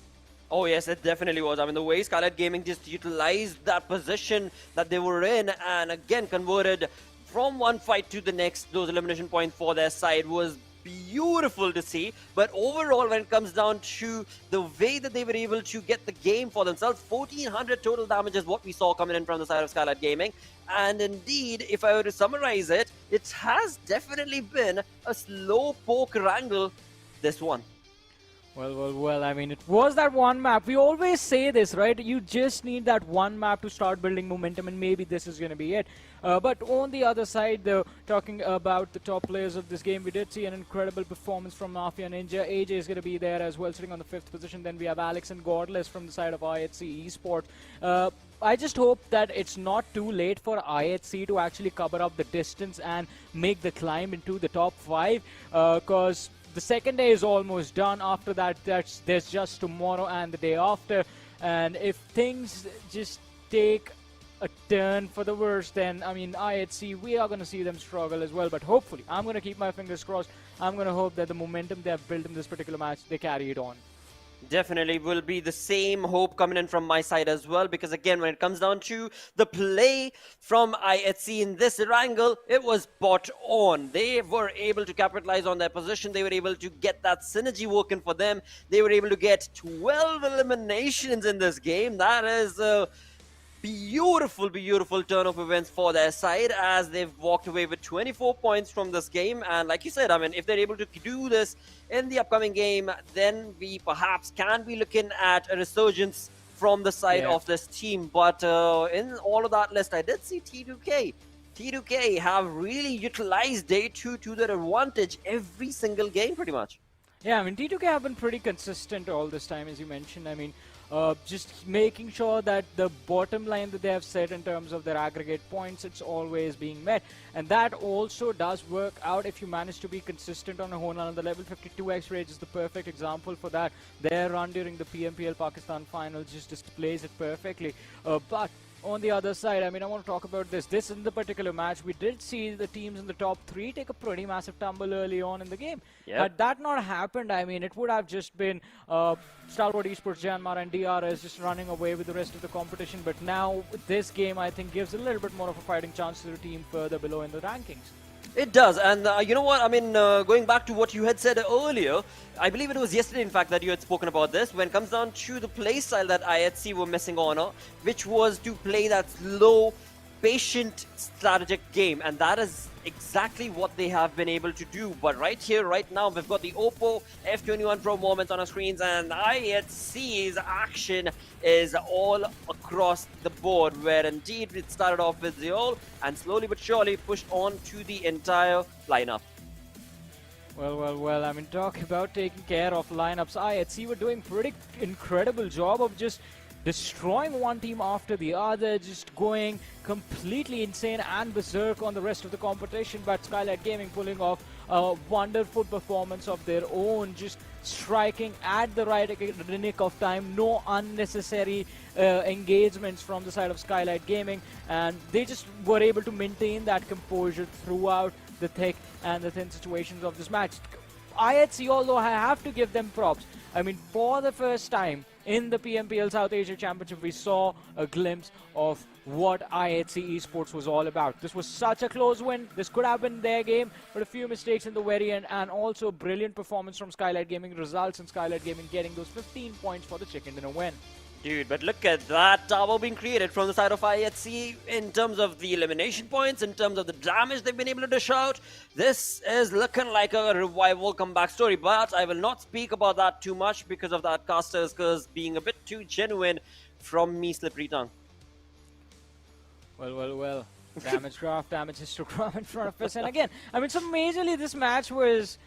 Oh yes, it definitely was. I mean, the way Skylightz Gaming just utilized that position that they were in and again converted from one fight to the next, those elimination points for their side was beautiful to see. But overall, when it comes down to the way that they were able to get the game for themselves, 1400 total damage is what we saw coming in from the side of Skylightz Gaming. And indeed, if I were to summarize it, it has definitely been a slow poke Erangel, this one. Well, I mean, it was that one map. We always say this, right? You just need that one map to start building momentum, and maybe this is going to be it. But on the other side, though, talking about the top players of this game, we did see an incredible performance from Mafia Ninja. AJ is going to be there as well, sitting on the 5th position. Then we have Alex and Godless from the side of IHC Esports. I just hope that it's not too late for IHC to actually cover up the distance and make the climb into the top 5, because the second day is almost done. After that, there's just tomorrow and the day after. And if things just take a turn for the worse, then, I mean, IHC, we are going to see them struggle as well. But hopefully, I'm going to keep my fingers crossed. I'm going to hope that the momentum they have built in this particular match, they carry it on. Definitely will be the same hope coming in from my side as well, because again, when it comes down to the play from IHC in this Erangel, it was spot on. They were able to capitalize on their position. They were able to get that synergy working for them. They were able to get 12 eliminations in this game. That is a beautiful turn of events for their side, as they've walked away with 24 points from this game. And like you said, I mean, if they're able to do this in the upcoming game, then we perhaps can be looking at a resurgence from the side of this team. But in all of that list, I did see T2K have really utilized day 2 to their advantage every single game pretty much. Yeah, I mean, T2K have been pretty consistent all this time, as you mentioned. I mean, just making sure that the bottom line that they have set in terms of their aggregate points, it's always being met. And that also does work out if you manage to be consistent on a whole another level. 52X Rage is the perfect example for that. Their run during the PMPL Pakistan final just displays it perfectly. But on the other side, I mean, I want to talk about this. This in the particular match, we did see the teams in the top 3 take a pretty massive tumble early on in the game. Had that not happened, I mean, it would have just been Stalwart Esports, JyanMaara and DRS just running away with the rest of the competition. But now this game, I think, gives a little bit more of a fighting chance to the team further below in the rankings. It does, and you know what, I mean, going back to what you had said earlier, I believe it was yesterday, in fact, that you had spoken about this, when it comes down to the play style that IHC were missing on, which was to play that slow, patient, strategic game, and that is exactly what they have been able to do. But right here, right now, we've got the Oppo F21 Pro moments on our screens, and IHC's action is all across the board, where indeed it started off with Zeol and slowly but surely pushed on to the entire lineup. Well, I mean, talk about taking care of lineups. IHC were doing pretty incredible job of just destroying one team after the other, just going completely insane and berserk on the rest of the competition. But Skylightz Gaming pulling off a wonderful performance of their own, just striking at the right nick of time, no unnecessary engagements from the side of Skylightz Gaming, and they just were able to maintain that composure throughout the thick and the thin situations of this match. IHC, although I have to give them props, I mean, for the first time in the PMPL South Asia Championship, we saw a glimpse of what IHC Esports was all about. This was such a close win. This could have been their game, but a few mistakes in the very end, and also brilliant performance from Skylightz Gaming results in Skylightz Gaming getting those 15 points for the chicken dinner win. Dude, but look at that tower being created from the side of IHC in terms of the elimination points, in terms of the damage they've been able to dish out. This is looking like a revival comeback story, but I will not speak about that too much because of that caster's curse being a bit too genuine from me, Slippery Tongue. Well. Damage graph, damage histogram in front of us. And again, I mean, so majorly this match was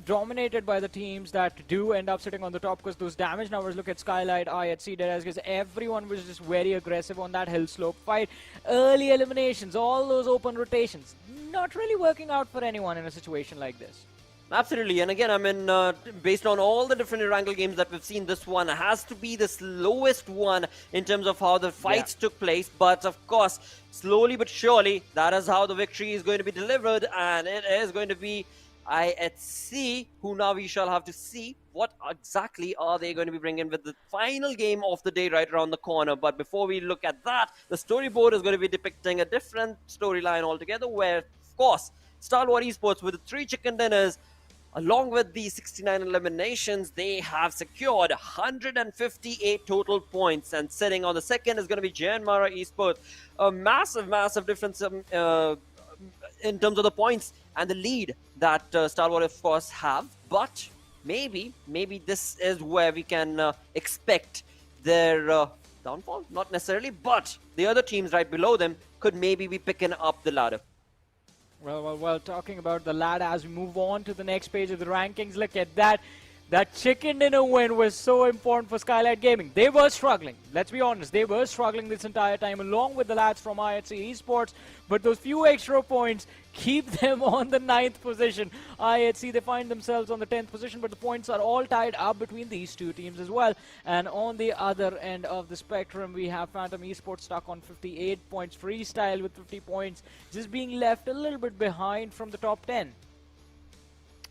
dominated by the teams that do end up sitting on the top, because those damage numbers, look at Skylightz, IHC, Deadeyes Guys, everyone was just very aggressive on that hill slope fight. Early eliminations, all those open rotations, not really working out for anyone in a situation like this. Absolutely, and again, I mean, based on all the different Erangel games that we've seen, this one has to be the slowest one in terms of how the fights took place. But of course, slowly but surely, that is how the victory is going to be delivered, and it is going to be IHC, who now we shall have to see what exactly are they going to be bringing with the final game of the day right around the corner. But before we look at that, the storyboard is going to be depicting a different storyline altogether, where, of course, Stalwart Esports with the 3 chicken dinners, along with the 69 eliminations, they have secured 158 total points, and sitting on the second is going to be JyanMaara Esports. A massive difference in terms of the points and the lead that Stalwart, of course, have. But maybe this is where we can expect their downfall. Not necessarily, but the other teams right below them could maybe be picking up the ladder. Well, talking about the ladder, as we move on to the next page of the rankings, look at that. That chicken dinner win was so important for Skylightz Gaming. They were struggling, let's be honest. They were struggling this entire time, along with the lads from IHC Esports. But those few extra points keep them on the 9th position. IHC, they find themselves on the 10th position, but the points are all tied up between these two teams as well. And on the other end of the spectrum, we have Phantom Esports stuck on 58 points. Freestyle with 50 points, just being left a little bit behind from the top 10.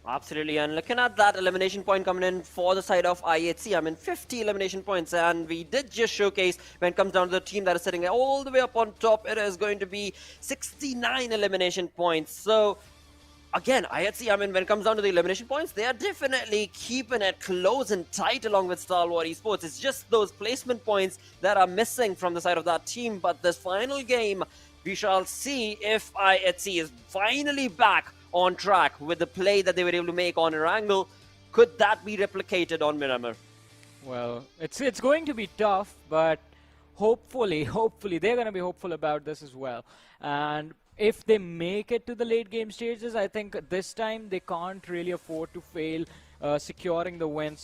Absolutely, and looking at that elimination point coming in for the side of IHC, I mean 50 elimination points, and we did just showcase when it comes down to the team that is sitting all the way up on top, it is going to be 69 elimination points. So again, IHC, I mean, when it comes down to the elimination points, they are definitely keeping it close and tight along with Stalwart Esports. It's just those placement points that are missing from the side of that team. But this final game, we shall see if IHC is finally back on track with the play that they were able to make on Erangel. Could that be replicated on Miramar? Well, it's going to be tough, but hopefully they're going to be hopeful about this as well. And if they make it to the late game stages, I think this time they can't really afford to fail securing the win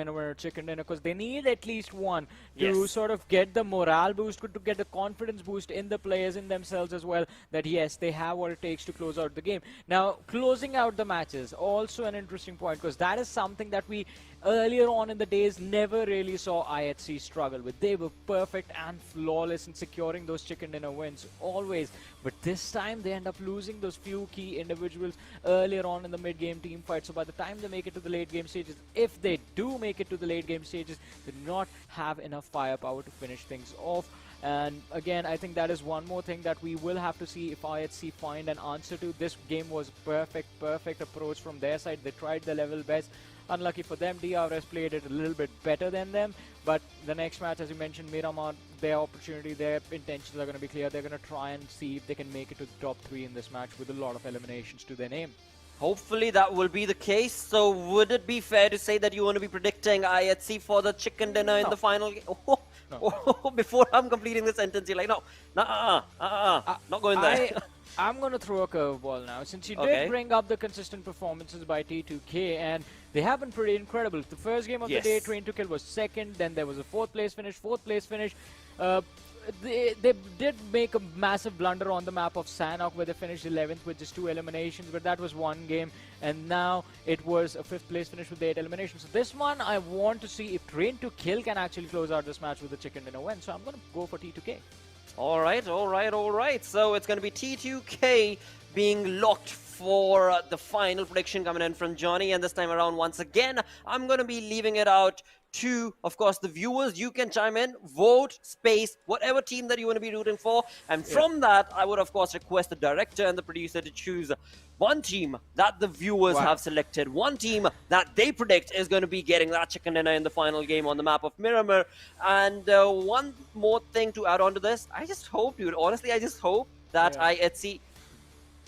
over chicken dinner, because they need at least one to sort of get the morale boost, to get the confidence boost in the players, in themselves as well, that yes, they have what it takes to close out the game. Now, closing out the matches, also an interesting point, because that is something that we earlier on in the days never really saw IHC struggle with. They were perfect and flawless in securing those chicken dinner wins always, but this time they end up losing those few key individuals earlier on in the mid-game team fight. So by the time they make it to the late game stages, if they do make it to the late game stages, they do not have enough firepower to finish things off. And again, I think that is one more thing that we will have to see if IHC find an answer to. This game was perfect approach from their side. They tried the level best. Unlucky for them, DRS played it a little bit better than them. But the next match, as you mentioned, Miramar, their opportunity, their intentions are going to be clear. They're going to try and see if they can make it to the top 3 in this match with a lot of eliminations to their name. Hopefully that will be the case. So would it be fair to say that you want to be predicting IHC for the chicken dinner in the final game? Before I'm completing the sentence, you're like, no, not going there. I'm going to throw a curveball now. Since you did bring up the consistent performances by T2K, and they have been pretty incredible. The first game of the day, Train to Kill, was second. Then there was a fourth place finish. They did make a massive blunder on the map of Sanhok, where they finished 11th with just 2 eliminations, but that was one game, and now it was a 5th place finish with 8 eliminations. So this one, I want to see if Train to Kill can actually close out this match with a chicken dinner win. So I'm going to go for T2K. All right. So it's going to be T2K being locked for the final prediction coming in from Johnny, and this time around, once again, I'm going to be leaving it out to, of course, the viewers. You can chime in, vote, space, whatever team that you want to be rooting for, and from that, I would, of course, request the director and the producer to choose one team that the viewers have selected, one team that they predict is going to be getting that chicken dinner in the final game on the map of Miramar. And one more thing to add on to this, I just hope, dude, honestly, I just hope that IHC...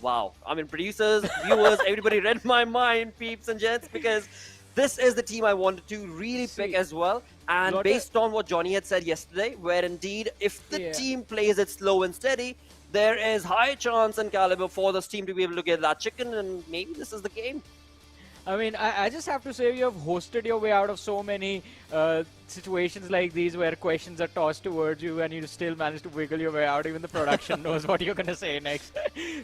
Wow, I mean, producers, viewers, everybody read my mind, peeps and gents, because this is the team I wanted to really pick as well. And based on what Johnny had said yesterday, where indeed, if the team plays it slow and steady, there is high chance and caliber for this team to be able to get that chicken, and maybe this is the game. I mean, I just have to say, you have hosted your way out of so many situations like these where questions are tossed towards you and you still manage to wiggle your way out. Even the production knows what you're going to say next.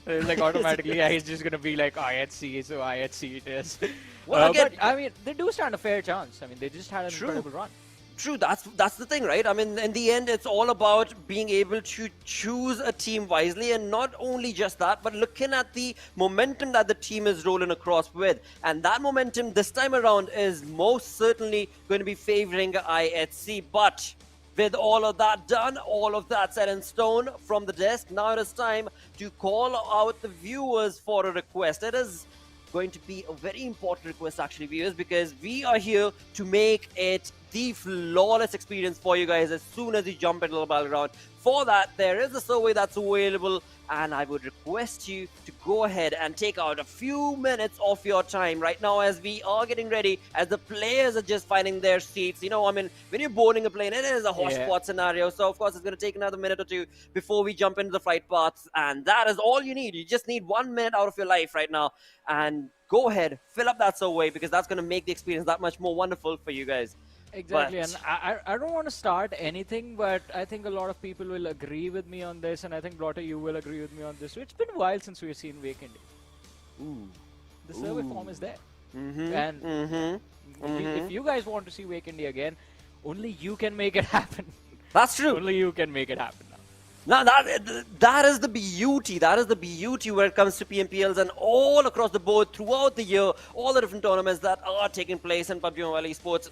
Like automatically, he's just going to be like, IHC, so IHC it is. Well, but, I mean, they do stand a fair chance. I mean, they just had an incredible run. True, that's the thing, right? I mean, in the end, it's all about being able to choose a team wisely, and not only just that, but looking at the momentum that the team is rolling across with. And that momentum this time around is most certainly going to be favoring IHC. But with all of that done, all of that set in stone from the desk, now it is time to call out the viewers for a request. It is going to be a very important request, actually, viewers, because we are here to make it the flawless experience for you guys as soon as you jump into the battleground. For that, there is a survey that's available, and I would request you to go ahead and take out a few minutes of your time right now as we are getting ready, as the players are just finding their seats. You know, I mean, when you're boarding a plane, it is a hotspot scenario, so of course it's going to take another minute or two before we jump into the flight paths, and that is all you need. You just need 1 minute out of your life right now, and go ahead, fill up that survey, because that's going to make the experience that much more wonderful for you guys. Exactly, and I don't want to start anything, but I think a lot of people will agree with me on this, and I think, Blotter, you will agree with me on this. So it's been a while since we've seen Wake India. The survey form is there. And if you guys want to see Wake India again, only you can make it happen. That's true. Only you can make it happen now. Now, that is the beauty. That is the beauty when it comes to PMPLs and all across the board throughout the year, all the different tournaments that are taking place in PUBG Mobile Esports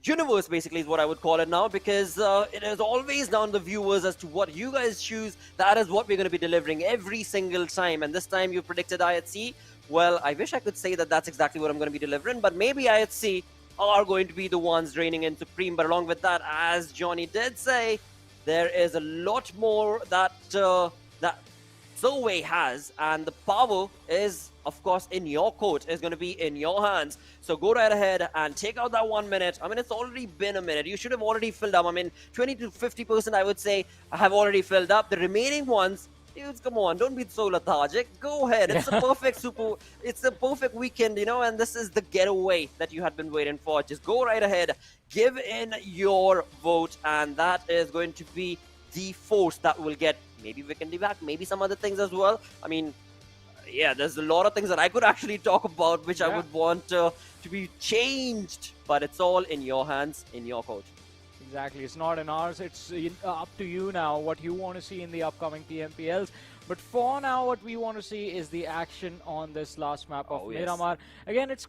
universe, basically, is what I would call it now, because it is always down to the viewers as to what you guys choose. That is what we're going to be delivering every single time. And this time you predicted IHC. Well, I wish I could say that that's exactly what I'm going to be delivering, but maybe IHC are going to be the ones reigning in supreme. But along with that, as Johnny did say, there is a lot more that that Survey has, and the power is, of course, in your court, is going to be in your hands. So go right ahead and take out that 1 minute. I mean, it's already been a minute. You should have already filled up. I mean, 20 to 50%, I would say, have already filled up. The remaining ones, dudes, come on, don't be so lethargic. Go ahead. It's a perfect it's a perfect weekend, you know, and this is the getaway that you had been waiting for. Just go right ahead, give in your vote, and that is going to be the force that will get maybe Weekend back, maybe some other things as well. I mean, yeah, there's a lot of things that I could actually talk about, which I would want to be changed, but it's all in your hands, in your court. Exactly, it's not in ours. It's up to you now what you want to see in the upcoming PMPLs. But for now, what we want to see is the action on this last map of yes. Miramar. Again, it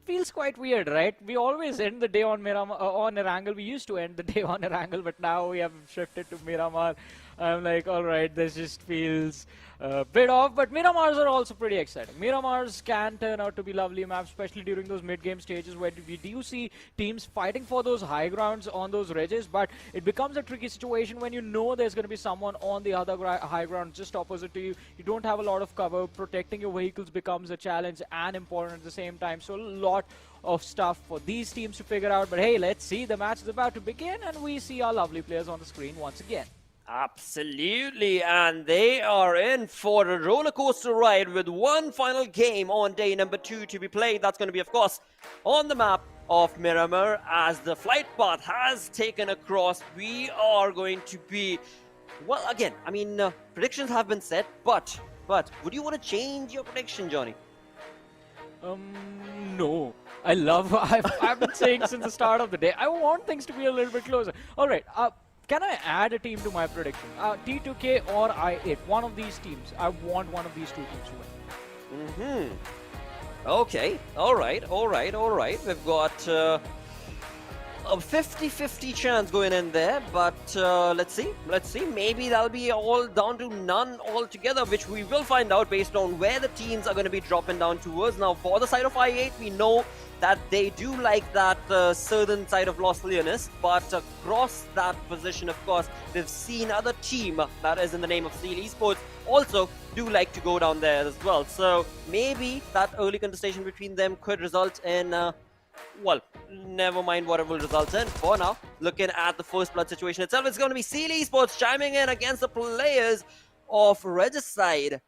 feels quite weird, right? We always end the day on Miramar, on Erangel. We used to end the day on Erangel, but now we have shifted to Miramar. I'm like, all right, this just feels a bit off, but Miramars are also pretty exciting. Miramars can turn out to be lovely maps, especially during those mid-game stages where we do see teams fighting for those high grounds on those ridges, but it becomes a tricky situation when you know there's going to be someone on the other high ground just opposite to you. You don't have a lot of cover. Protecting your vehicles becomes a challenge and important at the same time. So a lot of stuff for these teams to figure out. But hey, let's see. The match is about to begin, and we see our lovely players on the screen once again. Absolutely, and they are in for a roller coaster ride with one final game on day number 2 to be played. That's going to be, of course, on the map of Miramar. As the flight path has taken across, we are going to be, well, again, I mean, predictions have been set, but would you want to change your prediction, Johnny? No. I've been saying since the start of the day, I want things to be a little bit closer. All right, can I add a team to my prediction? T2K or I8, one of these teams. I want one of these two teams to win. Okay, all right. We've got a 50-50 chance going in there, but let's see. Maybe that'll be all down to none altogether, which we will find out based on where the teams are going to be dropping down towards. Now, for the side of I8, we know that they do like that southern side of Los Leones, but across that position, of course, they've seen other team that is in the name of Steel Esports also do like to go down there as well. So maybe that early contestation between them could result in, well, never mind what it will result in. For now, looking at the first blood situation itself, it's going to be Steel Esports chiming in against the players of Regicide.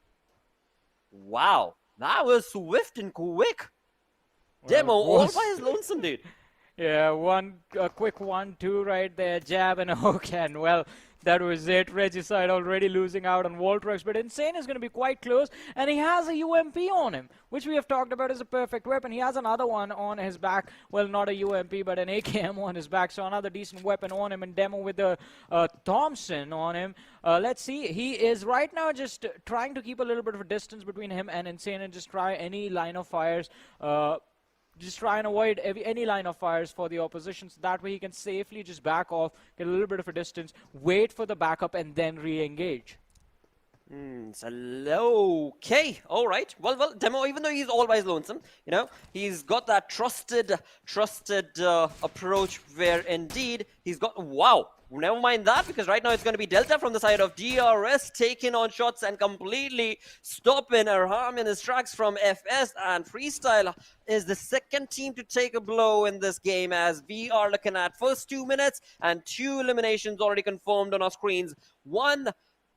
Wow, that was swift and quick. Demo all by his lonesome, dude. Yeah, a quick 1-2 right there, jab and a hook, and well, that was it. Regicide already losing out on Voltrex, but Insane is going to be quite close, and he has a UMP on him, which we have talked about as a perfect weapon. He has another one on his back. Well, not a UMP, but an AKM on his back, so another decent weapon on him, and Demo with the Thompson on him. Let's see. He is right now just trying to keep a little bit of a distance between him and Insane and just try any line of fires. Just try and avoid any line of fires for the opposition, so that way he can safely just back off, get a little bit of a distance, wait for the backup, and then re-engage. Okay, all right. Well, Demo, even though he's always lonesome, you know, he's got that trusted approach where indeed he's got, wow. Never mind that, because right now it's going to be Delta from the side of DRS taking on shots and completely stopping Arham in his tracks from FS, and Freestyle is the second team to take a blow in this game, as we are looking at first 2 minutes and 2 eliminations already confirmed on our screens. One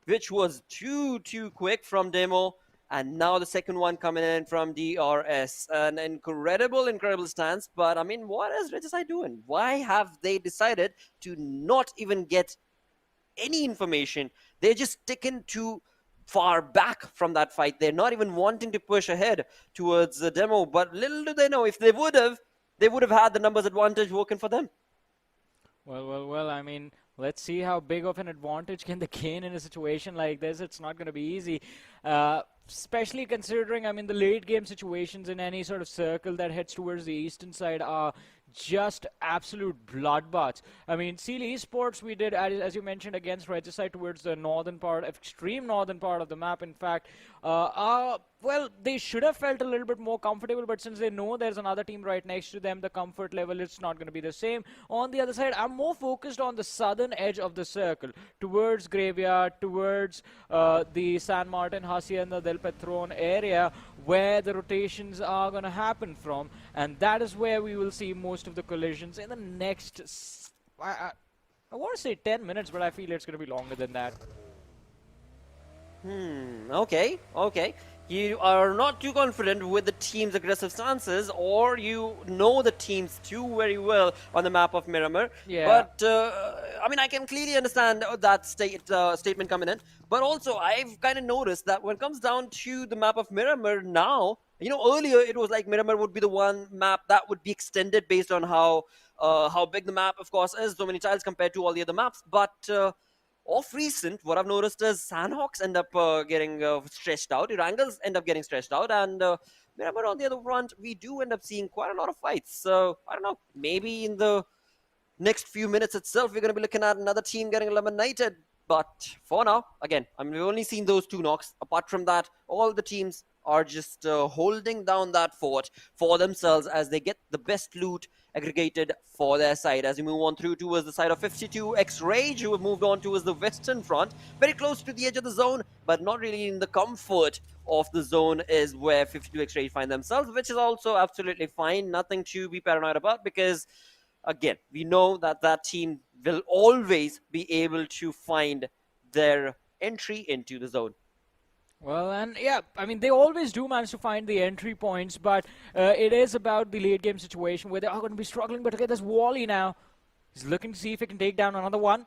which was too quick from Demo, and now the second one coming in from DRS. An incredible stance, but I mean, what is Regicide doing? Why have they decided to not even get any information? They're just sticking too far back from that fight. They're not even wanting to push ahead towards the Demo, but little do they know, if they would have had the numbers advantage working for them. Well, I mean, let's see how big of an advantage can they gain in a situation like this. It's not going to be easy. Especially considering, I mean, the late game situations in any sort of circle that heads towards the eastern side are just absolute bloodbaths. I mean, Steel Esports, we did, as you mentioned, against Regicide towards the northern part, extreme northern part of the map, in fact. Well, they should have felt a little bit more comfortable, but since they know there's another team right next to them, the comfort level is not going to be the same. On the other side, I'm more focused on the southern edge of the circle, towards Graveyard, towards the San Martin, Hacienda del Petron area, where the rotations are going to happen from, and that is where we will see most of the collisions in the next, I want to say 10 minutes, but I feel it's going to be longer than that. Okay. You are not too confident with the team's aggressive stances, or you know the teams too very well on the map of Miramar. Yeah. But, I mean, I can clearly understand that statement coming in. But also, I've kind of noticed that when it comes down to the map of Miramar now, you know, earlier it was like Miramar would be the one map that would be extended based on how big the map, of course, is, so many tiles compared to all the other maps. But of recent, what I've noticed is Sanhoks end up getting stretched out, Erangels end up getting stretched out, and Miramar on the other front, we do end up seeing quite a lot of fights. So, I don't know, maybe in the next few minutes itself, we're going to be looking at another team getting eliminated. But for now, again, I mean, we've only seen those 2 knocks. Apart from that, all the teams are just holding down that fort for themselves as they get the best loot aggregated for their side. As we move on through towards the side of 52X Rage, who have moved on towards the western front, very close to the edge of the zone, but not really in the comfort of the zone is where 52X Rage find themselves, which is also absolutely fine. Nothing to be paranoid about, because again, we know that that team will always be able to find their entry into the zone. Well, and yeah, I mean, they always do manage to find the entry points, but it is about the late game situation where they are going to be struggling. But okay, there's Wally now. He's looking to see if he can take down another one.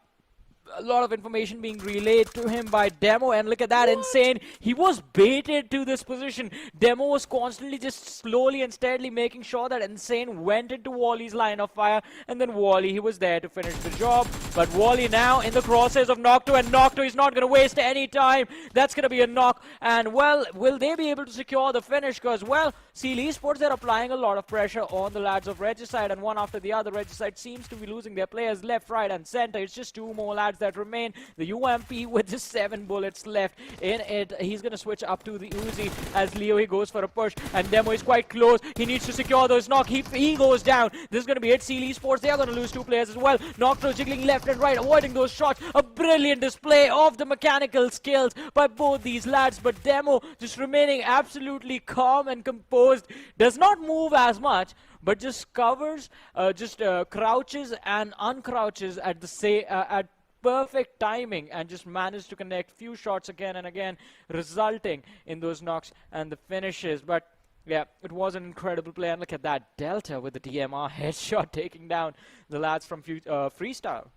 A lot of information being relayed to him by Demo, and look at that, insane. He was baited to this position. Demo was constantly just slowly and steadily making sure that Insane went into Wally's line of fire, and then Wally, he was there to finish the job. But Wally now in the crosshairs of Nocto, and Nocto is not going to waste any time. That's going to be a knock, and well, will they be able to secure the finish? Because, well, Seal Esports, they're applying a lot of pressure on the lads of Regicide, and one after the other, Regicide seems to be losing their players left, right, and center. It's just 2 more lads that remain. The UMP with just 7 bullets left in it. He's going to switch up to the Uzi as Leo, he goes for a push, and Demo is quite close. He needs to secure those knock. He goes down. This is going to be it. Seal Esports, they are going to lose 2 players as well. Nocto jiggling left and right, avoiding those shots. A brilliant display of the mechanical skills by both these lads, but Demo just remaining absolutely calm and composed. Does not move as much, but just covers, crouches and uncrouches at the at perfect timing, and just managed to connect few shots again and again, resulting in those knocks and the finishes. But yeah, it was an incredible play, and look at that Delta with the DMR headshot taking down the lads from Freestyle.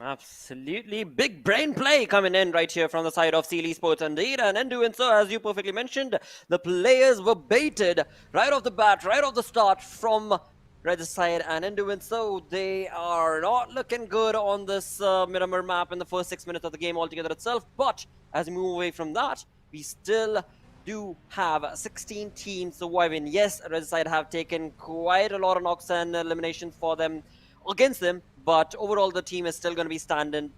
Absolutely big brain play coming in right here from the side of Seal Esports indeed, and in doing so, as you perfectly mentioned, the players were baited right off the bat, right off the start from Regicide, and in doing so, they are not looking good on this Miramar map in the first 6 minutes of the game altogether itself. But as we move away from that, we still do have 16 teams surviving. Yes, Regicide have taken quite a lot of knocks and eliminations for them against them, but overall the team is still going to be standing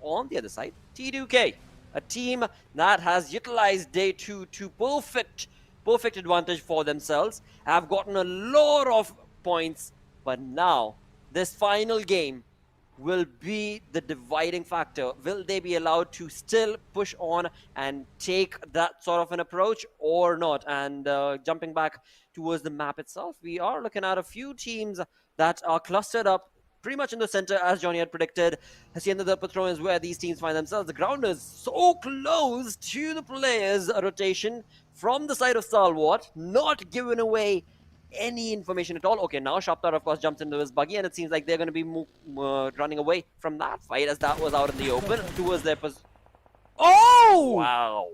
on the other side. T2K, a team that has utilized day 2 to perfect advantage for themselves, have gotten a lot of points, but now this final game will be the dividing factor. Will they be allowed to still push on and take that sort of an approach or not? And jumping back towards the map itself, we are looking at a few teams that are clustered up pretty much in the center, as Johnny had predicted. Hacienda del Patron is where these teams find themselves. The ground is so close to the players' rotation from the side of Stalwart, not giving away any information at all. Okay, now Shaptar, of course, jumps into his buggy, and it seems like they're going to be running away from that fight, as that was out in the open towards their Oh! Wow.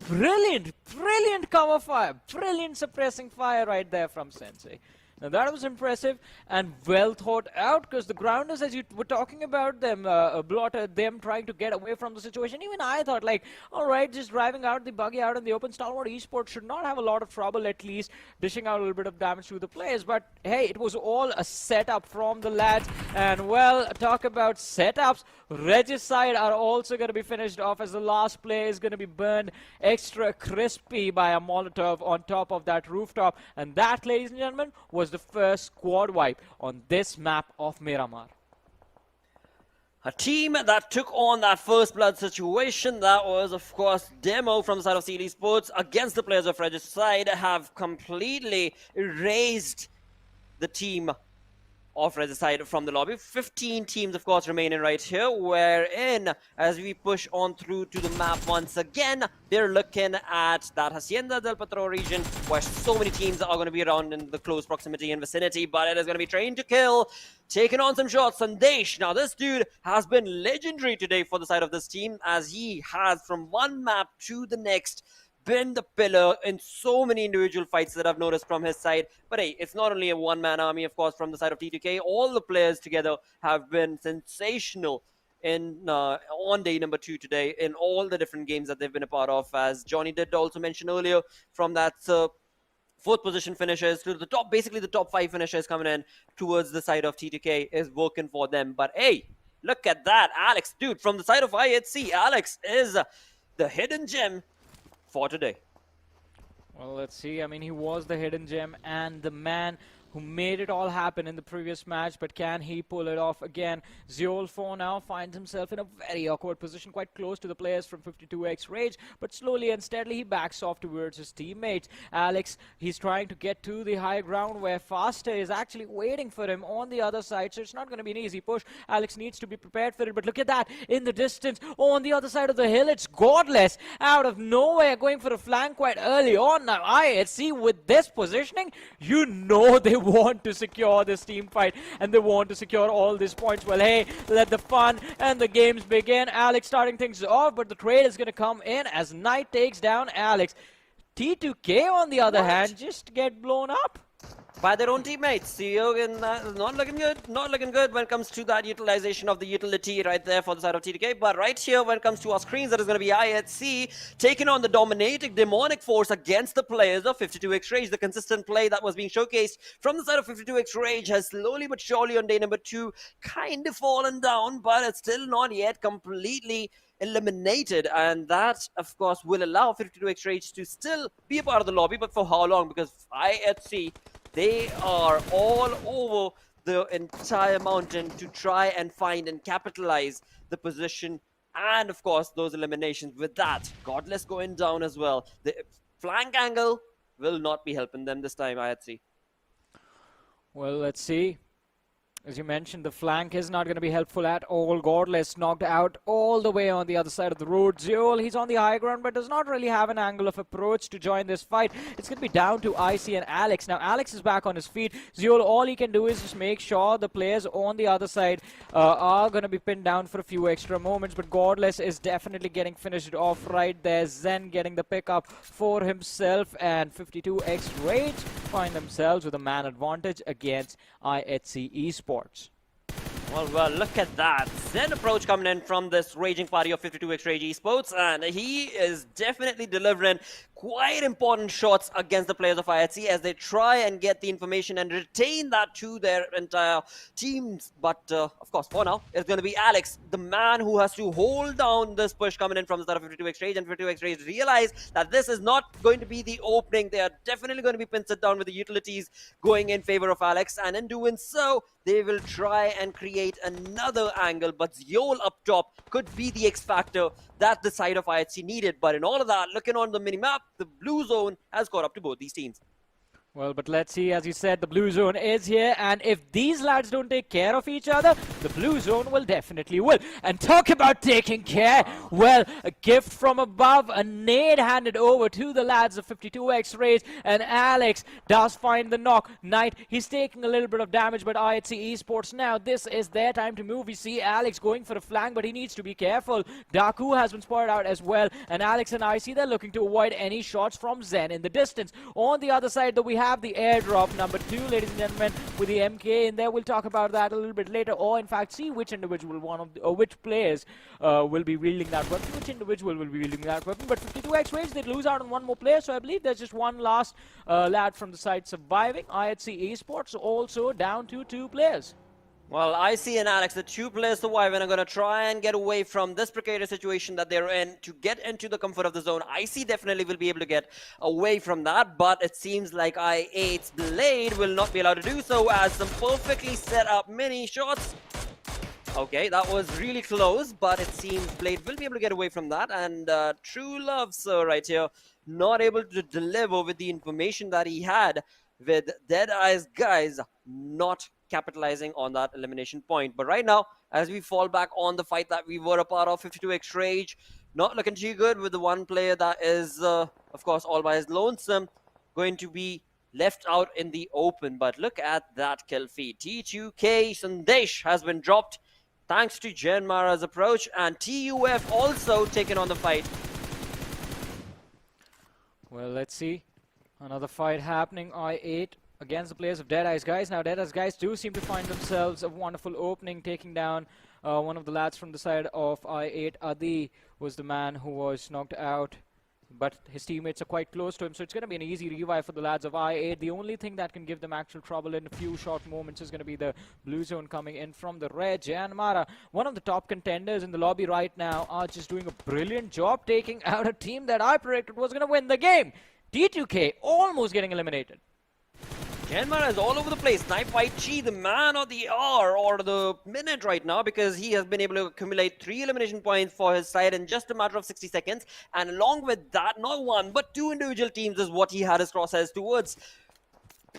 Brilliant cover fire, brilliant suppressing fire right there from Sensei. Now that was impressive and well thought out, because the grounders, as you were talking about them, them trying to get away from the situation, even I thought, like, alright, just driving out the buggy out in the open, Stalwart Esports should not have a lot of trouble, at least dishing out a little bit of damage to the players. But hey, it was all a setup from the lads, and well, talk about setups, Regicide are also going to be finished off, as the last player is going to be burned extra crispy by a Molotov on top of that rooftop. And that, ladies and gentlemen, was the first squad wipe on this map of Miramar. A team that took on that first blood situation, that was, of course, Demo from the side of Seal Esports against the players of Regicide, have completely erased the team of Regicide from the lobby. 15 teams, of course, remaining right here, wherein, as we push on through to the map once again, they're looking at that Hacienda del Patron region, where so many teams are going to be around in the close proximity and vicinity, but it is going to be trained to kill, taking on some shots. Sandesh, now this dude has been legendary today for the side of this team, as he has, from one map to the next, been the pillar in so many individual fights that I've noticed from his side. But hey, it's not only a one-man army, of course, from the side of T2K. All the players together have been sensational on day number 2 today in all the different games that they've been a part of. As Johnny did also mention earlier, from that fourth position finishers to the top, basically the top 5 finishers coming in towards the side of T2K is working for them. But hey, look at that, Alex, dude, from the side of IHC, Alex is the hidden gem for today. Well, let's see. I mean, he was the hidden gem and the man who made it all happen in the previous match, but can he pull it off again? Zeol for now finds himself in a very awkward position, quite close to the players from 52X Rage, but slowly and steadily he backs off towards his teammates. Alex, he's trying to get to the high ground where Faster is actually waiting for him on the other side, so it's not going to be an easy push. Alex needs to be prepared for it, but look at that, in the distance, on the other side of the hill, it's Godless, out of nowhere, going for a flank quite early on. Now, IHC with this positioning, you know they want to secure this team fight and they want to secure all these points. Well, hey, let the fun and the games begin. Alex starting things off, but the trade is going to come in as Knight takes down Alex. T2K, on the other hand, just get blown up by their own teammates. CEO not looking good when it comes to that utilization of the utility right there for the side of T2K. But right here, when it comes to our screens, that is going to be IHC taking on the dominating demonic force against the players of 52X Rage. The consistent play that was being showcased from the side of 52X Rage has slowly but surely on day number 2 kind of fallen down, but it's still not yet completely eliminated, and that of course will allow 52X Rage to still be a part of the lobby. But for how long? Because IHC, they are all over the entire mountain to try and find and capitalize the position and of course those eliminations. With that, Godless going down as well. The flank angle will not be helping them this time, IHC. Well, let's see. As you mentioned, the flank is not going to be helpful at all. Godless knocked out all the way on the other side of the road. Zeol, he's on the high ground, but does not really have an angle of approach to join this fight. It's going to be down to IC and Alex. Now, Alex is back on his feet. Zeol, all he can do is just make sure the players on the other side are going to be pinned down for a few extra moments, but Godless is definitely getting finished off right there. Zen getting the pickup for himself, and 52X Rage find themselves with a man advantage against IHC Esports. Well, look at that. Zen approach coming in from this raging party of 52X Rage Esports, and he is definitely delivering quite important shots against the players of IHC as they try and get the information and retain that to their entire teams. But of course, for now, it's going to be Alex, the man who has to hold down this push coming in from the side of 52X Rage, and 52X Rage realize that this is not going to be the opening. They are definitely going to be pinched down with the utilities going in favor of Alex, and in doing so, they will try and create another angle, but Zeol up top could be the X factor that the side of IHC needed. But in all of that, looking on the minimap, the blue zone has caught up to both these teams. Well, but let's see, as you said, the blue zone is here, and if these lads don't take care of each other, the blue zone will definitely will. And talk about taking care, well, a gift from above, a nade handed over to the lads of 52X Rage, and Alex does find the knock. Knight, he's taking a little bit of damage, but IHC Esports now, this is their time to move. We see Alex going for a flank, but he needs to be careful. Daku has been spotted out as well, and Alex and IC, they're looking to avoid any shots from Zen in the distance. On the other side, though, we have the airdrop number 2, ladies and gentlemen, with the MK in there. We'll talk about that a little bit later, or in fact see which individual or which players will be wielding that weapon, which individual will be wielding that weapon. But 52X Rage did lose out on one more player, so I believe there's just one last lad from the side surviving. IHC Esports also down to 2 players. Well, IC and Alex, the 2 players surviving, are going to try and get away from this precarious situation that they're in to get into the comfort of the zone. IC definitely will be able to get away from that, but it seems like I8's Blade will not be allowed to do so, as some perfectly set up mini shots. Okay, that was really close, but it seems Blade will be able to get away from that, and True Love, sir, right here, not able to deliver with the information that he had, with Deadeyes Guys not capitalizing on that elimination point. But right now, as we fall back on the fight that we were a part of, 52X Rage not looking too good, with the one player that is, of course, all by his lonesome, going to be left out in the open. But look at that kill feed. T2K Sandesh has been dropped thanks to JyanMaara's approach, and TUF also taking on the fight. Well, let's see. Another fight happening. I8 against the players of Deadeyes Guys. Now, Deadeyes Guys do seem to find themselves a wonderful opening, taking down One of the lads from the side of I8, Adi, was the man who was knocked out, but his teammates are quite close to him, so it's going to be an easy revive for the lads of I8. The only thing that can give them actual trouble in a few short moments is going to be the blue zone coming in from the red. JyanMaara, one of the top contenders in the lobby right now, are just doing a brilliant job taking out a team that I predicted was going to win the game. T2K almost getting eliminated. JyanMaara is all over the place. Snipe Chi, the man of the hour or the minute right now, because he has been able to accumulate 3 elimination points for his side in just a matter of 60 seconds. And along with that, not one, but 2 individual teams is what he had his crosshairs towards.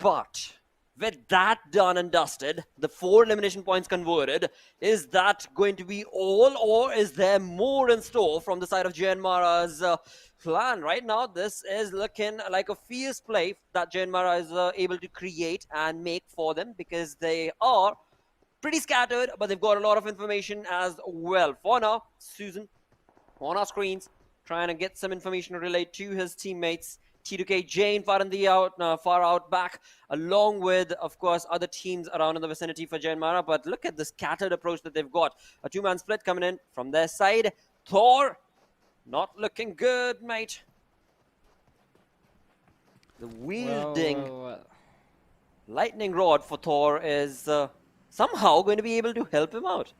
But with that done and dusted, the 4 elimination points converted, is that going to be all, or is there more in store from the side of JyanMaara's plan? Right now, this is looking like a fierce play that JyanMaara is able to create and make for them, because they are pretty scattered, but they've got a lot of information as well. For now, Susan on our screens trying to get some information relayed to his teammates. T2K Jane far out back, along with, of course, other teams around in the vicinity for JyanMaara. But look at the scattered approach that they've got. A 2-man split coming in from their side. Thor, not looking good, mate. The wielding lightning rod for Thor is somehow going to be able to help him out.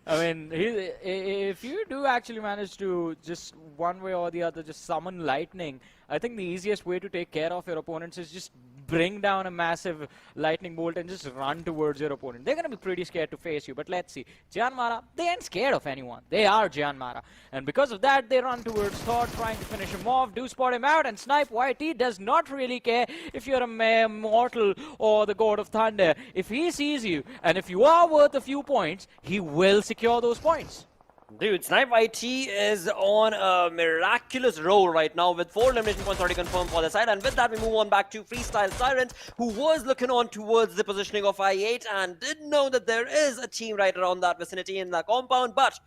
I mean, if you do actually manage to just one way or the other just summon lightning, I think the easiest way to take care of your opponents is just bring down a massive lightning bolt and just run towards your opponent. They're going to be pretty scared to face you, but let's see. JyanMaara, they ain't scared of anyone. They are JyanMaara. And because of that, they run towards Thor, trying to finish him off, do spot him out, and Snipe YT does not really care if you're a mere mortal or the God of Thunder. If he sees you, and if you are worth a few points, he will secure those points. Dude, Snipe IT is on a miraculous roll right now with 4 elimination points already confirmed for their side. And with that, we move on back to Freestyle Tyrant, who was looking on towards the positioning of I8 and did know that there is a team right around that vicinity in that compound. But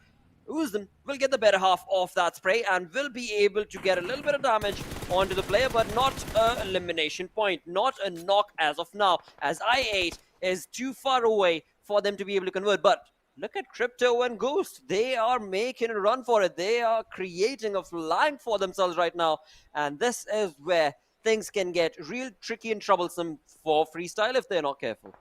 Uzden will get the better half of that spray and will be able to get a little bit of damage onto the player, but not an elimination point, not a knock as of now, as I8 is too far away for them to be able to convert. But look at Crypto and Ghost. They are making a run for it. They are creating a flank for themselves right now. And this is where things can get real tricky and troublesome for Freestyle if they're not careful.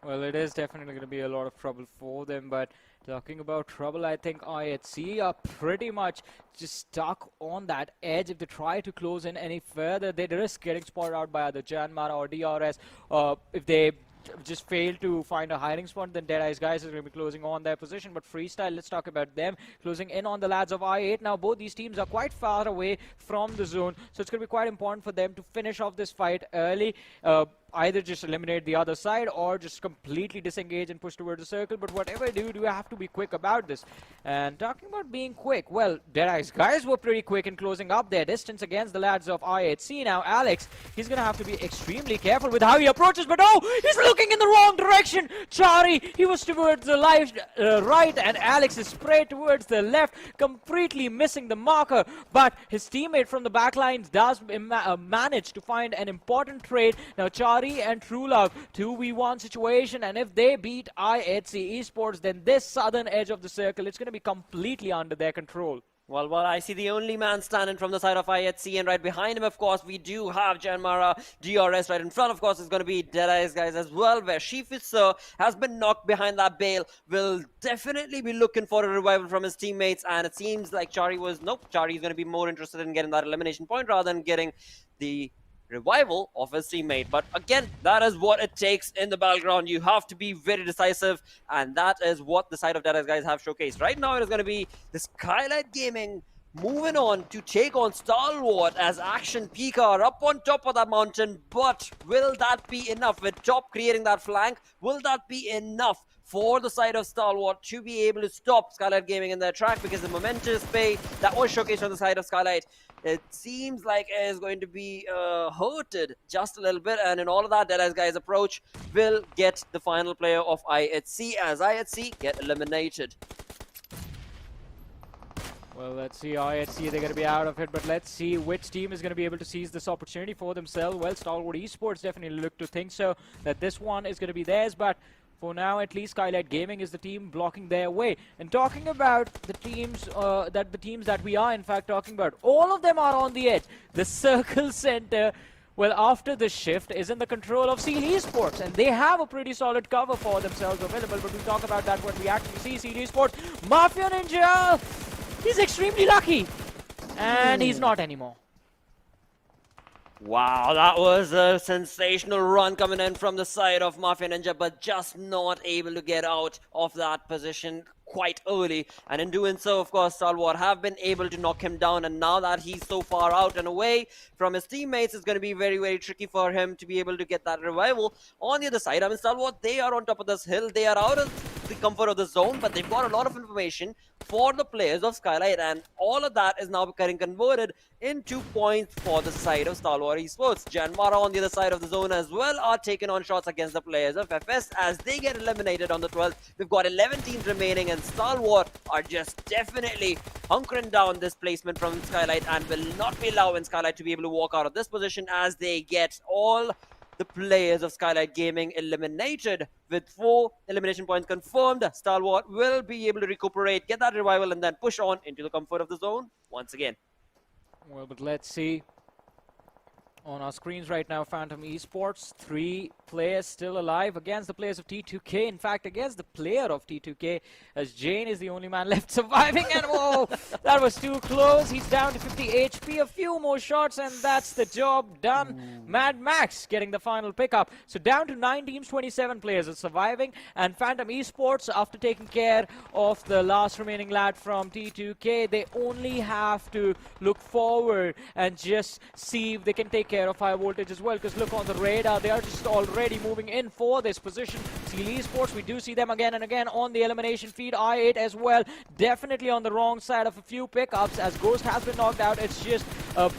Well, it is definitely going to be a lot of trouble for them, but talking about trouble, I think IHC are pretty much just stuck on that edge. If they try to close in any further, they risk getting spotted out by either JyanMaara or DRS. If they just fail to find a hiding spot, then Deadeyes Guys is going to be closing on their position. But Freestyle, let's talk about them closing in on the lads of I8. Now, both these teams are quite far away from the zone, so it's going to be quite important for them to finish off this fight early. Either just eliminate the other side or just completely disengage and push towards the circle. But whatever you do have to be quick about this. And talking about being quick, well, Deadeyes Guys were pretty quick in closing up their distance against the lads of I8C. Now, Alex, he's going to have to be extremely careful with how he approaches. But oh, he's looking in the wrong direction. Chari, he was towards the right, and Alex is sprayed towards the left, completely missing the marker. But his teammate from the backlines does manage to find an important trade. Now, Chari and Trulove 2v1 situation, and if they beat IHC Esports, then this southern edge of the circle, it's going to be completely under their control. Well, I see the only man standing from the side of IHC, and right behind him, of course, we do have JyanMaara, DRS. Right in front, of course, is going to be Deadeyes Guys as well, where Shifis has been knocked behind that bale. Will definitely be looking for a revival from his teammates, and it seems like Chari is going to be more interested in getting that elimination point rather than getting the revival of his teammate. But again, that is what it takes in the battleground. You have to be very decisive, and that is what the side of Deadeyes Guys have showcased. Right now, it is going to be the Skylightz Gaming moving on to take on Stalwart as Action Pika are up on top of that mountain. But will that be enough? With Top creating that flank, will that be enough for the side of Stalwart to be able to stop Skylightz Gaming in their track? Because the momentous play that was showcased on the side of Skylightz, it seems like it is going to be hurted just a little bit, and in all of that, Deadeyes Guys approach will get the final player of IHC as IHC get eliminated. Well, let's see. IHC, they're going to be out of it, but let's see which team is going to be able to seize this opportunity for themselves. Well, Stalwart Esports definitely look to think so, that this one is going to be theirs, but For now, at least, Skylightz Gaming is the team blocking their way. And talking about the teams that we are in fact talking about, all of them are on the edge. The circle center, well, after the shift, is in the control of Seal Esports, and they have a pretty solid cover for themselves available. But we'll talk about that when we actually see Seal Esports. Mafia Ninja, he's extremely lucky, and he's not anymore. Wow, that was a sensational run coming in from the side of Mafia Ninja, but just not able to get out of that position quite early. And in doing so, of course, Stalwart have been able to knock him down. And now that he's so far out and away from his teammates, it's going to be very, very tricky for him to be able to get that revival. On the other side, I mean, Stalwart, they are on top of this hill. They are out of the comfort of the zone, but they've got a lot of information for the players of Skylightz, and all of that is now getting converted into points for the side of Stalwart Esports. JyanMaara on the other side of the zone as well are taking on shots against the players of FS as they get eliminated on the 12th. We've got 11 teams remaining, and Stalwart are just definitely hunkering down this placement from Skylightz and will not be allowing Skylightz to be able to walk out of this position as they get all the players of Skylightz Gaming eliminated with 4 elimination points confirmed. Stalwart will be able to recuperate, get that revival, and then push on into the comfort of the zone once again. Well, but let's see. On our screens right now, Phantom Esports, 3 players still alive against the players of T2K. In fact, against the player of T2K, as Jane is the only man left surviving. And whoa, that was too close. He's down to 50 HP. A few more shots, and that's the job done. Mad Max getting the final pickup. So down to 9 teams, 27 players are surviving. And Phantom Esports, after taking care of the last remaining lad from T2K, they only have to look forward and just see if they can take care of high voltage as well, because look on the radar, they are just already moving in for this position. Seal Esports, we do see them again and again on the elimination feed. I8 as well, definitely on the wrong side of a few pickups as Ghost has been knocked out. It's just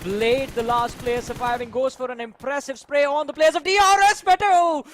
Blade, the last player surviving, goes for an impressive spray on the players of DRS. Beto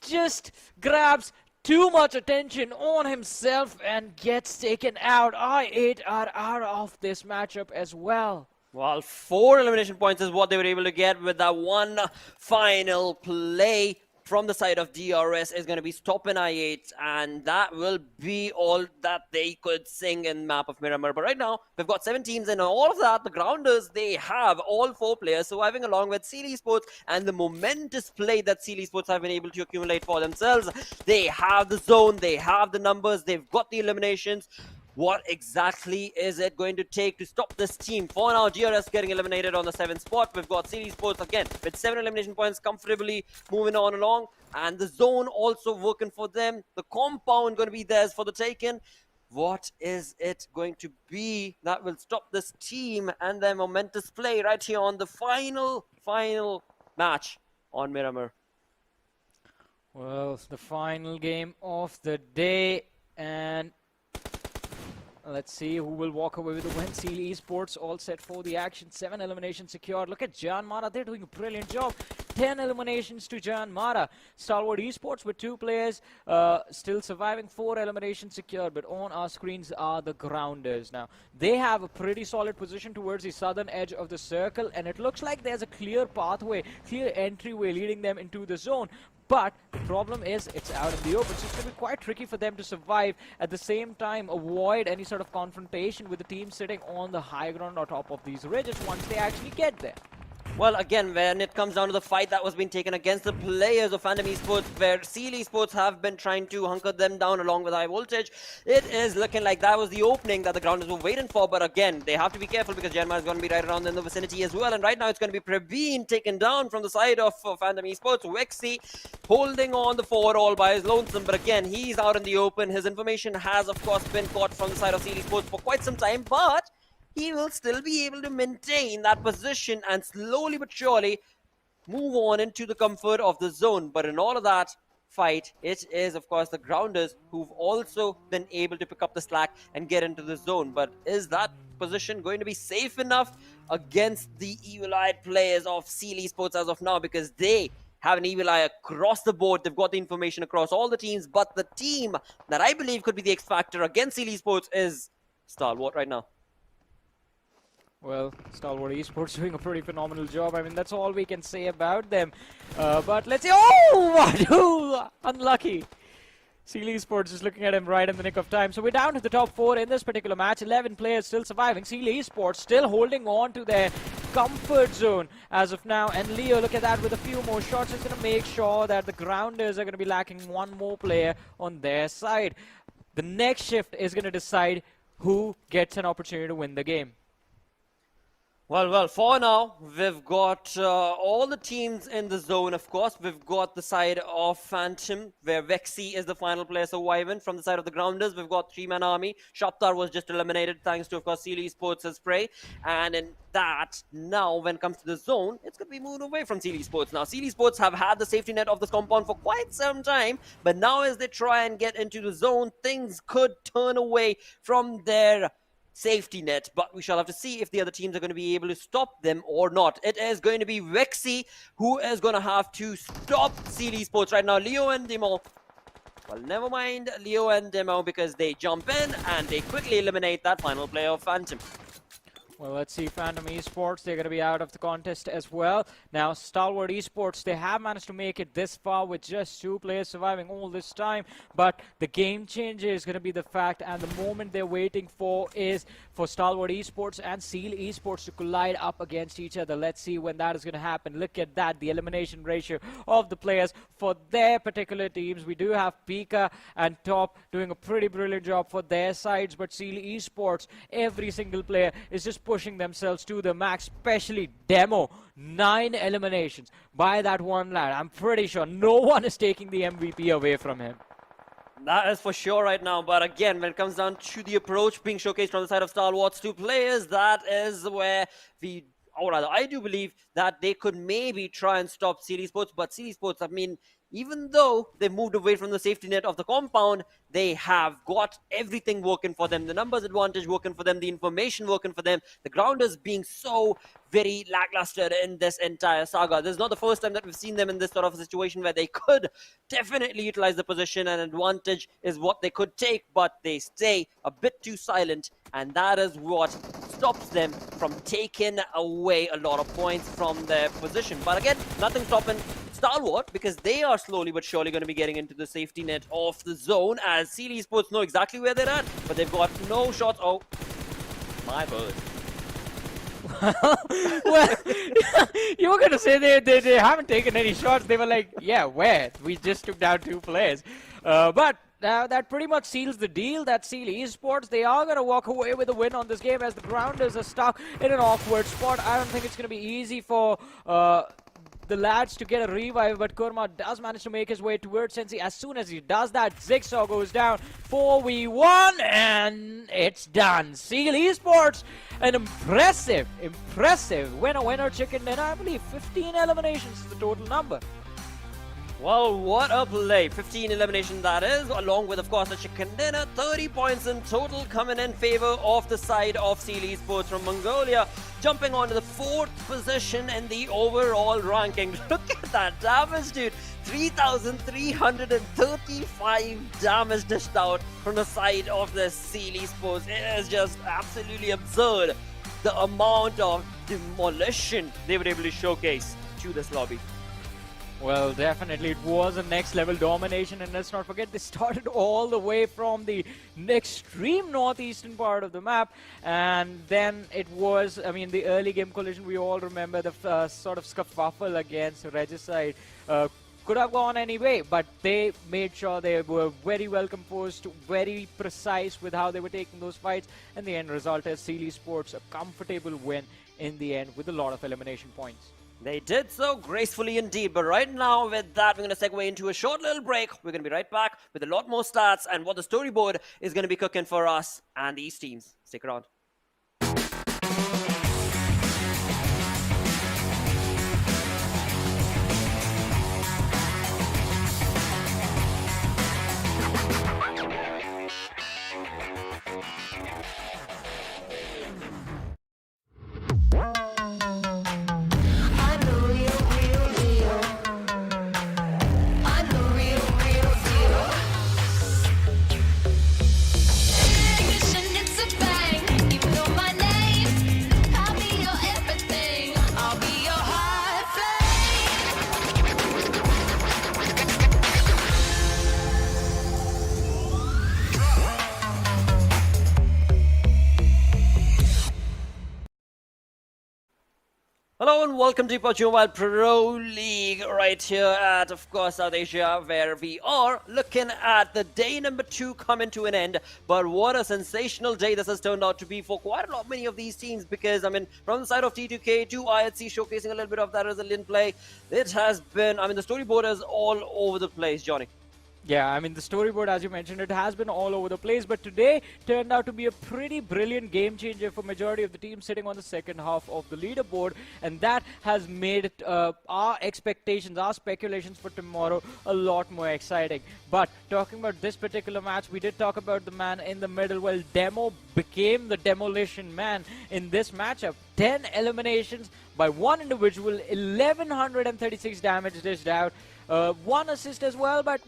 just grabs too much attention on himself and gets taken out. I8 are out of this matchup as well. Well, 4 elimination points is what they were able to get with that one final play from the side of DRS is going to be stopping I8, and that will be all that they could sing in map of Miramar. But right now, we've got 7 teams, and all of that, the grounders, they have all 4 players surviving along with Seal Esports, and the momentous play that Seal Esports have been able to accumulate for themselves. They have the zone, they have the numbers, they've got the eliminations. What exactly is it going to take to stop this team? For now, DRS getting eliminated on the 7th spot. We've got Seal Esports again with 7 elimination points, comfortably moving on along. And the zone also working for them. The compound going to be theirs for the taking. What is it going to be that will stop this team and their momentous play right here on the final match on Miramar? Well, the final game of the day, and let's see who will walk away with the win. Seal Esports all set for the action. 7 eliminations secured. Look at JyanMaara. They're doing a brilliant job. 10 eliminations to JyanMaara. Stalwart Esports with 2 players still surviving. 4 eliminations secured. But on our screens are the grounders now. They have a pretty solid position towards the southern edge of the circle. And it looks like there's a clear pathway, clear entryway leading them into the zone. But the problem is it's out in the open, so it's going to be quite tricky for them to survive. At the same time, avoid any sort of confrontation with the team sitting on the high ground on top of these ridges once they actually get there. Well, again, when it comes down to the fight that was being taken against the players of Phantom Esports, where Seal Esports have been trying to hunker them down along with high voltage, it is looking like that was the opening that the grounders were waiting for. But again, they have to be careful because JyanMaara is going to be right around in the vicinity as well. And right now, it's going to be Praveen taken down from the side of Phantom Esports. Wexy holding on the forward all by his lonesome. But again, he's out in the open. His information has, of course, been caught from the side of Seal Esports for quite some time. But he will still be able to maintain that position and slowly but surely move on into the comfort of the zone. But in all of that fight, it is, of course, the grounders who've also been able to pick up the slack and get into the zone. But is that position going to be safe enough against the evil-eyed players of Seal Esports as of now? Because they have an evil eye across the board. They've got the information across all the teams. But the team that I believe could be the X-Factor against Seal Esports is Stalwart right now. Well, Stalwart Esports doing a pretty phenomenal job. I mean, that's all we can say about them. But let's see. Oh, Wadu! Unlucky. Seal Esports is looking at him right in the nick of time. So we're down to the top 4 in this particular match. 11 players still surviving. Seal Esports still holding on to their comfort zone as of now. And Leo, look at that, with a few more shots, is going to make sure that the Grounders are going to be lacking one more player on their side. The next shift is going to decide who gets an opportunity to win the game. Well, for now, we've got all the teams in the zone, of course. We've got the side of Phantom, where Vexy is the final player surviving. From the side of the Grounders, we've got 3-man army. Shaptar was just eliminated, thanks to, of course, Seal Esports' spray. And in that, now, when it comes to the zone, it's going to be moved away from Seal Esports. Now, Seal Esports have had the safety net of this compound for quite some time, but now as they try and get into the zone, things could turn away from their safety net, but we shall have to see if the other teams are going to be able to stop them or not. It is going to be Vexy who is going to have to stop Seal Esports right now. Leo and Demo, well, never mind Leo and Demo, because they jump in and they quickly eliminate that final player of Phantom. Well, let's see Phantom Esports. They're going to be out of the contest as well. Now, Stalwart Esports, they have managed to make it this far with just 2 players surviving all this time. But the game changer is going to be the fact, and the moment they're waiting for is for Stalwart Esports and Seal Esports to collide up against each other. Let's see when that is going to happen. Look at that, the elimination ratio of the players for their particular teams. We do have Pika and Top doing a pretty brilliant job for their sides, but Seal Esports, every single player is just pushing themselves to the max, especially Demo. 9 eliminations by that one lad. I'm pretty sure no one is taking the MVP away from him. That is for sure right now, but again, when it comes down to the approach being showcased from the side of Stalwart's 2 players, that is where or rather, I do believe that they could maybe try and stop Seal Esports, but Seal Esports, I mean, even though they moved away from the safety net of the compound, they have got everything working for them. The numbers advantage working for them, the information working for them, the Grounders being so very lackluster in this entire saga. This is not the first time that we've seen them in this sort of a situation where they could definitely utilize the position, and advantage is what they could take, but they stay a bit too silent, and that is what stops them from taking away a lot of points from their position. But again, nothing stopping Stalwart, because they are slowly but surely going to be getting into the safety net of the zone, as Seal Esports know exactly where they're at, but they've got no shots. Oh, my bird. Well, you were going to say they haven't taken any shots. They were like, yeah, where? We just took down 2 players. But that pretty much seals the deal. That Seal Esports, they are going to walk away with a win on this game, as the Grounders are stuck in an awkward spot. I don't think it's going to be easy for the lads to get a revive, but Kurma does manage to make his way towards Sensi. As soon as he does that, Zigsaw goes down. 4v1, and it's done. Seal Esports, an impressive winner chicken dinner. I believe 15 eliminations is the total number. Well, what a play. 15 elimination that is, along with, of course, the chicken dinner. 30 points in total coming in favor of the side of Seal Esports from Mongolia, jumping on to the 4th position in the overall ranking. Look at that damage, dude. 3,335 damage dished out from the side of the Seal Esports. It is just absolutely absurd, the amount of demolition they were able to showcase to this lobby. Well, definitely it was a next level domination, and let's not forget they started all the way from the extreme northeastern part of the map, and then it was, I mean, the early game collision, we all remember the sort of scuffle against Regicide. Could have gone anyway, but they made sure they were very well composed, very precise with how they were taking those fights, and the end result is Seal Esports a comfortable win in the end with a lot of elimination points. They did so gracefully indeed, but right now with that, we're going to segue into a short little break. We're going to be right back with a lot more stats and what the storyboard is going to be cooking for us and these teams. Stick around. It's a bang. Hello and welcome to PUBG Mobile Pro League right here at, of course, South Asia, where we are looking at the day number 2 coming to an end. But what a sensational day this has turned out to be for quite a lot many of these teams, because, I mean, from the side of T2K to IHC showcasing a little bit of that resilient play, it has been, I mean, the storyboard is all over the place, Johnny. Yeah, I mean, the storyboard, as you mentioned, it has been all over the place, but today turned out to be a pretty brilliant game changer for majority of the teams sitting on the second half of the leaderboard, and that has made our expectations, our speculations for tomorrow a lot more exciting. But talking about this particular match, we did talk about the man in the middle. Well, Demo became the demolition man in this matchup. 10 eliminations by one individual, 1136 damage dished out, 1 assist as well, but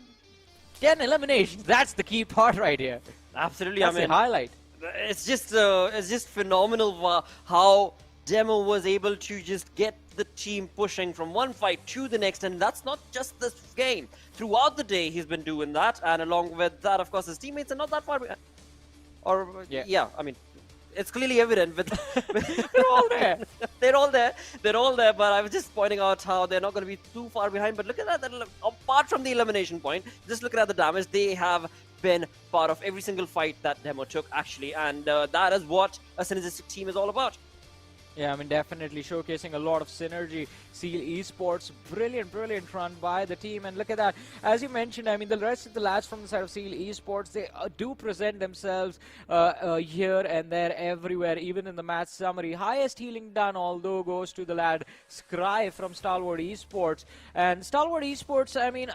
10 eliminations. That's the key part right here. Absolutely. That's I mean, the highlight. It's just phenomenal how Demo was able to just get the team pushing from one fight to the next, and that's not just this game. Throughout the day, he's been doing that, and along with that, of course, his teammates are not that far behind. Or yeah, I mean, it's clearly evident with They're all there. They're all there. They're all there. But I was just pointing out how they're not going to be too far behind. But look at that. Apart from the elimination point, just look at the damage. They have been part of every single fight that Demo took, actually. And that is what a synergistic team is all about. Yeah, I mean, definitely showcasing a lot of synergy. Seal Esports, brilliant run by the team. And look at that. As you mentioned, I mean, the rest of the lads from the side of Seal Esports, they do present themselves here and there, everywhere, even in the match summary. Highest healing done, although, goes to the lad Scry from Stalwart Esports. And Stalwart Esports, I mean,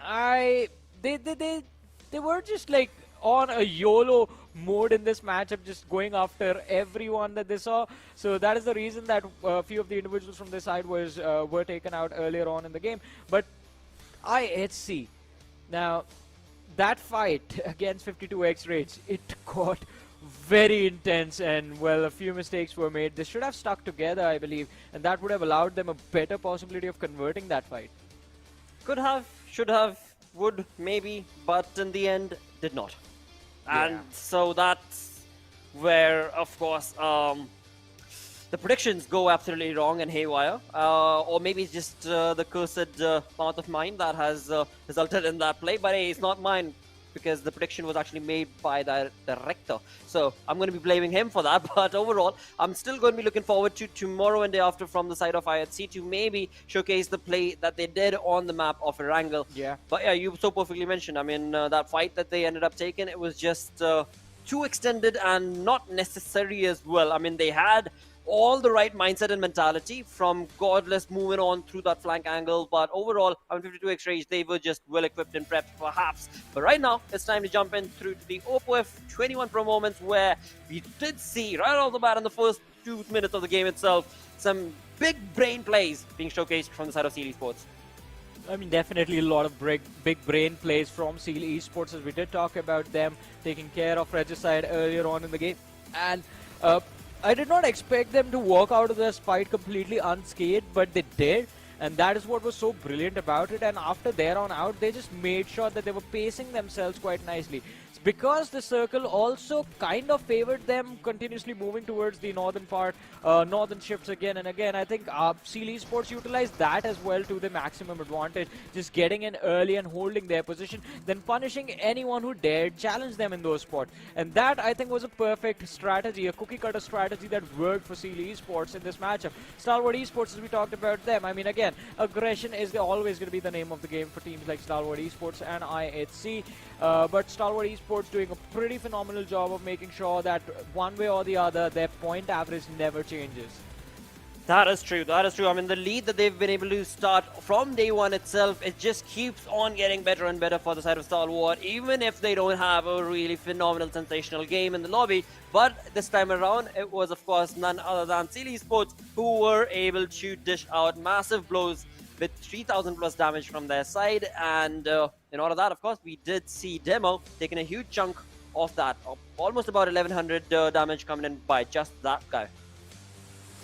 they were just like on a YOLO mode in this matchup, just going after everyone that they saw. So that is the reason that a few of the individuals from this side were taken out earlier on in the game. But IHC, now that fight against 52X Rage, it got very intense, and well, a few mistakes were made. They should have stuck together, I believe, and that would have allowed them a better possibility of converting that fight. Could have, should have, would, maybe, but in the end, did not. And so that's where, of course, the predictions go absolutely wrong and haywire. Or maybe it's just the cursed part of mine that has resulted in that play. But hey, it's not mine, because the prediction was actually made by the director. So I'm going to be blaming him for that. But overall, I'm still going to be looking forward to tomorrow and day after from the side of IHC to maybe showcase the play that they did on the map of Erangel. Yeah. But yeah, you so perfectly mentioned. I mean, that fight that they ended up taking, it was just too extended and not necessary as well. I mean, they had all the right mindset and mentality from Godless moving on through that flank angle, but overall, I mean, 52X Rage, they were just well equipped and prepped perhaps. But right now, it's time to jump in through to the Oppo F21 Pro moments, where we did see right off the bat in the first 2 minutes of the game itself some big brain plays being showcased from the side of Seal Esports. I mean, definitely a lot of big brain plays from Seal Esports, as we did talk about them taking care of Regicide earlier on in the game. And I did not expect them to walk out of this fight completely unscathed, but they did. And that is what was so brilliant about it. And after there on out, they just made sure that they were pacing themselves quite nicely. It's because the circle also kind of favored them continuously moving towards the northern part, northern shifts again and again. I think Seal Esports utilized that as well to the maximum advantage, just getting in early and holding their position, then punishing anyone who dared challenge them in those spots. And that, I think, was a perfect strategy, a cookie-cutter strategy that worked for Seal Esports in this matchup. Stalwart Esports, as we talked about them, I mean, again, aggression is always going to be the name of the game for teams like Stalwart Esports and IHC. But Stalwart Esports doing a pretty phenomenal job of making sure that one way or the other, their point average never changes. That is true. That is true. I mean, the lead that they've been able to start from day one itself, it just keeps on getting better and better for the side of Stalwart, even if they don't have a really phenomenal, sensational game in the lobby. But this time around, it was, of course, none other than Seal Esports who were able to dish out massive blows with 3,000 plus damage from their side. And in order that, of course, we did see Demo taking a huge chunk of that, almost about 1,100 damage coming in by just that guy.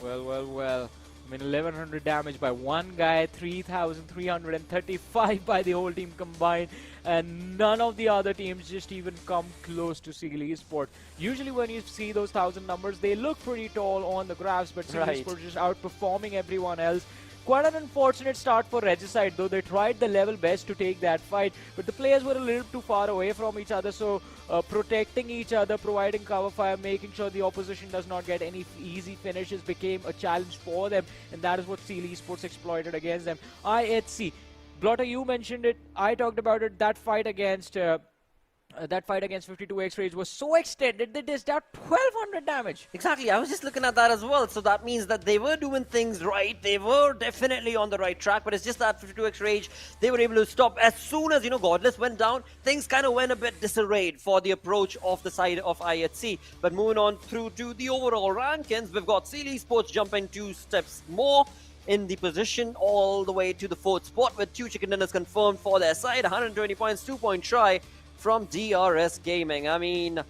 Well. I mean, 1,100 damage by one guy, 3,335 by the whole team combined, and none of the other teams just even come close to Seal Esports. Usually when you see those 1,000 numbers, they look pretty tall on the graphs, but Seal Esports just outperforming everyone else. Quite an unfortunate start for Regicide, though they tried the level best to take that fight, but the players were a little too far away from each other, so protecting each other, providing cover fire, making sure the opposition does not get any easy finishes became a challenge for them, and that is what Seal Esports exploited against them. IHC, Blotter, you mentioned it, I talked about it, that fight against 52X Rage was so extended that they dished out 1200 damage. Exactly, I was just looking at that as well. So that means that they were doing things right. They were definitely on the right track, but it's just that 52X Rage, they were able to stop as soon as, Godless went down. Things kind of went a bit disarrayed for the approach of the side of IHC. But moving on through to the overall rankings, we've got Seal Esports jumping 2 steps more in the position all the way to the 4th spot with 2 chicken dinners confirmed for their side. 120 points, 2-point try from DRS Gaming. I mean,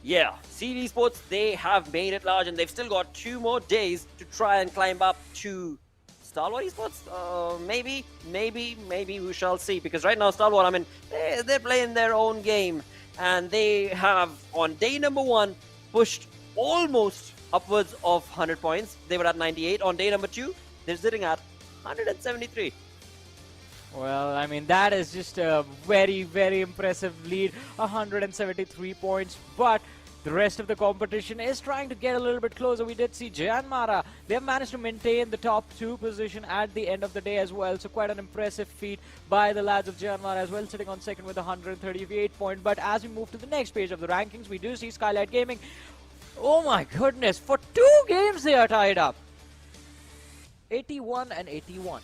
yeah, Seal Esports, they have made it large and they've still got 2 more days to try and climb up to Stalwart Esports. Maybe we shall see, because right now Stalwart, I mean, they're playing their own game and they have on day number 1 pushed almost upwards of 100 points. They were at 98. On day number 2, they're sitting at 173. Well, I mean, that is just a very, very impressive lead, 173 points, but the rest of the competition is trying to get a little bit closer. We did see JyanMaara, they have managed to maintain the top 2 position at the end of the day as well, so quite an impressive feat by the lads of JyanMaara as well, sitting on 2nd with 138 points. But as we move to the next page of the rankings, we do see Skylightz Gaming. Oh my goodness, for 2 games they are tied up. 81 and 81.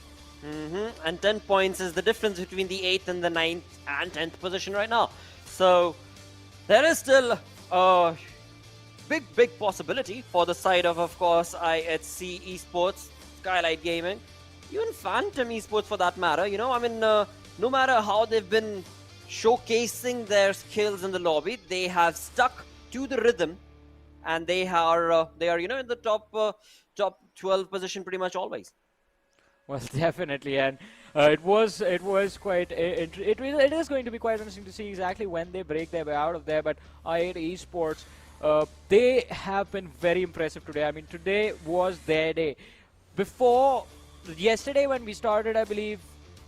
And 10 points is the difference between the 8th and the 9th and 10th position right now. So there is still a big possibility for the side of course, IHC Esports, Skylightz Gaming, even Phantom Esports for that matter. I mean, no matter how they've been showcasing their skills in the lobby, they have stuck to the rhythm, and they are in the top 12 position pretty much always. Well, definitely, and it was quite it is going to be quite interesting to see exactly when they break their way out of there. But i8 Esports, they have been very impressive today. I mean, today was their day. Before yesterday when we started, I believe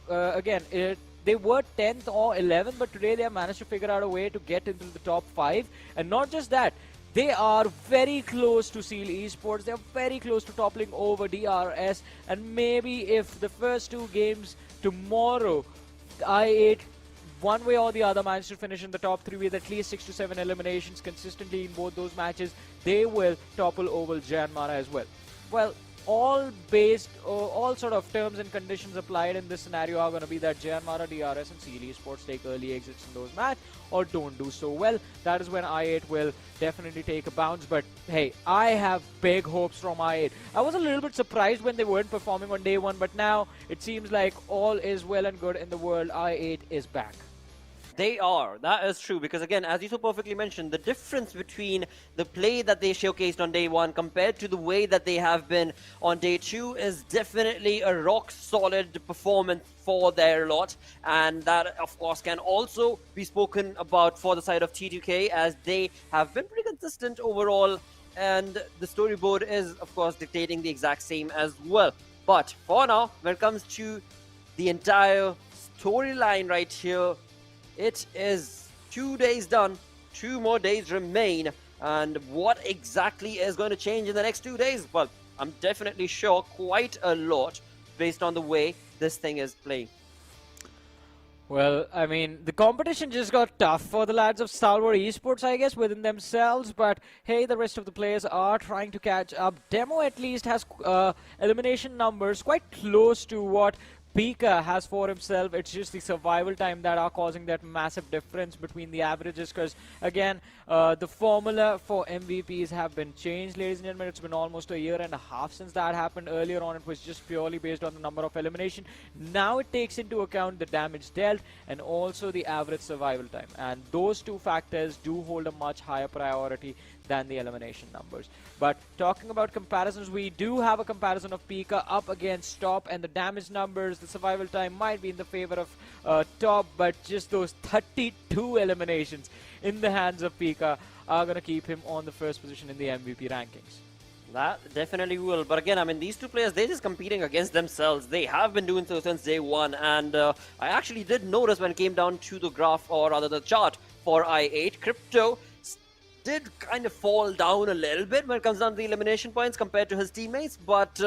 they were 10th or 11th, but today they have managed to figure out a way to get into the top 5, and not just that. They are very close to Seal Esports. They are very close to toppling over DRS. And maybe if the first 2 games tomorrow, i8, one way or the other, manage to finish in the top 3 with at least 6 to 7 eliminations consistently in both those matches, they will topple over JyanMaara as well. Well, all sort of terms and conditions applied in this scenario are going to be that JyanMaara, DRS and Seal Esports take early exits in those matches or don't do so well. That is when i8 will definitely take a bounce. But hey, I have big hopes from i8. I was a little bit surprised when they weren't performing on day 1, but now it seems like all is well and good in the world. i8 is back. They are. That is true. Because again, as you so perfectly mentioned, the difference between the play that they showcased on day 1 compared to the way that they have been on day 2 is definitely a rock-solid performance for their lot. And that, of course, can also be spoken about for the side of T2K, as they have been pretty consistent overall. And the storyboard is, of course, dictating the exact same as well. But for now, when it comes to the entire storyline right here, it is 2 days done, 2 more days remain, and what exactly is going to change in the next 2 days? Well, I'm definitely sure quite a lot based on the way this thing is playing. Well, I mean, the competition just got tough for the lads of Stalwart Esports, I guess, within themselves. But hey, the rest of the players are trying to catch up. Demo at least has elimination numbers quite close to what Pika has for himself. It's just the survival time that are causing that massive difference between the averages, because again, the formula for MVPs have been changed, ladies and gentlemen. It's been almost a year and a half since that happened. Earlier on, it was just purely based on the number of elimination. Now it takes into account the damage dealt and also the average survival time, and those 2 factors do hold a much higher priority than the elimination numbers. But talking about comparisons, we do have a comparison of Pika up against Top, and the damage numbers, the survival time might be in the favor of Top, but just those 32 eliminations in the hands of Pika are going to keep him on the first position in the MVP rankings. That definitely will. But again, I mean, these two players, they're just competing against themselves. They have been doing so since day one. And I actually did notice when it came down to the graph, or rather the chart for I8, Crypto did kind of fall down a little bit when it comes down to the elimination points compared to his teammates. But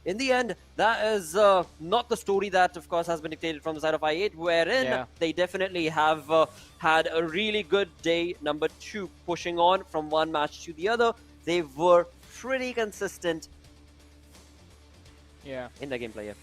in the end, that is not the story that, of course, has been dictated from the side of I8, wherein they definitely have had a really good day number 2, pushing on from one match to the other. They were pretty consistent in the gameplay.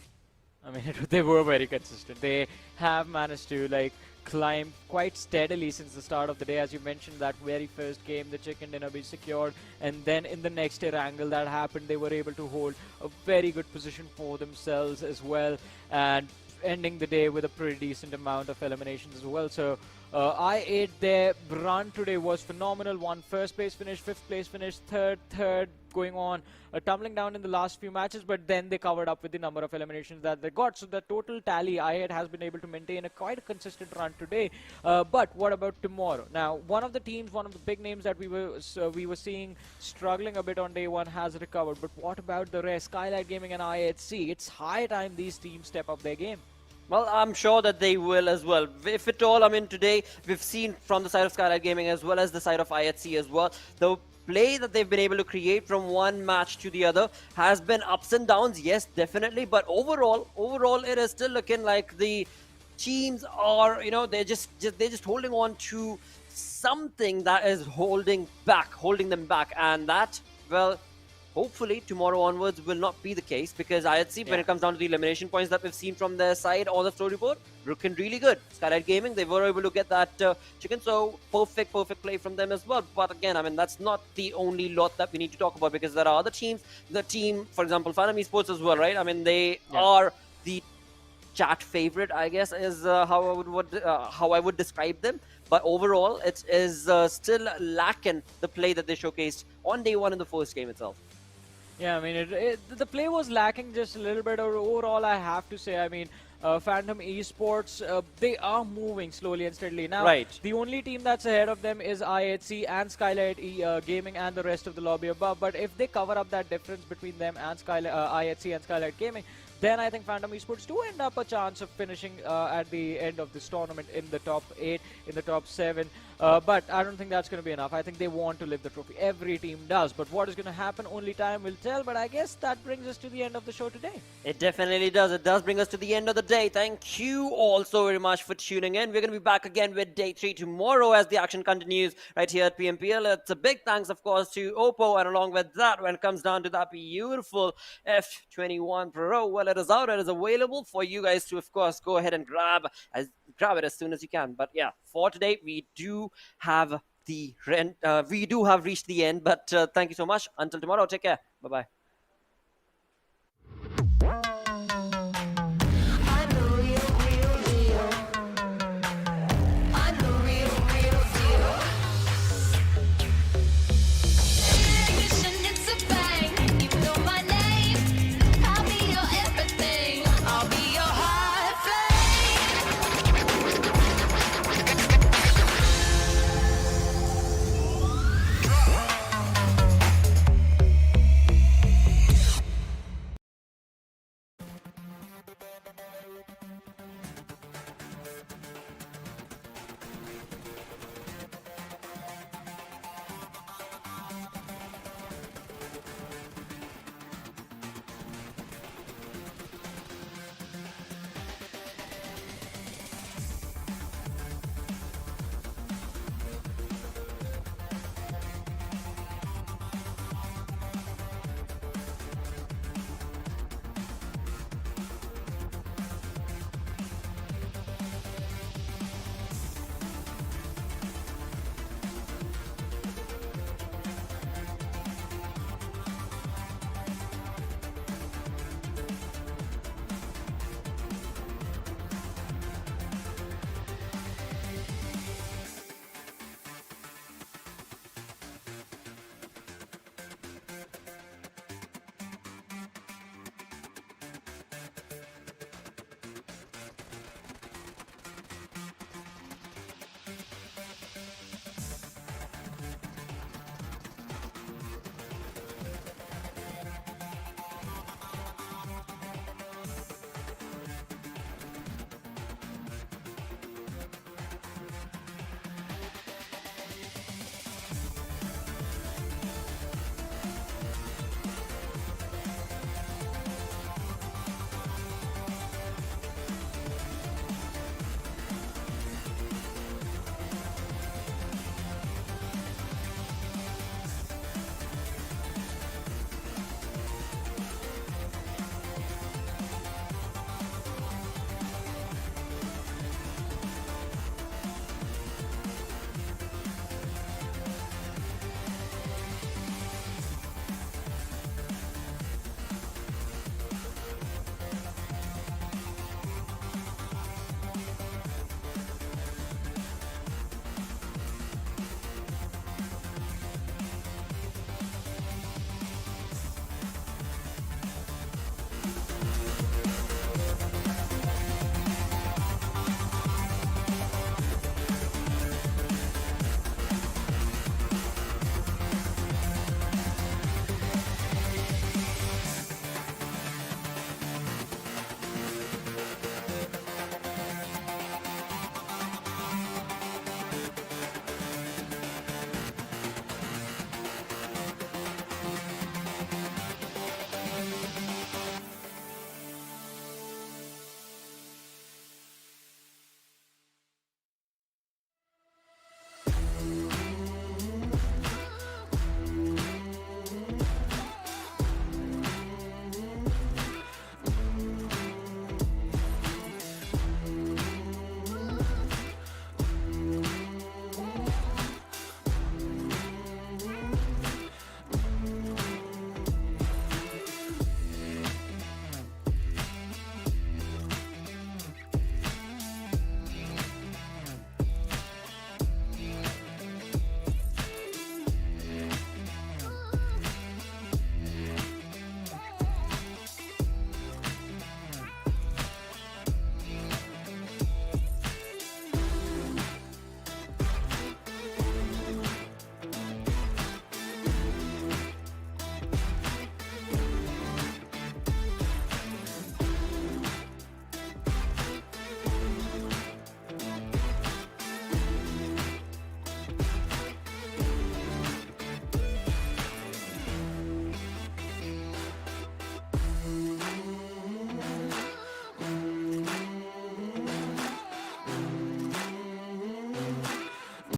I mean, they were very consistent. They have managed to climb quite steadily since the start of the day. As you mentioned, that very first game, the chicken dinner be secured, and then in the next Erangel that happened, they were able to hold a very good position for themselves as well, and ending the day with a pretty decent amount of eliminations as well. So I8, their run today was phenomenal. One first place finish, 5th place finish, third going on, tumbling down in the last few matches, but then they covered up with the number of eliminations that they got. So the total tally, I8 has been able to maintain quite a consistent run today. But what about tomorrow? Now, one of the teams, one of the big names that we were seeing struggling a bit on day one has recovered. But what about the rest? Skylightz Gaming and I8C. It's high time these teams step up their game. Well, I'm sure that they will as well. If at all, I mean, today we've seen from the side of Skylightz Gaming as well as the side of I8C as well, the play that they've been able to create from one match to the other has been ups and downs, yes, definitely. But overall, it is still looking like the teams are, they're just holding on to something that is holding them back, and that, well, hopefully tomorrow onwards will not be the case, because I8C, when it comes down to the elimination points that we've seen from their side on the storyboard, looking really good. Skylightz Gaming, they were able to get that chicken, so perfect play from them as well. But again, I mean, that's not the only lot that we need to talk about, because there are other teams. The team, for example, Phantom Esports as well, right? I mean, they are the chat favorite, I guess, is how I would describe them. But overall, it is still lacking the play that they showcased on day one in the first game itself. Yeah, I mean, the play was lacking just a little bit. Overall, I have to say, I mean, Phantom Esports, they are moving slowly and steadily. Now, the only team that's ahead of them is I8C and Skylightz Gaming and the rest of the lobby above. But if they cover up that difference between them and I8C and Skylightz Gaming, then I think Phantom Esports do end up a chance of finishing at the end of this tournament in the top 8, in the top 7. But I don't think that's going to be enough. I think they want to lift the trophy. Every team does. But what is going to happen, only time will tell. But I guess that brings us to the end of the show today. It definitely does. It does bring us to the end of the day. Thank you all so very much for tuning in. We're going to be back again with day 3 tomorrow as the action continues right here at PMPL. It's a big thanks, of course, to Oppo. And along with that, when it comes down to that beautiful F21 Pro, well, it is out. It is available for you guys to, of course, go ahead and grab it as soon as you can. But yeah, for today, we do have reached the end. But thank you so much. Until tomorrow, take care. Bye-bye.